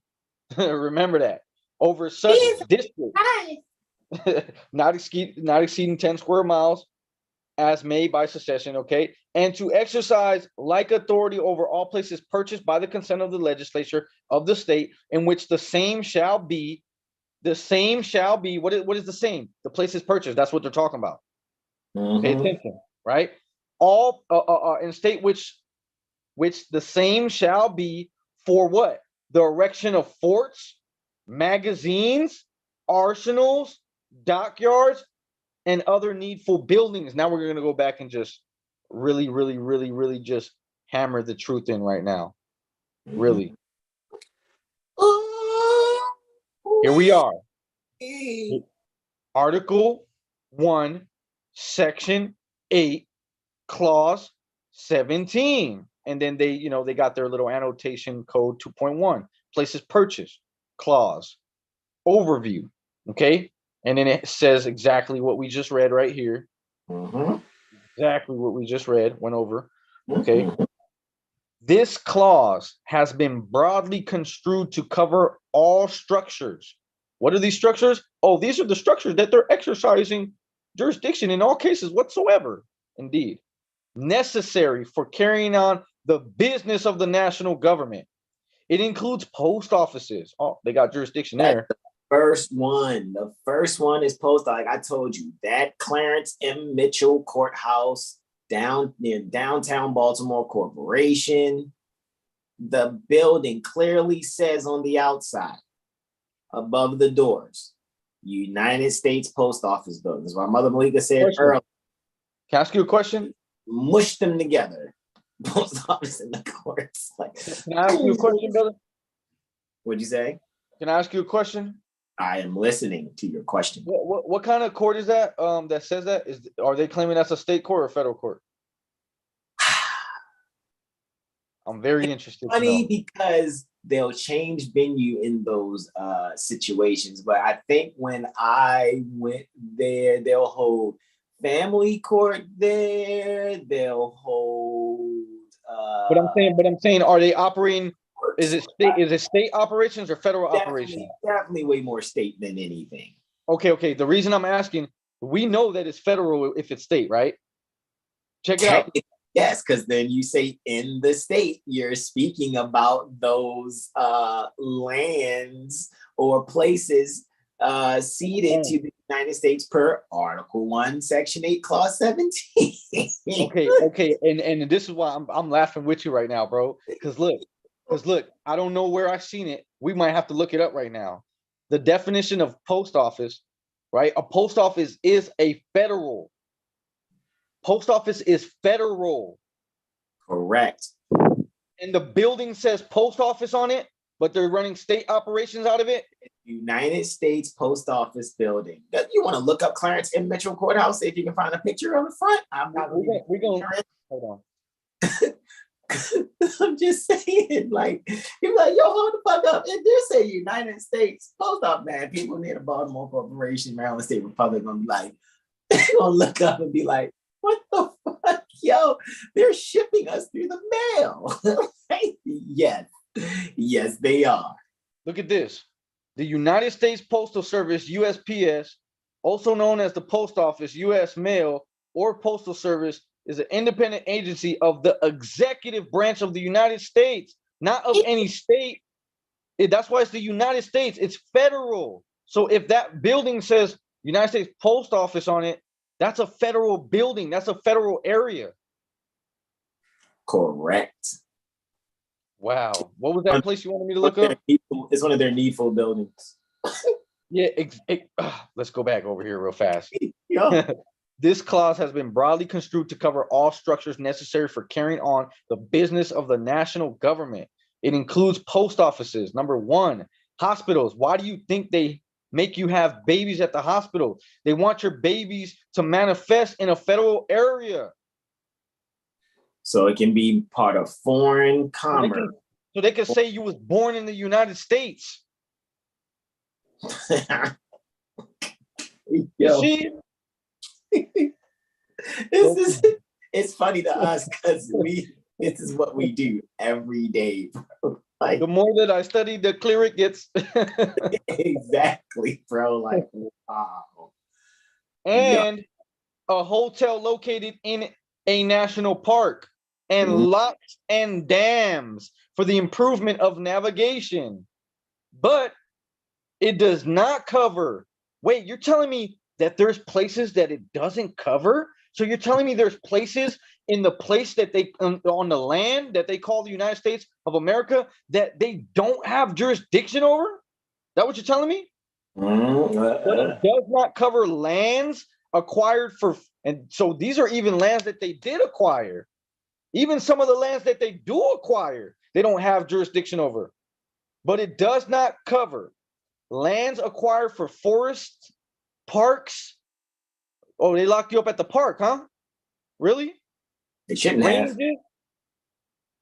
S2: Remember that. Over such district, not exceeding 10 square miles as made by succession, okay? And to exercise like authority over all places purchased by the consent of the legislature of the state in which the same shall be, what is the same? The places purchased, that's what they're talking about. Pay attention, right? All in state which the same shall be for what? The erection of forts, magazines, arsenals, dockyards, and other needful buildings. Now we're going to go back and just really just hammer the truth in right now. Really. Here we are. Article 1, Section 8, Clause 17. And then they got their little annotation code 2.1, places purchased, clause, overview. Okay. And then it says exactly what we just read right here. Exactly what we just read, went over. Okay. This clause has been broadly construed to cover all structures. What are these structures? Oh, these are the structures that they're exercising jurisdiction in all cases whatsoever. Indeed. Necessary for carrying on the business of the national government. It includes post offices. Oh, they got jurisdiction there.
S1: The first one is post. Like I told you, that Clarence M. Mitchell Courthouse near downtown Baltimore Corporation. The building clearly says on the outside, above the doors, United States Post Office Building. That's what Mother Malika said earlier.
S2: Can I ask you a question?
S1: Mush them together. Post office in the courts. Like,
S2: can I ask you a question, brother?
S1: What'd you say?
S2: Can I ask you a question?
S1: I am listening to your question.
S2: What kind of court is that? That says that? Are they claiming that's a state court or federal court? I'm very interested.
S1: Funny because they'll change venue in those situations, but I think when I went there, they'll hold family court there. They'll hold.
S2: But I'm saying, are they operating? Is it state operations or federal operations?
S1: Definitely way more state than anything.
S2: Okay. The reason I'm asking, we know that it's federal if it's state, right? Check it out.
S1: Yes, because then you say in the state, you're speaking about those lands or places ceded to the United States per Article 1, Section 8, Clause 17.
S2: Okay. And this is why I'm laughing with you right now, bro. Because look, I don't know where I've seen it. We might have to look it up right now. The definition of post office, right? A post office is a federal. Post office is federal.
S1: Correct.
S2: And the building says post office on it, but they're running state operations out of it.
S1: United States Post Office Building. You want to look up Clarence M. Mitchell Courthouse, see if you can find a picture on the front?
S2: We're going. Hold on.
S1: I'm just saying, like, you're like, yo, hold the fuck up. It did say United States Post Office, man. People near the Baltimore Corporation, Maryland State Republic, gonna be like, they're gonna look up and be like, what the fuck, yo? They're shipping us through the mail. Yes, they are.
S2: Look at this. The United States Postal Service, USPS, also known as the Post Office, U.S. Mail, or Postal Service, is an independent agency of the executive branch of the United States, not of any state. That's why it's the United States. It's federal. So if that building says United States Post Office on it, that's a federal building. That's a federal area.
S1: Correct.
S2: Wow. What was that place you wanted me to look up?
S1: It's one of their needful buildings.
S2: Yeah. Let's go back over here real fast.
S1: Yeah.
S2: This clause has been broadly construed to cover all structures necessary for carrying on the business of the national government. It includes post offices. Number one, hospitals. Why do you think they make you have babies at the hospital? They want your babies to manifest in a federal area.
S1: So it can be part of foreign commerce.
S2: So they can say you was born in the United States. You see?
S1: It's funny to us because this is what we do every day. Like,
S2: the more that I study, the clearer it gets.
S1: Exactly, bro. Like, wow.
S2: And a hotel located in a national park, and locks and dams for the improvement of navigation. But it does not cover. Wait, you're telling me that there's places that it doesn't cover? So you're telling me there's places in the place that they on the land that they call the United States of America that they don't have jurisdiction over? That what you're telling me? But it does not cover lands acquired for, and so these are even lands that they did acquire. Even some of the lands that they do acquire, they don't have jurisdiction over. But it does not cover lands acquired for forests, parks. Oh, they locked you up at the park, huh? Really?
S1: They shouldn't have.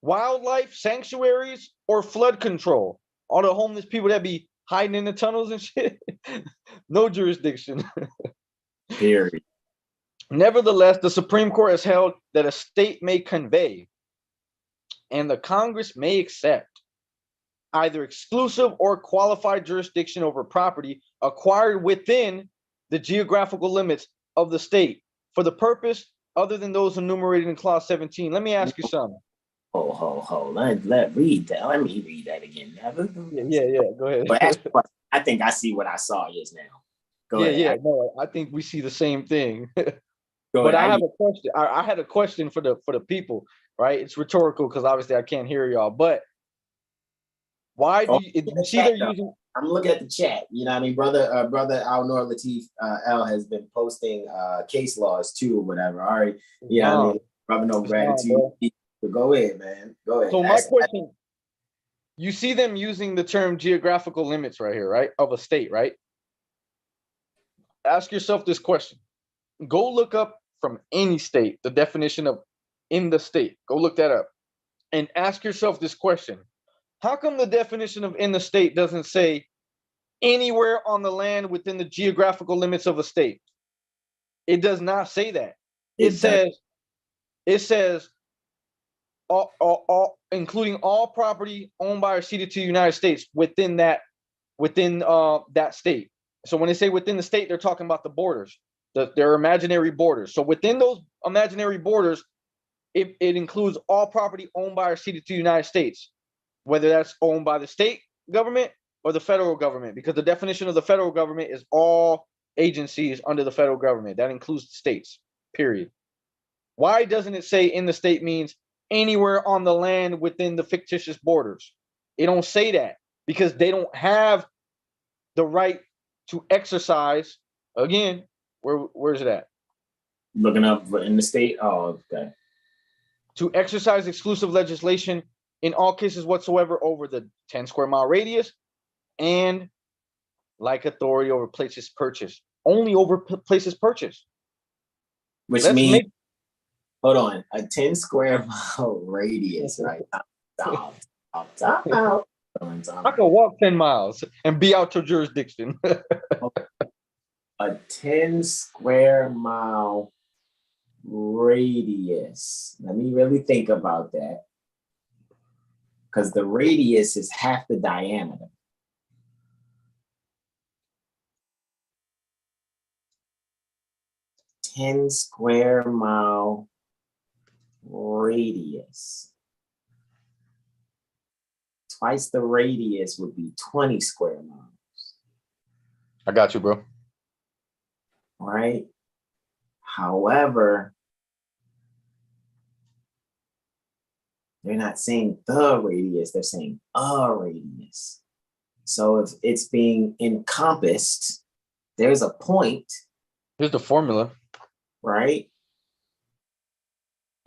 S2: Wildlife sanctuaries or flood control. All the homeless people that be hiding in the tunnels and shit. No jurisdiction.
S1: Period.
S2: Nevertheless, the Supreme Court has held that a state may convey and the Congress may accept either exclusive or qualified jurisdiction over property acquired within the geographical limits of the state for the purpose other than those enumerated in Clause 17. Let me ask you something.
S1: Let me read that again.
S2: Yeah. Go ahead.
S1: But I think I see what I saw just now. Go ahead.
S2: No, I think we see the same thing.
S1: But
S2: I have a question. I had a question for the people, right? It's rhetorical because obviously I can't hear y'all. But why do you see they're using?
S1: I'm looking at the chat. You know what I mean? Brother Al-Noor Latif L has been posting case laws too or whatever. All right. Yeah, I mean, brother, no gratitude. But go ahead, man. Go ahead.
S2: So my question, you see them using the term geographical limits right here, right? Of a state, right? Ask yourself this question. Go look up from any state the definition of in the state. Go look that up and ask yourself this question. How come the definition of in the state doesn't say anywhere on the land within the geographical limits of a state? It does not say that. It says all including all property owned by or ceded to the United States within that state. So when they say within the state, they're talking about the borders, their imaginary borders. So within those imaginary borders, it includes all property owned by or ceded to the United States, whether that's owned by the state government or the federal government, because the definition of the federal government is all agencies under the federal government. That includes the states, period. Why doesn't it say in the state means anywhere on the land within the fictitious borders? It don't say that because they don't have the right to exercise. Again, where's it at?
S1: Looking up in the state. Oh, okay.
S2: To exercise exclusive legislation in all cases whatsoever over the 10 square mile radius and like authority over places purchased. Only over places purchased.
S1: Which means, hold on, a 10 square mile radius, right?
S2: I can walk 10 miles and be out your jurisdiction.
S1: A 10 square mile radius. Let me really think about that. Because the radius is half the diameter. $10 square mile radius. Twice the radius would be 20 square miles.
S2: I got you, bro.
S1: Right? However, they're not saying the radius, they're saying a radius. So if it's being encompassed, there's a point.
S2: Here's the formula.
S1: Right?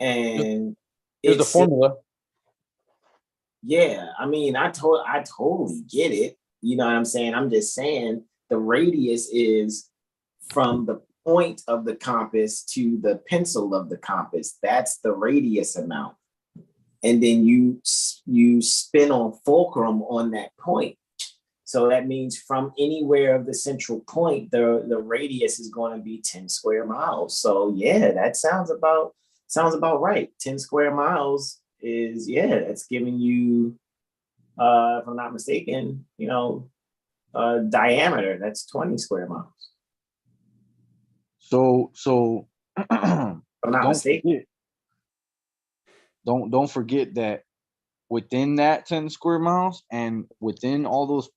S1: And
S2: here's the formula.
S1: Yeah, I mean, I totally get it. You know what I'm saying? I'm just saying the radius is from the point of the compass to the pencil of the compass. That's the radius amount. And then you spin on fulcrum on that point. So that means from anywhere of the central point, the radius is going to be 10 square miles. So yeah, that sounds about right. 10 square miles is, yeah, it's giving you, if I'm not mistaken, diameter. That's 20 square miles.
S2: So
S1: if I'm not mistaken.
S2: Don't forget that within that 10 square miles and within all those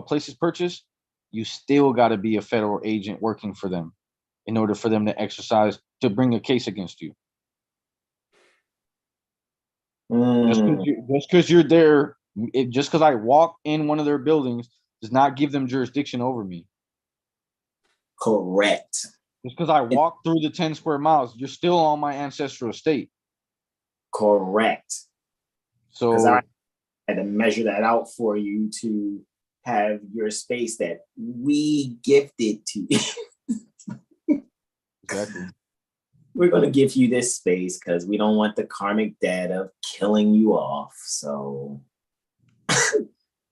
S2: places purchased, you still got to be a federal agent working for them in order for them to bring a case against you. Just because you're there, just because I walk in one of their buildings does not give them jurisdiction over me.
S1: Correct.
S2: Just because I walk through the 10 square miles, you're still on my ancestral estate.
S1: Correct.
S2: So
S1: I had to measure that out for you to have your space that we gifted to you.
S2: Exactly.
S1: We're going to give you this space because we don't want the karmic debt of killing you off. So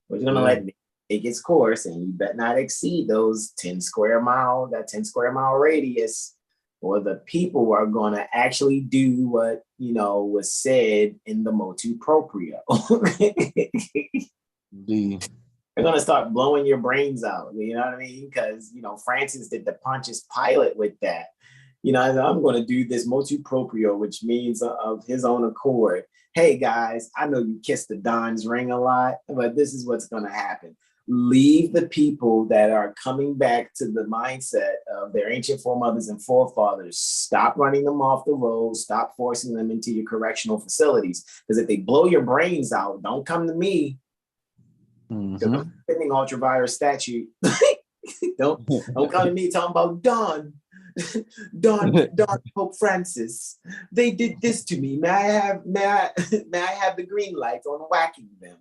S1: we're going to let it take its course, and you better not exceed that 10 square mile radius, or the people are going to actually do what, was said in the motu proprio. They're going to start blowing your brains out. You know what I mean? Because, Francis did the Pontius Pilate with that. I'm going to do this motu proprio, which means of his own accord. Hey, guys, I know you kiss the Don's ring a lot, but this is what's going to happen. Leave the people that are coming back to the mindset of their ancient foremothers and forefathers. Stop running them off the road. Stop forcing them into your correctional facilities. Because if they blow your brains out, don't come to me. Mm-hmm. I'm spending ultra-virus statute. don't come to me talking about Don Pope Francis. They did this to me. May I have the green light on whacking them?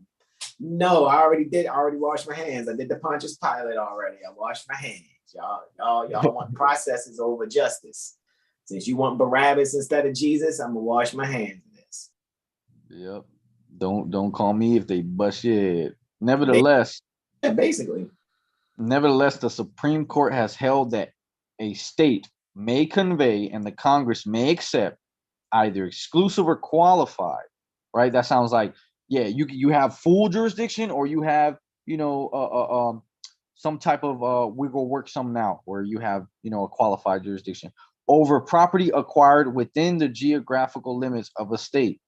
S1: No, I already did. I already washed my hands. I did the Pontius Pilate already. I washed my hands. Y'all want processes over justice. Since you want Barabbas instead of Jesus, I'm gonna wash my hands of this.
S2: Yep. Don't call me if they bust your head. Nevertheless, Nevertheless, the Supreme Court has held that a state may convey and the Congress may accept either exclusive or qualified. Right? That sounds like, yeah, you have full jurisdiction, or you have, some type of wiggle work some out where you have, a qualified jurisdiction over property acquired within the geographical limits of a state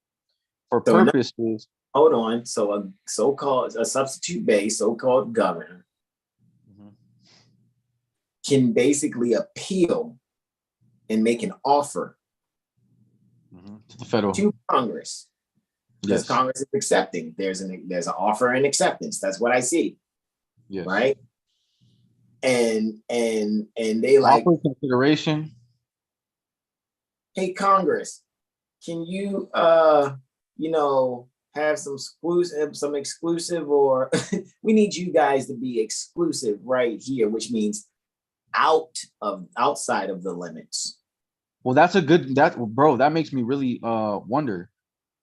S2: for purposes.
S1: Hold on. So a substitute base, so-called governor, can basically appeal and make an offer
S2: to the federal
S1: to Congress. Because Congress is accepting. There's an offer and acceptance. That's what I see.
S2: Yes.
S1: Right. And they like
S2: offer consideration.
S1: Hey, Congress, can you have some exclusive, or we need you guys to be exclusive right here, which means outside of the limits.
S2: Well, that makes me really wonder.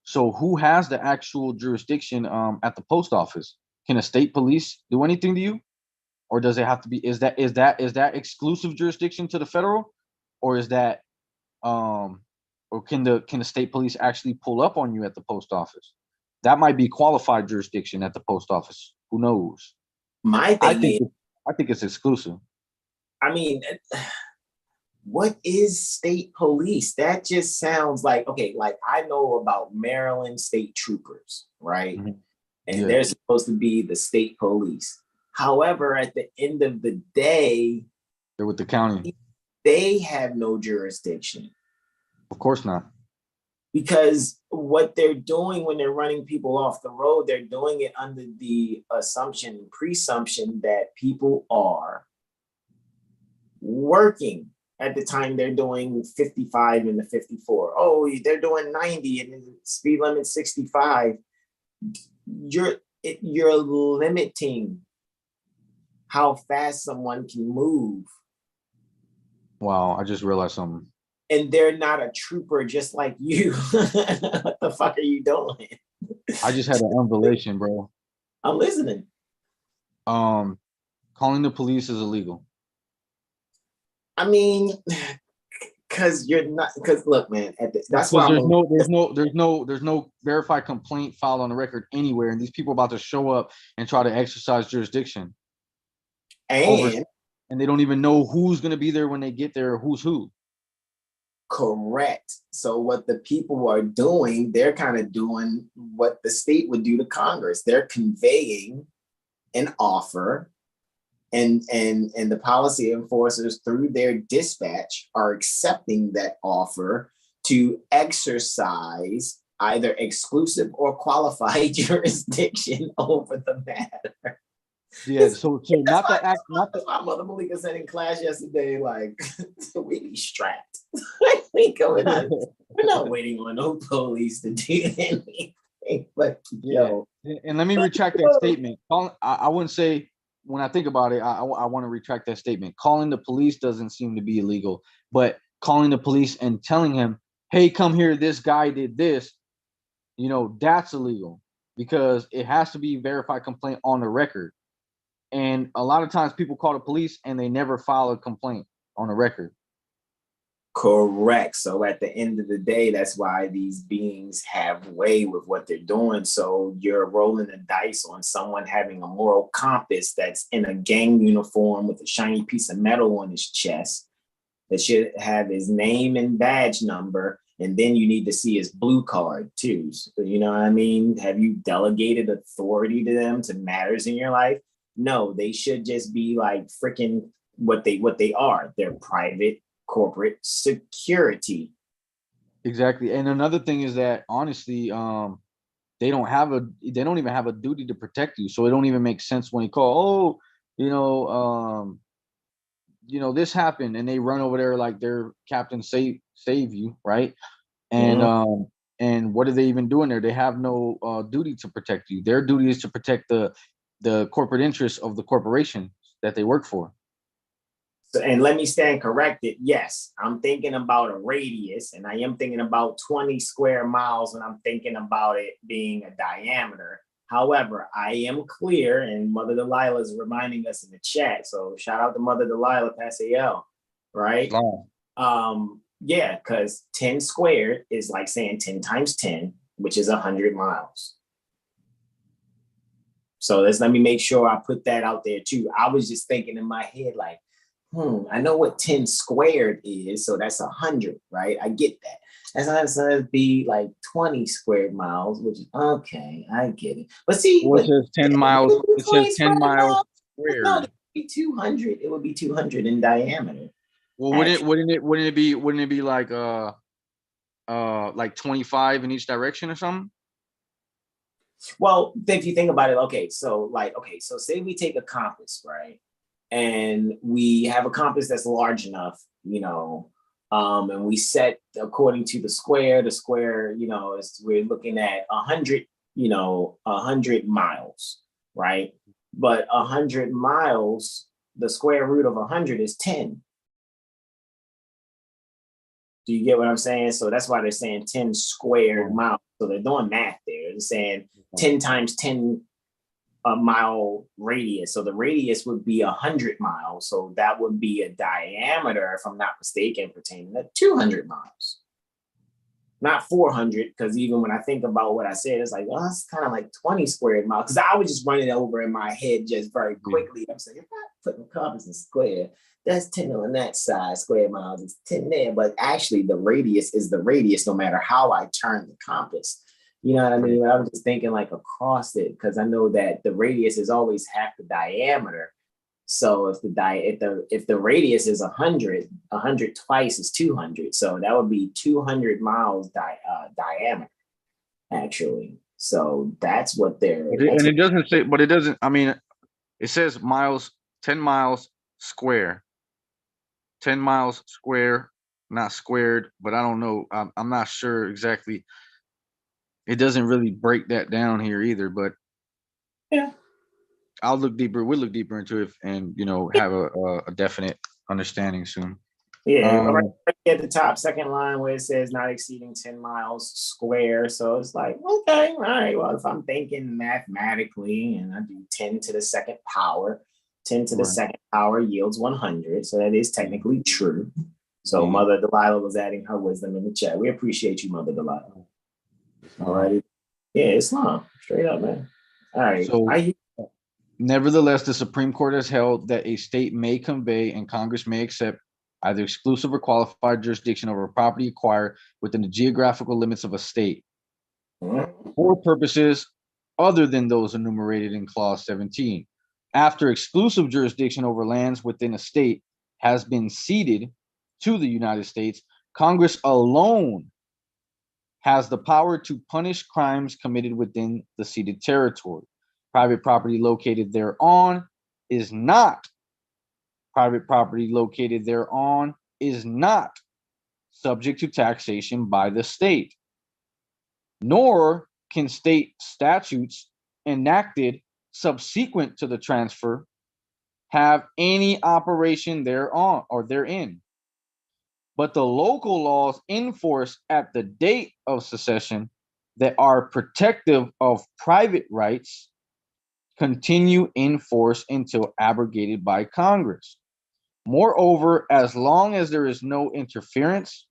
S2: So who has the actual jurisdiction at the post office? Can a state police do anything to you? Or does it have to be, is that exclusive jurisdiction to the federal? Or is that or can the state police actually pull up on you at the post office? That might be qualified jurisdiction at the post office. Who knows?
S1: I think
S2: it's exclusive.
S1: I mean, what is state police? That just sounds like, okay, like I know about Maryland state troopers, right?
S2: Mm-hmm.
S1: And
S2: Yeah.
S1: they're supposed to be the state police. However, at the end of the day,
S2: They're with the county.
S1: They have no jurisdiction.
S2: Of course not.
S1: Because what they're doing when they're running people off the road, they're doing it under the assumption, presumption that people are working at the time they're doing 55 and the 54. Oh, they're doing 90 and the speed limit 65. You're limiting how fast someone can move.
S2: Wow, I just realized something.
S1: And they're not a trooper just like you. What the fuck are you doing?
S2: I just had an revelation, bro.
S1: I'm listening.
S2: Calling the police is illegal.
S1: I mean, because you're not. Because look, man, that's why
S2: there's no verified complaint filed on the record anywhere, and these people are about to show up and try to exercise jurisdiction. And they don't even know who's going to be there when they get there, or who's who.
S1: Correct. So what the people are doing, they're kind of doing what the state would do to Congress. They're conveying an offer, and the policy enforcers through their dispatch are accepting that offer to exercise either exclusive or qualified jurisdiction over the matter.
S2: Yeah, so not the act.
S1: Not the. My mother Malika said in class yesterday, like, we be strapped. We going on. We're not waiting on no police to do anything. But yo,
S2: and let me retract that statement. I wouldn't say, when I think about it, I want to retract that statement. Calling the police doesn't seem to be illegal, but calling the police and telling him, "Hey, come here, this guy did this," that's illegal, because it has to be verified complaint on the record. And a lot of times people call the police and they never file a complaint on the record.
S1: Correct. So at the end of the day, that's why these beings have way with what they're doing. So you're rolling the dice on someone having a moral compass that's in a gang uniform with a shiny piece of metal on his chest that should have his name and badge number. And then you need to see his blue card too. So, you know what I mean? Have you delegated authority to them to matters in your life? No, they should just be like freaking what they are. They're private corporate security.
S2: Exactly. And another thing is that honestly, they don't even have a duty to protect you. So it don't even make sense when you call, this happened, and they run over there like their captain save you, right? And and what are they even doing there? They have no duty to protect you. Their duty is to protect the corporate interests of the corporation that they work for.
S1: So, and let me stand corrected. Yes, I'm thinking about a radius, and I am thinking about 20 square miles when I'm thinking about it being a diameter. However, I am clear, and Mother Delilah is reminding us in the chat. So shout out to Mother Delilah, Pascal, right?
S2: Wow.
S1: Yeah, because 10 squared is like saying 10 times 10, which is 100 miles. So let me make sure I put that out there too. I was just thinking in my head, like, I know what 10 squared is, so that's 100, right? I get that. That's going to be like 20 square miles, which is okay. I get it. But see,
S2: it says 10 miles. It says 10 miles squared.
S1: No, it would be 200. It would be 200 in diameter.
S2: Well, wouldn't it be like 25 in each direction or something?
S1: Well, if you think about it, so say we take a compass, right? And we have a compass that's large enough, and we set according to the square, we're looking at 100 miles, right? But 100 miles, the square root of 100 is 10. Do you get what I'm saying? So that's why they're saying 10 squared miles. So they're doing math there. They're saying 10 times 10 mile radius. So the radius would be 100 miles. So that would be a diameter, if I'm not mistaken, pertaining to 200 miles. Not 400, because even when I think about what I said, it's like, well, it's kind of like 20 squared miles. Because I was just running it over in my head just very quickly. I'm saying, if I put the compass in square, that's 10 on that side, square miles is 10 there. But actually, the radius is the radius, no matter how I turn the compass. You know what I mean? I was just thinking like across it, because I know that the radius is always half the diameter. So if the radius is 100, 100 twice is 200. So that would be 200 miles diameter, actually. So that's what they're.
S2: And it doesn't say, but it doesn't. I mean, it says miles, 10 miles square, 10 miles square, not squared. But I don't know. I'm not sure exactly. It doesn't really break that down here either. But
S1: yeah.
S2: I'll look deeper. We'll look deeper into it, and have a definite understanding soon.
S1: Yeah, right at the top, second line where it says not exceeding 10 miles square. So it's like, okay, all right. Well, if I'm thinking mathematically and I do 10 to the second power, 10 to the second power yields 100. So that is technically true. So Mother Delilah was adding her wisdom in the chat. We appreciate you, Mother Delilah. All right. Yeah, Islam. Straight up, man. All right.
S2: So, nevertheless, the Supreme Court has held that a state may convey and Congress may accept either exclusive or qualified jurisdiction over property acquired within the geographical limits of a state for purposes other than those enumerated in Clause 17. After exclusive jurisdiction over lands within a state has been ceded to the United States, Congress alone has the power to punish crimes committed within the ceded territory. Private property located thereon is not subject to taxation by the state, nor can state statutes enacted subsequent to the transfer have any operation thereon or therein. But the local laws in force at the date of secession that are protective of private rights continue in force until abrogated by Congress. Moreover, as long as there is no interference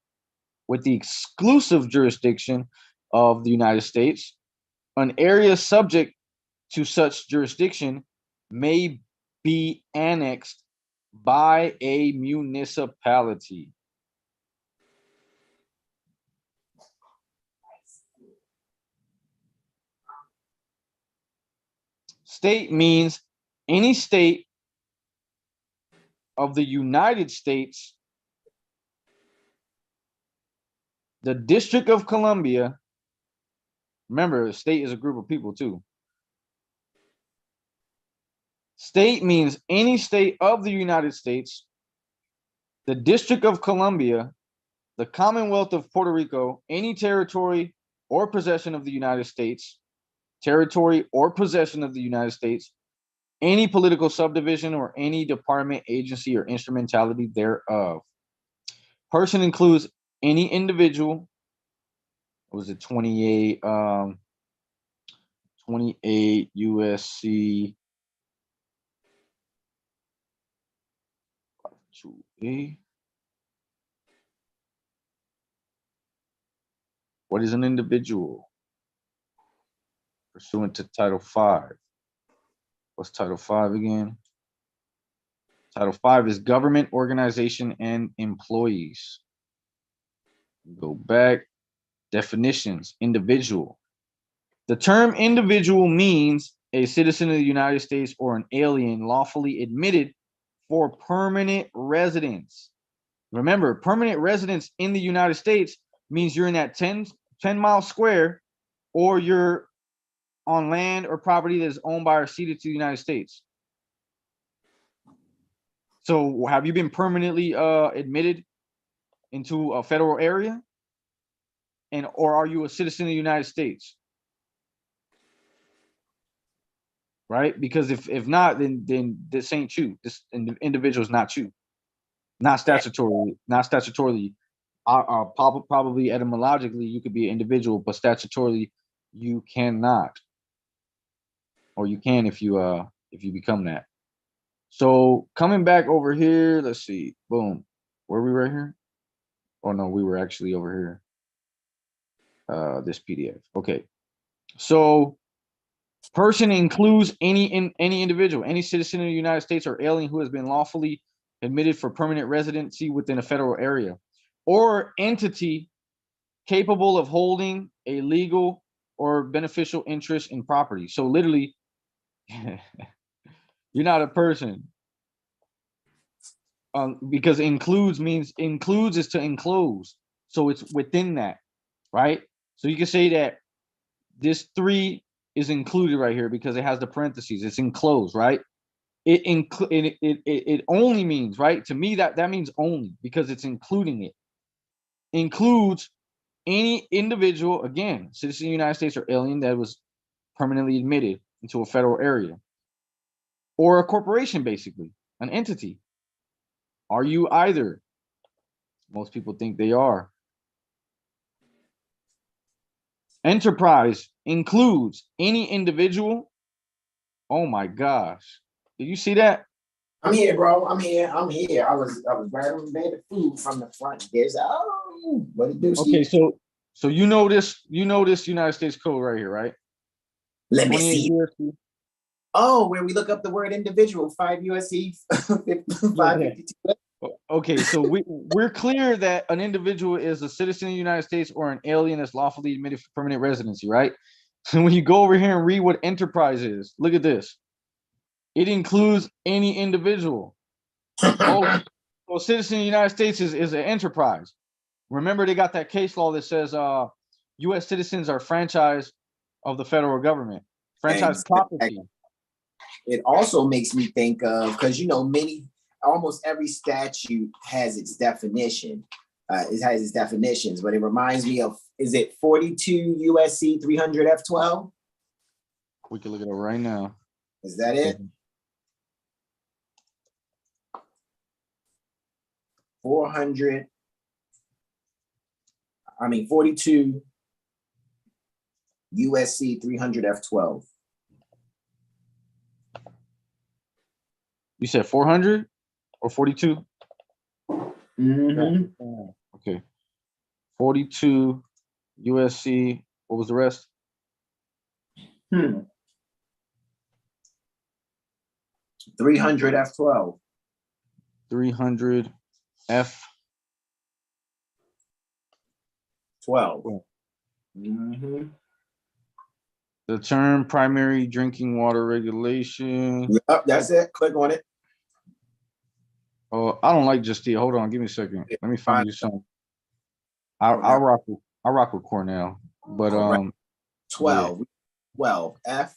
S2: with the exclusive jurisdiction of the United States, an area subject to such jurisdiction may be annexed by a municipality. State means any state of the United States, the District of Columbia. Remember, a state is a group of people too. State means any state of the United States, the District of Columbia, the Commonwealth of Puerto Rico, any territory or possession of the United States, territory or possession of the United States, any political subdivision or any department, agency, or instrumentality thereof. Person includes any individual. What was it 28 USC 2A. What is an individual? Pursuant to Title V. What's Title V again? Title V is government, organization, and employees. Go back. Definitions. Individual. The term individual means a citizen of the United States or an alien lawfully admitted for permanent residence. Remember, permanent residence in the United States means you're in that 10 mile square, or you're on land or property that is owned by or ceded to the United States. So have you been permanently admitted into a federal area? Or are you a citizen of the United States? Right? Because if not, then this ain't you. This individual is not you. Not statutorily. Probably etymologically, you could be an individual, but statutorily, you cannot. Or you can if you become that. So coming back over here, let's see. Boom. Were we right here? Oh no, we were actually over here. This PDF. Okay. So person includes any individual, any citizen of the United States or alien who has been lawfully admitted for permanent residency within a federal area, or entity capable of holding a legal or beneficial interest in property. So literally, you're not a person. Because includes is to enclose. So it's within that, right? So you can say that this 3 is included right here because it has the parentheses. It's enclosed, right? It only means, right? To me, that means only because it's including it. Includes any individual, again, citizen of the United States or alien that was permanently admitted into a federal area, or a corporation, basically, an entity. Are you either? Most people think they are. Enterprise includes any individual. Oh my gosh. Did you see that?
S1: I'm here, bro. I'm here. I was grabbing the food from the front desk. Oh, what it do, Steve?
S2: Okay, so you know this United States code right here, right?
S1: Let me see. USC. Oh, where we look up the word individual, 5 USC 552.
S2: Okay, so we're clear that an individual is a citizen of the United States or an alien that's lawfully admitted for permanent residency, right? So when you go over here and read what enterprise is, look at this. It includes any individual. Oh, well, citizen of the United States is an enterprise. Remember, they got that case law that says U.S. citizens are franchise of the federal government. Franchise property.
S1: It also makes me think of, because almost every statute has its definition. It has its definitions, but it reminds me of, is it 42 USC 300 F12?
S2: We can look it up right now.
S1: Is that it? 42 USC 300 F12.
S2: You said 400 or 42?
S1: Mm-hmm.
S2: Okay. 42 USC. What was the rest?
S1: 300 F12.
S2: 300 F
S1: 12. Mm-hmm.
S2: The term primary drinking water regulation.
S1: Yep, that's it. Click on it.
S2: Oh, I don't like just the. Hold on, give me a second. Let me find you something. I'll rock with Cornell, but
S1: 12.
S2: Yeah.
S1: 12 F.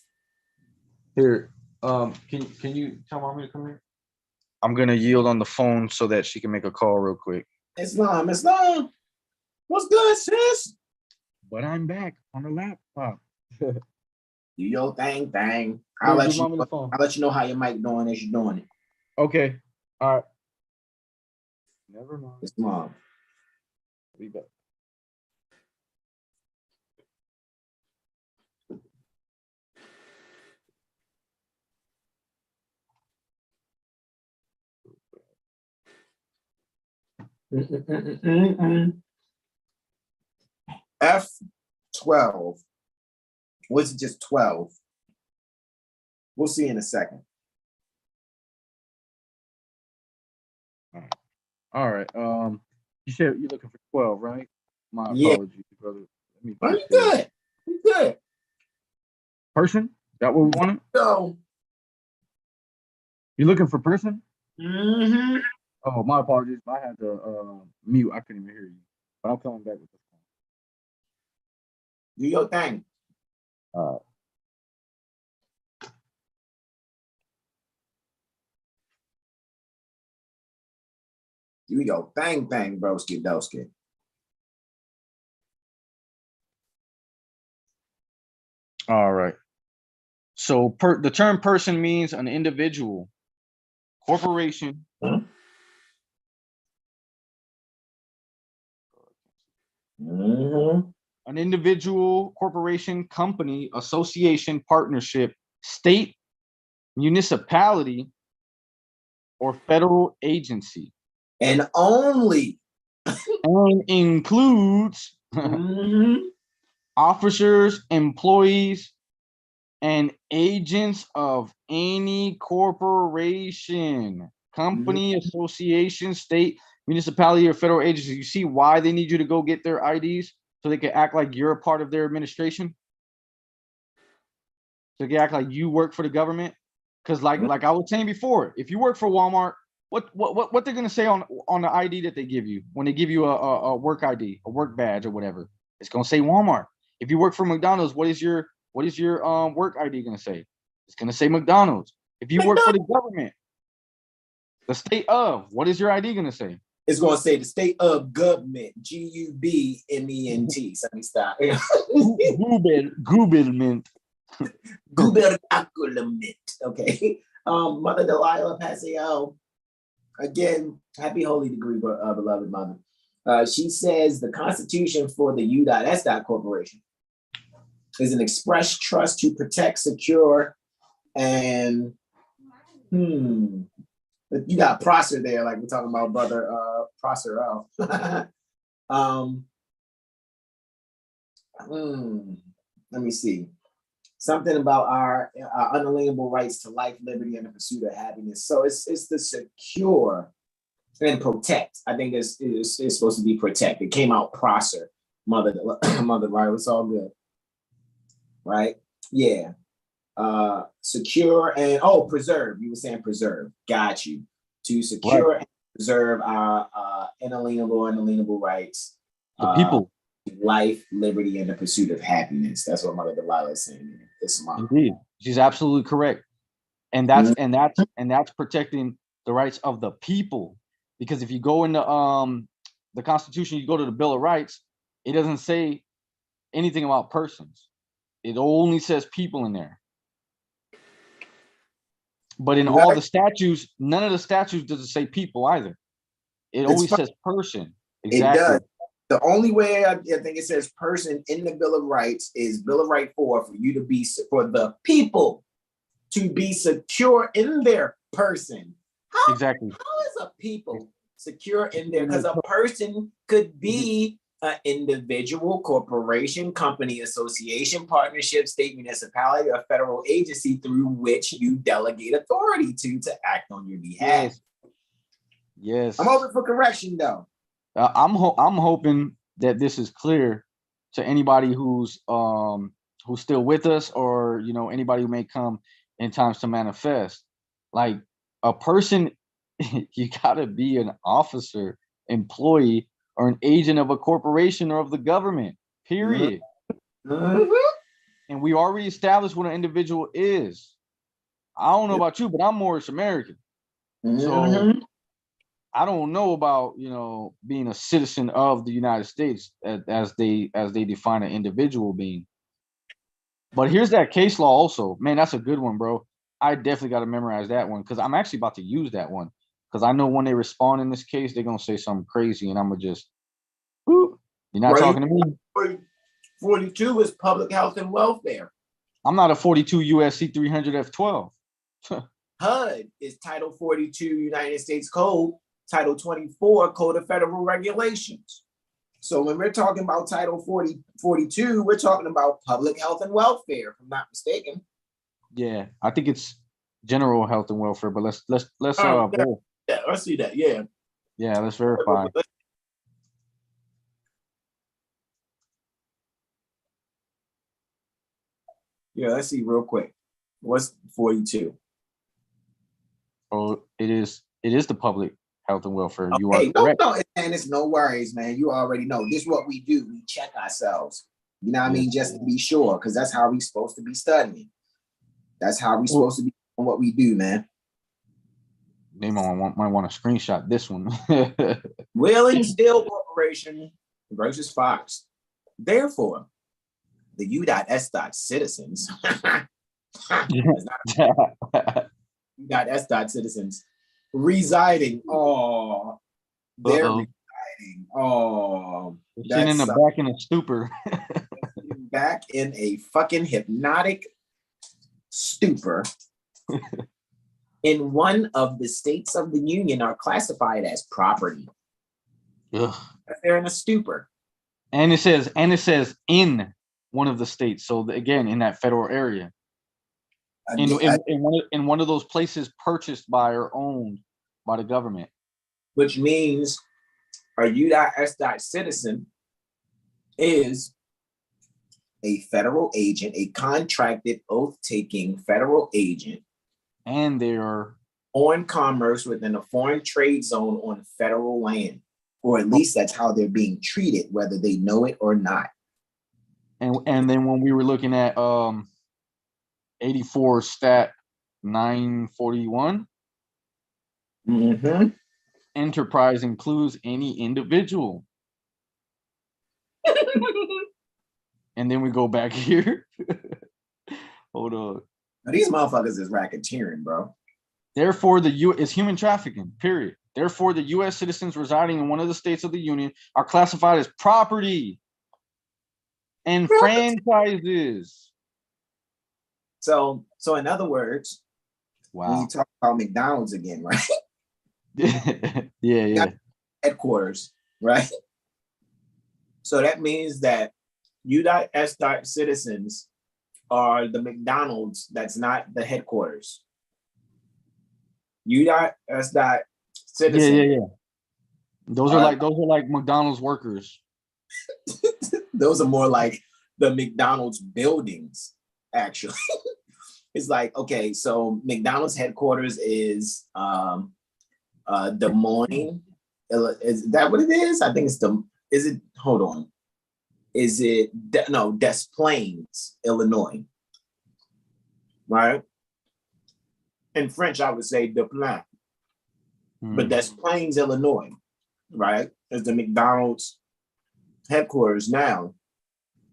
S2: Here, can you tell mommy to come here? I'm gonna yield on the phone so that she can make a call real quick.
S1: Islam. What's good, sis?
S2: But I'm back on the laptop.
S1: Do your thing. I'll let you know how your mic doing as you're doing it.
S2: Okay. All right. Never mind.
S1: It's mom.
S2: Be back.
S1: F12. Was it just 12? We'll see in a second.
S2: All right. You said you're looking for 12, right? My apologies, brother.
S1: You good. You good.
S2: Person? Is that what we wanted?
S1: No.
S2: You looking for person?
S1: Mm-hmm.
S2: Oh, my apologies. I had to mute. I couldn't even hear you. But I'm coming back with this one.
S1: Do your thing. Do your thing, broski doski.
S2: All right. So the term person means an individual, corporation, an individual, corporation, company, association, partnership, state, municipality, or federal agency.
S1: And only.
S2: And includes officers, employees, and agents of any corporation. company, association, state, municipality, or federal agency. You see why they need you to go get their IDs so they can act like you're a part of their administration? So they can act like you work for the government. Because like I was saying before, if you work for Walmart, what they're gonna say on the ID that they give you when they give you a work ID, a work badge or whatever? It's gonna say Walmart. If you work for McDonald's, what is your work ID gonna say? It's gonna say McDonald's. If you work for the government, the state of, what is your ID gonna say?
S1: It's gonna say the state of government, GUBMENT. Let me stop.
S2: Government.
S1: Government. Okay. Mother Delilah Paseo. Again, happy holy degree, beloved mother. She says the Constitution for the U.S. Corporation is an express trust to protect, secure, and you got Prosser there, like we're talking about Brother Prosser. Let me see. Something about our unalienable rights to life, liberty, and the pursuit of happiness. So it's the secure and protect. I think it's supposed to be protect. It came out Prosser, mother, right? It's all good, right? Yeah. Secure and preserve. You were saying preserve. Got you. To secure and preserve our unalienable rights.
S2: The people.
S1: Life, liberty, and the pursuit of happiness. That's what Mother Delilah is saying this month.
S2: Indeed, she's absolutely correct, and that's that's protecting the rights of the people. Because if you go into the Constitution, you go to the Bill of Rights, it doesn't say anything about persons. It only says people in there. But in all the statutes, none of the statutes does it say people either. It always says person. Exactly. It does.
S1: The only way I think it says person in the Bill of Rights is Bill of Right 4 for you to be, for the people to be secure in their person.
S2: Exactly.
S1: How is a people secure in there? Because a person could be an individual, corporation, company, association, partnership, state, municipality, or federal agency through which you delegate authority to act on your behalf.
S2: Yes.
S1: I'm open for correction though.
S2: I'm hoping that this is clear to anybody who's still with us, or anybody who may come in times to manifest. Like a person, you gotta be an officer, employee, or an agent of a corporation or of the government. Period.
S1: Mm-hmm.
S2: And we already established what an individual is. I don't know about you, but I'm Moorish American, so I don't know about being a citizen of the United States as they define an individual being. But here's that case law also. Man, that's a good one, bro. I definitely got to memorize that one because I'm actually about to use that one, because I know when they respond in this case, they're gonna say something crazy, and I'm gonna just, you're not talking to me.
S1: 42 is public health and welfare.
S2: I'm not a 42 USC 300 F12.
S1: HUD is Title 42 United States Code, Title 24 Code of Federal Regulations. So when we're talking about Title 42, we're talking about public health and welfare, if I'm not mistaken.
S2: Yeah, I think it's general health and welfare, but let's let's
S1: see that. Yeah,
S2: let's verify.
S1: Yeah, let's see real quick. What's 42?
S2: Oh, it is the public health and welfare. You
S1: are
S2: correct.
S1: No, and it's no worries, man. You already know. This is what we do. We check ourselves. You know what I mean? Just to be sure, because that's how we're supposed to be studying. That's how we're supposed to be doing what we do, man.
S2: They might want to screenshot this one.
S1: Wheeling Steel Corporation versus Fox. Therefore, the U.S. citizens, U.S. citizens residing. They're residing.
S2: Sitting in the back in a stupor.
S1: Back in a fucking hypnotic stupor. In one of the states of the Union are classified as property.
S2: Ugh.
S1: They're in a stupor.
S2: And it says in one of the states. So again, in that federal area. In one of those places purchased by or owned by the government.
S1: Which means a U.S. citizen is a federal agent, a contracted oath-taking federal agent.
S2: And they are
S1: on commerce within a foreign trade zone on federal land. Or at least that's how they're being treated, whether they know it or not.
S2: And then when we were looking at 84 stat 941, enterprise includes any individual. And then we go back here. Hold on.
S1: Now, these motherfuckers is racketeering, bro.
S2: Therefore, the U is human trafficking, period. Therefore, the U.S. citizens residing in one of the states of the union are classified as property and franchises.
S1: So in other words, when you talk about McDonald's again, right?
S2: yeah.
S1: Headquarters, right? So that means that U.S. citizens are the McDonald's that's not the headquarters. U.S. citizens.
S2: Yeah. Those are like McDonald's workers.
S1: Those are more like the McDonald's buildings, actually. It's like, okay, so McDonald's headquarters is Des Moines. Is that what it is? I think it's hold on. Is it, Des Plaines, Illinois, right? In French, I would say Des Plaines, but Des Plaines, Illinois, right? Is the McDonald's headquarters now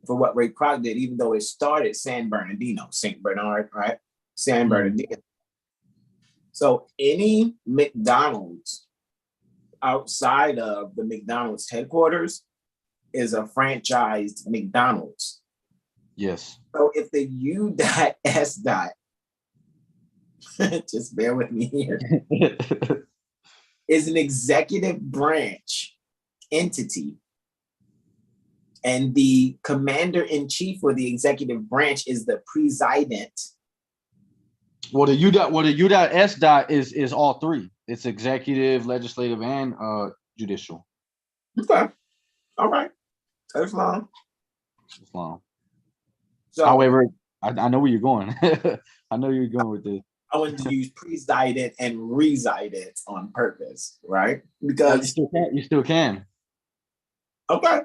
S1: for what Ray Kroc did, even though it started St. Bernard, right? San Bernardino. So any McDonald's outside of the McDonald's headquarters is a franchised McDonald's.
S2: Yes.
S1: So if the U.S. just bear with me here, is an executive branch entity, and the commander-in-chief for the executive branch is the president.
S2: Well, the U.S. is all three. It's executive, legislative, and judicial.
S1: Okay. All right. Islam.
S2: So, however, I know where you're going. I know you're going with this.
S1: I wanted to use presided and resided on purpose, right? Because
S2: you still can.
S1: Okay.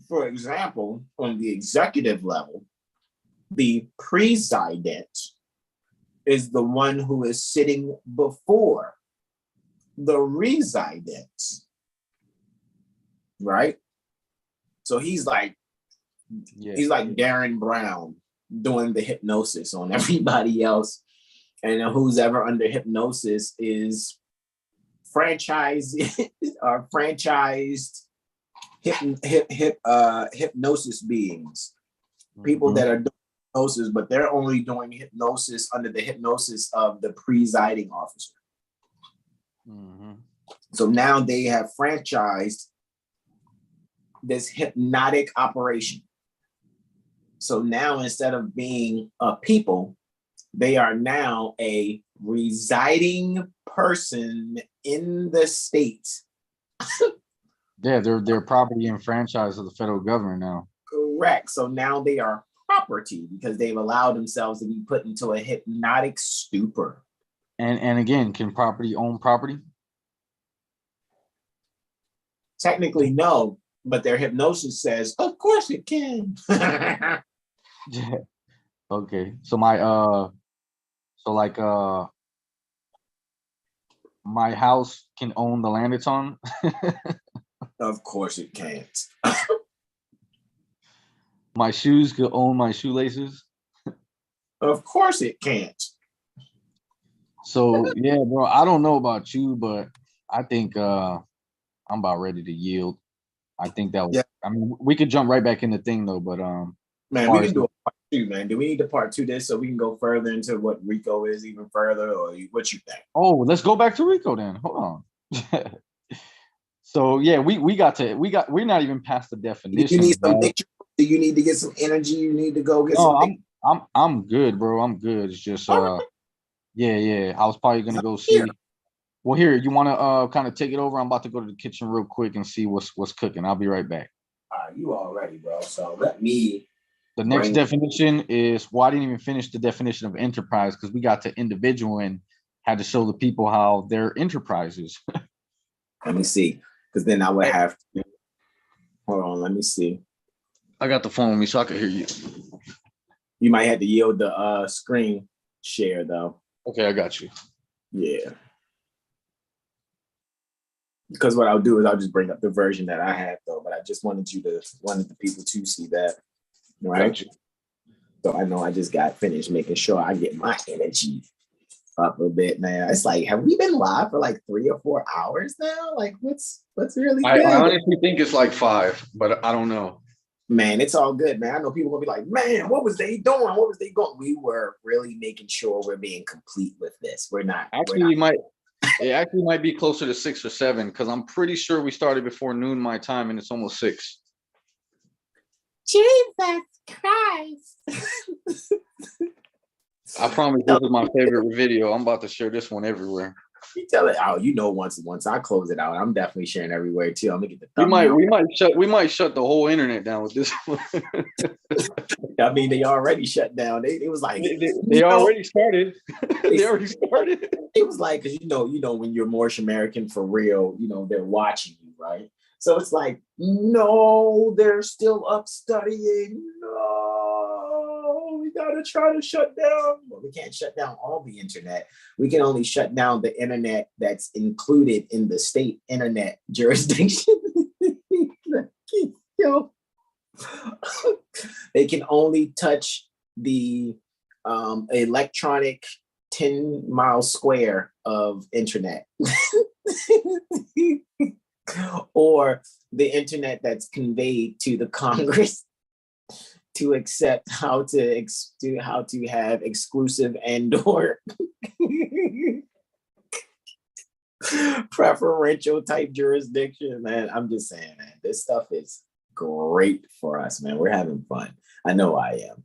S1: For example, on the executive level, the president is the one who is sitting before the resident, right? So he's like Darren Brown doing the hypnosis on everybody else, and who's ever under hypnosis is franchised hypnosis beings, people that are doing hypnosis, but they're only doing hypnosis under the hypnosis of the presiding officer. So now they have franchised this hypnotic operation. So now instead of being a people, they are now a residing person in the state.
S2: Yeah, they're property and franchise of the federal government now.
S1: Correct. So now they are property because they've allowed themselves to be put into a hypnotic stupor.
S2: And again, can property own property?
S1: Technically, no, but their hypnosis says, of course it can.
S2: Okay. So my house can own the land it's on.
S1: Of course it can't.
S2: My shoes could own my shoelaces.
S1: Of course it can't.
S2: So yeah, bro, I don't know about you, but I think I'm about ready to yield. I think that was, I mean, we could jump right back in the thing though, but
S1: man, we can do a part two, man. Do we need to part two this so we can go further into what RICO is even further, or what you think?
S2: Oh, let's go back to RICO then. Hold on. So yeah, we're not even past the definition.
S1: Do you need some picture? Do you need to get some energy? You need to go get some.
S2: I'm good, bro. I'm good. It's just Yeah. I was probably gonna go see. Well, here, you want to kind of take it over? I'm about to go to the kitchen real quick and see what's cooking. I'll be right back.
S1: All right, you all ready, bro? So let me.
S2: The next definition is, well, I didn't even finish the definition of enterprise because we got to individual and had to show the people how their enterprise is.
S1: Let me see, because then I would have to. Hold on, let me see.
S2: I got the phone with me so I can hear you.
S1: You might have to yield the screen share though.
S2: Okay, I got you.
S1: Yeah. Because what I'll do is I'll just bring up the version that I have though, but I just wanted the people to see that. Right. So I know I just got finished making sure I get my energy up a bit now. It's like, have we been live for like 3 or 4 hours now? Like what's really good?
S2: I honestly think it's like 5, but I don't know.
S1: Man, it's all good, man. I know people gonna be like, man, what was they doing? What was they going? We were really making sure we're being complete with this. We're not.
S2: It actually might be closer to 6 or 7 because I'm pretty sure we started before noon my time and it's almost 6.
S1: Jesus Christ.
S2: I promise this is my favorite video. I'm about to share this one everywhere.
S1: You tell it out. Once I close it out, I'm definitely sharing everywhere too. I'm gonna get the
S2: we might shut the whole internet down with this one.
S1: I mean, they already shut down. It was like
S2: they already started. They already started.
S1: It was like, because you know when you're Moorish American for real, they're watching you, right? So it's like, no, they're still up studying. No, we gotta try to shut down. Well, we can't shut down all the internet. We can only shut down the internet that's included in the state internet jurisdiction. Yo. They can only touch the electronic 10-mile square of internet. Or the internet that's conveyed to the Congress to accept how to have exclusive and/or preferential type jurisdiction. Man, I'm just saying, man, this stuff is great for us, man. We're having fun. I know I am.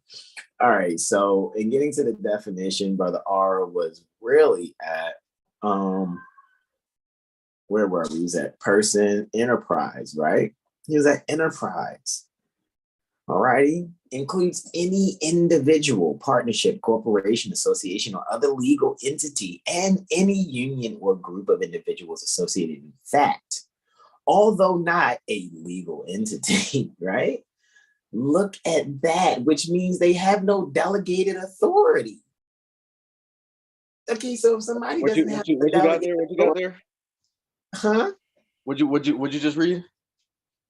S1: All right, so in getting to the definition, Brother R was really at where were we? He was at person, enterprise, right? He was at enterprise. All righty. Includes any individual, partnership, corporation, association, or other legal entity, and any union or group of individuals associated in fact, although not a legal entity, right? Look at that, which means they have no delegated authority. Okay, so if somebody doesn't have
S2: what you got there?
S1: Huh?
S2: Would you just read?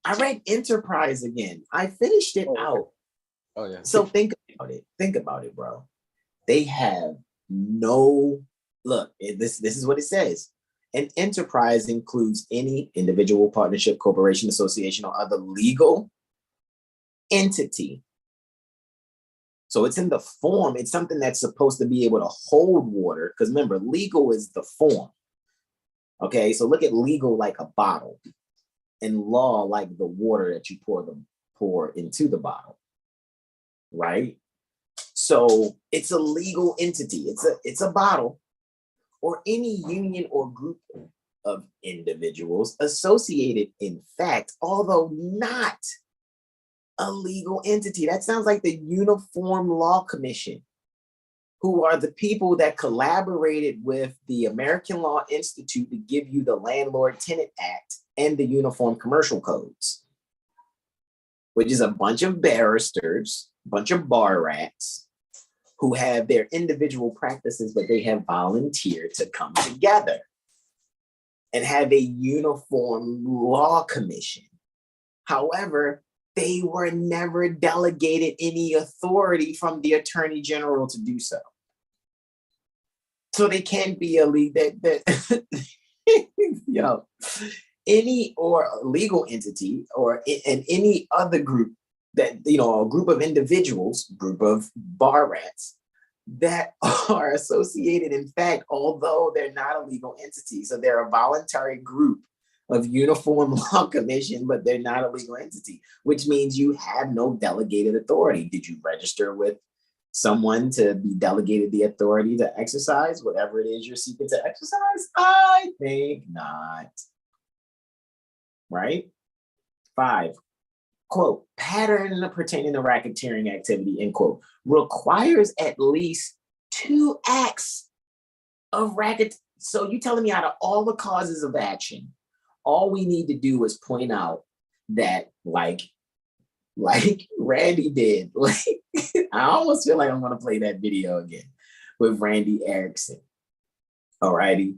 S1: I read enterprise again. I finished it out.
S2: Oh yeah.
S1: So think about it. Think about it, bro. They have no look. This is what it says. An enterprise includes any individual, partnership, corporation, association, or other legal entity. So it's in the form. It's something that's supposed to be able to hold water. Because remember, legal is the form. Okay, so look at legal like a bottle, and law like the water that you pour into the bottle, right? So it's a legal entity. It's a bottle, or any union or group of individuals associated in fact, although not a legal entity. That sounds like the Uniform Law Commission, who are the people that collaborated with the American Law Institute to give you the Landlord-Tenant Act and the Uniform Commercial Codes, which is a bunch of barristers, a bunch of bar rats who have their individual practices, but they have volunteered to come together and have a Uniform Law Commission. However, they were never delegated any authority from the Attorney General to do so. So they can't be a any or legal entity or in any other group that, a group of individuals, group of bar rats that are associated in fact, although they're not a legal entity. So they're a voluntary group of Uniform Law Commission, but they're not a legal entity, which means you have no delegated authority. Did you register with someone to be delegated the authority to exercise whatever it is you're seeking to exercise? I think not. Right? 5, quote, pattern pertaining to racketeering activity, end quote, requires at least 2 acts of racket. So you telling me out of all the causes of action, all we need to do is point out that like Randy did. Like, I almost feel like I'm gonna play that video again with Randy Erickson. All righty.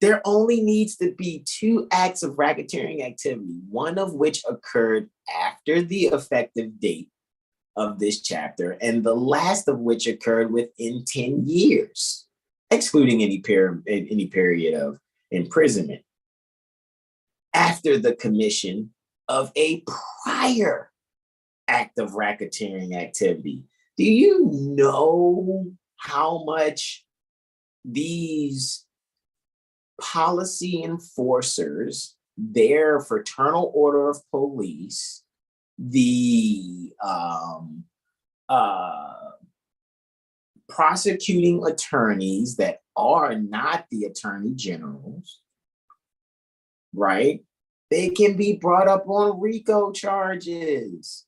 S1: There only needs to be 2 acts of racketeering activity, one of which occurred after the effective date of this chapter, and the last of which occurred within 10 years, excluding any period of imprisonment, after the commission of a prior act of racketeering activity. Do you know how much these policy enforcers, their fraternal order of police, the prosecuting attorneys that are not the attorney generals, right? They can be brought up on RICO charges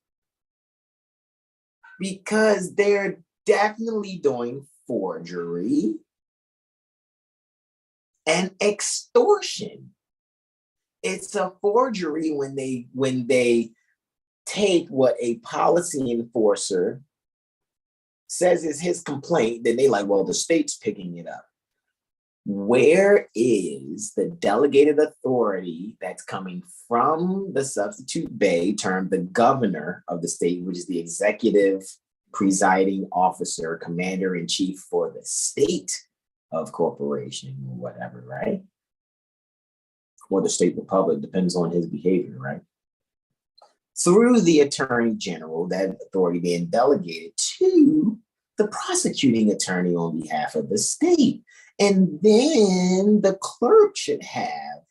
S1: because they're definitely doing forgery and extortion. It's a forgery when they take what a policy enforcer says is his complaint, then they like, well, the state's picking it up. Where is the delegated authority that's coming from the substitute Bey, termed the governor of the state, which is the executive presiding officer, commander-in-chief for the state of corporation or whatever, right? Or the state republic, depends on his behavior, right? Through the attorney general, that authority being delegated to the prosecuting attorney on behalf of the state. And then the clerk should have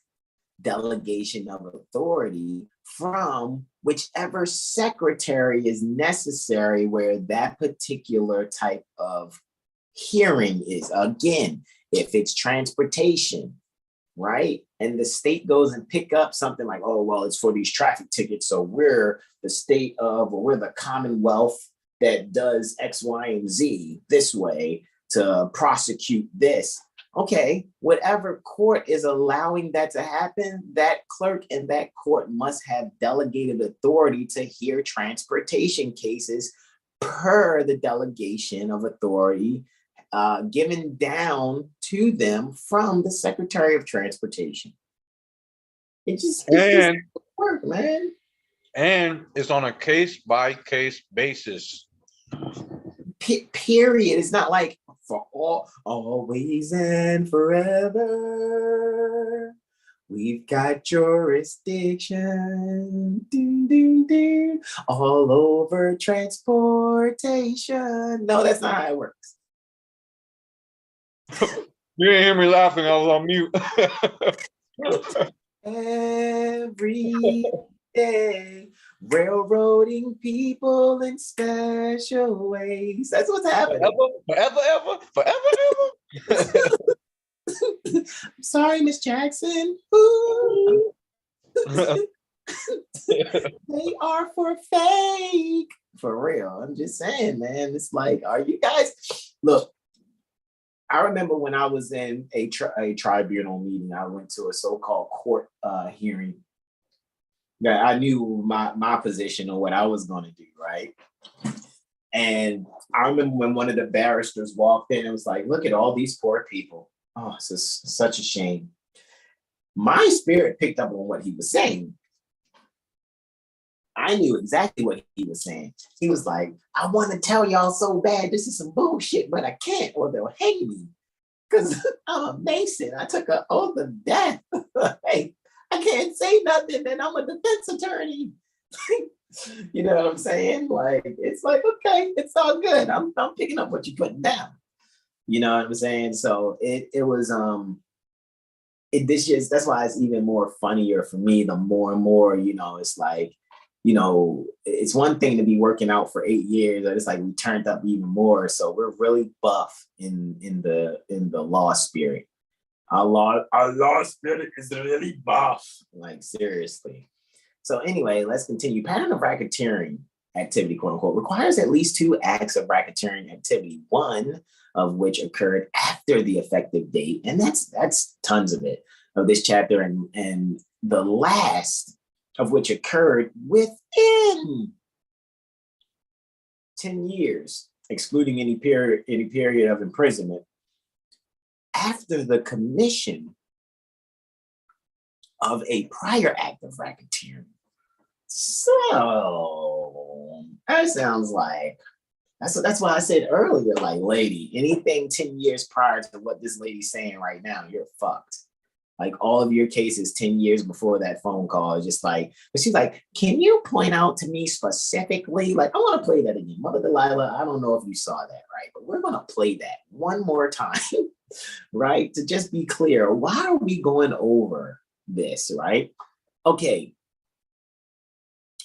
S1: delegation of authority from whichever secretary is necessary where that particular type of hearing is. Again, if it's transportation, right? And the state goes and pick up something like, oh, well, it's for these traffic tickets. So we're the state of, or we're the Commonwealth that does X, Y, and Z this way to prosecute this. Okay, whatever court is allowing that to happen, that clerk and that court must have delegated authority to hear transportation cases per the delegation of authority given down to them from the Secretary of Transportation. It just work, man.
S2: And it's on a case-by-case basis.
S1: Period. It's not like for always and forever. We've got jurisdiction, ding, ding, ding, all over transportation. No, that's not how it works.
S2: You didn't hear me laughing, I was on mute.
S1: Every day, railroading people in special ways. That's what's happening.
S2: Forever.
S1: I'm sorry, Miss Jackson. Ooh. They are for fake. For real. I'm just saying, man. It's like, are you guys... Look, I remember when I was in a tribunal meeting, I went to a so-called court hearing. That I knew my position on what I was going to do, right? And I remember when one of the barristers walked in and was like, look at all these poor people. Oh, it's just such a shame. My spirit picked up on what he was saying. I knew exactly what he was saying. He was like, I want to tell y'all so bad, this is some bullshit, but I can't, or they'll hang me. Because I'm a Mason. I took an oath of death. Hey, I can't say nothing, and I'm a defense attorney. You know what I'm saying? Like, it's like, okay, it's all good. I'm picking up what you're putting down. You know what I'm saying? So it was that's why it's even more funnier for me. The more and more, you know, it's like, you know, it's one thing to be working out for 8 years, but it's like we turned up even more. So we're really buff in the law spirit. Our law spirit is really buff, like seriously. So anyway, let's continue. Pattern of racketeering activity, quote unquote, requires at least 2 acts of racketeering activity, one of which occurred after the effective date, and that's tons of it, of this chapter, and the last of which occurred within 10 years, excluding any period of imprisonment, after the commission of a prior act of racketeering. So that sounds like, that's why I said earlier, like, lady, anything 10 years prior to what this lady's saying right now, you're fucked. Like, all of your cases 10 years before that phone call is just like, but she's like, can you point out to me specifically? Like, I want to play that again. Mother Delilah, I don't know if you saw that, right? But we're going to play that one more time, right? To just be clear, why are we going over this, right? Okay.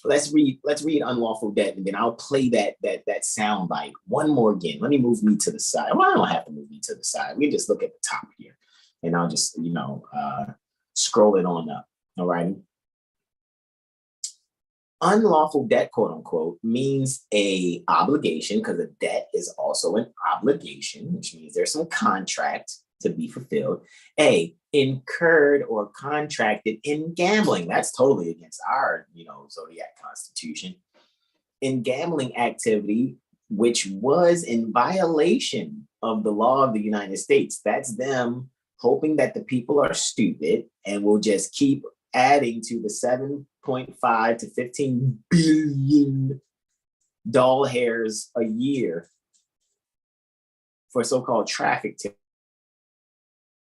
S1: Let's read unlawful debt, and then I'll play that sound bite one more again. Let me move me to the side. Well, I don't have to move me to the side. We just look at the top here, and I'll just, scroll it on up. All right. Unlawful debt, quote unquote, means a obligation, because a debt is also an obligation, which means there's some contract to be fulfilled. A, incurred or contracted in gambling. That's totally against our, Zodiac Constitution. In gambling activity, which was in violation of the law of the United States. That's them hoping that the people are stupid and will just keep adding to the 7.5 to 15 billion doll hairs a year for so-called traffic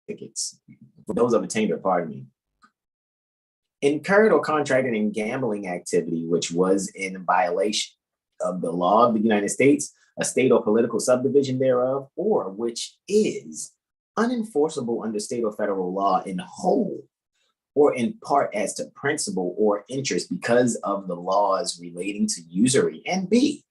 S1: tickets. For those of attainder, pardon me. Incurred or contracted in gambling activity, which was in violation of the law of the United States, a state or political subdivision thereof, or which is unenforceable under state or federal law in whole or in part as to principal or interest because of the laws relating to usury. And B,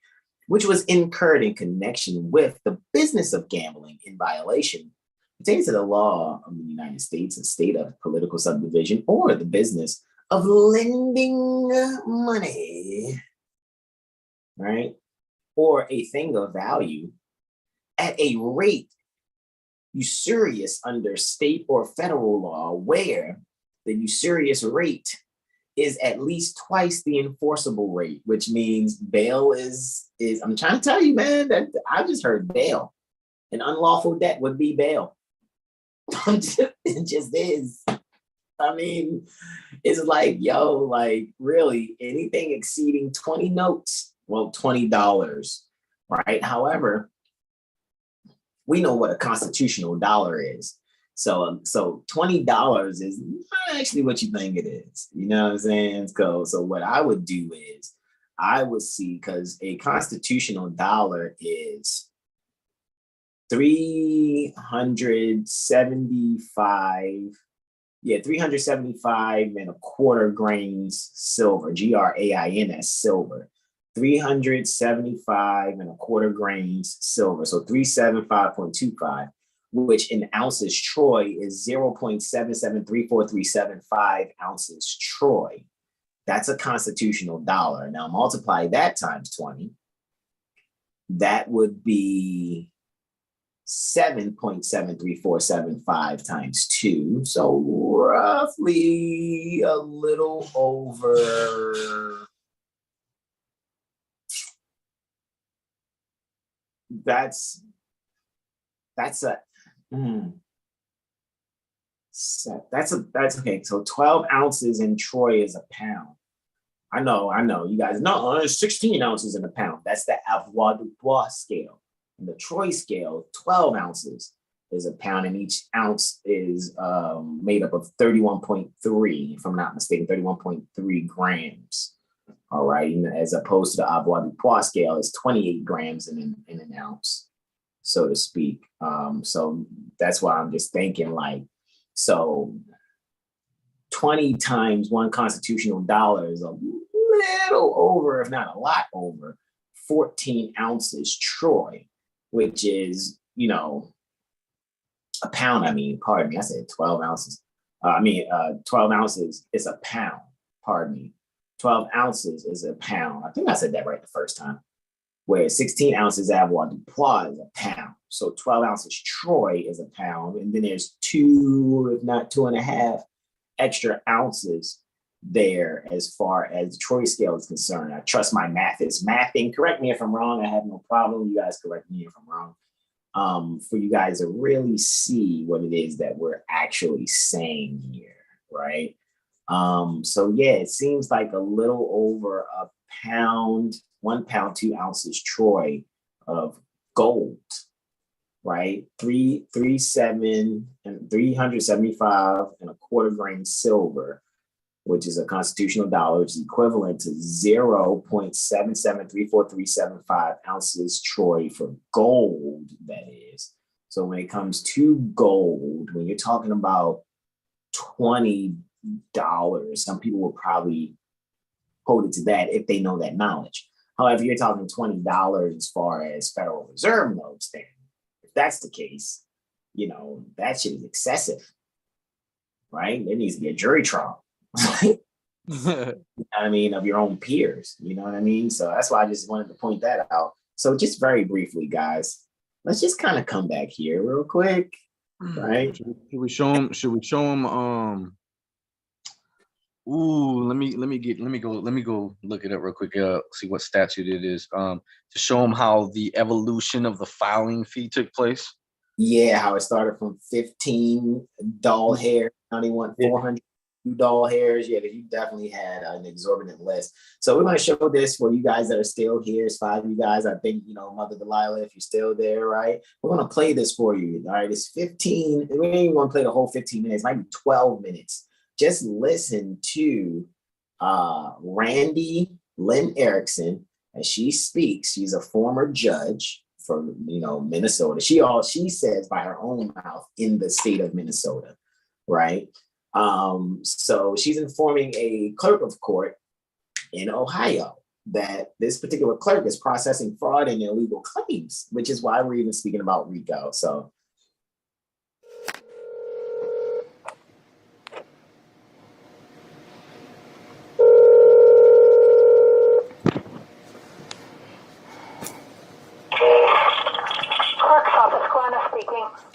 S1: which was incurred in connection with the business of gambling in violation pertains to the law of the United States, a state of political subdivision, or the business of lending money, right? Or a thing of value at a rate usurious under state or federal law, where the usurious rate is at least twice the enforceable rate, which means bail is I'm trying to tell you, man, that I just heard bail. An unlawful debt would be bail. It just is. I mean, it's like, yo, like really anything exceeding 20 notes, well, $20, right? However, we know what a constitutional dollar is. So $20 is not actually what you think it is. You know what I'm saying? So what I would do is I would see, because a constitutional dollar is 375 and a quarter grains silver, GRAINS silver, 375 and a quarter grains silver. So 375.25, which in ounces Troy is 0.7734375 ounces Troy. That's a constitutional dollar. Now multiply that times 20. That would be 7.73475 times 2. So roughly a little over. That's okay. So 12 ounces in Troy is a pound. I know. You guys know there's 16 ounces in a pound. That's the avoirdupois scale. In the Troy scale, 12 ounces is a pound, and each ounce is made up of 31.3, if I'm not mistaken, 31.3 grams. All right, and as opposed to the avoirdupois scale, is 28 grams in an ounce, so to speak. So that's why I'm just thinking, like, so 20 times one constitutional dollar is a little over, if not a lot over, 14 ounces troy, which is, a pound. Pardon me, I said 12 ounces. 12 ounces is a pound. Pardon me. 12 ounces is a pound. I think I said that right the first time. Where 16 ounces avoirdupois is a pound. So 12 ounces troy is a pound. And then there's 2, if not 2.5 extra ounces there as far as the troy scale is concerned. I trust my math is mathing. Correct me if I'm wrong. I have no problem. You guys correct me if I'm wrong. For you guys to really see what it is that we're actually saying here, right? So yeah, it seems like a little over a pound, 1 pound, 2 ounces troy of gold, right? 375 and a quarter grain silver, which is a constitutional dollar, which is equivalent to 0.773435 ounces troy for gold, that is. So when it comes to gold, when you're talking about $20, some people will probably hold it to that if they know that knowledge. However, you're talking $20 as far as Federal Reserve notes, then if that's the case, that shit is excessive, right? There needs to be a jury trial. Of your own peers, you know what I mean? So that's why I just wanted to point that out. So just very briefly, guys, let's just kind of come back here real quick, right?
S2: Should we show them? Let me go look it up real quick. See what statute it is. To show them how the evolution of the filing fee took place.
S1: Yeah, how it started from 15 doll hair. Now they want 400 doll hairs. Yeah, you definitely had an exorbitant list. So we're going to show this for you guys that are still here. It's 5 of you guys. I think, Mother Delilah, if you're still there, right? We're going to play this for you. All right, it's 15. We ain't even going to play the whole 15 minutes. It might be 12 minutes. Just listen to Randy Lynn Erickson as she speaks. She's a former judge from Minnesota. She says by her own mouth in the state of Minnesota, right? So she's informing a clerk of court in Ohio that this particular clerk is processing fraud and illegal claims, which is why we're even speaking about RICO. So.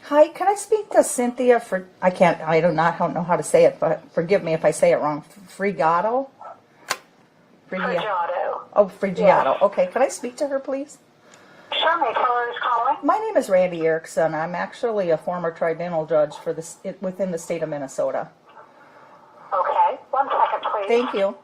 S4: Hi, can I speak to Cynthia I do not know how to say it, but forgive me if I say it wrong. Frigiato? Oh, Frigiato. Yes. Okay, could I speak to her, please?
S3: Sure, may I tell her who's calling?
S4: My name is Randy Erickson. I'm actually a former tribunal judge within the state of Minnesota.
S3: Okay, 1 second, please.
S4: Thank you.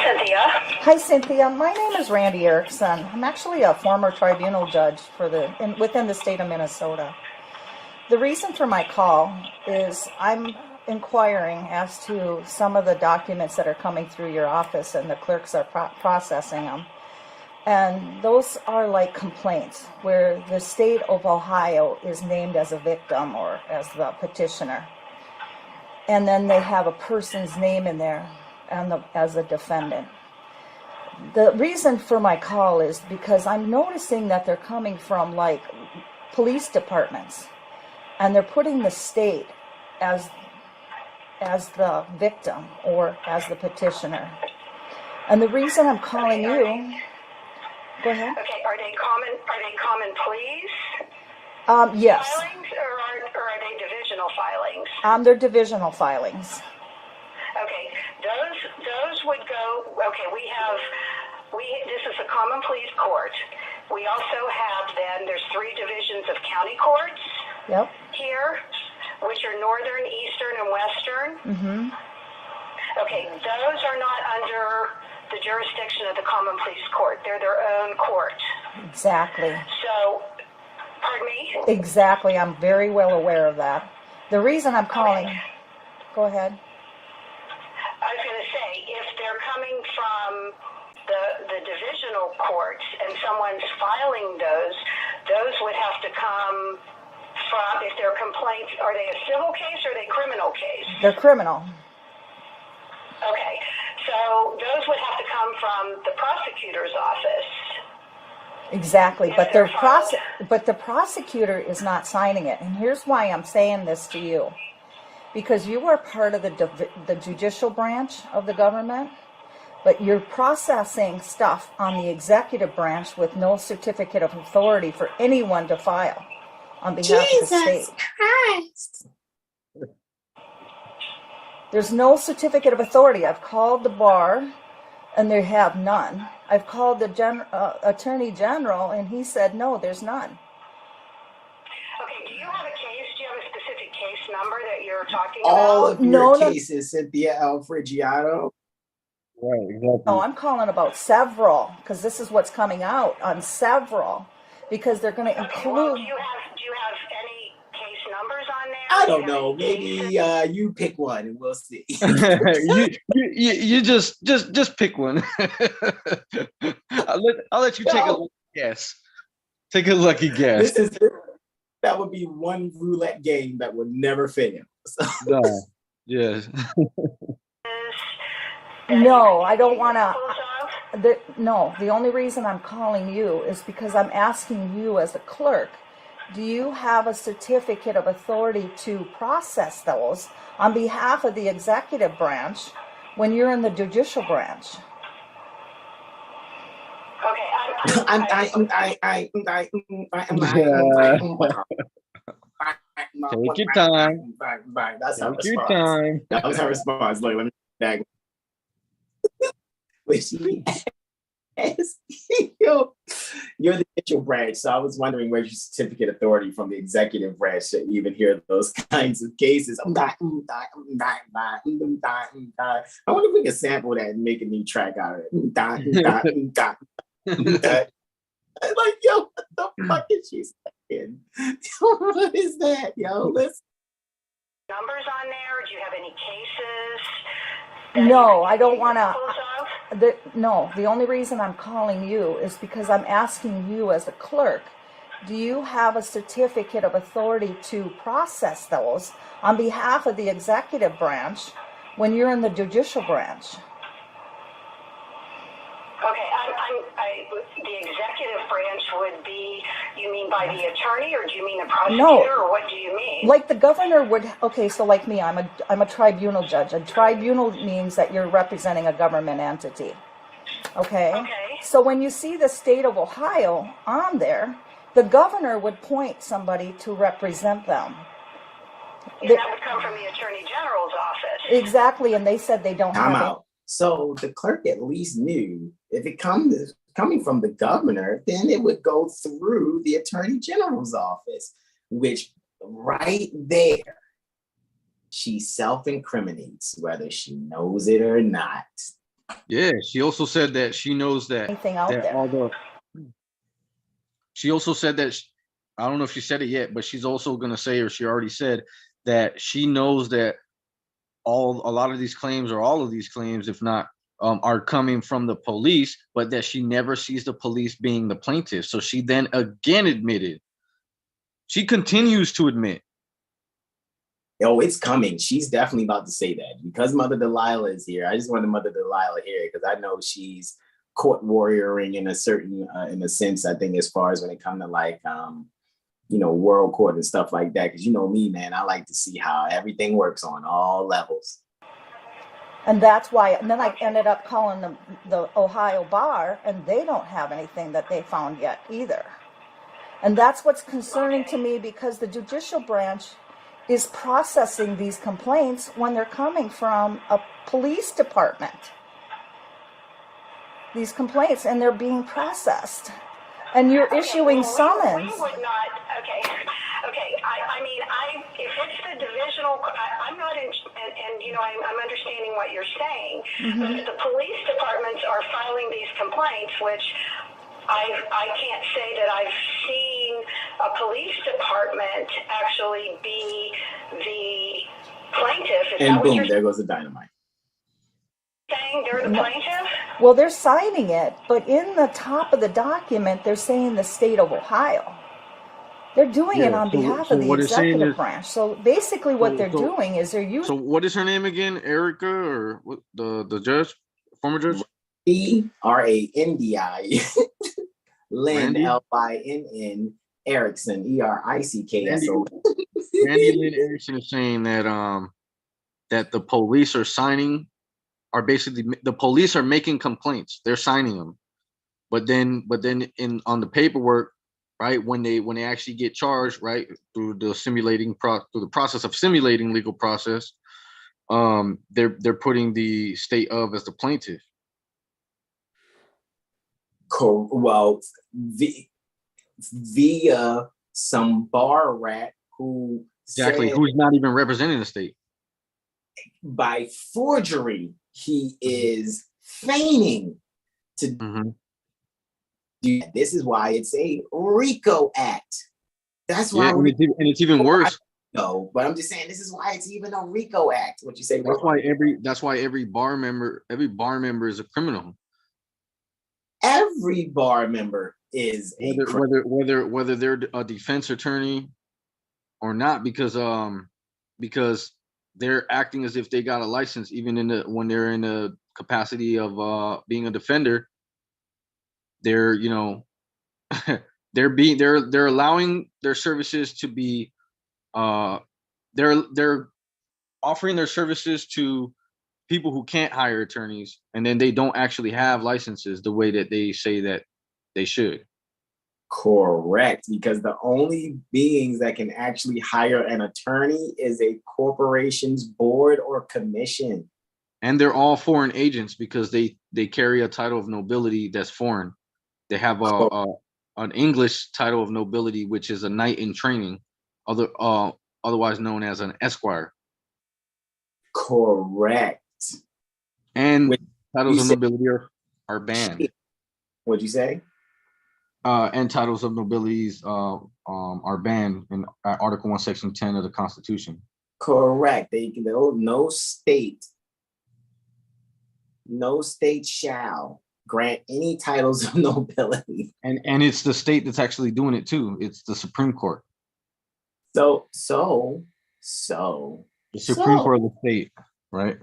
S3: Cynthia.
S4: Hi, Cynthia. My name is Randy Erickson. I'm actually a former tribunal judge within the state of Minnesota. The reason for my call is I'm inquiring as to some of the documents that are coming through your office, and the clerks are processing them. And those are like complaints where the state of Ohio is named as a victim or as the petitioner. And then they have a person's name in there as a defendant. The reason for my call is because I'm noticing that they're coming from like police departments, and they're putting the state as the victim or as the petitioner. And the reason I'm calling you. Go ahead.
S3: Okay, are they common pleas?
S4: Yes.
S3: Filings or are they divisional filings?
S4: They're divisional filings.
S3: Okay, those would go. Okay, this is a common pleas court. We also have there's 3 divisions of county courts.
S4: Yep.
S3: Here, which are northern, eastern, and western. Mm-hmm. Okay, those are not under the jurisdiction of the common pleas court. They're their own court.
S4: Exactly.
S3: So, pardon me?
S4: Exactly. I'm very well aware of that. The reason I'm calling.
S3: Okay.
S4: Go ahead.
S3: I was going to say, if they're coming from the divisional courts and someone's filing those would have to come from, if their complaints, are they a civil case or are they criminal case?
S4: They're criminal.
S3: Okay, so those would have to come from the prosecutor's office.
S4: Exactly,
S3: If
S4: but
S3: they're filed.
S4: but the prosecutor is not signing it. And here's why I'm saying this to you. Because you are part of the judicial branch of the government, but you're processing stuff on the executive branch with no certificate of authority for anyone to file on behalf of the state.
S11: Christ.
S4: There's no certificate of authority. I've called the bar, and they have none. I've called the Attorney General, and he said, no, there's none.
S3: Okay, do you have a case? Do you have a specific case number that you're talking
S1: All
S3: about?
S1: of your cases, Cynthia Alfregiato.
S2: Right, exactly.
S4: No, I'm calling about several, because this is what's coming out on several, because they're going to
S3: Okay, well,
S4: include.
S3: do you have any case numbers on there?
S1: I
S3: Do you
S1: don't
S3: have
S1: know.
S3: any cases?
S1: Maybe you pick one and we'll see.
S2: you just pick one. I'll let you take a lucky guess. Take a lucky guess.
S1: That would be one roulette game that would never fail. So.
S2: No. Yes.
S4: No, I don't want to. No, the only reason I'm calling you is because I'm asking you as a clerk, do you have a certificate of authority to process those on behalf of the executive branch when you're in the judicial branch?
S3: Okay,
S2: Take your time.
S1: That's her
S2: Take your
S1: response.
S2: time.
S1: That was her response. Look, let me back. When she asked, you're the judicial branch, so I was wondering where's your certificate authority from the executive branch to even hear those kinds of cases. I wonder if we can sample that and make a new track out of it. Like, yo, what the fuck is she saying? What is that, yo? Listen.
S3: numbers on there? Do you have any cases?
S4: No, I don't want to. No, the only reason I'm calling you is because I'm asking you as a clerk, do you have a certificate of authority to process those on behalf of the executive branch when you're in the judicial branch?
S3: Okay, the executive branch would be, you mean by the attorney, or do you mean the prosecutor, or what do you mean?
S4: Like the governor would, okay, so like me, I'm a tribunal judge. A tribunal means that you're representing a government entity. Okay? So when you see the state of Ohio on there, the governor would point somebody to represent them.
S3: Yeah, that would come from the attorney general's office.
S4: Exactly, and they said they don't have it.
S1: So the clerk at least knew if it coming from the governor, then it would go through the attorney general's office, which right there, she self-incriminates whether she knows it or not.
S2: Yeah, she also said that she knows that.
S4: Anything out there.
S2: She also said that, I don't know if she said it yet, but she's also going to say, or she already said, that she knows that a lot of these claims, or all of these claims, if not, are coming from the police, but that she never sees the police being the plaintiff. So she then again admitted. She continues to admit.
S1: Oh, it's coming. She's definitely about to say that. Because Mother Delilah is here, I just wanted Mother Delilah here because I know she's court warrioring in a certain, in a sense, I think, as far as when it comes to like, world court and stuff like that. Because you know me, man, I like to see how everything works on all levels.
S4: And that's why, and then I ended up calling the Ohio bar, and they don't have anything that they found yet either. And that's what's concerning to me, because the judicial branch is processing these complaints when they're coming from a police department. These complaints, and they're being processed. And you're issuing summons.
S3: We would not, okay. If it's the divisional, I'm not in, I'm understanding what you're saying. Mm-hmm. But if the police departments are filing these complaints, which I can't say that I've seen a police department actually be the plaintiff.
S1: And boom, there goes the dynamite.
S3: Saying they're the plaintiff?
S4: Well, they're signing it, but in the top of the document, they're saying the state of Ohio. They're doing it
S2: Yeah.
S4: on
S2: So,
S4: behalf
S2: so
S4: of the
S2: what it's saying
S4: executive
S2: is,
S4: branch. So basically what they're
S2: so
S4: doing is they're using.
S2: so what is her name again? Erica or what, the judge, former judge?
S1: R.A.N.D.I. Lynn,
S2: Randy?
S1: L-I-N-N, Erickson, E-R-I-C-K-S-O.
S2: Randy Lynn Erickson is saying that that the police are basically, the police are making complaints. They're signing them. But then on the paperwork, right, when they actually get charged, right, through the process of simulating legal process, they're putting the state of as the plaintiff.
S1: Well, via some bar rat who
S2: Exactly,
S1: said
S2: who's not even representing the state.
S1: By forgery, he is feigning to do that. This is why it's a RICO Act. That's why
S2: and it's even worse.
S1: No, but I'm just saying this is why it's even a RICO Act. What you say?
S2: That's why every bar member is a criminal.
S1: Every bar member is
S2: whether they're a defense attorney or not, because they're acting as if they got a license, even when they're in the capacity of being a defender. They're they're allowing their services to be they're offering their services to people who can't hire attorneys, and then they don't actually have licenses the way that they say that they should.
S1: Correct, because the only beings that can actually hire an attorney is a corporation's board or commission.
S2: And they're all foreign agents because they carry a title of nobility that's foreign. They have an English title of nobility, which is a knight in training, otherwise known as an esquire.
S1: Correct.
S2: And titles of nobility are banned.
S1: What'd you say?
S2: And titles of nobilities are banned in Article 1, Section 10 of the Constitution.
S1: Correct. No state shall grant any titles of nobility.
S2: And it's the state that's actually doing it too. It's the Supreme Court.
S1: So
S2: the Supreme Court of the state, right?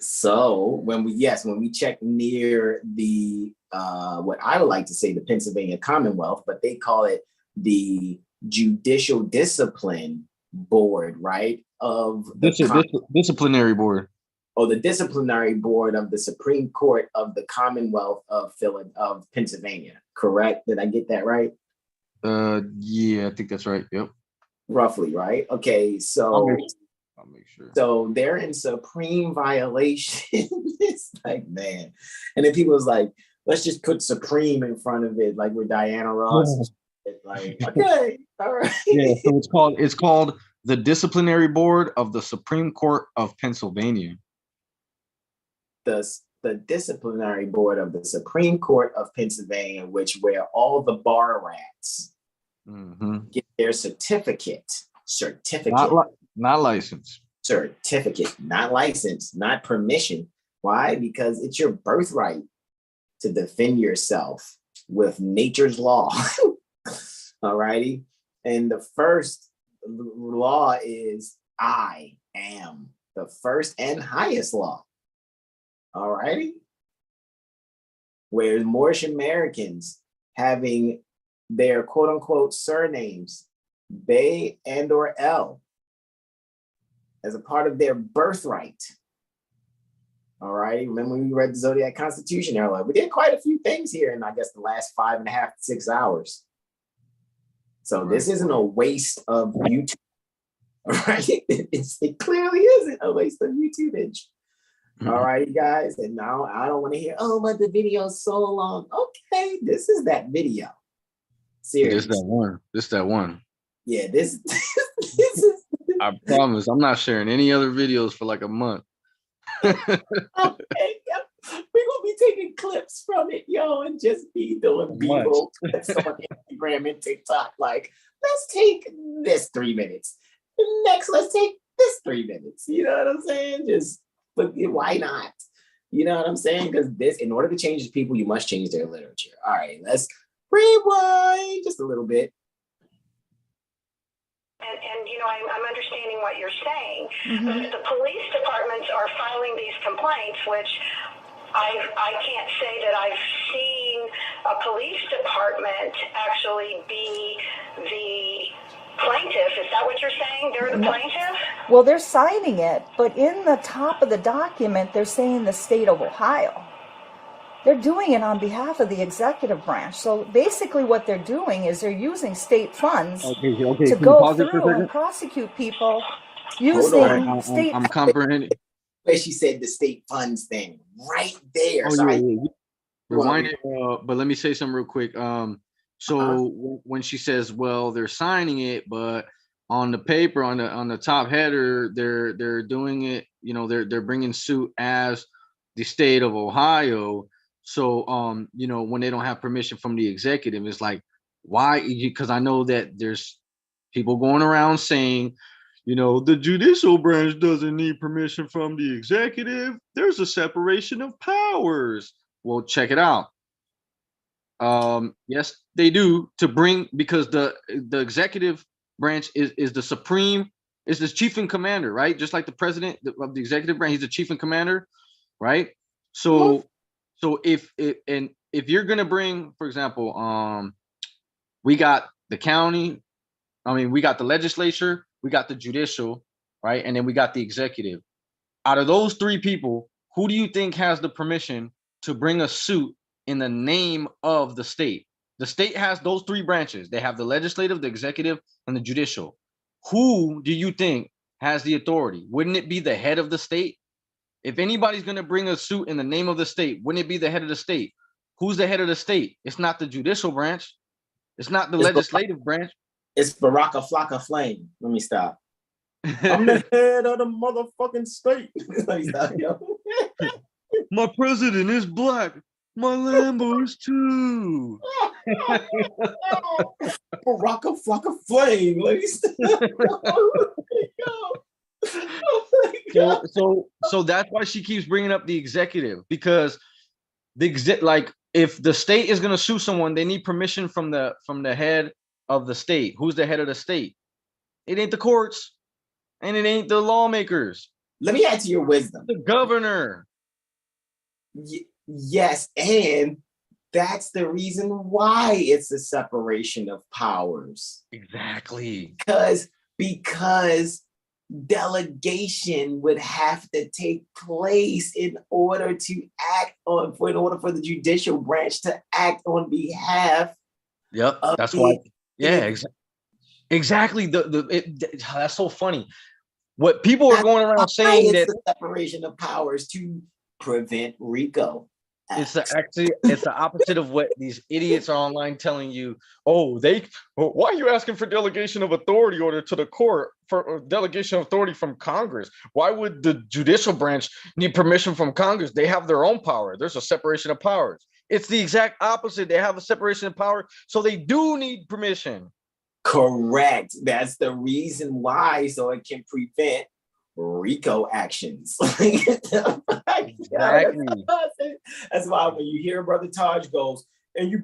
S1: So when we check near the what I would like to say the Pennsylvania Commonwealth, but they call it the Judicial Discipline Board, right? Of the
S2: disciplinary board.
S1: Oh, the disciplinary board of the Supreme Court of the Commonwealth of Pennsylvania. Correct? Did I get that right?
S2: Yeah, I think that's right. Yep.
S1: Roughly, right? Okay, so
S2: I'll make sure.
S1: So they're in supreme violation. It's like, man. And then people was like, let's just put supreme in front of it, like with Diana Ross. Like, okay, all right.
S2: Yeah, so it's called the Disciplinary Board of the Supreme Court of Pennsylvania.
S1: The Disciplinary Board of the Supreme Court of Pennsylvania, where all the bar rats get their certificate.
S2: Not license.
S1: Certificate, not license, not permission. Why? Because it's your birthright to defend yourself with nature's law. All righty. And the first law is I am, the first and highest law. All righty. Whereas Moorish Americans having their quote unquote surnames, Bey and or L, as a part of their birthright. All right. Remember when we read the Zodiac Constitution? They're like, we did quite a few things here in, I guess, the last 5.5 to 6 hours. So this isn't a waste of YouTube. All right. It clearly isn't a waste of YouTube. All right, guys. And now I don't want to hear, oh, but the video's so long. Okay, this is that video. Seriously.
S2: This that one.
S1: Yeah, this is.
S2: I promise, I'm not sharing any other videos for like a month.
S1: Okay, yep. We're gonna be taking clips from it, and just be doing B-roll clips on Instagram and TikTok. Like, let's take this 3 minutes. Next, let's take this 3 minutes. You know what I'm saying? But why not? You know what I'm saying? Because in order to change people, you must change their literature. All right, let's rewind just a little bit.
S3: And I'm understanding what you're saying. But if the police departments are filing these complaints, which I can't say that I've seen a police department actually be the plaintiff. Is that what you're saying? They're the plaintiff?
S4: Well, they're signing it, but in the top of the document, they're saying the state of Ohio. They're doing it on behalf of the executive branch. So basically what they're doing is they're using state funds to go through and prosecute people using state.
S2: I'm comprehending.
S1: Where she said the state funds thing right there.
S2: Rewind it, but let me say something real quick. So when she says, well, they're signing it, but on the paper, on the top header, they're doing it, they're bringing suit as the state of Ohio. So when they don't have permission from the executive, it's like, why? Because I know that there's people going around saying, the judicial branch doesn't need permission from the executive. There's a separation of powers. Well, check it out. Yes, they do, because the executive branch is the supreme, is the chief and commander, right? Just like the president of the executive branch, he's the chief and commander, right? So if you're gonna bring, for example, we got the county, we got the legislature, we got the judicial, right? And then we got the executive. Out of those three people, who do you think has the permission to bring a suit in the name of the state? The state has those three branches. They have the legislative, the executive, and the judicial. Who do you think has the authority? Wouldn't it be the head of the state? If anybody's going to bring a suit in the name of the state, wouldn't it be the head of the state? Who's the head of the state? It's not the judicial branch. It's not the legislative branch.
S1: It's Baraka Flocka Flame. Let me stop. I'm the head of the motherfucking state. Let me stop, yo.
S2: My president is black. My Lambo is too.
S1: Baraka Flocka Flame. Let me stop.
S2: So that's why she keeps bringing up the executive, because if the state is going to sue someone, they need permission from the head of the state. Who's the head of the state? It ain't the courts, and it ain't the lawmakers.
S1: Let me add to your wisdom.
S2: The governor.
S1: Yes, and that's the reason why it's a separation of powers.
S2: Exactly.
S1: Because delegation would have to take place in order for the judicial branch to act on behalf.
S2: Yep, that's why. Yeah, exactly. That's so funny. What people are going around saying that
S1: the separation of powers to prevent RICO.
S2: It's the opposite of what these idiots are online telling you. Why are you asking for delegation of authority order to the court for delegation of authority from Congress? Why would the judicial branch need permission from Congress? They have their own power. There's a separation of powers. It's the exact opposite. They have a separation of power, so they do need permission.
S1: Correct. That's the reason why, so it can prevent RICO actions. Exactly. That's why when you hear Brother Taj goes, and you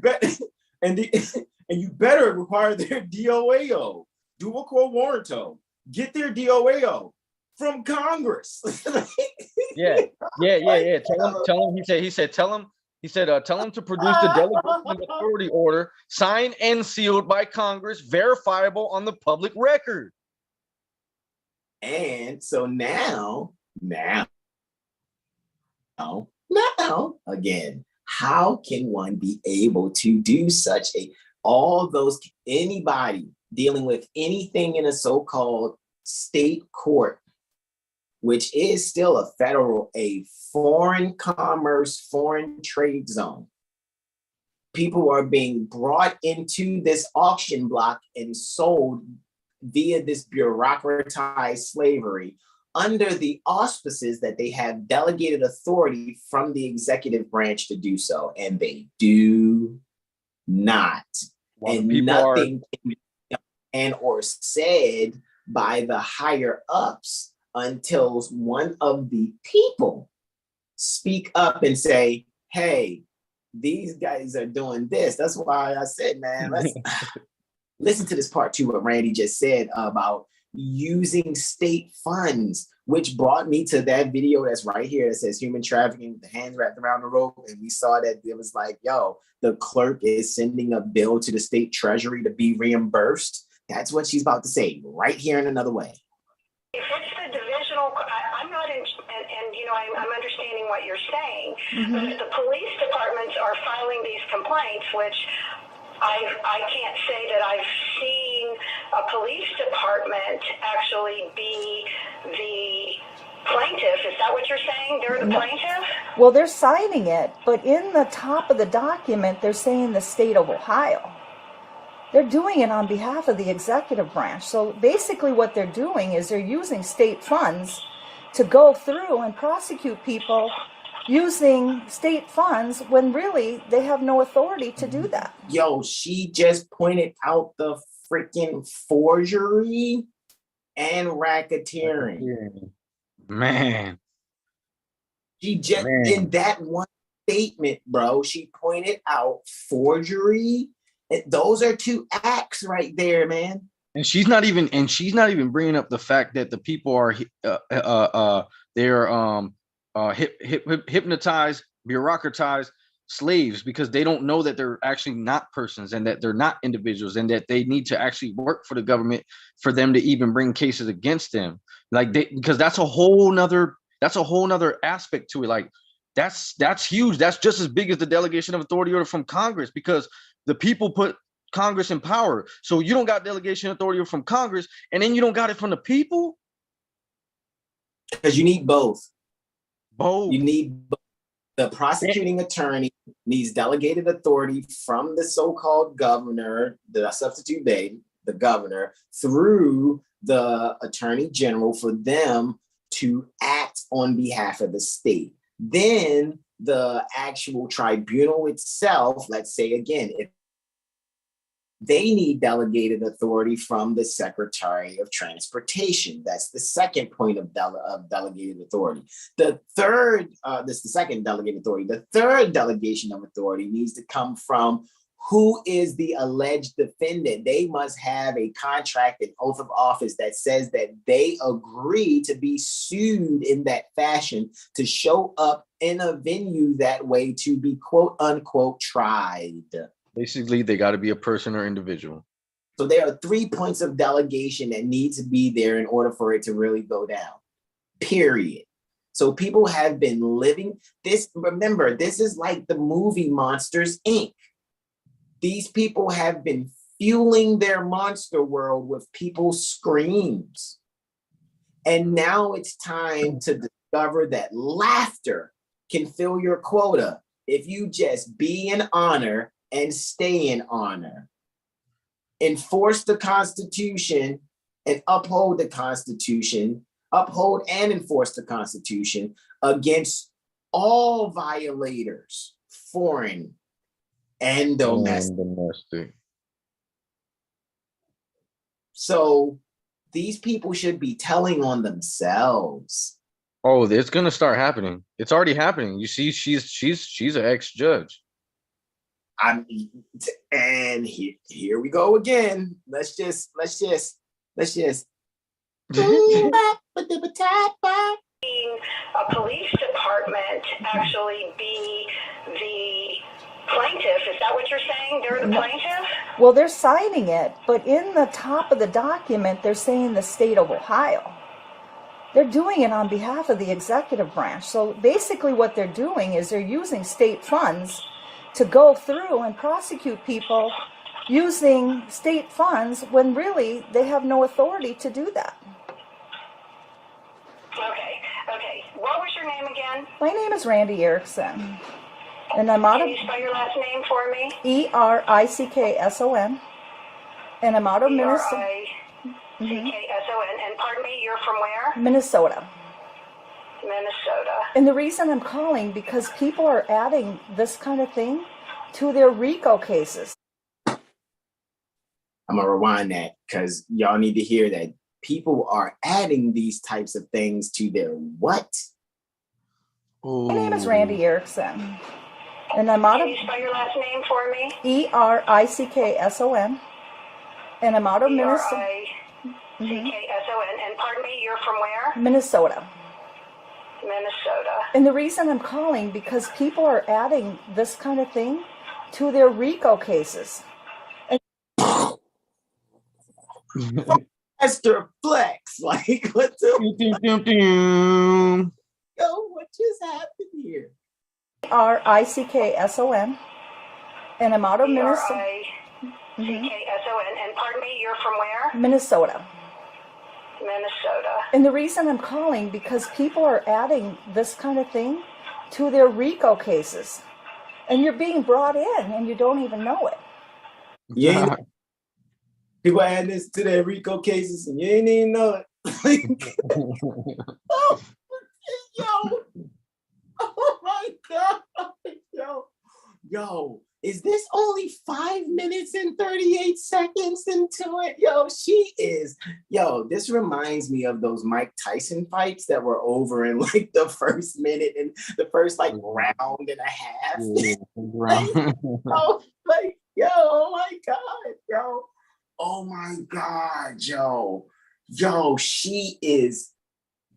S1: better require their DOAO, dual quo warranto, get their DOAO from Congress.
S2: Yeah. Tell him. He said, tell him to produce the delegation of authority order, signed and sealed by Congress, verifiable on the public record.
S1: And so now, again, how can one be able to do anybody dealing with anything in a so-called state court, which is still a foreign commerce, foreign trade zone. People are being brought into this auction block and sold via this bureaucratized slavery under the auspices that they have delegated authority from the executive branch to do so, and they do not. And nothing can be done or said by the higher ups until one of the people speak up and say, hey, these guys are doing this. That's why I said, man, let's listen to this part too, what Randy just said about using state funds, which brought me to that video that's right here that says human trafficking with the hands wrapped around the rope. And we saw that it was like, yo, the clerk is sending a bill to the state treasury to be reimbursed. That's what she's about to say right here in another way.
S3: If it's the divisional, I'm not in, and you know, I'm understanding what you're saying, but if the police departments are filing these complaints, which I can't say that I've seen a police department actually be the plaintiff. Is that what you're saying? They're the plaintiff?
S4: Well, they're signing it, but in the top of the document, they're saying the state of Ohio. They're doing it on behalf of the executive branch. So basically what they're doing is they're using state funds to go through and prosecute people using state funds when really they have no authority to do that.
S1: Yo, she just pointed out the freaking forgery and racketeering.
S2: Man.
S1: She just, in that one statement, bro, she pointed out forgery. Those are two acts right there, man.
S2: And she's not even bringing up the fact that the people are hypnotized, bureaucratized slaves, because they don't know that they're actually not persons and that they're not individuals and that they need to actually work for the government for them to even bring cases against them. Because that's a whole nother aspect to it. Like that's huge. That's just as big as the delegation of authority order from Congress, because the people put Congress in power. So you don't got delegation authority from Congress, and then you don't got it from the people.
S1: Because you need both.
S2: Both.
S1: You need both. The prosecuting attorney needs delegated authority from the so-called governor, the substitute Bey, the governor, through the attorney general for them to act on behalf of the state. Then the actual tribunal itself, let's say again, if they need delegated authority from the Secretary of Transportation. That's the second point of delegated authority. The third, this is the second delegated authority. The third delegation of authority needs to come from who is the alleged defendant. They must have a contract and oath of office that says that they agree to be sued in that fashion, to show up in a venue that way, to be quote unquote tried.
S2: Basically, they got to be a person or individual.
S1: So there are 3 points of delegation that need to be there in order for it to really go down, period. So people have been living this. Remember, this is like the movie Monsters, Inc. These people have been fueling their monster world with people's screams. And now it's time to discover that laughter can fill your quota if you just be in honor and stay in honor. Enforce the Constitution and uphold the Constitution, uphold and enforce the Constitution against all violators, foreign and domestic. So these people should be telling on themselves.
S2: Oh, it's gonna start happening. It's already happening. You see, she's an ex-judge.
S1: And here we go again. Let's just a police department actually be the plaintiff. Is that what you're saying? They're the plaintiff?
S4: Well, they're signing it, but in the top of the document, they're saying the state of Ohio. They're doing it on behalf of the executive branch. So basically what they're doing is they're using state funds to go through and prosecute people using state funds when really they have no authority to do that.
S3: Okay. What was your name again?
S4: My name is Randy Erickson. And I'm out of...
S3: Can you spell your last name for me?
S4: E-R-I-C-K-S-O-N. And I'm out of Minnesota.
S3: E-R-I-C-K-S-O-N. And pardon me, you're from where?
S4: Minnesota.
S3: Minnesota.
S4: And the reason I'm calling, because people are adding this kind of thing to their RICO cases.
S1: I'm gonna rewind that because y'all need to hear that. People are adding these types of things to their what?
S2: Ooh.
S4: My name is Randy Erickson. And I'm out of...
S3: Can you spell your last name for me?
S4: E-R-I-C-K-S-O-N. And I'm out of Minnesota.
S3: R-I-C-K-S-O-N. And pardon me, you're from where?
S4: Minnesota.
S3: Minnesota.
S4: And the reason I'm calling, because people are adding this kind of thing to their RICO cases.
S1: Esther Flex, like what the yo, what just happened here?
S4: R-I-C-K-S-O-N. And I'm out of Minnesota.
S3: R-I-C-K-S-O-N. And pardon me, you're from where?
S4: Minnesota.
S3: Minnesota.
S4: And the reason I'm calling, because people are adding this kind of thing to their RICO cases. And you're being brought in and you don't even know it.
S1: Yeah. People add this to their RICO cases and you ain't even know it. Oh, yo. Oh my God. Yo, is this only 5 minutes and 38 seconds into it? Yo, this reminds me of those Mike Tyson fights that were over in like the first minute and the first like round and a half. Oh my God, yo. Oh my God, yo. Yo, she is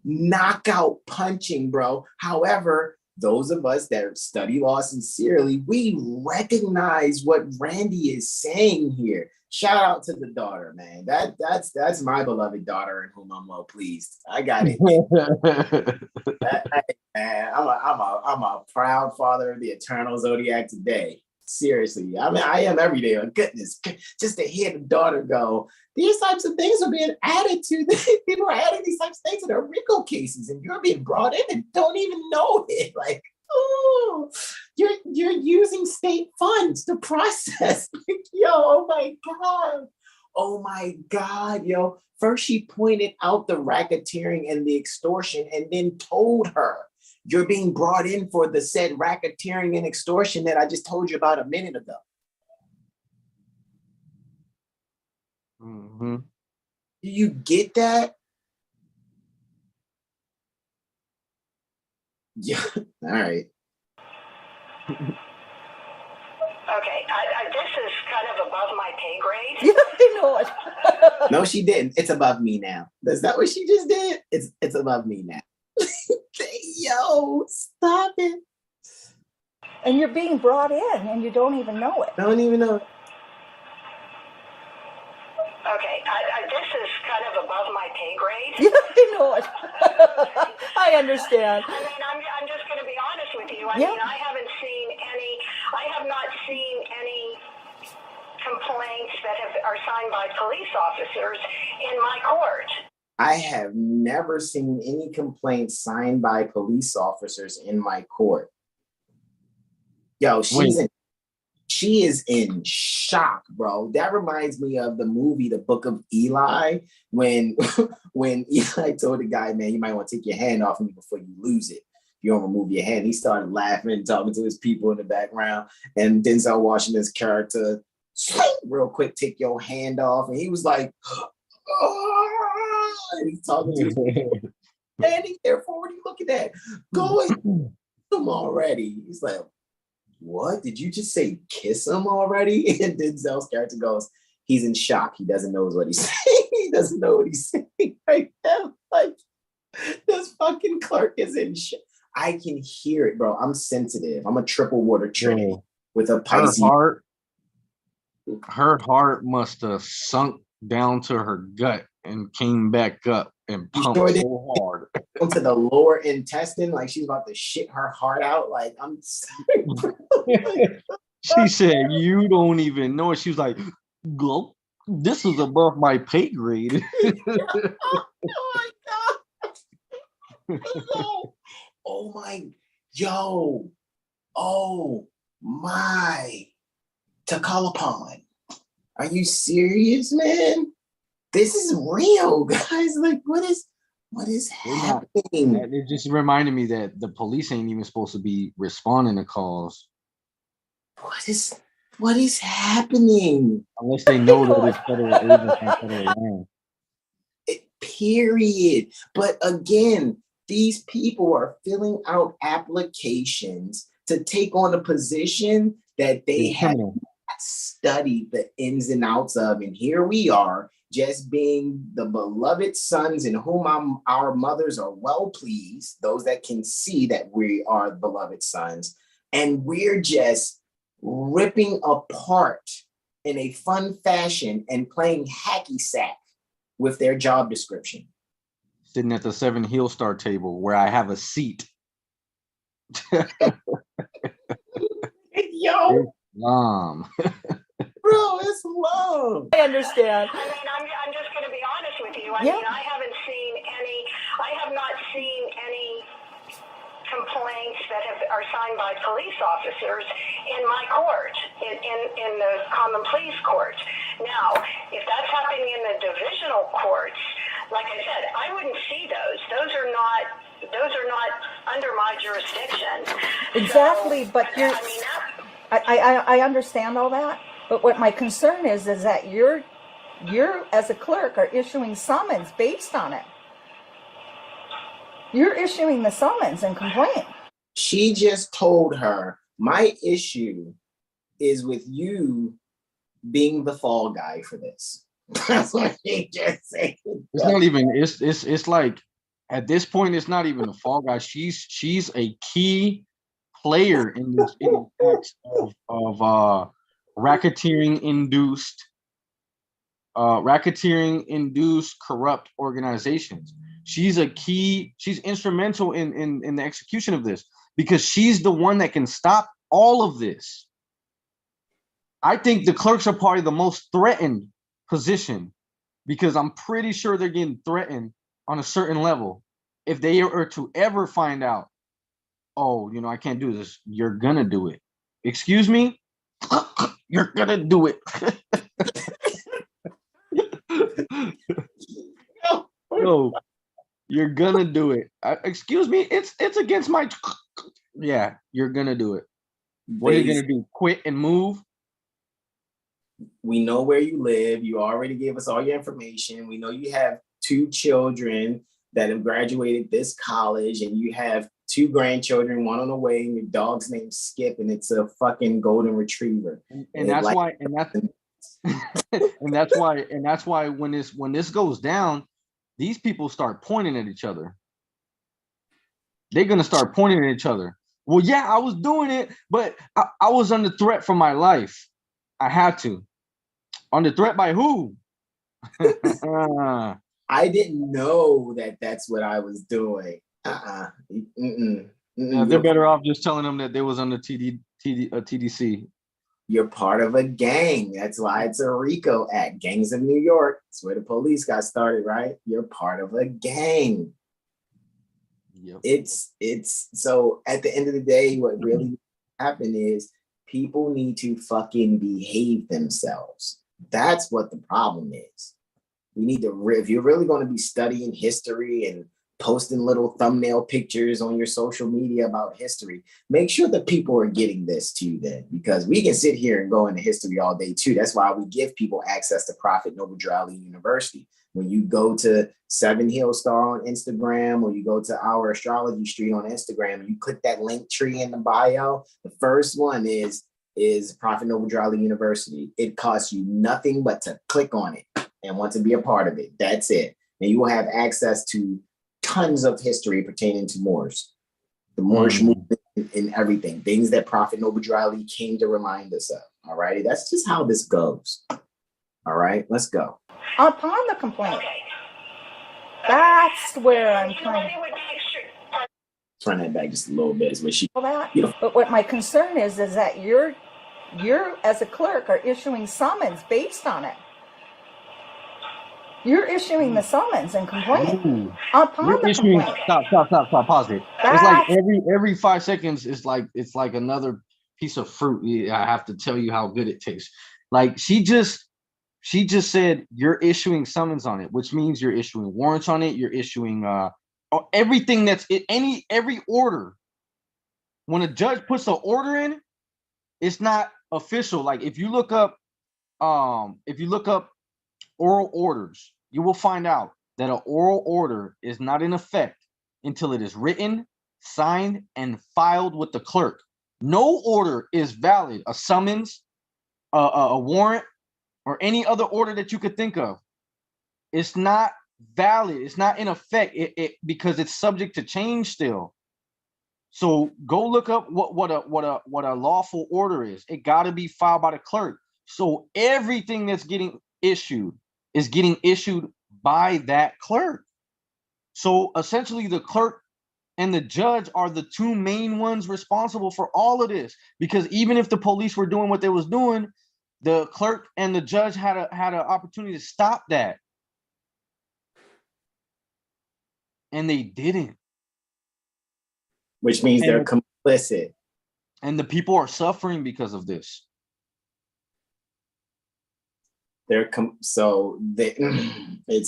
S1: knockout punching, bro. However, those of us that study law sincerely, we recognize what Randy is saying here. Shout out to the daughter, man. That's my beloved daughter in whom I'm well pleased. I got it. Man, I'm a proud father of the eternal zodiac today. Seriously, I mean, I am every day. Oh, goodness, just to hear the daughter go, these types of things are being added to. People are adding these types of things to their RICO cases, and you're being brought in and don't even know it. Like, oh, you're using state funds to process. Yo, oh my God. Oh my God, yo. First, she pointed out the racketeering and the extortion and then told her, you're being brought in for the said racketeering and extortion that I just told you about a minute ago.
S2: Mm-hmm.
S1: Do you get that? Yeah, all right.
S3: Okay, this is kind of above my pay grade.
S4: Yeah, I know it.
S1: No, she didn't. It's above me now. Is that what she just did? It's above me now. Yo, stop it.
S4: And you're being brought in and you don't even know it.
S1: I don't even know.
S3: Okay, this is kind of above my pay grade.
S4: Yeah, I know it. I understand.
S3: I mean, I'm just going to be honest with you. I
S4: Yeah.
S3: mean, I have not seen any complaints that are signed by police officers in my court.
S1: I have never seen any complaints signed by police officers in my court. Yo, she is in shock, bro. That reminds me of the movie, The Book of Eli, when Eli told the guy, man, you might want to take your hand off me before you lose it. You don't remove your hand. He started laughing and talking to his people in the background. And Denzel Washington's character, real quick, take your hand off. And he was like, oh, and he's talking to his people. Standing there for what are you looking at? Go and kiss him already. He's like, what? Did you just say kiss him already? And Denzel's character goes, he's in shock. He doesn't know what he's saying. He doesn't know what he's saying right now. Like, this fucking clerk is in shock. I can hear it, bro. I'm sensitive. I'm a triple water trinity with a Pisces.
S2: Her heart must have sunk down to her gut and came back up and pumped so hard.
S1: Into the lower intestine, like she's about to shit her heart out. Like, I'm sorry, bro.
S2: She said, you don't even know it. She was like, go, this is above my pay grade.
S1: Oh my God. Oh my, yo. Oh my. Takalapon. Are you serious, man? This is real, guys. Like, what is happening?
S2: It just reminded me that the police ain't even supposed to be responding to calls.
S1: What is happening?
S2: Unless they know that it's federal agents on federal land.
S1: Period. But again, these people are filling out applications to take on a position that they have not studied the ins and outs of, and here we are, just being the beloved sons in whom our mothers are well pleased, those that can see that we are beloved sons, and we're just ripping apart in a fun fashion and playing hacky sack with their job description.
S2: Sitting at the 7 heel star table where I have a seat.
S1: Yo,
S2: Bro,
S1: it's love.
S4: I understand.
S3: I mean, I'm just going to be honest with you. I
S4: Yeah.
S3: mean, I have not seen any complaints that are signed by police officers in my court, in the common pleas court. Now, if that's happening in the divisional courts, like I said, I wouldn't see those. Those are not under my jurisdiction.
S4: Exactly,
S3: So,
S4: but I understand all that, but what my concern is that you're as a clerk are issuing summons based on it. You're issuing the summons and complaint.
S1: She just told her, my issue is with you being the fall guy for this. That's what she just said.
S2: it's not even, it's like, at this point, it's not even a fall guy. She's a key player in this acts of racketeering induced corrupt organizations. She's instrumental in the execution of this, because she's the one that can stop all of this. I think the clerks are probably the most threatened position, because I'm pretty sure they're getting threatened on a certain level. If they are to ever find out, oh, I can't do this, you're gonna do it. Excuse me? You're gonna do it. No, you're gonna do it. Excuse me, it's against my. Yeah, you're gonna do it. What are you gonna do? Quit and move?
S1: We know where you live. You already gave us all your information. We know you have 2 children that have graduated this college, and you have 2 grandchildren, one on the way, and your dog's name's Skip, and it's a fucking golden retriever.
S2: And that's why when this goes down, these people start pointing at each other. They're gonna start pointing at each other. Well, yeah, I was doing it, but I was under threat for my life. I had to. Under threat by who?
S1: I didn't know that that's what I was doing.
S2: They're better off just telling them that they was under TDC.
S1: You're part of a gang. That's why it's a RICO Act. Gangs of New York. That's where the police got started, right? You're part of a gang. Yep. It's so at the end of the day, what really happened is people need to fucking behave themselves. That's what the problem is. We need to, if you're really going to be studying history and posting little thumbnail pictures on your social media about history, make sure that people are getting this too then, because we can sit here and go into history all day too. That's why we give people access to Prophet Noble Drew University. When you go to 7 Hill Star on Instagram, or you go to our Astrology Street on Instagram, and you click that link tree in the bio, the first one is Prophet Noble Drew University. It costs you nothing but to click on it and want to be a part of it. That's it. And you will have access to tons of history pertaining to Moors, the Moorish movement and everything, things that Prophet Noble Drew came to remind us of. All righty. That's just how this goes. All right, let's go.
S4: Upon the complaint. Okay. That's where I'm trying.
S1: Turn that back just a little bit is what she.
S4: But what my concern is that you're as a clerk are issuing summons based on it. You're issuing the summons and complaint.
S2: You're issuing. Stop. Pause it. It's like every 5 seconds. It's like another piece of fruit. I have to tell you how good it tastes. Like she just said you're issuing summons on it, which means you're issuing warrants on it. You're issuing everything that's every order. When a judge puts an order in, it's not official. Like if you look up oral orders, you will find out that an oral order is not in effect until it is written, signed, and filed with the clerk. No order is valid. A summons, a warrant or any other order that you could think of, it's not valid. It's not in effect because it's subject to change still. So go look up what a lawful order is. It got to be filed by the clerk. So everything that's getting issued is getting issued by that clerk. So essentially the clerk and the judge are the two main ones responsible for all of this, because even if the police were doing what they was doing, the clerk and the judge had an opportunity to stop that. And they didn't.
S1: Which means they're complicit.
S2: And the people are suffering because of this.
S1: It's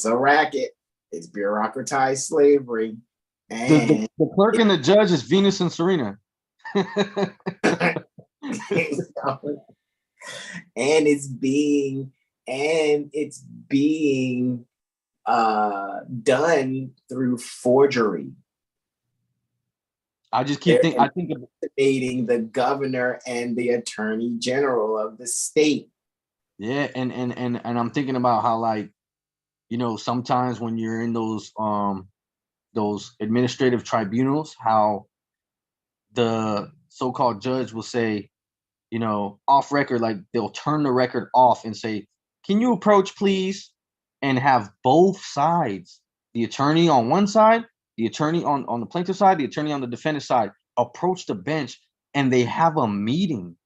S1: a racket. It's bureaucratized slavery. And
S2: the clerk and the judge is Venus and Serena.
S1: and it's being done through forgery.
S2: I just keep thinking. I think
S1: debating the governor and the attorney general of the state.
S2: Yeah, and I'm thinking about how, like, you know, sometimes when you're in those administrative tribunals, how the so-called judge will say, you know, off record, like they'll turn the record off and say, "Can you approach, please?" And have both sides, the attorney on one side, the attorney on the plaintiff side, the attorney on the defendant side, approach the bench, and they have a meeting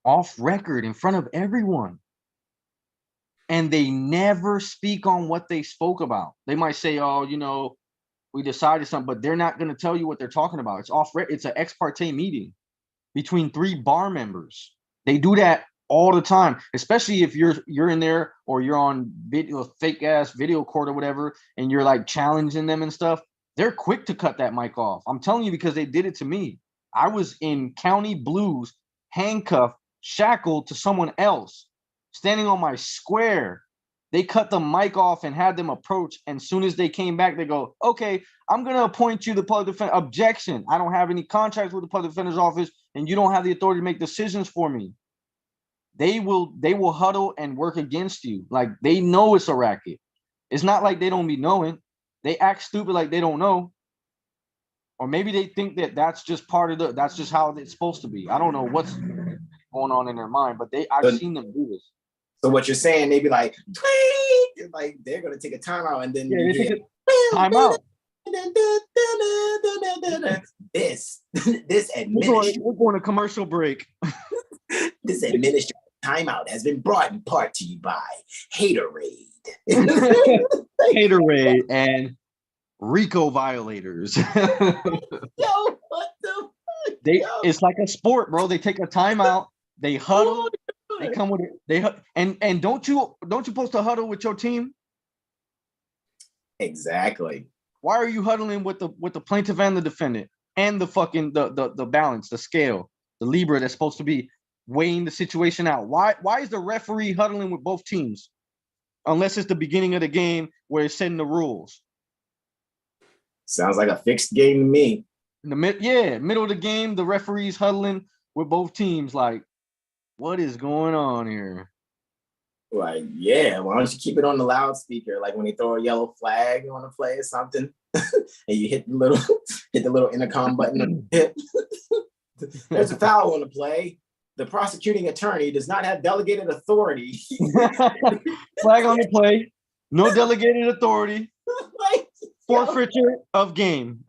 S2: off record in front of everyone. And they never speak on what they spoke about. They might say, "Oh, you know, we decided something," but they're not going to tell you what they're talking about. It's off record. It's an ex parte meeting between 3 bar members. They do that all the time, especially if you're in there or you're on video, fake ass video court or whatever, and you're like challenging them and stuff. They're quick to cut that mic off. I'm telling you, because they did it to me. I was in county blues, handcuffed, shackled to someone else, standing on my square. They cut the mic off and had them approach. And as soon as they came back, they go, "Okay, I'm going to appoint you the public defender." Objection. I don't have any contracts with the public defender's office, and you don't have the authority to make decisions for me. They will huddle and work against you. Like, they know it's a racket. It's not like they don't be knowing. They act stupid like they don't know. Or maybe they think that that's just that's just how it's supposed to be. I don't know what's going on in their mind, but I've seen them do this. So
S1: what you're saying, they be like, "Tweet!" Like they're gonna take a timeout, and then
S2: they take a timeout.
S1: This administration.
S2: We're going to commercial break.
S1: This administrative timeout has been brought in part to you by Haterade.
S2: Haterade and RICO violators.
S1: Yo, what the fuck?
S2: It's like a sport, bro. They take a timeout, they huddle, they come with it. And don't you supposed to huddle with your team?
S1: Exactly.
S2: Why are you huddling with the plaintiff and the defendant and the fucking the balance, the scale, the Libra that's supposed to be weighing the situation out? Why is the referee huddling with both teams? Unless it's the beginning of the game where it's setting the rules.
S1: Sounds like a fixed game to me.
S2: In the middle of the game, the referee's huddling with both teams. Like, what is going on here?
S1: Like, yeah, why don't you keep it on the loudspeaker? Like when they throw a yellow flag on a play or something, and you hit the little intercom button. There's a foul on the play. The prosecuting attorney does not have delegated authority.
S2: Flag on the play. No delegated authority.
S1: Like,
S2: forfeiture of game.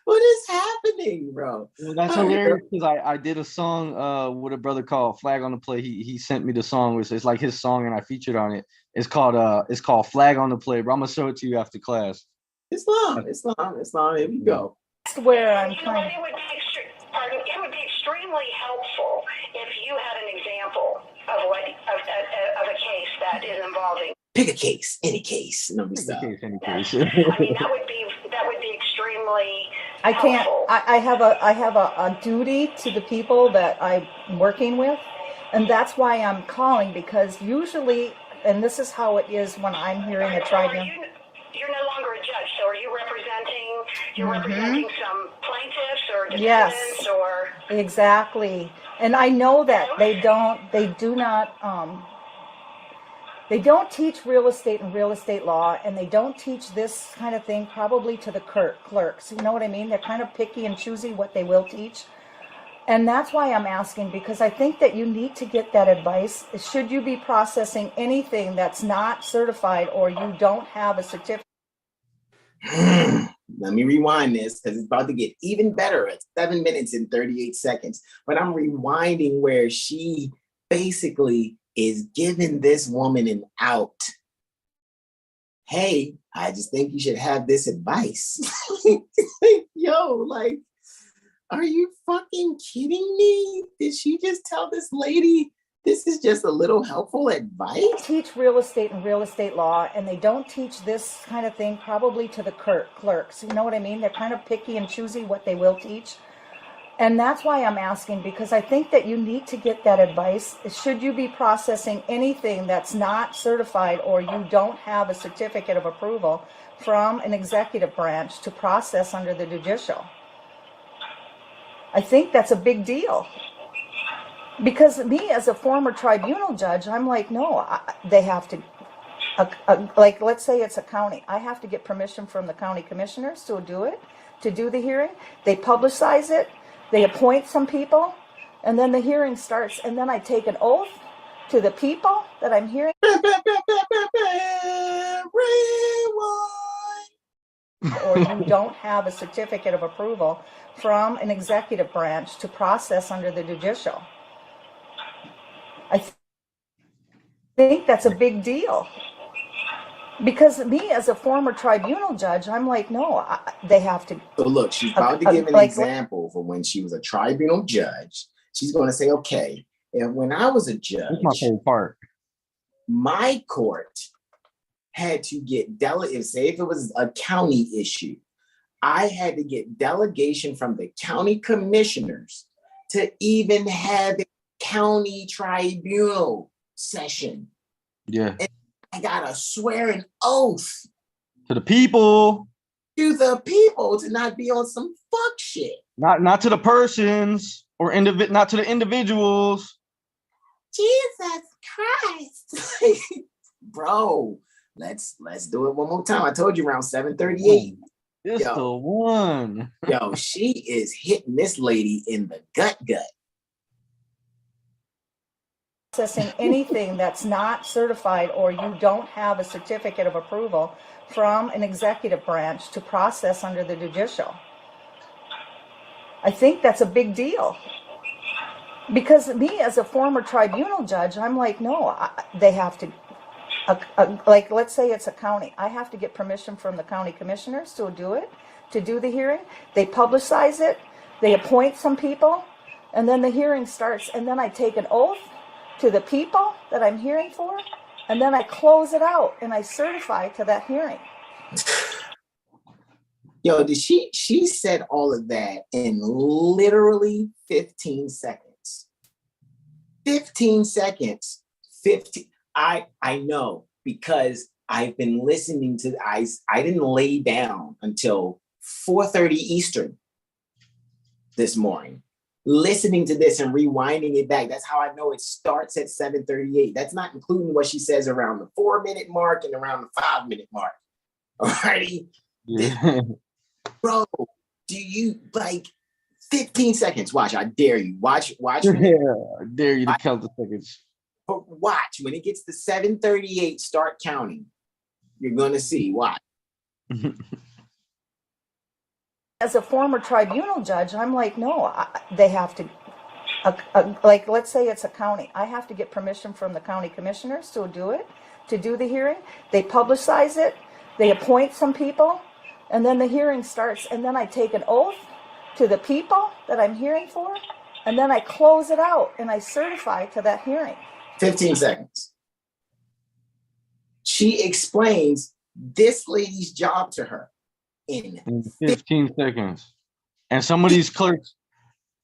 S1: What is happening, bro?
S2: Well, that's hilarious because I did a song with a brother called Flag on the Play. He sent me the song, which is like his song, and I featured on it. It's called Flag on the Play, bro. I'm gonna show it to you after class.
S1: Islam. Here we go.
S4: Where I'm trying.
S3: It would be extremely helpful if you had an example of a case that is involving.
S1: Pick a case, any case, any case.
S3: I mean, that would be extremely.
S4: I can't. I have a duty to the people that I'm working with, and that's why I'm calling, because usually, and this is how it is when I'm hearing a tribunal.
S3: You're no longer a judge, so are you representing You're representing some plaintiffs or defendants
S4: Yes.
S3: or.
S4: Exactly. And I know that they don't teach real estate and real estate law, and they don't teach this kind of thing probably to the clerks. You know what I mean? They're kind of picky and choosy what they will teach. And that's why I'm asking, because I think that you need to get that advice. Should you be processing anything that's not certified or you don't have a certificate?
S1: Let me rewind this because it's about to get even better at 7 minutes and 38 seconds. But I'm rewinding where she basically is giving this woman an out. Hey, I just think you should have this advice. Yo, like, are you fucking kidding me? Did she just tell this lady this is just a little helpful advice?
S4: They teach real estate and real estate law, and they don't teach this kind of thing probably to the clerks. You know what I mean? They're kind of picky and choosy what they will teach. And that's why I'm asking, because I think that you need to get that advice. Should you be processing anything that's not certified or you don't have a certificate of approval from an executive branch to process under the judicial? I think that's a big deal. Because me as a former tribunal judge, I'm like, no, they have to, like, let's say it's a county. I have to get permission from the county commissioners to do it, to do the hearing. They publicize it. They appoint some people, and then the hearing starts, and then I take an oath to the people that I'm hearing. Or you don't have a certificate of approval from an executive branch to process under the judicial. I think that's a big deal. Because me as a former tribunal judge, I'm like, no, they have to.
S1: So look, she's about to give an example for when she was a tribunal judge. She's going to say, okay, and when I was a judge,
S2: that's my favorite part.
S1: My court had to get say if it was a county issue, I had to get delegation from the county commissioners to even have a county tribunal session.
S2: Yeah.
S1: And I gotta swear an oath
S2: to the people.
S1: To the people to not be on some fuck shit.
S2: Not to the persons or not to the individuals.
S1: Jesus Christ. Bro, let's do it one more time. I told you around 7:38.
S2: It's the one.
S1: Yo, she is hitting this lady in the gut.
S4: Processing anything that's not certified or you don't have a certificate of approval from an executive branch to process under the judicial. I think that's a big deal. Because me as a former tribunal judge, I'm like, no, they have to, like, let's say it's a county. I have to get permission from the county commissioners to do it, to do the hearing. They publicize it. They appoint some people, and then the hearing starts, and then I take an oath to the people that I'm hearing for, and then I close it out and I certify to that hearing.
S1: Yo, she said all of that in literally 15 seconds. 15 seconds. 15. I know, because I've been listening to I didn't lay down until 4:30 Eastern this morning. Listening to this and rewinding it back. That's how I know it starts at 7:38. That's not including what she says around the 4-minute mark and around the 5-minute mark. Alrighty?
S2: Yeah.
S1: Bro, do you like 15 seconds? Watch, I dare you. Watch.
S2: Yeah, I dare you to count the seconds.
S1: But watch, when it gets to 7:38, start counting. You're gonna see. Watch.
S4: As a former tribunal judge, I'm like, no, they have to, like, let's say it's a county. I have to get permission from the county commissioners to do it, to do the hearing. They publicize it. They appoint some people, and then the hearing starts, and then I take an oath to the people that I'm hearing for, and then I close it out and I certify to that hearing.
S1: 15 seconds. She explains this lady's job to her in
S2: 15 seconds. And some of these clerks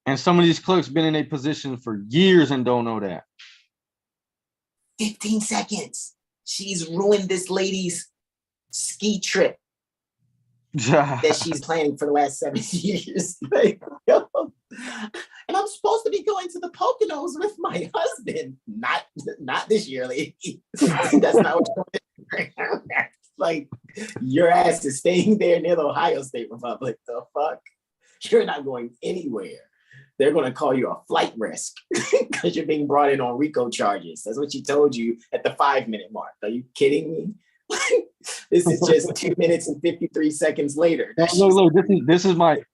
S2: been in a position for years and don't know that.
S1: 15 seconds. She's ruined this lady's ski trip. that she's planning for the last 7 years. Like, yo. And I'm supposed to be going to the Poconos with my husband. Not this year, lady. That's not what you're like. Your ass is staying there near the Ohio State Republic. The fuck? You're not going anywhere. They're going to call you a flight risk because you're being brought in on RICO charges. That's what she told you at the 5-minute mark. Are you kidding me? This is just 2 minutes and 53 seconds later.
S2: Look,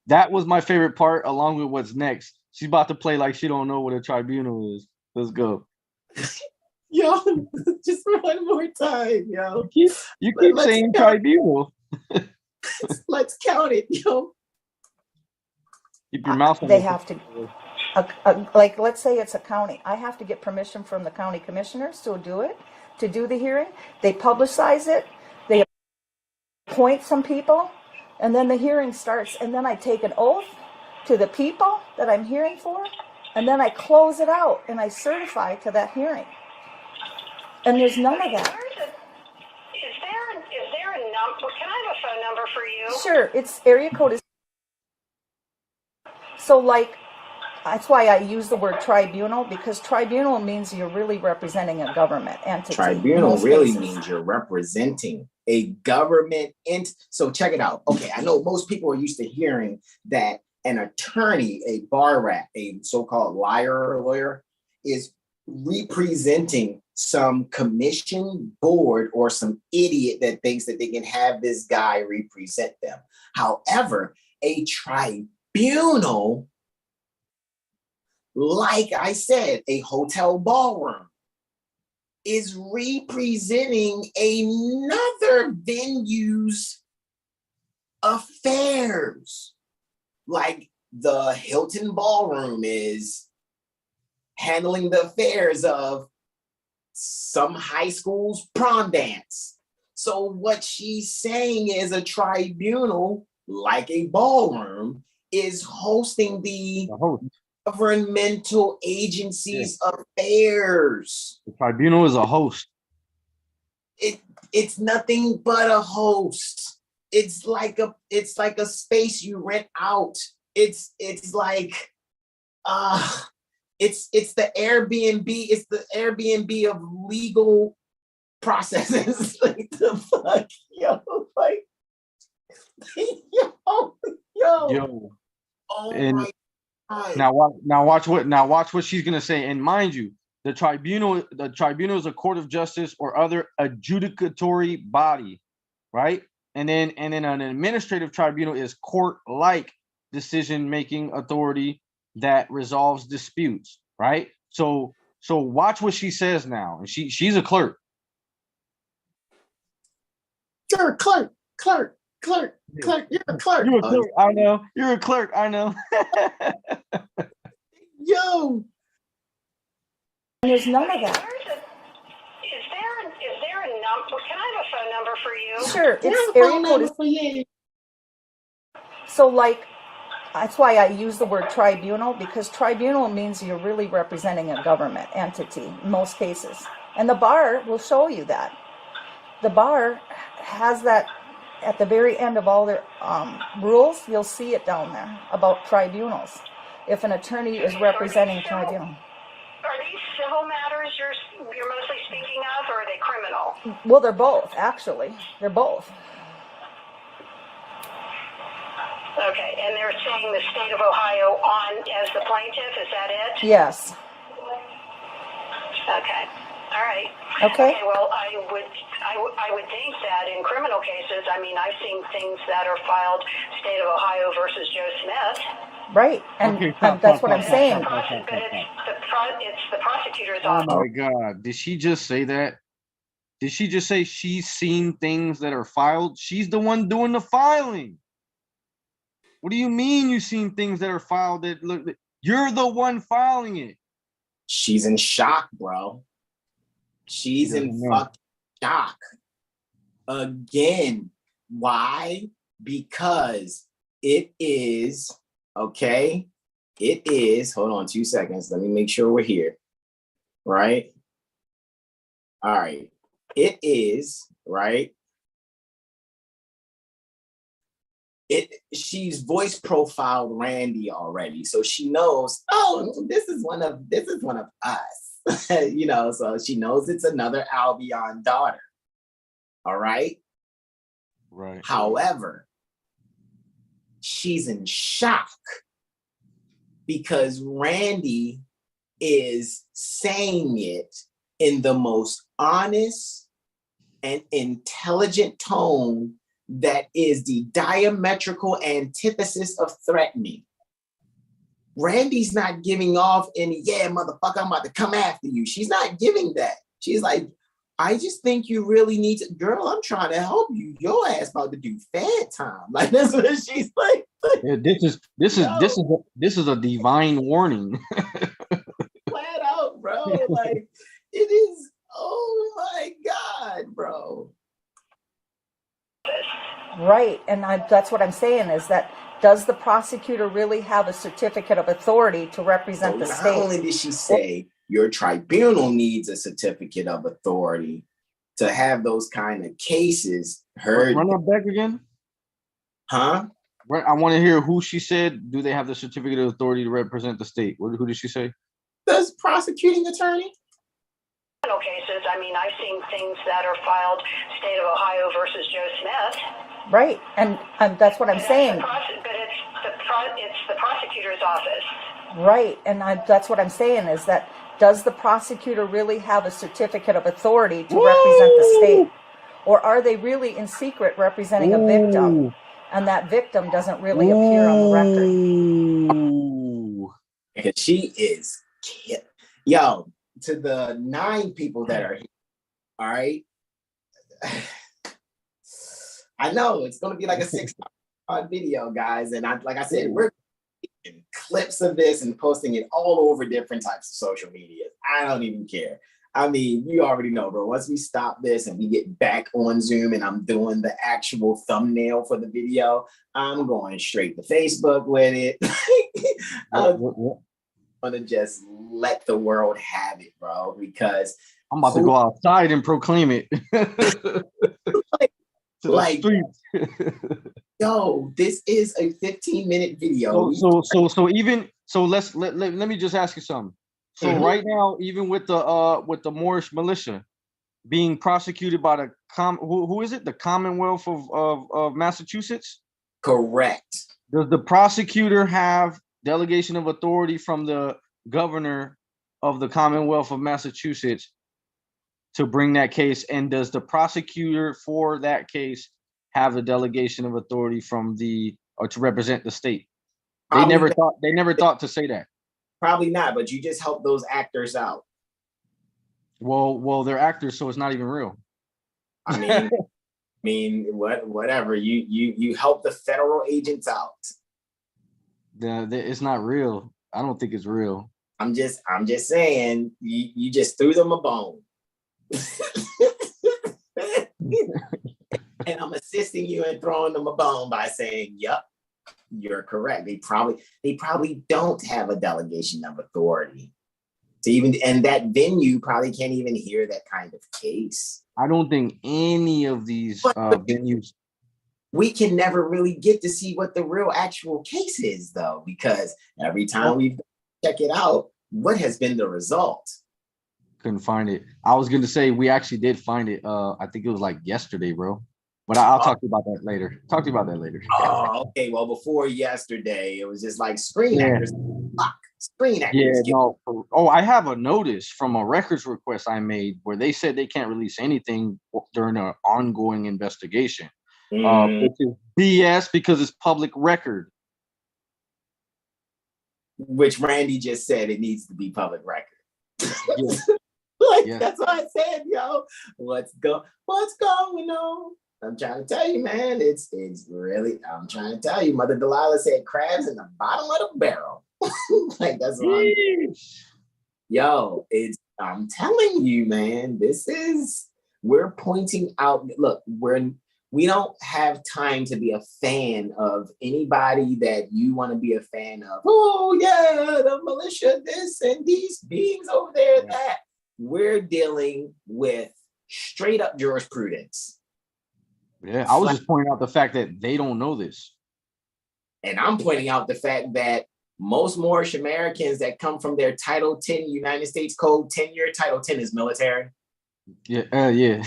S2: that was my favorite part, along with what's next. She's about to play like she don't know what a tribunal is. Let's go.
S1: Yo, just one more time, yo.
S2: You keep saying tribunal.
S1: Let's count it, yo.
S2: Keep your mouth.
S4: They have to, like, let's say it's a county. I have to get permission from the county commissioners to do it, to do the hearing. They publicize it. They appoint some people, and then the hearing starts. And then I take an oath to the people that I'm hearing for, and then I close it out and I certify to that hearing. And there's none of that.
S3: Is there a number? Can I have a phone number for you?
S4: Sure, it's area code is. So, like, that's why I use the word tribunal, because tribunal means you're really representing a government entity.
S1: Tribunal really means you're representing a government entity. So check it out. Okay, I know most people are used to hearing that an attorney, a bar rat, a so-called liar or lawyer, is representing some commission board or some idiot that thinks that they can have this guy represent them. However, a tribunal, like I said, a hotel ballroom, is representing another venue's affairs. Like the Hilton Ballroom is handling the affairs of some high school's prom dance. So what she's saying is a tribunal, like a ballroom, is hosting the governmental agency's affairs.
S2: The tribunal is a host.
S1: It's nothing but a host. It's like a space you rent out. It's like it's the Airbnb. It's the Airbnb of legal processes. Like the fuck, yo, like yo. Oh
S2: and
S1: my God.
S2: Now watch what she's gonna say. And mind you, the tribunal is a court of justice or other adjudicatory body, right? And then an administrative tribunal is court-like decision-making authority that resolves disputes, right? So watch what she says now. And she's a clerk.
S1: You're a clerk. You're a clerk.
S2: You're a clerk. I know. You're a clerk. I know.
S1: Yo.
S4: There's none of that.
S3: Is there a number? Can I have a phone number for you?
S4: Sure, it's area code is for you. So, like, that's why I use the word tribunal, because tribunal means you're really representing a government entity in most cases. And the bar will show you that. The bar has that at the very end of all their rules. You'll see it down there about tribunals. If an attorney is representing a tribunal.
S3: Are these civil matters you're mostly speaking of, or are they criminal?
S4: Well, they're both, actually. They're both.
S3: Okay, and they're saying the state of Ohio as the plaintiff, is that it?
S4: Yes.
S3: Okay, all right.
S4: Okay.
S3: Well, I would think that in criminal cases, I mean, I've seen things that are filed state of Ohio versus Joe Smith.
S4: Right, and that's what I'm saying.
S3: But it's the prosecutor's
S2: office.
S3: office.
S2: Oh my God, did she just say that? Did she just say she's seen things that are filed? She's the one doing the filing. What do you mean you've seen things that are filed that look? You're the one filing it.
S1: She's in shock, bro. She's in fucking shock. Again, why? Because it is, okay? It is, hold on 2 seconds. Let me make sure we're here. Right? All right. It is, right? she's voice profiled Randy already, so she knows. Oh, this is one of us. You know, so she knows it's another Albion daughter. All right.
S2: Right.
S1: However, she's in shock because Randy is saying it in the most honest and intelligent tone that is the diametrical antithesis of threatening. Randy's not giving off any, yeah, motherfucker, I'm about to come after you. She's not giving that. She's like, I just think you really need to, girl, I'm trying to help you. Your ass about to do fat time. Like, that's what she's like.
S2: Yeah, this is a divine warning.
S1: Flat out, bro. Like, it is, oh my God, bro.
S4: Right, and that's what I'm saying is that does the prosecutor really have a certificate of authority to represent the state?
S1: Not only did she say your tribunal needs a certificate of authority to have those kind of cases heard.
S2: Run that back again.
S1: Huh?
S2: I want to hear who she said. Do they have the certificate of authority to represent the state? Who did she say?
S1: The prosecuting attorney.
S3: Cases. I mean, I've seen things that are filed state of Ohio versus Joe Smith.
S4: Right, and that's what I'm saying.
S3: But it's the prosecutor's office.
S4: Right, and that's what I'm saying is that does the prosecutor really have a certificate of authority to represent the state? Or are they really in secret representing a victim? And that victim doesn't really appear on the record.
S1: Because she is, yo, to the 9 people that are here, all right? I know it's going to be like a 6-hour video, guys. And like I said, we're taking clips of this and posting it all over different types of social media. I don't even care. I mean, you already know, bro. Once we stop this and we get back on Zoom and I'm doing the actual thumbnail for the video, I'm going straight to Facebook with it. I'm gonna just let the world have it, bro, because
S2: I'm about to go outside and proclaim it.
S1: like yo, this is a 15-minute video.
S2: So let me just ask you something. So right now, even with the Moorish militia being prosecuted by the who is it? The Commonwealth of Massachusetts?
S1: Correct.
S2: Does the prosecutor have delegation of authority from the governor of the Commonwealth of Massachusetts to bring that case? And does the prosecutor for that case have the delegation of authority from or to represent the state? They never thought to say that.
S1: Probably not, but you just help those actors out.
S2: Well, they're actors, so it's not even real.
S1: I mean, whatever. You help the federal agents out.
S2: It's not real. I don't think it's real.
S1: I'm just saying, you just threw them a bone. And I'm assisting you in throwing them a bone by saying, yep, you're correct. They probably don't have a delegation of authority to even, and that venue probably can't even hear that kind of case.
S2: I don't think any of these venues.
S1: We can never really get to see what the real actual case is, though, because every time we check it out, what has been the result?
S2: Couldn't find it. I was going to say we actually did find it. I think it was like yesterday, bro. But I'll talk to you about that later.
S1: Oh, okay. Well, before yesterday, it was just like screen actors. Screen actors.
S2: Yeah, no. Oh, I have a notice from a records request I made where they said they can't release anything during an ongoing investigation. Which is BS because it's public record.
S1: Which Randy just said it needs to be public record. That's what I said, yo. What's going on? I'm trying to tell you, man. It's really. I'm trying to tell you. Mother Delilah said crabs in the bottom of the barrel. Like that's what yo. I'm telling you, man. We're pointing out. Look, we don't have time to be a fan of anybody that you want to be a fan of. Oh yeah, the militia, this and these beings over there, that. We're dealing with straight up jurisprudence.
S2: Yeah, I was just pointing out the fact that they don't know this.
S1: And I'm pointing out the fact that most Moorish Americans that come from their Title 10 United States Code 10-year Title 10 is military.
S2: Yeah, yeah.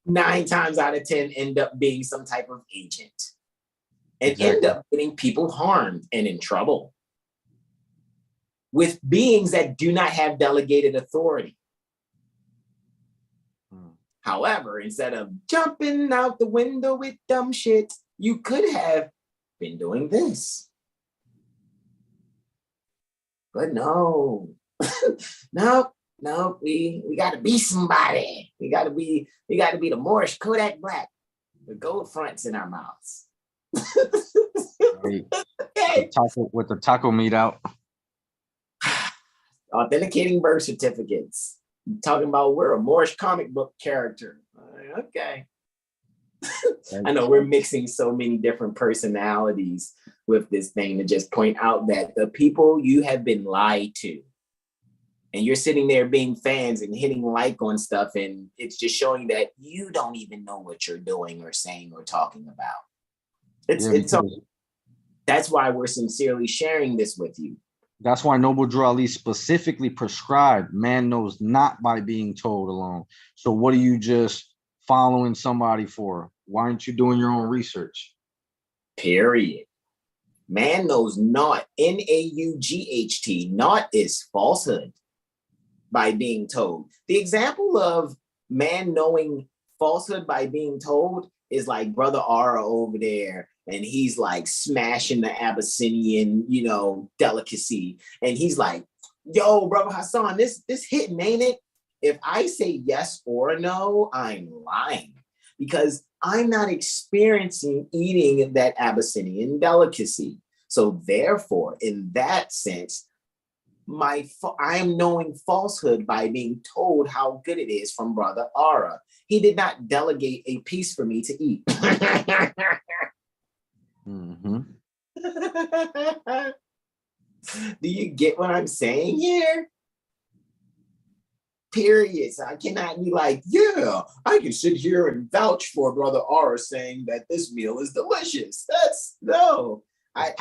S1: 9 times out of 10 end up being some type of agent and end up getting people harmed and in trouble with beings that do not have delegated authority. However, instead of jumping out the window with dumb shit, you could have been doing this. But no, no, we gotta be somebody. We gotta be the Moorish Kodak Black with gold fronts in our mouths.
S2: Right. With the taco meat out.
S1: Authenticating birth certificates. Talking about we're a Moorish comic book character. Okay. I know we're mixing so many different personalities with this thing to just point out that the people you have been lied to, and you're sitting there being fans and hitting like on stuff, and it's just showing that you don't even know what you're doing or saying or talking about. That's why we're sincerely sharing this with you.
S2: That's why Noble Drew Ali specifically prescribed man knows not by being told alone. So what are you just following somebody for? Why aren't you doing your own research?
S1: Period. Man knows not, N-A-U-G-H-T, not is falsehood by being told. The example of man knowing falsehood by being told is like Brother R over there, and he's like smashing the Abyssinian, delicacy. And he's like, yo, Brother Hasan, this hitting, ain't it? If I say yes or no, I'm lying because I'm not experiencing eating that Abyssinian delicacy. So therefore, in that sense, I am knowing falsehood by being told how good it is from Brother Ara. He did not delegate a piece for me to eat.
S2: Mm-hmm.
S1: Do you get what I'm saying here? Period. So I cannot be like, yeah, I can sit here and vouch for Brother R saying that this meal is delicious. I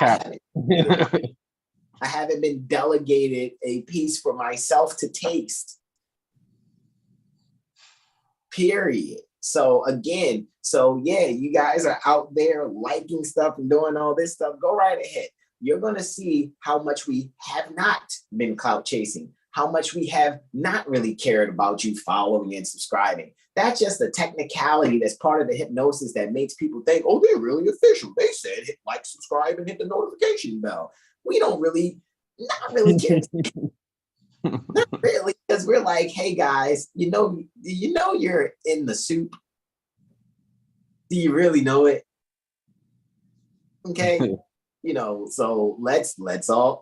S1: haven't been delegated a piece for myself to taste. Period. So again, you guys are out there liking stuff and doing all this stuff. Go right ahead. You're going to see how much we have not been clout chasing, how much we have not really cared about you following and subscribing. That's just a technicality that's part of the hypnosis that makes people think, oh, they're really official. They said hit like, subscribe, and hit the notification bell. We don't not really care. Not really, because we're like, hey guys, you're in the soup. Do you really know it? Okay. So let's all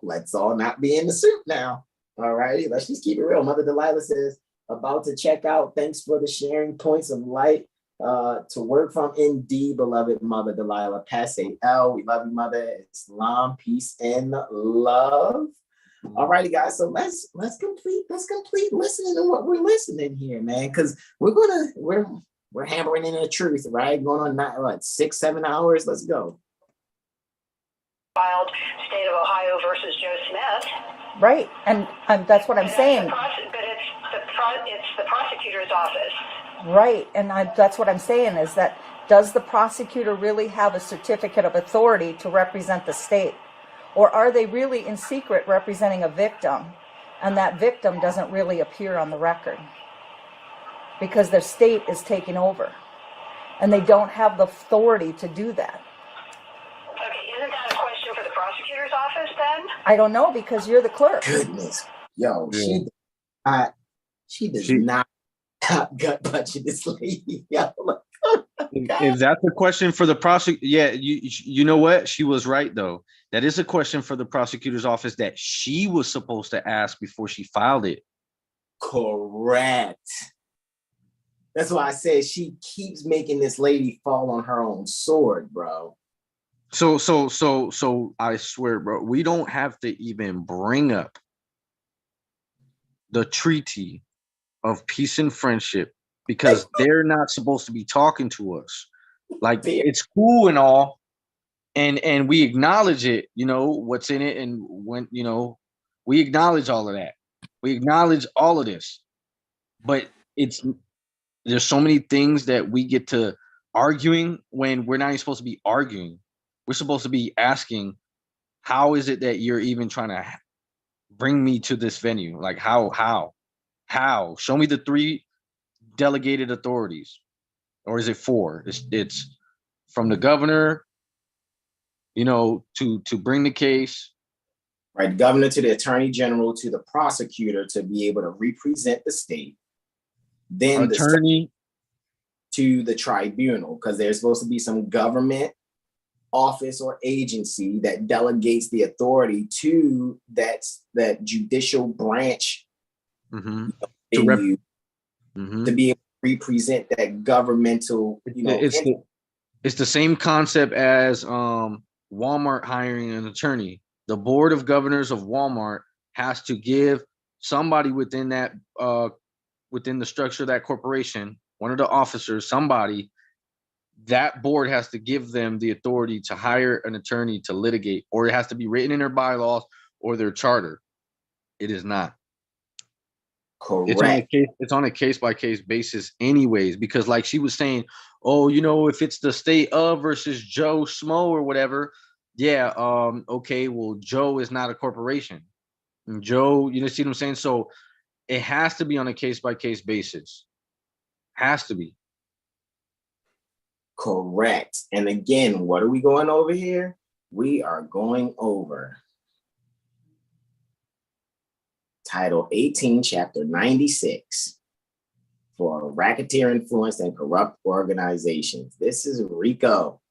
S1: not be in the soup now. All righty, let's just keep it real. Mother Delilah says, about to check out. Thanks for the sharing points of light to work from. Indeed, beloved Mother Delilah. Passe L. We love you, Mother. Islam, peace, and love. All righty, guys. So let's complete listening to what we're listening here, man. Because we're hammering in the truth, right? Going on 6-7 hours. Let's go.
S3: Filed State of Ohio versus Joe Smith.
S4: Right, and that's what I'm saying.
S3: But it's the prosecutor's office.
S4: Right, and that's what I'm saying is that does the prosecutor really have a certificate of authority to represent the state? Or are they really in secret representing a victim, and that victim doesn't really appear on the record because their state is taking over, and they don't have the authority to do that?
S3: Okay, isn't that a question for the prosecutor's office then?
S4: I don't know, because you're the clerk.
S1: Goodness, yo,
S2: Yeah.
S1: she does not gut punching this lady. Yo,
S2: if that's a question for the prosecutor, yeah, you know what? She was right though. That is a question for the prosecutor's office that she was supposed to ask before she filed it.
S1: Correct. That's why I said she keeps making this lady fall on her own sword, bro.
S2: So I swear, bro, we don't have to even bring up the treaty of peace and friendship because they're not supposed to be talking to us. Like, it's cool and all, and we acknowledge it, you know, what's in it, and when, you know, we acknowledge all of that. We acknowledge all of this, but there's so many things that we get to arguing when we're not even supposed to be arguing. We're supposed to be asking, how is it that you're even trying to bring me to this venue? Like, how? Show me the 3 delegated authorities, or is it 4? It's from the governor, you know, to bring the case.
S1: Right, governor to the attorney general to the prosecutor to be able to represent the state. Then
S2: attorney
S1: to the tribunal, because there's supposed to be some government office or agency that delegates the authority to that judicial branch
S2: to
S1: be able to represent that governmental, you know.
S2: It's the same concept as Walmart hiring an attorney. The board of governors of Walmart has to give somebody within that within the structure of that corporation, one of the officers, somebody, that board has to give them the authority to hire an attorney to litigate, or it has to be written in their bylaws or their charter. It is not.
S1: Correct.
S2: It's on a case by case basis anyways, because like she was saying, oh, you know, if it's the state of versus Joe Schmo or whatever, yeah, okay, well, Joe is not a corporation. And Joe, you know, see what I'm saying? So it has to be on a case by case basis. Has to be.
S1: Correct. And again, what are we going over here? We are going over Title 18, Chapter 96 for racketeer influenced and corrupt organizations. This is RICO,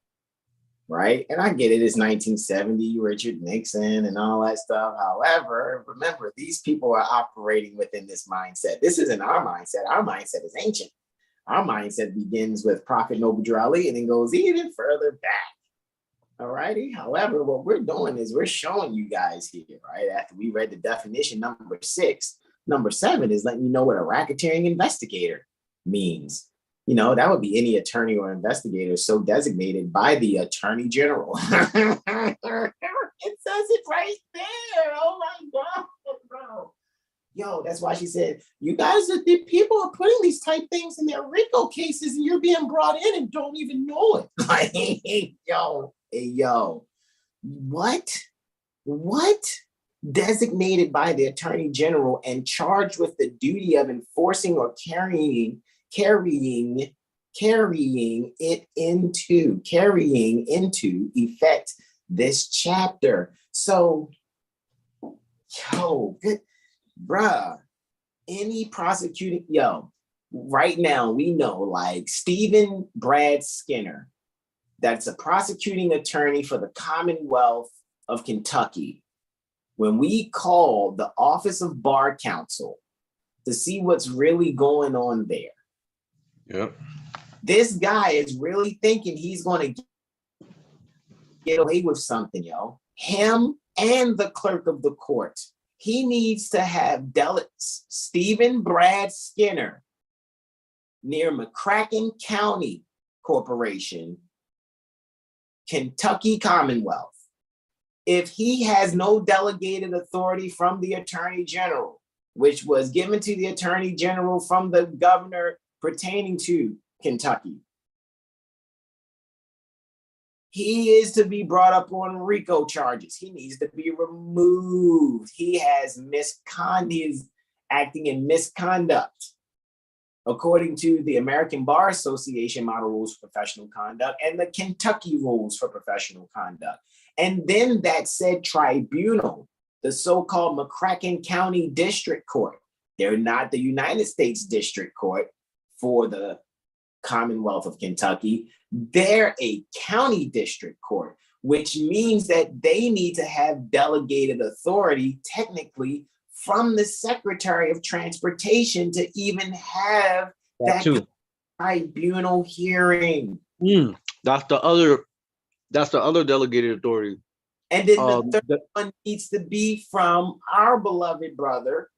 S1: right? And I get it, it's 1970, Richard Nixon and all that stuff. However, remember, these people are operating within this mindset. This isn't our mindset. Our mindset is ancient. Our mindset begins with Prophet Noble Ali and then goes even further back. All righty. However, what we're doing is we're showing you guys here, right? After we read the definition, number 6, number 7 is letting you know what a racketeering investigator means. You know, that would be any attorney or investigator so designated by the attorney general. It says it right there. Oh my God, bro. Yo, that's why she said, you guys, the people are putting these type things in their RICO cases and you're being brought in and don't even know it. Like, yo, what? Designated by the attorney general and charged with the duty of enforcing or carrying into effect this chapter. So, yo, good. Bruh, any prosecuting, right now we know like Stephen Brad Skinner, that's a prosecuting attorney for the Commonwealth of Kentucky. When we call the Office of Bar Counsel to see what's really going on there,
S2: yep,
S1: this guy is really thinking he's going to get away with something, yo. Him and the clerk of the court. He needs to have Stephen Brad Skinner near McCracken County Corporation, Kentucky Commonwealth. If he has no delegated authority from the attorney general, which was given to the attorney general from the governor pertaining to Kentucky, he is to be brought up on RICO charges. He needs to be removed. He is acting in misconduct, according to the American Bar Association model rules for professional conduct and the Kentucky rules for professional conduct. And then that said tribunal, the so-called McCracken County District Court, they're not the United States District Court for the Commonwealth of Kentucky. They're a county district court, which means that they need to have delegated authority technically from the Secretary of Transportation to even have that tribunal hearing.
S2: That's the other delegated authority.
S1: And then the third one needs to be from our beloved brother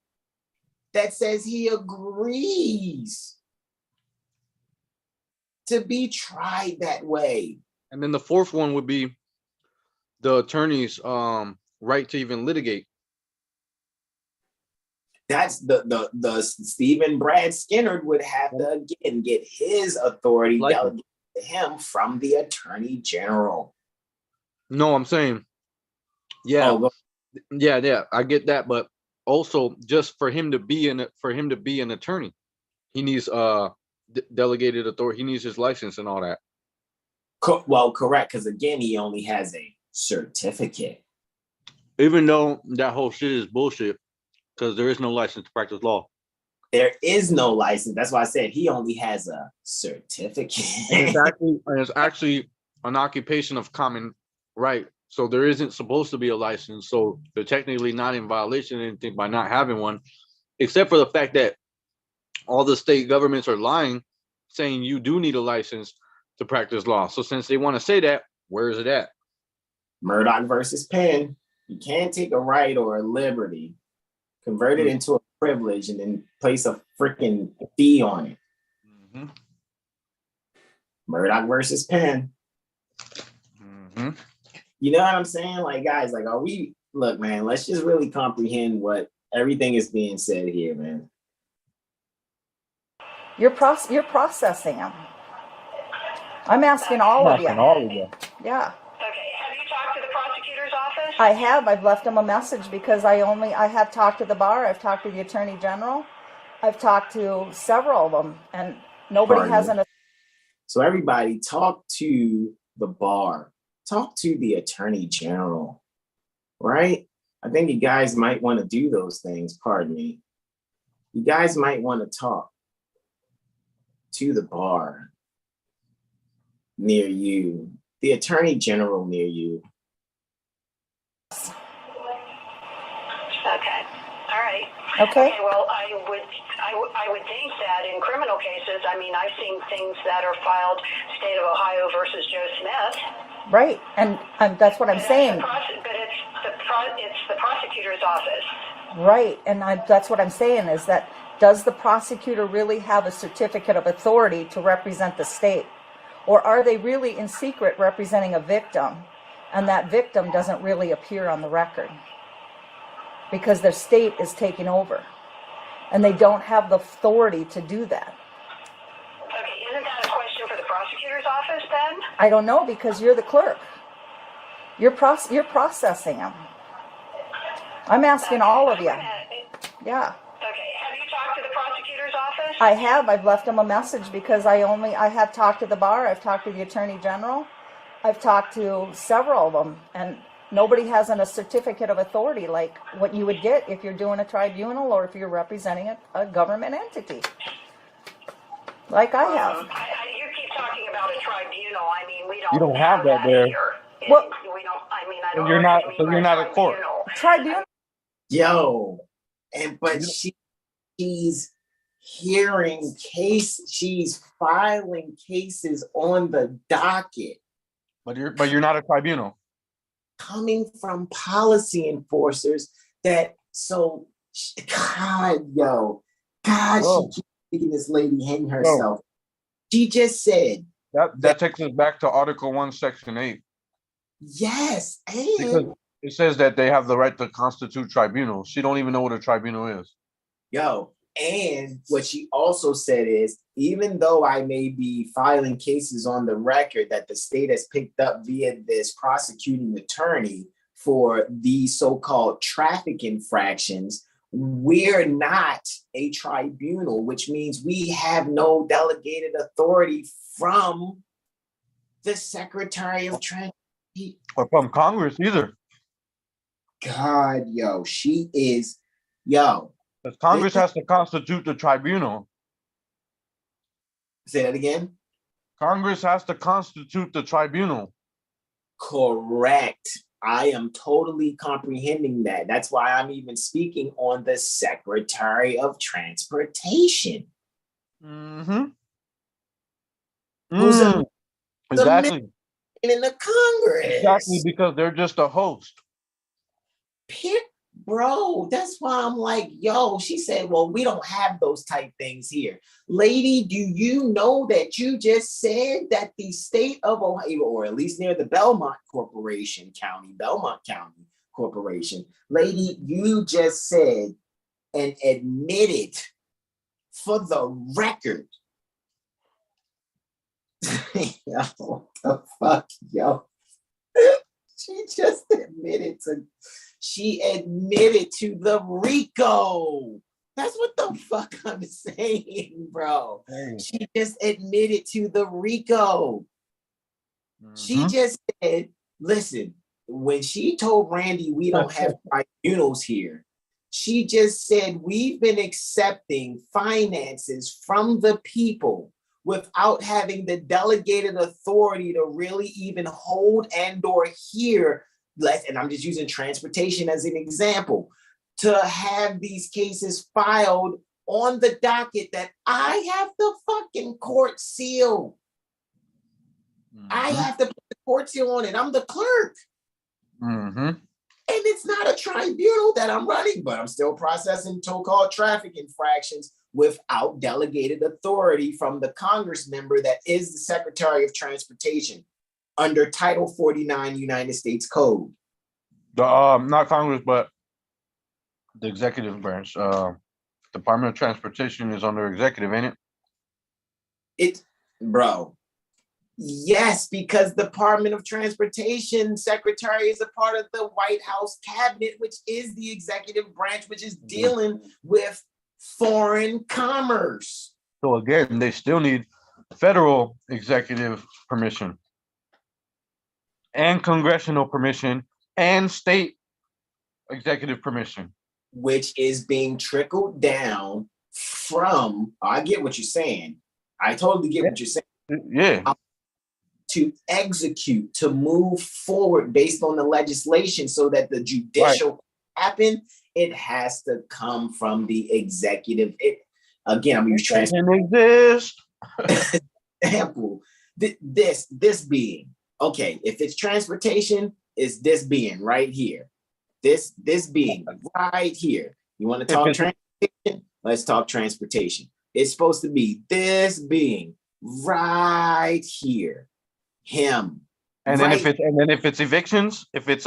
S1: that says he agrees to be tried that way.
S2: And then the fourth one would be the attorney's right to even litigate.
S1: That's the Stephen Brad Skinner would have to again get his authority delegated to him from the Attorney General.
S2: No, I'm saying, yeah, yeah, I get that, but also just for him to be an attorney, he needs delegated authority. He needs his license and all that.
S1: Well, correct, because again, he only has a certificate.
S2: Even though that whole shit is bullshit, because there is no license to practice law.
S1: There is no license. That's why I said he only has a certificate.
S2: And it's actually an occupation of common right. So there isn't supposed to be a license. So they're technically not in violation of anything by not having one, except for the fact that all the state governments are lying, saying you do need a license to practice law. So since they want to say that, where is it at?
S1: Murdoch versus Penn. You can't take a right or a liberty, convert it into a privilege, and then place a freaking fee on it. Mm-hmm. Murdoch versus Penn. Mm-hmm. You know what I'm saying? Like, guys, like, look, man, let's just really comprehend what everything is being said here, man.
S4: You're processing them. I'm asking all of you. Yeah.
S3: Okay, have you talked to the prosecutor's office?
S4: I have. I've left them a message because I have talked to the bar. I've talked to the Attorney General. I've talked to several of them, and nobody hasn't.
S1: So everybody, talk to the bar. Talk to the Attorney General, right? I think you guys might want to do those things. Pardon me. You guys might want to talk to the bar near you, the Attorney General near you.
S3: Okay. All right.
S4: Okay.
S3: Well, I would think that in criminal cases, I mean, I've seen things that are filed State of Ohio versus Joe Smith.
S4: Right, and that's what I'm saying.
S3: But it's the prosecutor's office.
S4: Right, and that's what I'm saying is that does the prosecutor really have a certificate of authority to represent the state? Or are they really in secret representing a victim, and that victim doesn't really appear on the record because their state is taking over, and they don't have the authority to do that?
S3: Okay, isn't that a question for the prosecutor's office then?
S4: I don't know, because you're the clerk. You're processing them. I'm asking all of you. Yeah.
S3: Okay, have you talked to the prosecutor's office?
S4: I have. I've left them a message because I have talked to the bar. I've talked to the Attorney General. I've talked to several of them, and nobody has a certificate of authority like what you would get if you're doing a tribunal or if you're representing a government entity, like I have.
S3: You keep talking about a tribunal. I mean, we don't.
S2: You don't have that there.
S3: Here.
S4: Well,
S3: we don't. I mean, I don't.
S2: You're not. So you're not a court.
S4: Tribunal.
S1: Yo, but she's hearing she's filing cases on the docket.
S2: But you're not a tribunal.
S1: Coming from policy enforcers she keeps making this lady hang herself. She just said
S2: that takes us back to Article 1, Section 8.
S1: Yes, and
S2: because it says that they have the right to constitute tribunals. She don't even know what a tribunal is.
S1: Yo, and what she also said is, even though I may be filing cases on the record that the state has picked up via this prosecuting attorney for these so-called traffic infractions, we're not a tribunal, which means we have no delegated authority from the Secretary of Transportation.
S2: Or from Congress either.
S1: God, yo, she is, yo.
S2: Because Congress has to constitute the tribunal.
S1: Say that again?
S2: Congress has to constitute the tribunal.
S1: Correct. I am totally comprehending that. That's why I'm even speaking on the Secretary of Transportation.
S2: Mm-hmm.
S1: Who's
S2: exactly.
S1: In the Congress.
S2: Exactly, because they're just a host.
S1: Bro, that's why I'm like, yo, she said, well, we don't have those type things here. Lady, do you know that you just said that the state of Ohio, or at least near the Belmont Corporation County, Belmont County Corporation, lady, you just said and admitted for the record. Yo, the fuck, yo. She admitted to the RICO. That's what the fuck I'm saying, bro. Hey. She just admitted to the RICO. She just said, listen, when she told Randy we don't have tribunals here, she just said we've been accepting finances from the people without having the delegated authority to really even hold and or hear, and I'm just using transportation as an example, to have these cases filed on the docket that I have the fucking court seal. I have to put the court seal on it. I'm the clerk. And it's not a tribunal that I'm running, but I'm still processing so-called traffic infractions without delegated authority from the Congress member that is the Secretary of Transportation under Title 49 United States Code.
S2: Not Congress, but the executive branch. Department of Transportation is under executive, ain't it?
S1: Bro. Yes, because Department of Transportation Secretary is a part of the White House cabinet, which is the executive branch, which is dealing with foreign commerce.
S2: So again, they still need federal executive permission and congressional permission and state executive permission,
S1: which is being trickled down from, I get what you're saying. I totally get what you're saying.
S2: Yeah.
S1: To execute, to move forward based on the legislation so that the judicial happen, it has to come from the executive. Again, I'm using
S2: transportation.
S1: Example, this being, okay, if it's transportation, it's this being right here. This being right here. You want to talk transportation? Let's talk transportation. It's supposed to be this being right here. Him.
S2: And then if it's evictions, if it's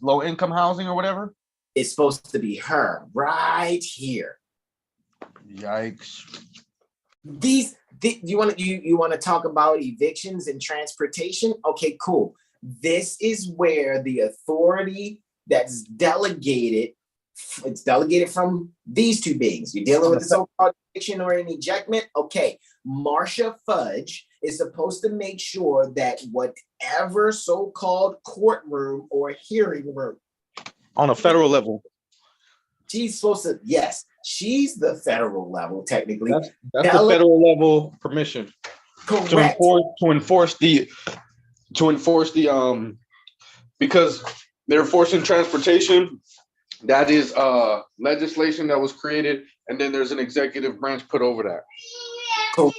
S2: low income housing or whatever,
S1: it's supposed to be her right here.
S2: Yikes.
S1: You want to talk about evictions and transportation? Okay, cool. This is where the authority that's delegated, it's delegated from these two beings. You're dealing with the so-called eviction or an ejectment. Okay, Marcia Fudge is supposed to make sure that whatever so-called courtroom or hearing room
S2: on a federal level,
S1: she's supposed to, yes, she's the federal level technically.
S2: That's the federal level permission.
S1: Correct.
S2: To enforce the because they're forcing transportation. That is legislation that was created, and then there's an executive branch put over that.
S1: Cool.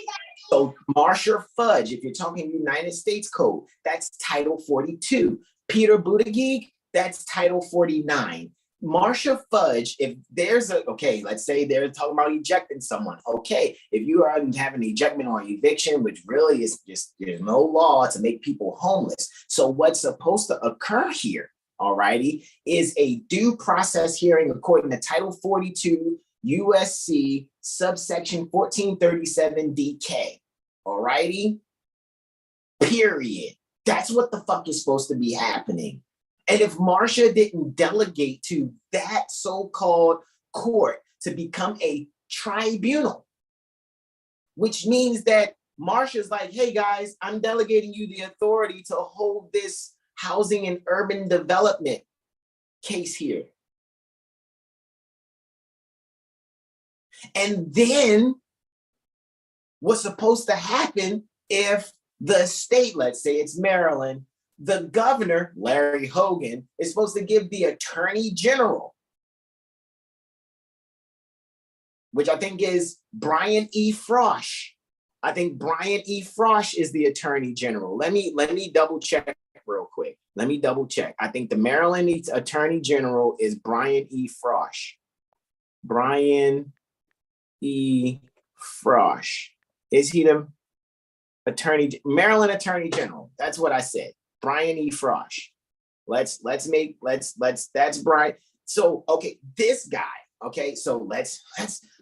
S1: So Marcia Fudge, if you're talking United States Code, that's Title 42. Peter Buttigieg, that's Title 49. Marcia Fudge, if there's let's say they're talking about ejecting someone. Okay, if you are having an ejectment or eviction, which really is just, there's no law to make people homeless. So what's supposed to occur here, alrighty, is a due process hearing according to Title 42 USC subsection 1437 DK. Alrighty, period. That's what the fuck is supposed to be happening. And if Marcia didn't delegate to that so-called court to become a tribunal, which means that Marcia's like, hey guys, I'm delegating you the authority to hold this housing and urban development case here. And then what's supposed to happen if the state, let's say it's Maryland, the governor, Larry Hogan, is supposed to give the attorney general, which I think is Brian E. Frosh. I think Brian E. Frosh is the attorney general. Let me double check real quick. Let me double check. I think the Maryland Attorney General is Brian E. Frosh. Brian E. Frosh. Is he the Maryland Attorney General? That's what I said. Brian E. Frosh. That's Brian. So, okay, this guy. Okay, so let's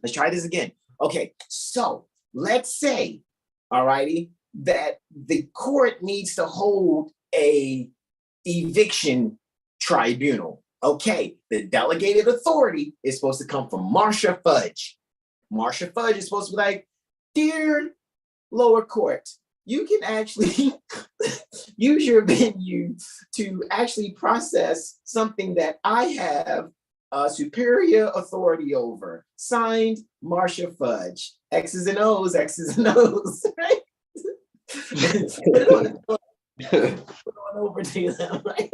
S1: try this again. Okay, so let's say, all righty, that the court needs to hold a eviction tribunal. Okay, the delegated authority is supposed to come from Marcia Fudge. Marcia Fudge is supposed to be like, dear lower court, you can actually use your venue to actually process something that I have superior authority over. Signed, Marcia Fudge. X's and O's, X's and O's, right? Put it on over to them, right?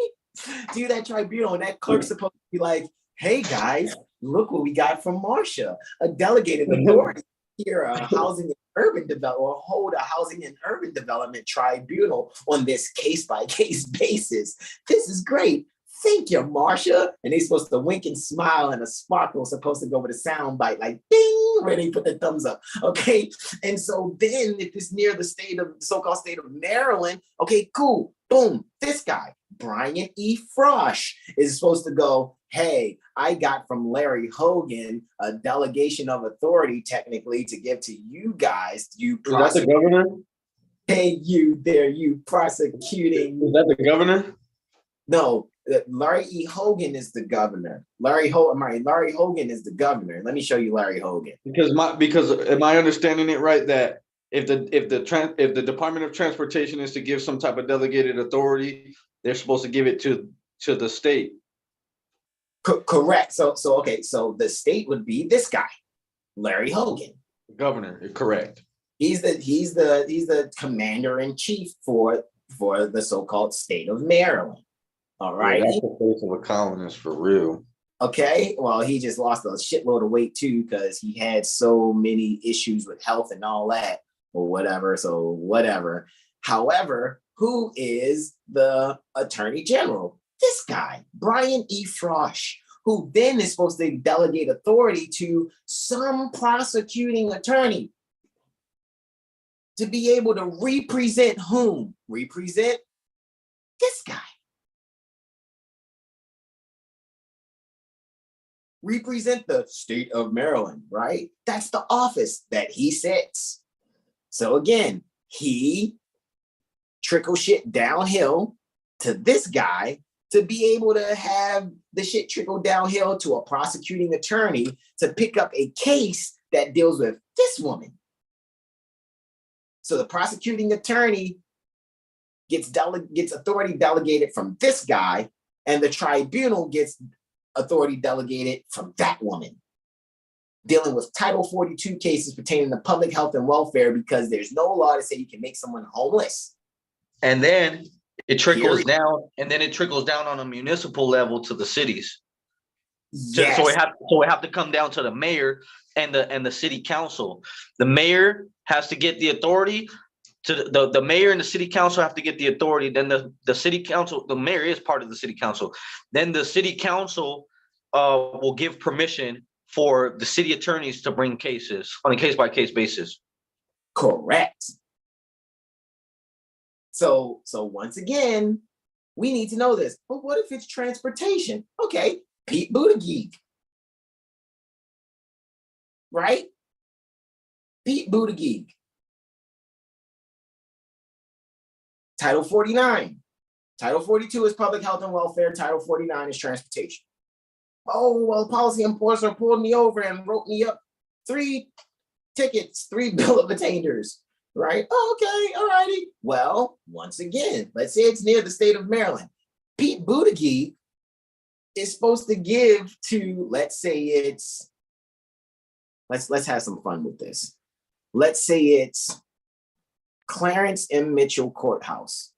S1: Do that tribunal, and that clerk's supposed to be like, hey guys, look what we got from Marcia, a delegated authority here, a housing and urban development, or hold a housing and urban development tribunal on this case-by-case basis. This is great. Thank you, Marcia. And they're supposed to wink and smile, and a sparkle is supposed to go with a sound bite, like ding, where they put the thumbs up. Okay. And so then if it's near the so-called state of Maryland, okay, cool. Boom. This guy, Brian E. Frosh, is supposed to go, hey, I got from Larry Hogan a delegation of authority, technically, to give to you guys. You
S2: Is that the governor?
S1: Hey, you there, you prosecuting.
S2: Is that the governor?
S1: No, Larry E. Hogan is the governor. Larry Hogan is the governor. Let me show you Larry Hogan.
S2: Because am I understanding it right that if the Department of Transportation is to give some type of delegated authority, they're supposed to give it to the state?
S1: Correct. So okay. So the state would be this guy, Larry Hogan,
S2: governor. Correct.
S1: He's the commander in chief for the so-called state of Maryland. All right.
S2: Yeah, that's the face of a colonist for real.
S1: Okay. Well, he just lost a shitload of weight too because he had so many issues with health and all that, or whatever. So whatever. However, who is the attorney general? This guy, Brian E. Frosh, who then is supposed to delegate authority to some prosecuting attorney to be able to represent whom? Represent this guy. Represent the state of Maryland, right? That's the office that he sits. So again, he trickles shit downhill to this guy to be able to have the shit trickle downhill to a prosecuting attorney to pick up a case that deals with this woman. So the prosecuting attorney gets authority delegated from this guy, and the tribunal gets authority delegated from that woman, dealing with Title 42 cases pertaining to public health and welfare, because there's no law to say you can make someone homeless.
S2: And then it trickles down, and then it trickles down on a municipal level to the cities. Yes. So we have to come down to the mayor and the city council. The mayor has to get the authority. The mayor and the city council have to get the authority. Then the city council, the mayor is part of the city council. Then the city council will give permission for the city attorneys to bring cases on a case-by-case basis.
S1: Correct. So once again, we need to know this. But what if it's transportation? Okay, Pete Buttigieg. Right? Pete Buttigieg. Title 49. Title 42 is public health and welfare. Title 49 is transportation. Oh, well, policy enforcer pulled me over and wrote me up 3 tickets, 3 bill of attenders, right? Oh, okay, all righty. Well, once again, let's say it's near the state of Maryland. Pete Buttigieg is supposed to give to, let's say it's, let's have some fun with this. Let's say it's Clarence M. Mitchell Courthouse.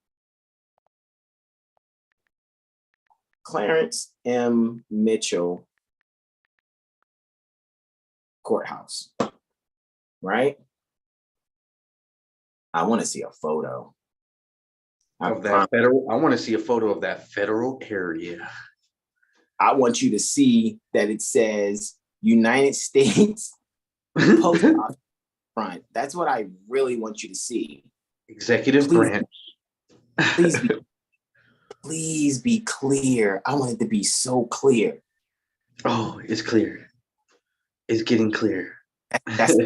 S1: Clarence M. Mitchell Courthouse, right? I want to see a photo.
S11: Of that federal, I want to see a photo of that federal area.
S1: I want you to see that it says United States Post Office front. That's what I really want you to see.
S11: Executive branch.
S1: Please be clear. I want it to be so clear.
S11: Oh, it's clear. It's getting clear.
S1: That's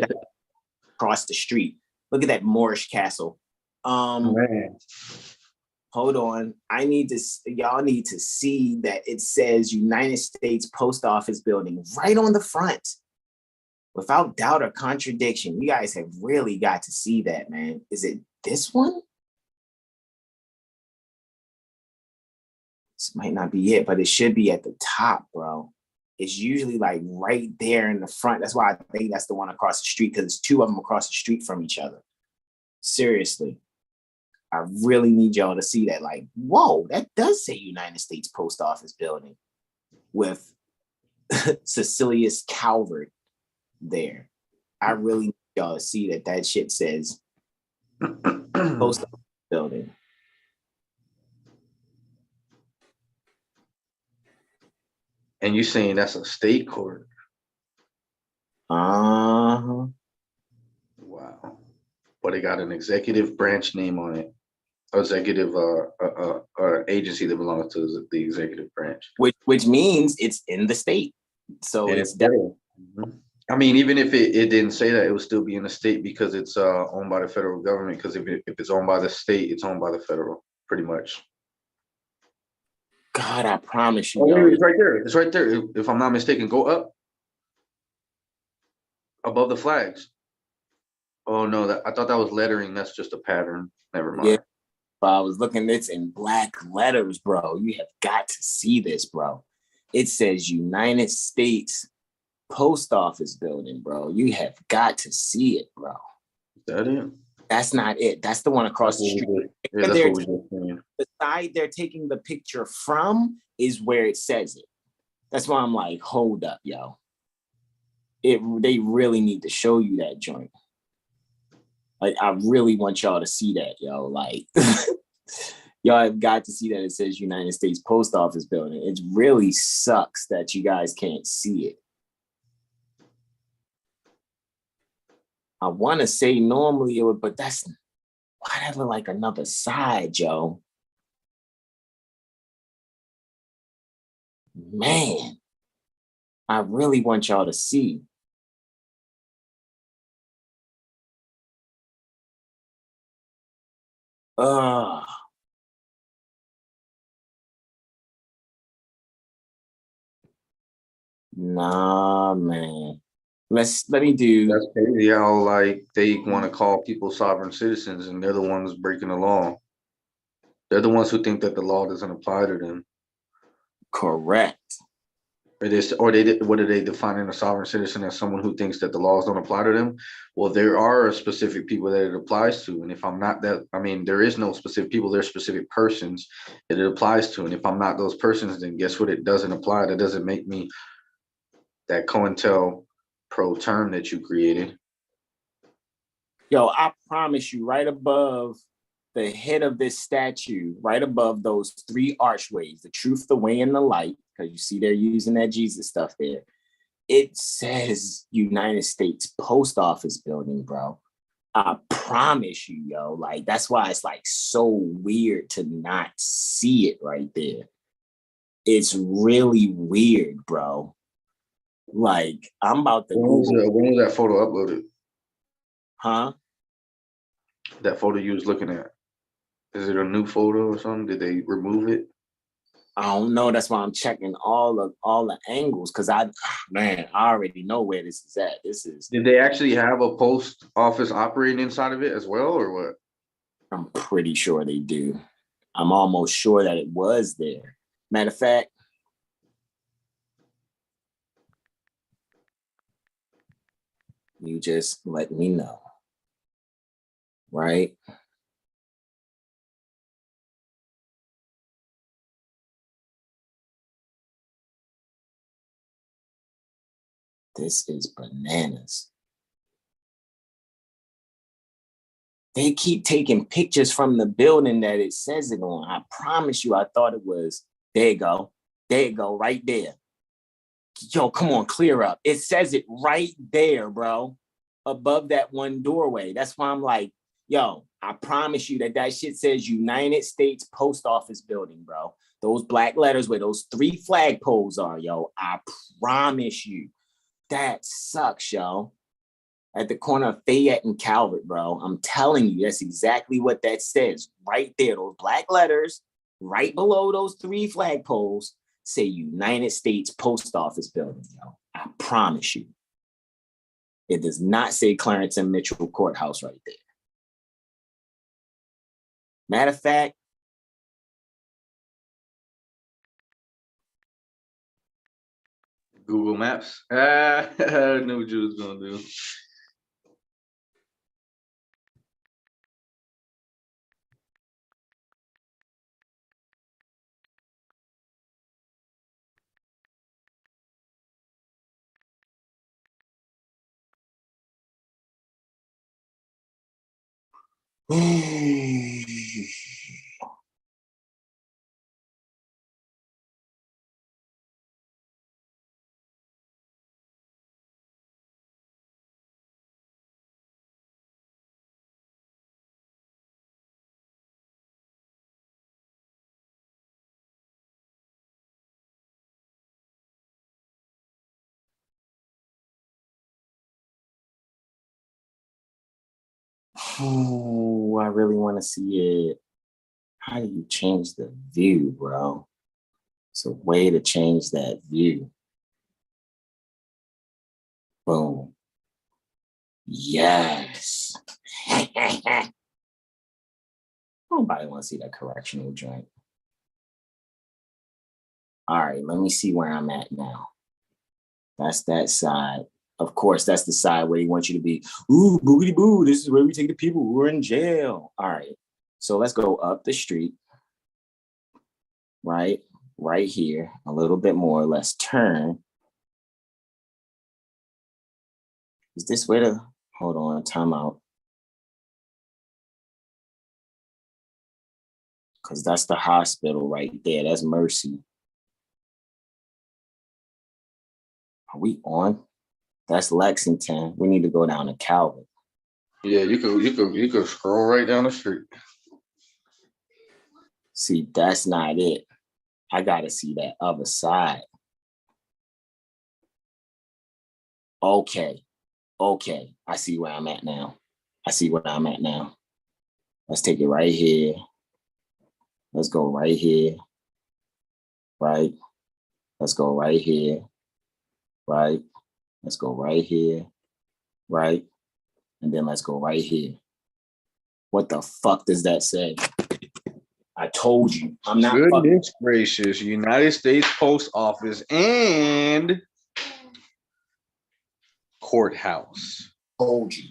S1: across the street. Look at that Moorish castle.
S11: Man.
S1: Hold on. Y'all need to see that it says United States Post Office Building right on the front. Without doubt or contradiction. You guys have really got to see that, man. Is it this one? This might not be it, but it should be at the top, bro. It's usually like right there in the front. That's why I think that's the one across the street, because it's two of them across the street from each other. Seriously. I really need y'all to see that. Like, whoa, that does say United States Post Office Building with Cecilius Calvert there. I really need y'all to see that that shit says Post Office Building.
S11: And you're saying that's a state court?
S1: Uh-huh.
S11: Wow. But it got an executive branch name on it. Executive agency that belongs to the executive branch.
S1: Which means it's in the state. So
S11: and
S1: it's definitely.
S11: I mean, even if it didn't say that, it would still be in the state because it's owned by the federal government. Because if it's owned by the state, it's owned by the federal, pretty much.
S1: God, I promise you.
S11: Oh, wait, it's right there. It's right there. If I'm not mistaken, go up above the flags. Oh no, I thought that was lettering. That's just a pattern. Never mind.
S1: Yeah, I was looking. It's in black letters, bro. You have got to see this, bro. It says United States Post Office Building, bro. You have got to see it, bro.
S11: Is that it?
S1: That's not it. That's the one across the street.
S11: Yeah, that's what we're saying.
S1: The side they're taking the picture from is where it says it. That's why I'm like, hold up, yo. They really need to show you that joint. Like, I really want y'all to see that, yo. Like, y'all have got to see that it says United States Post Office Building. It really sucks that you guys can't see it. I want to say normally it would, but that's whatever, like another side, yo. Man, I really want y'all to see. Nah, man. Let me do.
S11: That's crazy how like they want to call people sovereign citizens and they're the ones breaking the law. They're the ones who think that the law doesn't apply to them.
S1: Correct.
S11: What are they defining a sovereign citizen as? Someone who thinks that the laws don't apply to them? Well, there are specific people that it applies to. And if I'm not that, I mean, there is no specific people, there's specific persons that it applies to. And if I'm not those persons, then guess what? It doesn't apply. That doesn't make me that COINTELPRO term that you created.
S1: Yo, I promise you, right above the head of this statue, right above those three archways, the truth, the way, and the light, because you see they're using that Jesus stuff there. It says United States Post Office Building, bro. I promise you, yo. Like, that's why it's like so weird to not see it right there. It's really weird, bro. Like, I'm about to
S11: when was that photo uploaded?
S1: Huh?
S11: That photo you was looking at. Is it a new photo or something? Did they remove it?
S1: I don't know. That's why I'm checking all the angles, because I already know where this is at.
S11: Did they actually have a post office operating inside of it as well, or what?
S1: I'm pretty sure they do. I'm almost sure that it was there. Matter of fact, you just let me know, right? This is bananas. They keep taking pictures from the building that it says it on. I promise you, I thought it was. There you go. There you go, right there. Yo, come on, clear up. It says it right there, bro. Above that one doorway. That's why I'm like, yo, I promise you that shit says United States Post Office Building, bro. Those black letters where those 3 flagpoles are, yo. I promise you. That sucks, yo. At the corner of Fayette and Calvert, bro. I'm telling you, that's exactly what that says. Right there, those black letters, right below those 3 flagpoles, say United States Post Office Building, yo. I promise you. It does not say Clarence and Mitchell Courthouse right there. Matter of fact,
S11: Google Maps. I knew what you was gonna do.
S1: oh, I really want to see it. How do you change the view, bro? It's a way to change that view. Boom. Yes. Nobody want to see that correctional joint. All right, let me see where I'm at now. That's that side. Of course, that's the side where they want you to be, ooh, boogity boo, this is where we take the people who are in jail. All right, so let's go up the street, right here, a little bit more. Let's turn. Is this where the, hold on, time out. Because that's the hospital right there. That's Mercy. Are we on? That's Lexington. We need to go down to Calvin.
S11: Yeah, you could scroll right down the street.
S1: See, that's not it. I gotta see that other side. Okay. I see where I'm at now. Let's take it right here. Let's go right here. Right. Let's go right here. Right. Let's go right here. Right. And then let's go right here. What the fuck does that say? I told you. I'm not
S11: Goodness gracious. United States Post Office and courthouse.
S1: Told you.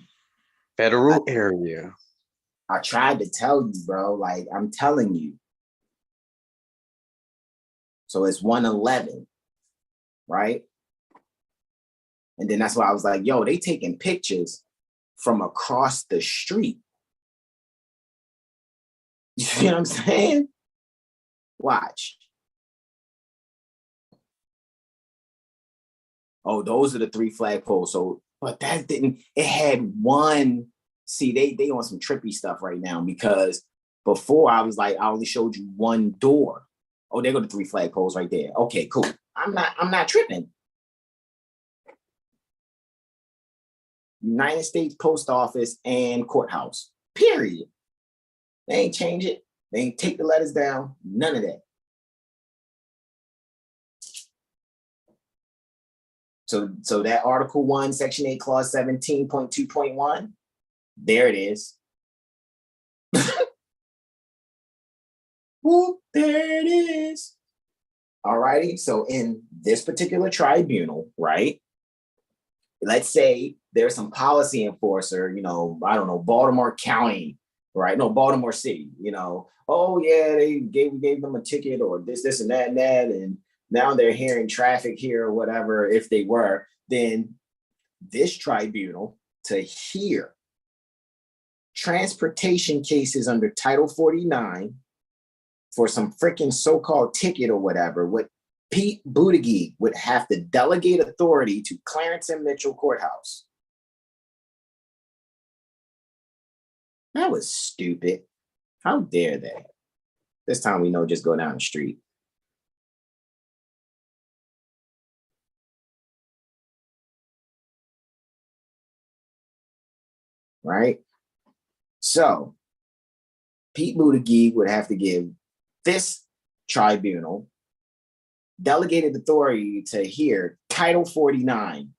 S11: Federal area.
S1: I tried to tell you, bro. Like, I'm telling you. So it's 111, right? And then that's why I was like, yo, they taking pictures from across the street. You see what I'm saying? Watch. Oh, those are the 3 flagpoles. So, but that didn't, it had one. See, they on some trippy stuff right now, because before I was like, I only showed you one door. Oh, there go the 3 flagpoles right there. Okay, cool. I'm not tripping. United States Post Office and courthouse, period. They ain't change it. They ain't take the letters down. None of that. So that Article 1, Section 8, Clause 17.2.1, there it is. Whoop, there it is. All righty. So in this particular tribunal, right? Let's say there's some policy enforcer, I don't know, Baltimore County, right? No, Baltimore City, oh yeah, they gave them a ticket or this and that, and now they're hearing traffic here or whatever. If they were, then this tribunal to hear transportation cases under Title 49 for some freaking so-called ticket or whatever, what Pete Buttigieg would have to delegate authority to Clarence and Mitchell Courthouse. That was stupid. How dare they? This time we know, just go down the street. Right? So Pete Buttigieg would have to give this tribunal delegated authority to hear Title 49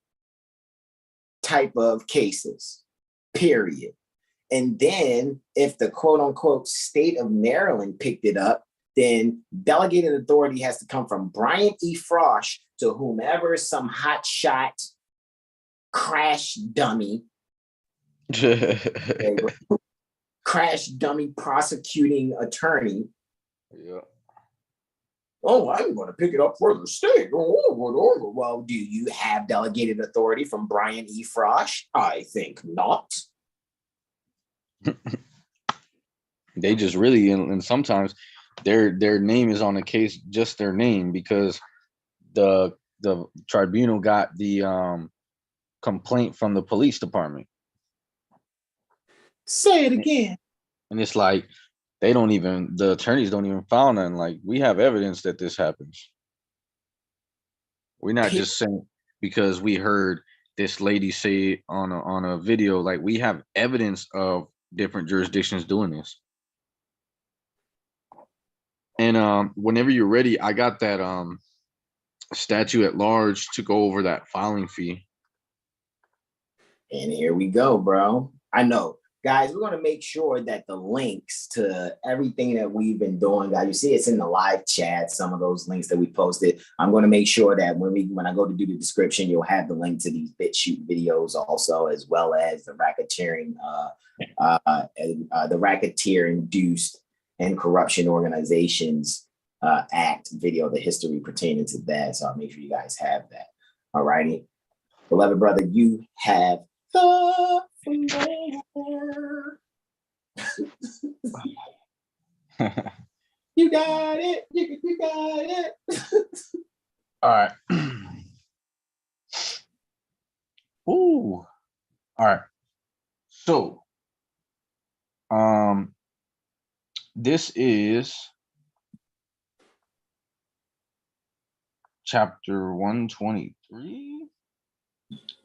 S1: type of cases, period. And then if the quote unquote state of Maryland picked it up, then delegated authority has to come from Brian E. Frosh to whomever, some hotshot crash dummy, crash dummy prosecuting attorney.
S11: Yeah.
S1: Oh, I'm going to pick it up for the state. Well, do you have delegated authority from Brian E. Frosh? I think not.
S2: They just really, and sometimes their name is on the case, just their name, because the tribunal got the complaint from the police department.
S1: Say it again.
S2: And it's like, the attorneys don't even file nothing. Like, we have evidence that this happens. We're not just saying because we heard this lady say on a video, like, we have evidence of different jurisdictions doing this. And whenever you're ready, I got that statute at large to go over that filing fee.
S1: And here we go, bro. I know. Guys, we're going to make sure that the links to everything that we've been doing, guys, you see it's in the live chat, some of those links that we posted. I'm going to make sure that when I go to do the description, you'll have the link to these BitChute videos also, as well as the racketeering, the racketeer-induced and corruption organizations act video, the history pertaining to that. So I'll make sure you guys have that. All righty. Beloved brother, you have the you got it. You got it.
S2: All right. Ooh. All right. So, this is chapter 123.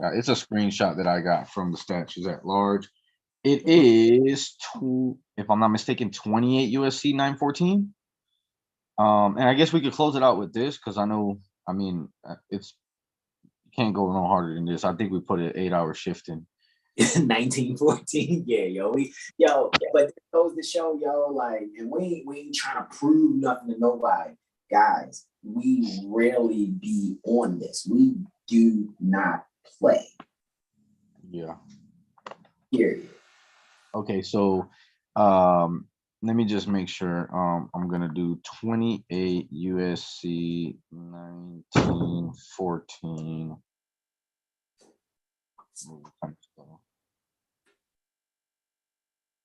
S2: It's a screenshot that I got from the statutes at large. It is, if I'm not mistaken, 28 USC 914. And I guess we could close it out with this because it's can't go no harder than this. I think we put an 8-hour shift in.
S1: 1914, yeah, but it goes to show, like, and we ain't trying to prove nothing to nobody, guys. We rarely be on this. We do not play.
S2: Yeah.
S1: Period.
S2: Okay, so let me just make sure. I'm gonna do 28 USC 1914.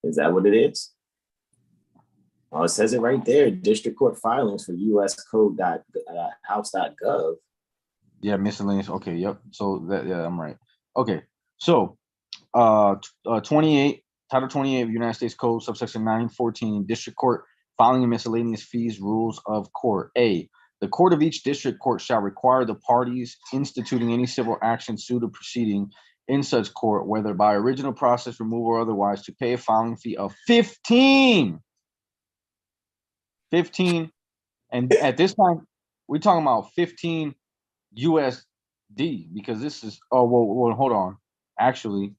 S1: Is that what it is? Oh, it says it right there. District court filings for uscode.house.gov.
S2: Yeah, miscellaneous. Okay, yep. So I'm right. Okay, so 28, Title 28 of United States Code, subsection 914, district court filing and miscellaneous fees, rules of court. A, the court of each district court shall require the parties instituting any civil action, suit, or proceeding in such court, whether by original process, removal, or otherwise, to pay a filing fee of 15. And at this time, we're talking about 15 USD because this is, well, hold on. Actually,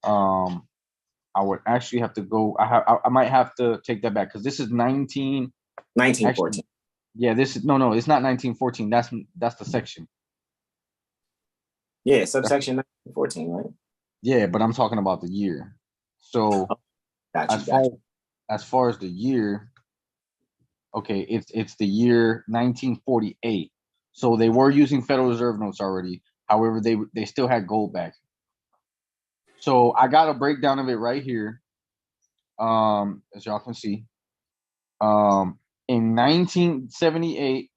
S2: I would actually have to go. I might have to take that back because this is 1914. Actually, yeah, this is no, it's not 1914. That's the section.
S1: Yeah, subsection 1914, right?
S2: Yeah, but I'm talking about the year. So as far as the year, okay, it's the year 1948. So they were using Federal Reserve notes already. However, they still had gold back. So I got a breakdown of it right here. as y'all can see. In 1978,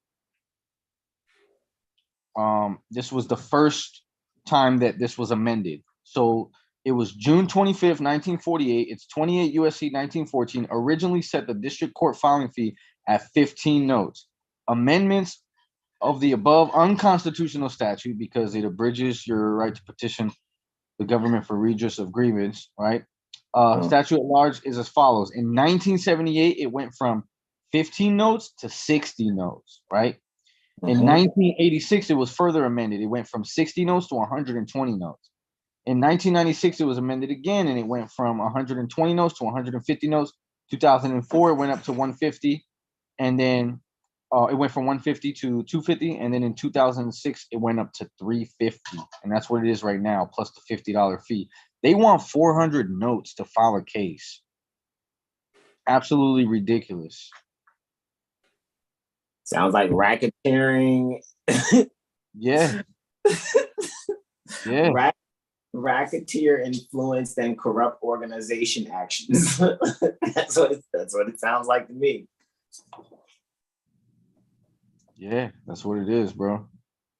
S2: this was the first time that this was amended. So it was June 25th, 1948. It's 28 USC 1914. Originally set the district court filing fee at 15 notes. Amendments of the above unconstitutional statute, because it abridges your right to petition the government for redress of grievance, right? Statute at large is as follows. In 1978, it went from 15 notes to 60 notes, right? In 1986, it was further amended. It went from 60 notes to 120 notes. In 1996, it was amended again, and it went from 120 notes to 150 notes. 2004, it went up to 150, and then it went from 150 to 250, and then in 2006, it went up to 350, and that's what it is right now, plus the $50 fee. They want 400 notes to file a case. Absolutely ridiculous.
S1: Sounds like racketeering.
S2: Yeah. Yeah.
S1: Racketeer influenced and corrupt organization actions. That's what it sounds like to me.
S2: Yeah, that's what it is, bro.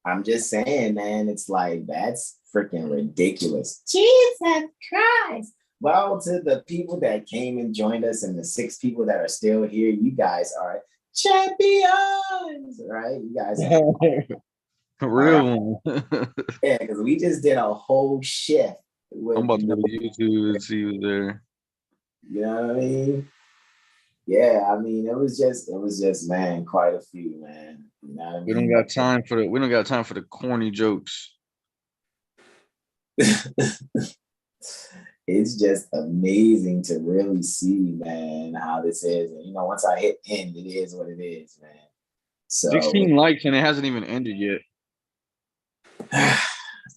S1: I'm just saying, man, it's like, that's freaking ridiculous. Jesus Christ. Well, to the people that came and joined us and the 6 people that are still here, you guys are champions, right? You guys are
S2: real one.
S1: Yeah, because we just did a whole shift.
S2: I'm about to go to YouTube and see who's there.
S1: You know what I mean? Yeah, I mean, it was just, man, quite a few, man. You know what I mean?
S2: We don't got time for the corny jokes.
S1: It's just amazing to really see, man, how this is. And, you know, once I hit end, it is what it is, man. So
S2: 16 likes and it hasn't even ended yet.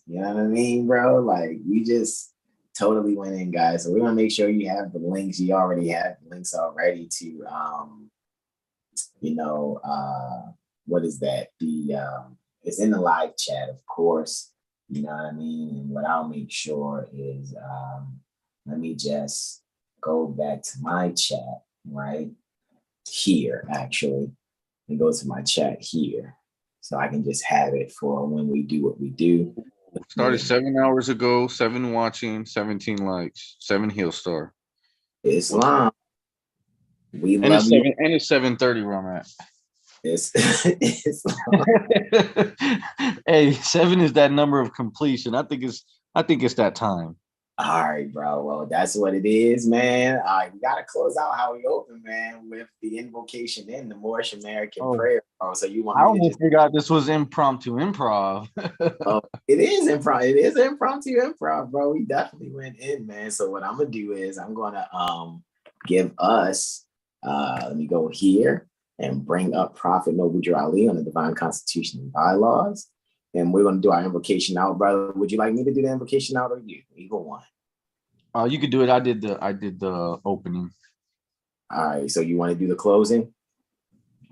S1: You know what I mean, bro? Like, we just totally went in, guys. So we're gonna make sure you have the links. You already have the links already to what is that? It's in the live chat, of course. You know what I mean? And what I'll make sure is let me just go back to my chat right here, actually, and go to my chat here. So I can just have it for when we do what we do.
S2: Started 7 hours ago, 7 watching, 17 likes, 7 heel star.
S1: Islam. We
S2: and
S1: love you.
S2: And it's 7:30 where I'm at. Hey, 7 is that number of completion. I think it's that time.
S1: All right, bro. Well, that's what it is, man. We gotta close out how we open, man, with the invocation and the Moorish American prayer. Oh, so you want?
S2: I almost forgot this was impromptu improv.
S1: It is improv. It is impromptu improv, bro. We definitely went in, man. So what I'm gonna do is I'm gonna give us. Let me go here and bring up Prophet Noble Ali on the Divine Constitution and Bylaws. And we're going to do our invocation out, brother. Would you like me to do the invocation out or you? Either one.
S2: You could do it. I did the opening.
S1: All right. So you want to do the closing?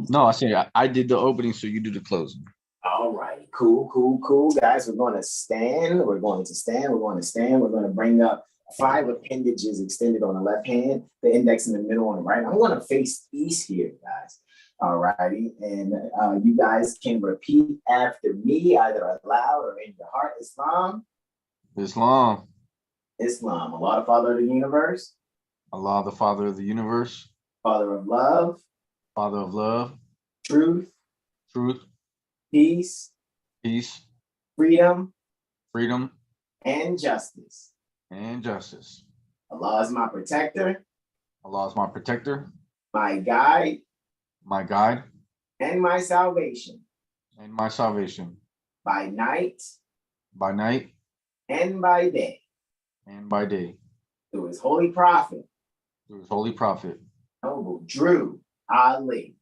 S2: No, I said I did the opening, so you do the closing.
S1: All right. Cool. Guys, we're going to stand. We're going to bring up 5 appendages extended on the left hand, the index in the middle on the right. I'm going to face east here, guys. All righty. And you guys can repeat after me, either aloud or in your heart. Islam. Allah, the Father of the universe.
S2: Allah, the Father of the universe.
S1: Father of love. Truth. Peace. Freedom. And justice. Allah is my protector. My guide. And my salvation. By night. And by day. Through his holy prophet. Noble Drew Ali.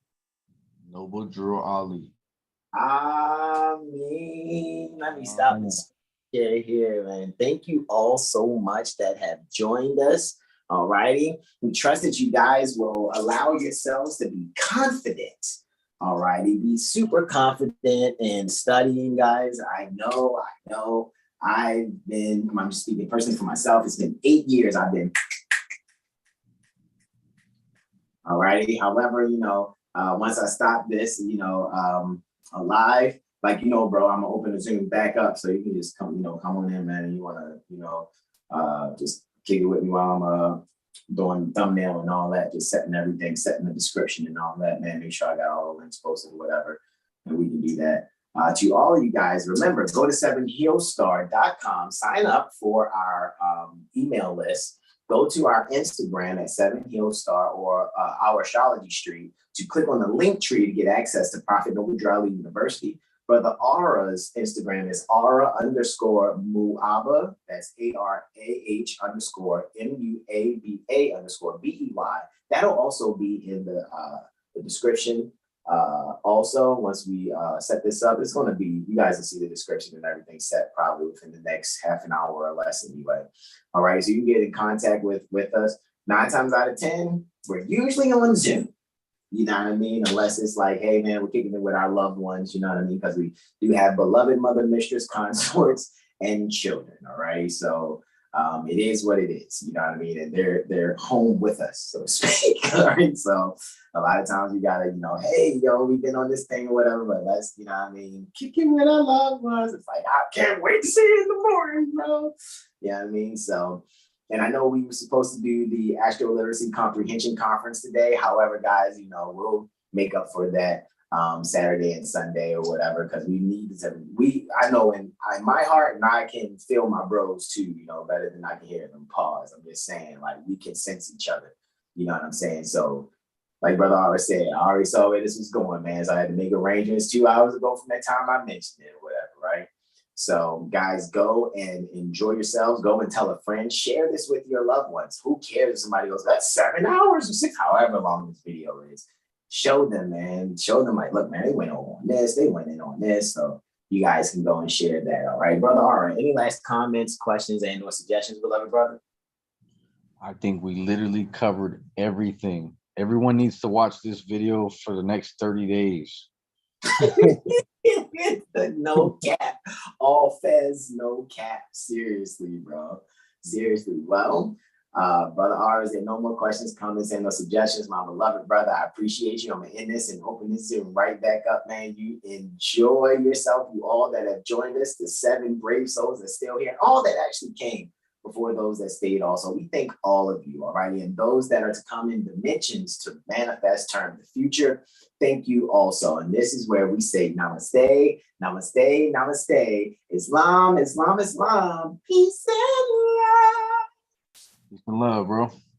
S1: Ameen. Let me stop this here, man. Thank you all so much that have joined us. All righty. We trust that you guys will allow yourselves to be confident. All righty. Be super confident in studying, guys. I know. I'm just speaking personally for myself. It's been 8 years. I've been All righty. However, once I stop this, live, like, bro, I'm gonna open the Zoom back up so you can just come on in, man. And you wanna, just kick it with me while I'm doing thumbnail and all that, just setting everything, setting the description and all that, man. Make sure I got all the links posted or whatever, and we can do that. To all of you guys, remember, go to 7heelstar.com, sign up for our email list. Go to our Instagram at 7heelstar or our Astrology Street to click on the link tree to get access to Prophet Noble Drew University. Brother Aura's Instagram is Aura_Muaba. That's ARAH_MUABA_BEY. That'll also be in the description. Also, once we set this up, it's going to be, you guys will see the description and everything set probably within the next half an hour or less anyway. All right, so you can get in contact with us. 9 times out of 10, we're usually on Zoom. You know what I mean? Unless it's like, hey, man, we're kicking it with our loved ones, you know what I mean? Because we do have beloved mother, mistress, consorts, and children, all right? So it is what it is, you know what I mean? And they're home with us, so to speak, all right? So a lot of times you gotta, hey, we've been on this thing or whatever, but let's, you know what I mean, kick it with our loved ones. It's like, I can't wait to see you in the morning, bro. You know what I mean? So, and I know we were supposed to do the AstroLiteracy Comprehension Conference today. However, guys, we'll make up for that Saturday and Sunday or whatever, because we need to. I know in my heart, and I can feel my bros too, better than I can hear them pause. I'm just saying, like, we can sense each other. You know what I'm saying? So, like Brother R said, I already saw where this was going, man. So I had to make arrangements 2 hours ago from that time I mentioned it or whatever, right? So guys, go and enjoy yourselves. Go and tell a friend. Share this with your loved ones. Who cares if somebody goes, that's 7 hours or 6, however long this video is. Show them, man. Show them, like, look, man, they went on this. They went in on this. So you guys can go and share that. All right, Brother R, any last comments, questions, and or suggestions, beloved brother?
S2: I think we literally covered everything. Everyone needs to watch this video for the next 30 days.
S1: No cap. All fez, no cap. Seriously, bro. Seriously. Well, Brother R, is there no more questions, comments, and no suggestions? My beloved brother, I appreciate you. I'm going to end this and open this Zoom right back up, man. You enjoy yourself. You all that have joined us, the 7 brave souls that are still here, all that actually came before those that stayed also. We thank all of you, all right? And those that are to come in dimensions to manifest, turn the future, thank you also. And this is where we say namaste, namaste, namaste. Islam, Islam, Islam. Peace and love.
S2: Peace and love, bro.